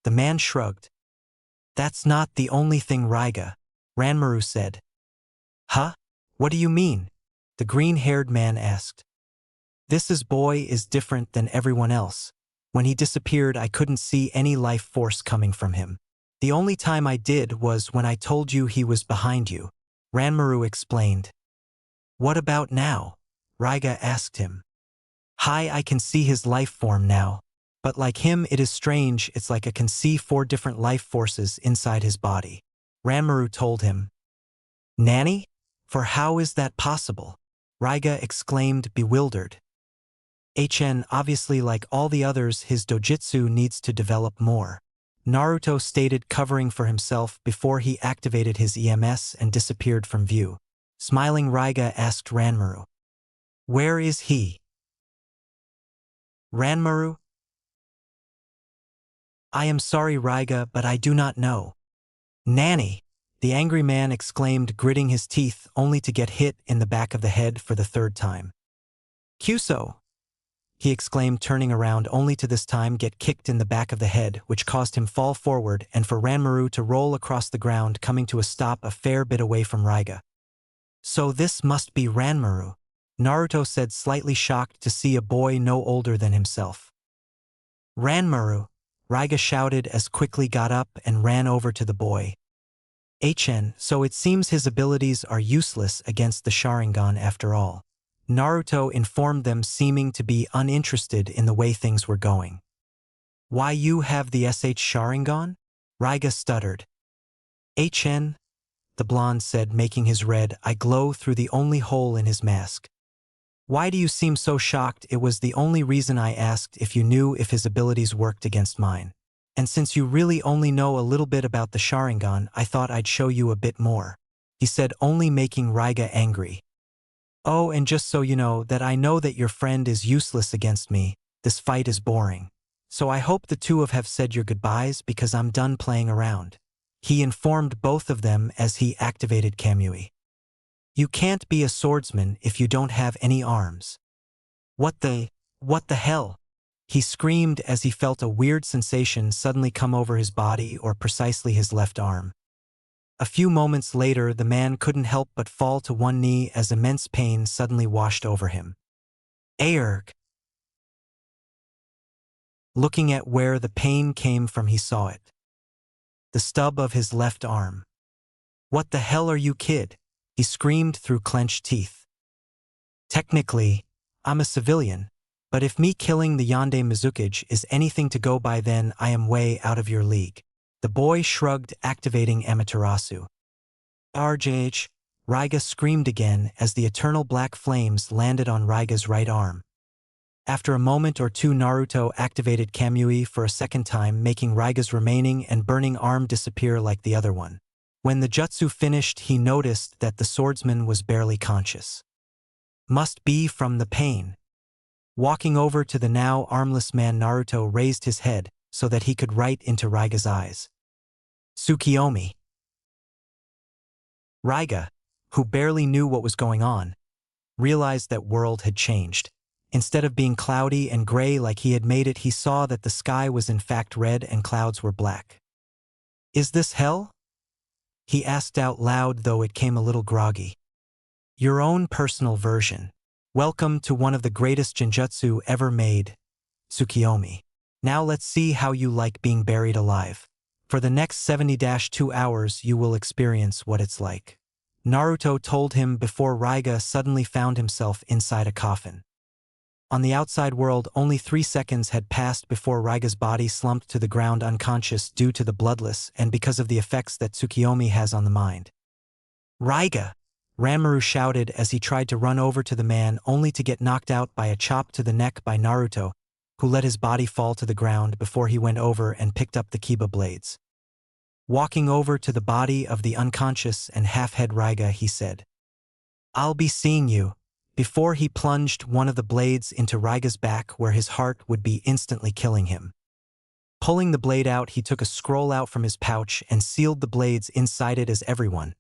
The man shrugged. That's not the only thing, Raiga, Ranmaru said. Huh? What do you mean? The green-haired man asked. This boy is different than everyone else. When he disappeared, I couldn't see any life force coming from him. The only time I did was when I told you he was behind you, Ranmaru explained. What about now? Raiga asked him. Hi, I can see his life form now. But like him, it is strange, it's like I can see 4 different life forces inside his body. Ranmaru told him. Nanny? For how is that possible? Raiga exclaimed, bewildered. Obviously, like all the others, his dojutsu needs to develop more. Naruto stated, covering for himself before he activated his EMS and disappeared from view. Smiling, Raiga asked Ranmaru. Where is he? Ranmaru? I am sorry, Raiga, but I do not know. Nanny! The angry man exclaimed, gritting his teeth only to get hit in the back of the head for the 3rd time. Kyūso! He exclaimed, turning around only to this time get kicked in the back of the head, which caused him fall forward and for Ranmaru to roll across the ground, coming to a stop a fair bit away from Raiga. So this must be Ranmaru, Naruto said, slightly shocked to see a boy no older than himself. Ranmaru, Raiga shouted as quickly got up and ran over to the boy. So it seems his abilities are useless against the Sharingan after all. Naruto informed them, seeming to be uninterested in the way things were going. Why, you have the Sharingan? Raiga stuttered. The blonde said, making his red eye glow through the only hole in his mask. Why do you seem so shocked? It was the only reason I asked if you knew if his abilities worked against mine. And since you really only know a little bit about the Sharingan, I thought I'd show you a bit more, he said, only making Raiga angry. Oh, and just so you know that I know that your friend is useless against me, this fight is boring. So I hope the two have said your goodbyes because I'm done playing around. He informed both of them as he activated Kyūbi. You can't be a swordsman if you don't have any arms. What the hell? He screamed as he felt a weird sensation suddenly come over his body, or precisely his left arm. A few moments later, the man couldn't help but fall to one knee as immense pain suddenly washed over him. Aerg! Looking at where the pain came from, he saw it. The stub of his left arm. What the hell are you, kid? He screamed through clenched teeth. Technically, I'm a civilian, but if me killing the Yonde Mizukage is anything to go by, then I am way out of your league. The boy shrugged, activating Amaterasu. RJH, Raiga screamed again as the eternal black flames landed on Raiga's right arm. After a moment or two, Naruto activated Kyūbi for a 2nd time, making Raiga's remaining and burning arm disappear like the other one. When the jutsu finished, he noticed that the swordsman was barely conscious. Must be from the pain. Walking over to the now armless man, Naruto raised his head so that he could right into Raiga's eyes. Tsukiyomi. Raiga, who barely knew what was going on, realized that world had changed. Instead of being cloudy and gray like he had made it, he saw that the sky was in fact red and clouds were black. "Is this hell?" he asked out loud, though it came a little groggy. "Your own personal version. Welcome to one of the greatest genjutsu ever made, Tsukiyomi. Now let's see how you like being buried alive. For the next 70-2 hours you will experience what it's like," Naruto told him before Raiga suddenly found himself inside a coffin. On the outside world, only 3 seconds had passed before Raiga's body slumped to the ground unconscious due to the bloodless and because of the effects that Tsukiyomi has on the mind. "Raiga!" Ranmaru shouted as he tried to run over to the man, only to get knocked out by a chop to the neck by Naruto, who let his body fall to the ground before he went over and picked up the Kiba blades. Walking over to the body of the unconscious and half-head Raiga, he said, "I'll be seeing you," before he plunged one of the blades into Raiga's back where his heart would be instantly killing him. Pulling the blade out, he took a scroll out from his pouch and sealed the blades inside it as everyone,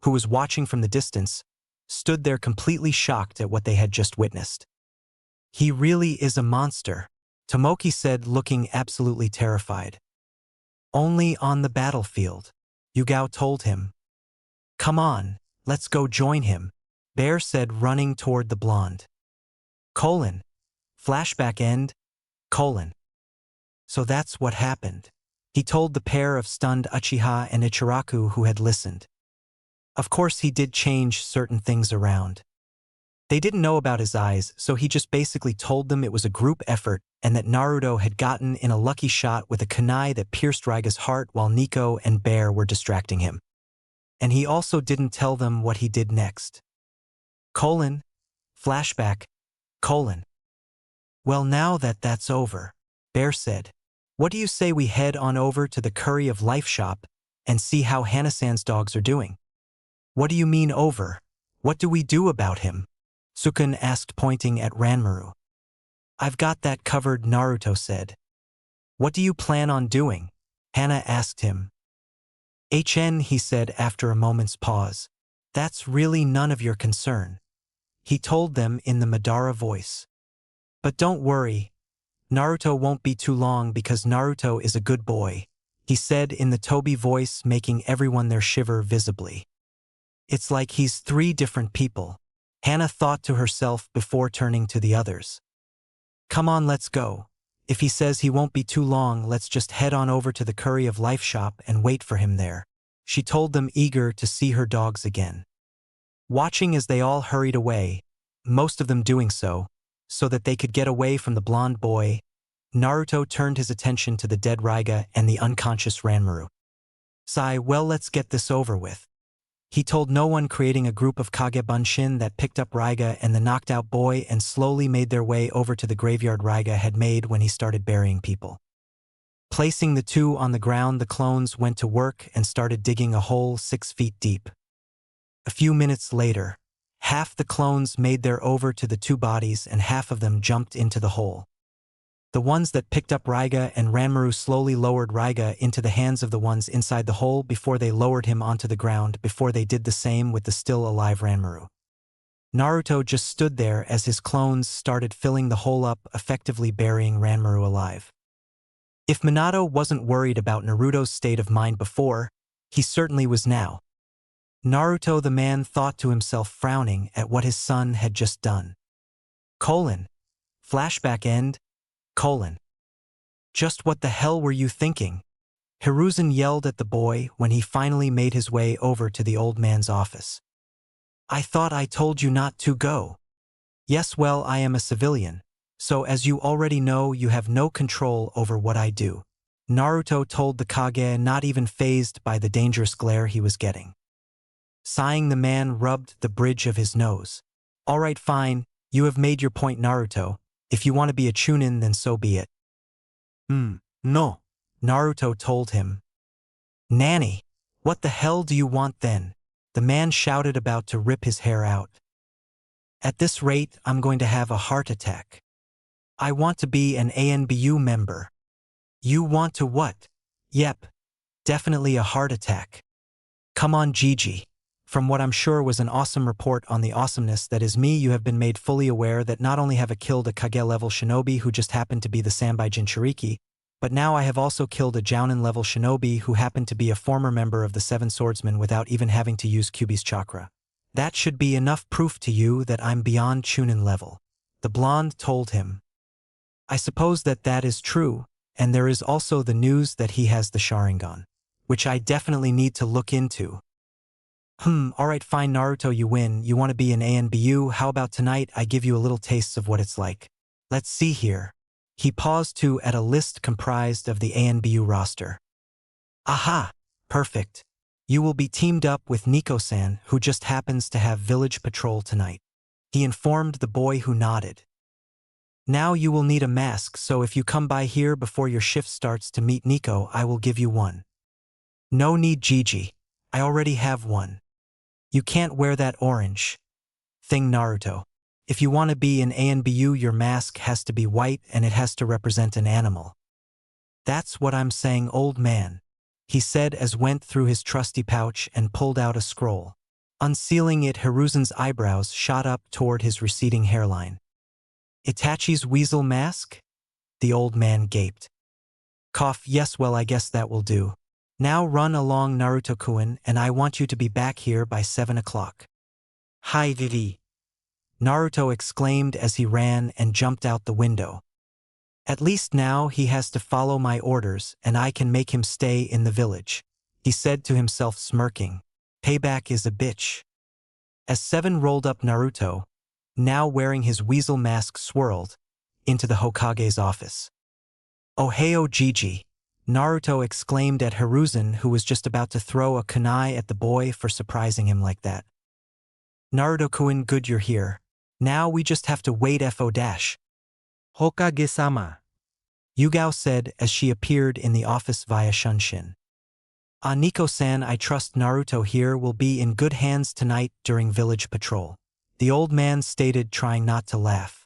who was watching from the distance, stood there completely shocked at what they had just witnessed. "He really is a monster," Tomoki said, looking absolutely terrified. "Only on the battlefield," Yugao told him. "Come on, let's go join him," Bear said, running toward the blonde. Flashback end, So that's what happened, he told the pair of stunned Uchiha and Ichiraku who had listened. Of course he did change certain things around. They didn't know about his eyes, so he just basically told them it was a group effort and that Naruto had gotten in a lucky shot with a kunai that pierced Raiga's heart while Nico and Bear were distracting him. And he also didn't tell them what he did next. Flashback, Well, now that that's over, Bear said, what do you say we head on over to the Curry of Life shop and see how Hana-san's dogs are doing? What do you mean over? What do we do about him? Sukun asked, pointing at Ranmaru. I've got that covered, Naruto said. What do you plan on doing? Hana asked him. He said after a moment's pause. That's really none of your concern, he told them in the Madara voice. But don't worry, Naruto won't be too long because Naruto is a good boy, he said in the Toby voice, making everyone there shiver visibly. It's like he's 3 different people, Hana thought to herself before turning to the others. Come on, let's go. If he says he won't be too long, let's just head on over to the Curry of Life shop and wait for him there, she told them, eager to see her dogs again. Watching as they all hurried away, most of them doing so that they could get away from the blonde boy, Naruto turned his attention to the dead Raiga and the unconscious Ranmaru. Well, let's get this over with, he told no one, creating a group of Kage Bunshin that picked up Raiga and the knocked out boy and slowly made their way over to the graveyard Raiga had made when he started burying people. Placing the 2 on the ground, the clones went to work and started digging a hole 6 feet deep. A few minutes later, half the clones made their over to the 2 bodies and half of them jumped into the hole. The ones that picked up Raiga and Ranmaru slowly lowered Raiga into the hands of the ones inside the hole before they lowered him onto the ground, before they did the same with the still alive Ranmaru. Naruto just stood there as his clones started filling the hole up, effectively burying Ranmaru alive. If Minato wasn't worried about Naruto's state of mind before, he certainly was now. Naruto the man thought to himself, frowning at what his son had just done. Flashback end, Just what the hell were you thinking? Hiruzen yelled at the boy when he finally made his way over to the old man's office. I thought I told you not to go. Yes, well, I am a civilian, so as you already know, you have no control over what I do, Naruto told the Kage, not even fazed by the dangerous glare he was getting. Sighing, the man rubbed the bridge of his nose. All right, fine, you have made your point, Naruto. If you want to be a Chunin, then so be it. No, Naruto told him. Nanny, what the hell do you want then? The man shouted, about to rip his hair out. At this rate, I'm going to have a heart attack. I want to be an ANBU member. You want to what? Yep, definitely a heart attack. Come on, Gigi. From what I'm sure was an awesome report on the awesomeness that is me, you have been made fully aware that not only have I killed a Kage-level shinobi who just happened to be the Sanbai Jinchuriki, but now I have also killed a Jounin-level shinobi who happened to be a former member of the Seven Swordsmen without even having to use Kyūbi's chakra. That should be enough proof to you that I'm beyond Chunin level. The blonde told him. I suppose that is true, and there is also the news that he has the Sharingan, which I definitely need to look into. Alright fine Naruto, you win. You want to be an ANBU, how about tonight I give you a little taste of what it's like. Let's see here. He paused at a list comprised of the ANBU roster. Aha! Perfect. You will be teamed up with Nico-san, who just happens to have village patrol tonight. He informed the boy, who nodded. Now you will need a mask, so if you come by here before your shift starts to meet Nico, I will give you one. No need, Gigi. I already have one. You can't wear that orange thing, Naruto. If you want to be an ANBU, your mask has to be white and it has to represent an animal. That's what I'm saying, old man, he said as went through his trusty pouch and pulled out a scroll. Unsealing it, Hiruzen's eyebrows shot up toward his receding hairline. Itachi's weasel mask? The old man gaped. Cough, yes, well I guess that will do. Now run along, Naruto-kun, and I want you to be back here by 7 o'clock. Hi Vivi. Naruto exclaimed as he ran and jumped out the window. At least now he has to follow my orders and I can make him stay in the village, he said to himself, smirking. Payback is a bitch. As 7 rolled up, Naruto, now wearing his weasel mask, swirled into the Hokage's office. Ohio Gigi, Naruto exclaimed at Hiruzen, who was just about to throw a kunai at the boy for surprising him like that. Naruto-kun, good you're here. Now we just have to wait fo dash. Hokage-sama, Yugao said as she appeared in the office via Shunshin. Nico-san, I trust Naruto here will be in good hands tonight during village patrol, the old man stated, trying not to laugh.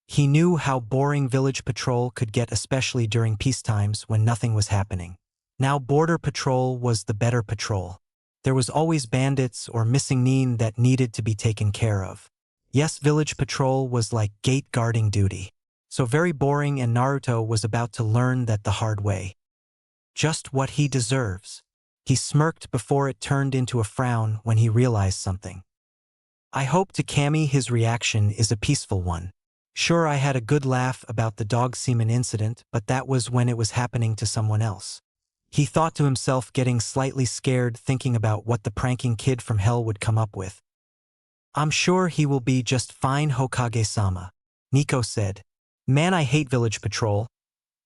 He knew how boring village patrol could get, especially during peacetimes when nothing was happening. Now border patrol was the better patrol. There was always bandits or missing nin that needed to be taken care of. Yes, village patrol was like gate guarding duty. So very boring, and Naruto was about to learn that the hard way. Just what he deserves. He smirked before it turned into a frown when he realized something. I hope to Kami his reaction is a peaceful one. Sure, I had a good laugh about the dog semen incident, but that was when it was happening to someone else. He thought to himself, getting slightly scared thinking about what the pranking kid from hell would come up with. I'm sure he will be just fine, Hokage-sama, Nico said. Man, I hate village patrol,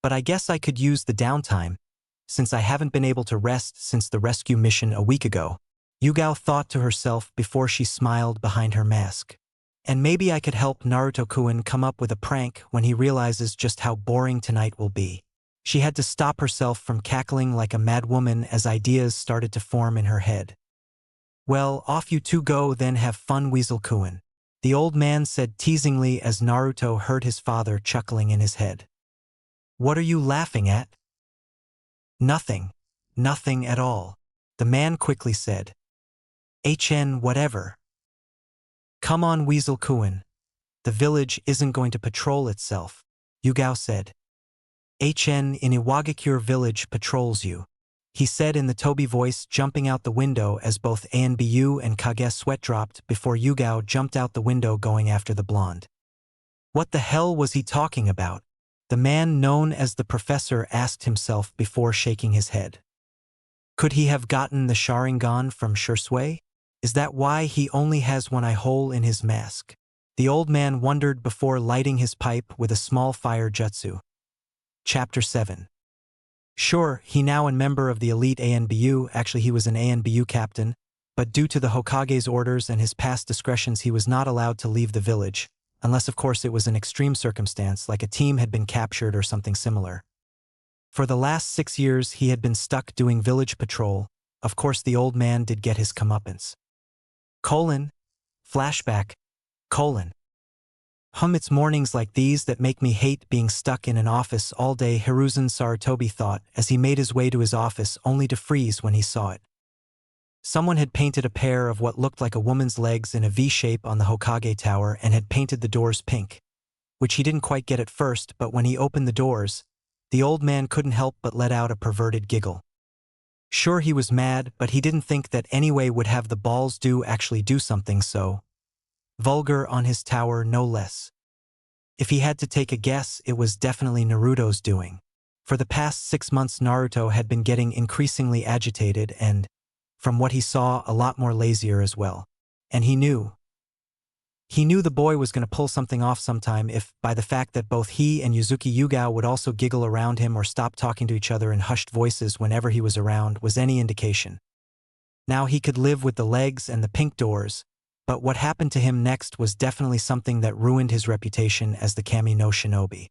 but I guess I could use the downtime, since I haven't been able to rest since the rescue mission a week ago. Yugao thought to herself before she smiled behind her mask. And maybe I could help Naruto-kun come up with a prank when he realizes just how boring tonight will be. She had to stop herself from cackling like a mad woman as ideas started to form in her head. Well, off you two go then, have fun, Weasel-kun, the old man said teasingly as Naruto heard his father chuckling in his head. What are you laughing at? Nothing. Nothing at all, the man quickly said. Whatever. Come on, Weasel-kun. The village isn't going to patrol itself, Yugao said. In Iwagakure village patrols you, he said in the Toby voice, jumping out the window as both Anbu and Kage sweat dropped before Yugao jumped out the window going after the blonde. What the hell was he talking about? The man known as the professor asked himself before shaking his head. Could he have gotten the Sharingan from Shursui? Is that why he only has one eye hole in his mask? The old man wondered before lighting his pipe with a small fire jutsu. Chapter 7. Sure, he now a member of the elite ANBU, actually he was an ANBU captain, but due to the Hokage's orders and his past discretions he was not allowed to leave the village, unless of course it was an extreme circumstance like a team had been captured or something similar. For the last 6 years he had been stuck doing village patrol. Of course the old man did get his comeuppance. Flashback. It's mornings like these that make me hate being stuck in an office all day, Hiruzen Sarutobi thought as he made his way to his office only to freeze when he saw it. Someone had painted a pair of what looked like a woman's legs in a V shape on the Hokage tower and had painted the doors pink, which he didn't quite get at first, but when he opened the doors, the old man couldn't help but let out a perverted giggle. Sure, he was mad, but he didn't think that anyway would have the balls actually do something so vulgar on his tower, no less. If he had to take a guess, it was definitely Naruto's doing. For the past 6 months, Naruto had been getting increasingly agitated and, from what he saw, a lot more lazier as well. And he knew the boy was going to pull something off sometime if, by the fact that both he and Yuzuki Yugao would also giggle around him or stop talking to each other in hushed voices whenever he was around, was any indication. Now he could live with the legs and the pink doors, but what happened to him next was definitely something that ruined his reputation as the Kami no Shinobi.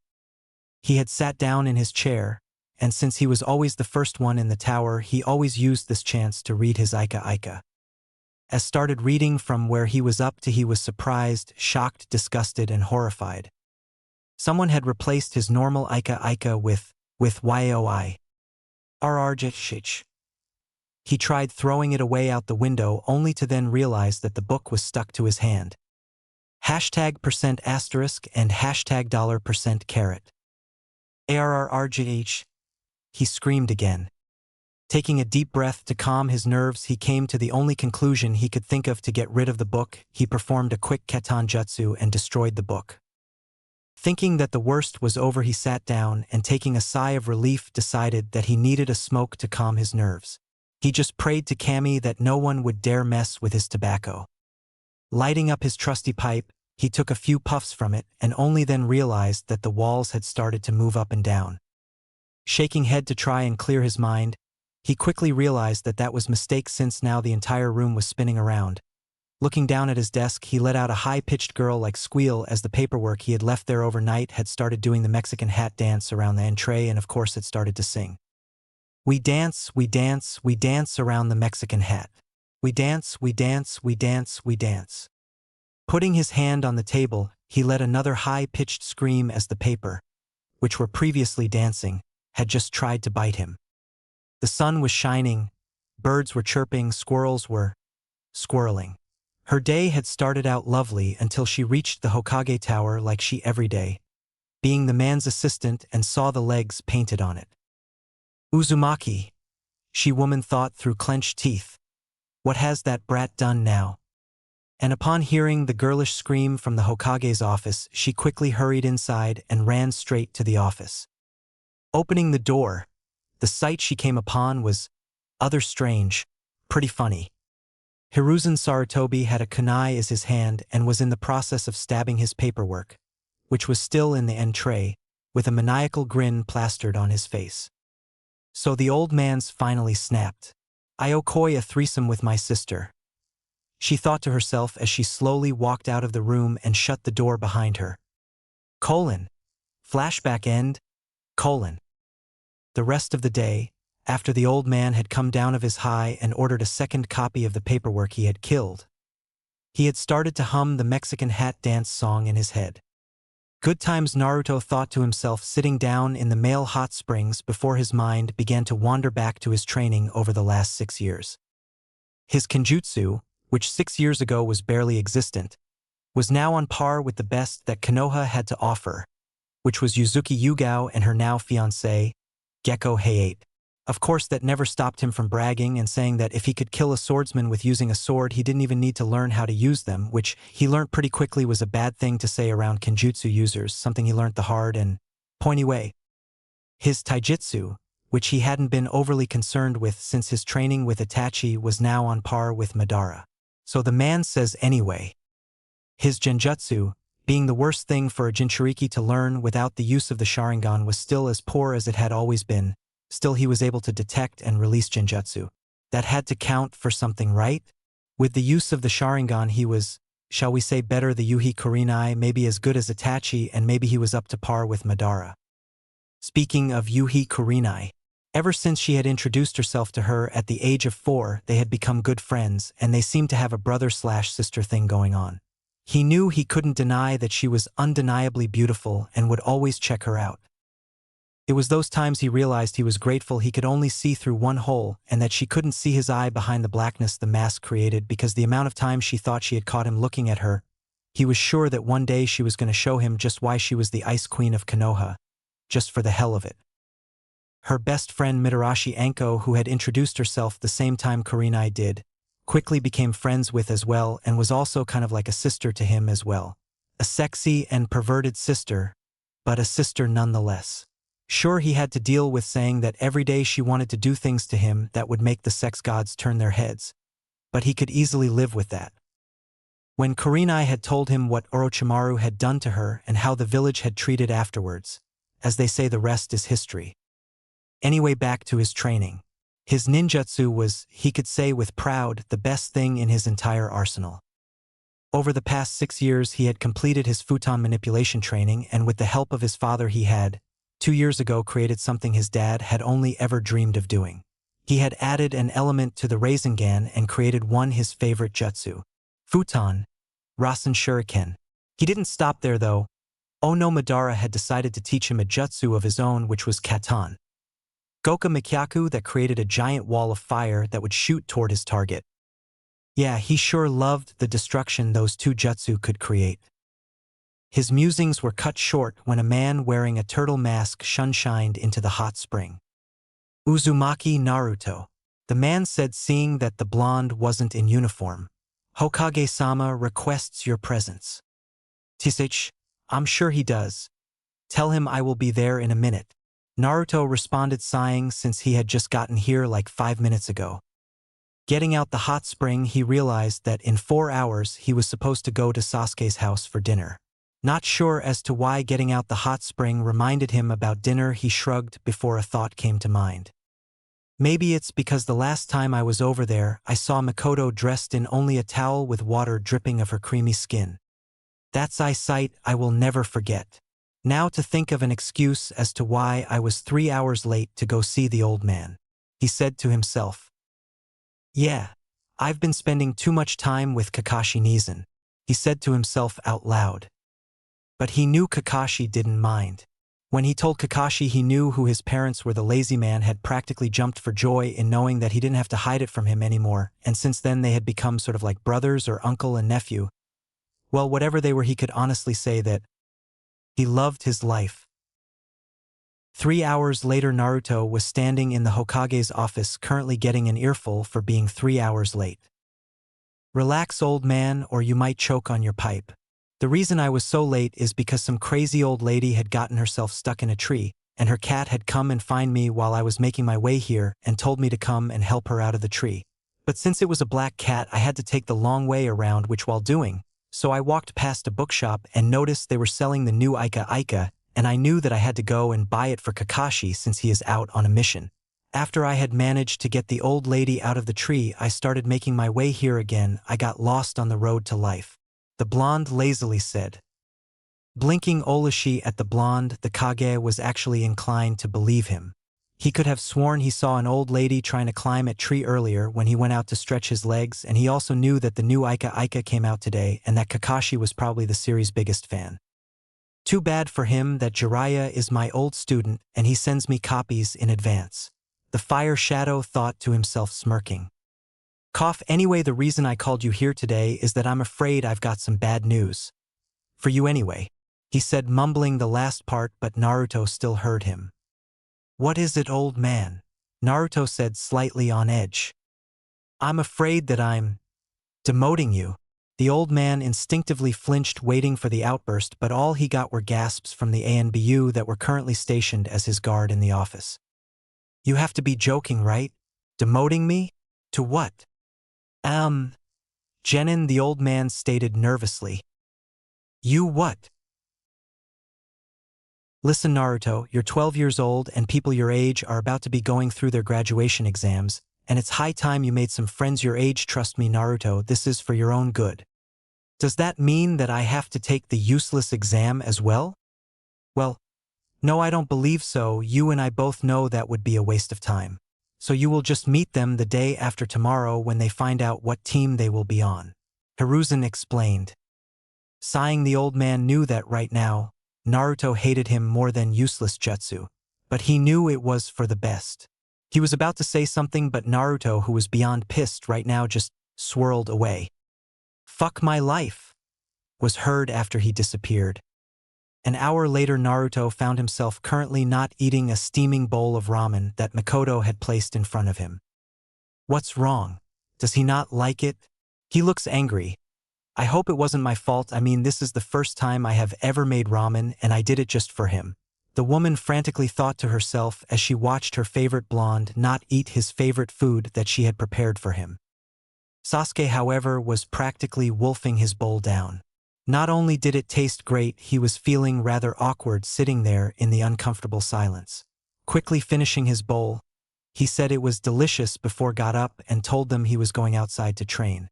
He had sat down in his chair, and since he was always the first one in the tower, he always used this chance to read his Aika. As started reading from where he was up to, he was surprised, shocked, disgusted, and horrified. Someone had replaced his normal Aika with YOI. RRJH. He tried throwing it away out the window only to then realize that the book was stuck to his hand. #% and $% ARRRGH. He screamed again. Taking a deep breath to calm his nerves, he came to the only conclusion he could think of to get rid of the book. He performed a quick Ketan Jutsu and destroyed the book. Thinking that the worst was over, he sat down and, taking a sigh of relief, decided that he needed a smoke to calm his nerves. He just prayed to Kami that no one would dare mess with his tobacco. Lighting up his trusty pipe, he took a few puffs from it and only then realized that the walls had started to move up and down. Shaking head to try and clear his mind, he quickly realized that was a mistake, since now the entire room was spinning around. Looking down at his desk, he let out a high-pitched girl-like squeal as the paperwork he had left there overnight had started doing the Mexican hat dance around the entree, and of course it started to sing. We dance, we dance, we dance around the Mexican hat. We dance, we dance, we dance, we dance. Putting his hand on the table, he let another high-pitched scream as the paper, which were previously dancing, had just tried to bite him. The sun was shining, birds were chirping, squirrels were squirreling. Her day had started out lovely until she reached the Hokage tower like she every day, being the man's assistant, and saw the legs painted on it. Uzumaki, she woman thought through clenched teeth. What has that brat done now? And upon hearing the girlish scream from the Hokage's office, she quickly hurried inside and ran straight to the office. Opening the door, the sight she came upon was other strange, pretty funny. Hiruzen Sarutobi had a kunai as his hand and was in the process of stabbing his paperwork, which was still in the entree, with a maniacal grin plastered on his face. So the old man's finally snapped. I owe Koi a threesome with my sister, she thought to herself as she slowly walked out of the room and shut the door behind her. Flashback end. The rest of the day, after the old man had come down of his high and ordered a second copy of the paperwork he had killed, he had started to hum the Mexican hat dance song in his head. Good times, Naruto thought to himself, sitting down in the male hot springs before his mind began to wander back to his training over the last 6 years. His Kenjutsu, which 6 years ago was barely existent, was now on par with the best that Konoha had to offer, which was Yuzuki Yugao and her now fiancé, Gekko Hayate. Of course, that never stopped him from bragging and saying that if he could kill a swordsman with using a sword, he didn't even need to learn how to use them, which he learned pretty quickly was a bad thing to say around Kenjutsu users, something he learned the hard and pointy way. His Taijutsu, which he hadn't been overly concerned with since his training with Itachi, was now on par with Madara. So the man says anyway. His Genjutsu, being the worst thing for a Jinchuriki to learn without the use of the Sharingan, was still as poor as it had always been. Still, he was able to detect and release Genjutsu. That had to count for something, right? With the use of the Sharingan, he was, shall we say, better. The Yuhi Kurinai, maybe as good as Itachi, and maybe he was up to par with Madara. Speaking of Yuhi Kurinai, ever since she had introduced herself to her at the age of 4, they had become good friends, and they seemed to have a brother-slash-sister thing going on. He knew he couldn't deny that she was undeniably beautiful and would always check her out. It was those times he realized he was grateful he could only see through one hole and that she couldn't see his eye behind the blackness the mask created, because the amount of time she thought she had caught him looking at her, he was sure that one day she was going to show him just why she was the Ice Queen of Konoha, just for the hell of it. Her best friend Mitarashi Anko, who had introduced herself the same time Kurenai did, quickly became friends with as well and was also kind of like a sister to him as well. A sexy and perverted sister, but a sister nonetheless. Sure, he had to deal with saying that every day she wanted to do things to him that would make the sex gods turn their heads, but he could easily live with that. When Kurenai had told him what Orochimaru had done to her and how the village had treated afterwards, as they say, the rest is history. Anyway, back to his training. His ninjutsu was, he could say with proud, the best thing in his entire arsenal. Over the past 6 years he had completed his futon manipulation training, and with the help of his father he had, 2 years ago, created something his dad had only ever dreamed of doing. He had added an element to the Rasengan and created one his favorite jutsu. Futon, Rasen Shuriken. He didn't stop there though. Oh no, Madara had decided to teach him a jutsu of his own, which was Katan. Goka Mikyaku, that created a giant wall of fire that would shoot toward his target. Yeah, he sure loved the destruction those two jutsu could create. His musings were cut short when a man wearing a turtle mask shunshined into the hot spring. Uzumaki Naruto. The man said, seeing that the blonde wasn't in uniform. Hokage-sama requests your presence. Tisich, I'm sure he does. Tell him I will be there in a minute. Naruto responded, sighing, since he had just gotten here like 5 minutes ago. Getting out the hot spring, he realized that in 4 hours he was supposed to go to Sasuke's house for dinner. Not sure as to why getting out the hot spring reminded him about dinner, he shrugged before a thought came to mind. Maybe it's because the last time I was over there, I saw Mikoto dressed in only a towel with water dripping of her creamy skin. That sight I will never forget. Now to think of an excuse as to why I was 3 hours late to go see the old man. He said to himself. Yeah, I've been spending too much time with Kakashi Nezen, he said to himself out loud. But he knew Kakashi didn't mind. When he told Kakashi he knew who his parents were, the lazy man had practically jumped for joy in knowing that he didn't have to hide it from him anymore, and since then they had become sort of like brothers or uncle and nephew. Well, whatever they were, he could honestly say that he loved his life. 3 hours later, Naruto was standing in the Hokage's office, currently getting an earful for being 3 hours late. Relax, old man, or you might choke on your pipe. The reason I was so late is because some crazy old lady had gotten herself stuck in a tree, and her cat had come and find me while I was making my way here and told me to come and help her out of the tree. But since it was a black cat, I had to take the long way around, which while doing so I walked past a bookshop and noticed they were selling the new Ika, and I knew that I had to go and buy it for Kakashi since he is out on a mission. After I had managed to get the old lady out of the tree, I started making my way here again. I got lost on the road to life. The blonde lazily said. Blinking Olushi at the blonde, the Kage was actually inclined to believe him. He could have sworn he saw an old lady trying to climb a tree earlier when he went out to stretch his legs, and he also knew that the new Ika came out today and that Kakashi was probably the series' biggest fan. Too bad for him that Jiraiya is my old student and he sends me copies in advance. The Fire Shadow thought to himself, smirking. Cough. Anyway, the reason I called you here today is that I'm afraid I've got some bad news. For you anyway, he said, mumbling the last part, but Naruto still heard him. What is it, old man? Naruto said, slightly on edge. I'm afraid that I'm demoting you. The old man instinctively flinched, waiting for the outburst, but all he got were gasps from the ANBU that were currently stationed as his guard in the office. You have to be joking, right? Demoting me? To what? Genin, the old man stated nervously. You what? Listen, Naruto, you're 12 years old and people your age are about to be going through their graduation exams, and it's high time you made some friends your age. Trust me, Naruto, this is for your own good. Does that mean that I have to take the useless exam as well? Well, no, I don't believe so. You and I both know that would be a waste of time. So you will just meet them the day after tomorrow when they find out what team they will be on. Hiruzen explained. Sighing, the old man knew that right now, Naruto hated him more than useless jutsu. but he knew it was for the best. He was about to say something, but Naruto, who was beyond pissed right now, just swirled away. "Fuck my life," was heard after he disappeared. An hour later, Naruto found himself currently not eating a steaming bowl of ramen that Makoto had placed in front of him. What's wrong? Does he not like it? He looks angry. I hope it wasn't my fault. I mean, this is the first time I have ever made ramen, and I did it just for him. The woman frantically thought to herself as she watched her favorite blonde not eat his favorite food that she had prepared for him. Sasuke, however, was practically wolfing his bowl down. Not only did it taste great, he was feeling rather awkward sitting there in the uncomfortable silence. Quickly finishing his bowl, he said it was delicious before got up and told them he was going outside to train.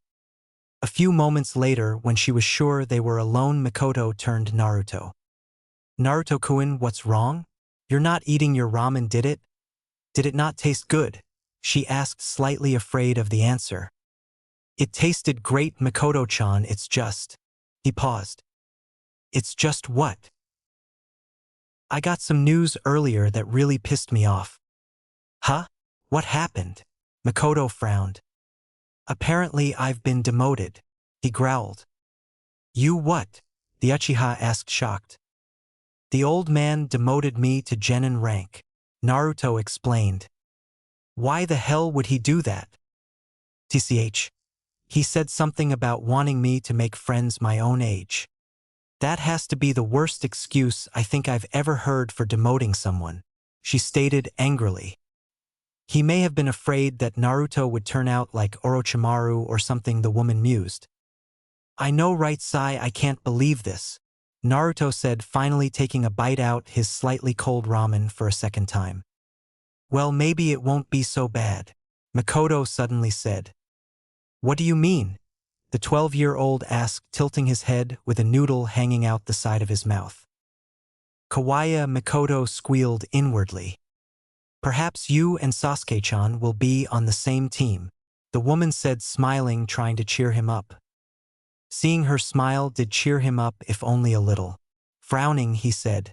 A few moments later, when she was sure they were alone, Makoto turned to Naruto. "Naruto-kun, what's wrong? You're not eating your ramen, did it? Did it not taste good?" she asked, slightly afraid of the answer. "It tasted great, Makoto-chan, it's just..." He paused. "It's just what?" "I got some news earlier that really pissed me off." "Huh? What happened?" Makoto frowned. "Apparently I've been demoted," he growled. "You what?" the Uchiha asked, shocked. "The old man demoted me to genin rank," Naruto explained. "Why the hell would he do that?" "Tch. He said something about wanting me to make friends my own age. That has to be the worst excuse I think I've ever heard for demoting someone," she stated angrily. "He may have been afraid that Naruto would turn out like Orochimaru or something," the woman mused. "I know, right, Sai? I can't believe this," Naruto said, finally taking a bite out his slightly cold ramen for a second time. "Well, maybe it won't be so bad," Makoto suddenly said. "What do you mean?" the 12-year-old asked, tilting his head with a noodle hanging out the side of his mouth. "Kawaii," Makoto squealed inwardly. "Perhaps you and Sasuke-chan will be on the same team," the woman said, smiling, trying to cheer him up. Seeing her smile did cheer him up, if only a little. Frowning, he said,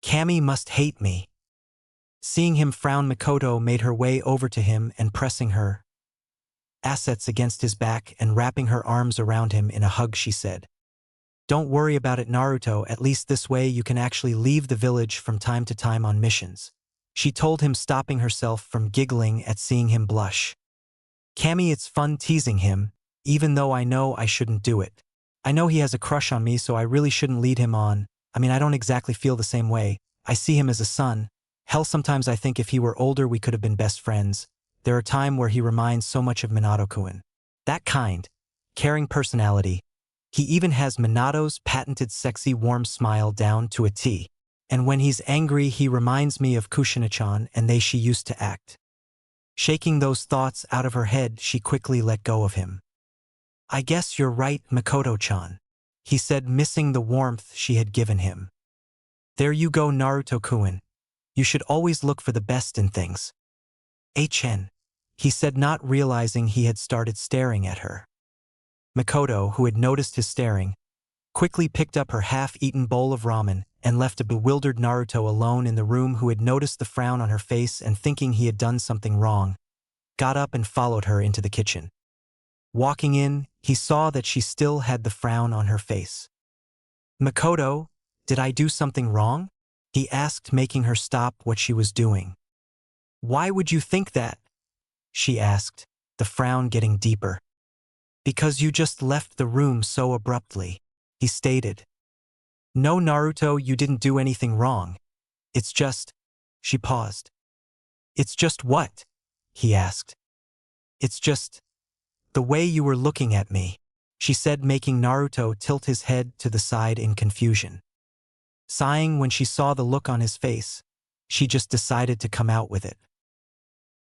"Kami must hate me." Seeing him frown, Makoto made her way over to him and, pressing her assets against his back and wrapping her arms around him in a hug, she said, "Don't worry about it, Naruto, at least this way you can actually leave the village from time to time on missions," she told him, stopping herself from giggling at seeing him blush. "Kami, it's fun teasing him, even though I know I shouldn't do it. I know he has a crush on me, so I really shouldn't lead him on. I mean, I don't exactly feel the same way. I see him as a son. Hell, sometimes I think if he were older we could have been best friends. There are times where he reminds so much of Minato-kun. That kind, caring personality. He even has Minato's patented sexy warm smile down to a T. And when he's angry he reminds me of Kushina-chan and they she used to act." Shaking those thoughts out of her head, she quickly let go of him. "I guess you're right, Makoto-chan," he said, missing the warmth she had given him. "There you go, Naruto-kun. You should always look for the best in things." "HN," he said, not realizing he had started staring at her. Makoto, who had noticed his staring, quickly picked up her half-eaten bowl of ramen and left a bewildered Naruto alone in the room, who had noticed the frown on her face and, thinking he had done something wrong, got up and followed her into the kitchen. Walking in, he saw that she still had the frown on her face. "Makoto, did I do something wrong?" he asked, making her stop what she was doing. "Why would you think that?" she asked, the frown getting deeper. "Because you just left the room so abruptly," he stated. "No, Naruto, you didn't do anything wrong. It's just..." She paused. "It's just what?" he asked. "It's just the way you were looking at me," she said, making Naruto tilt his head to the side in confusion. Sighing when she saw the look on his face, she just decided to come out with it.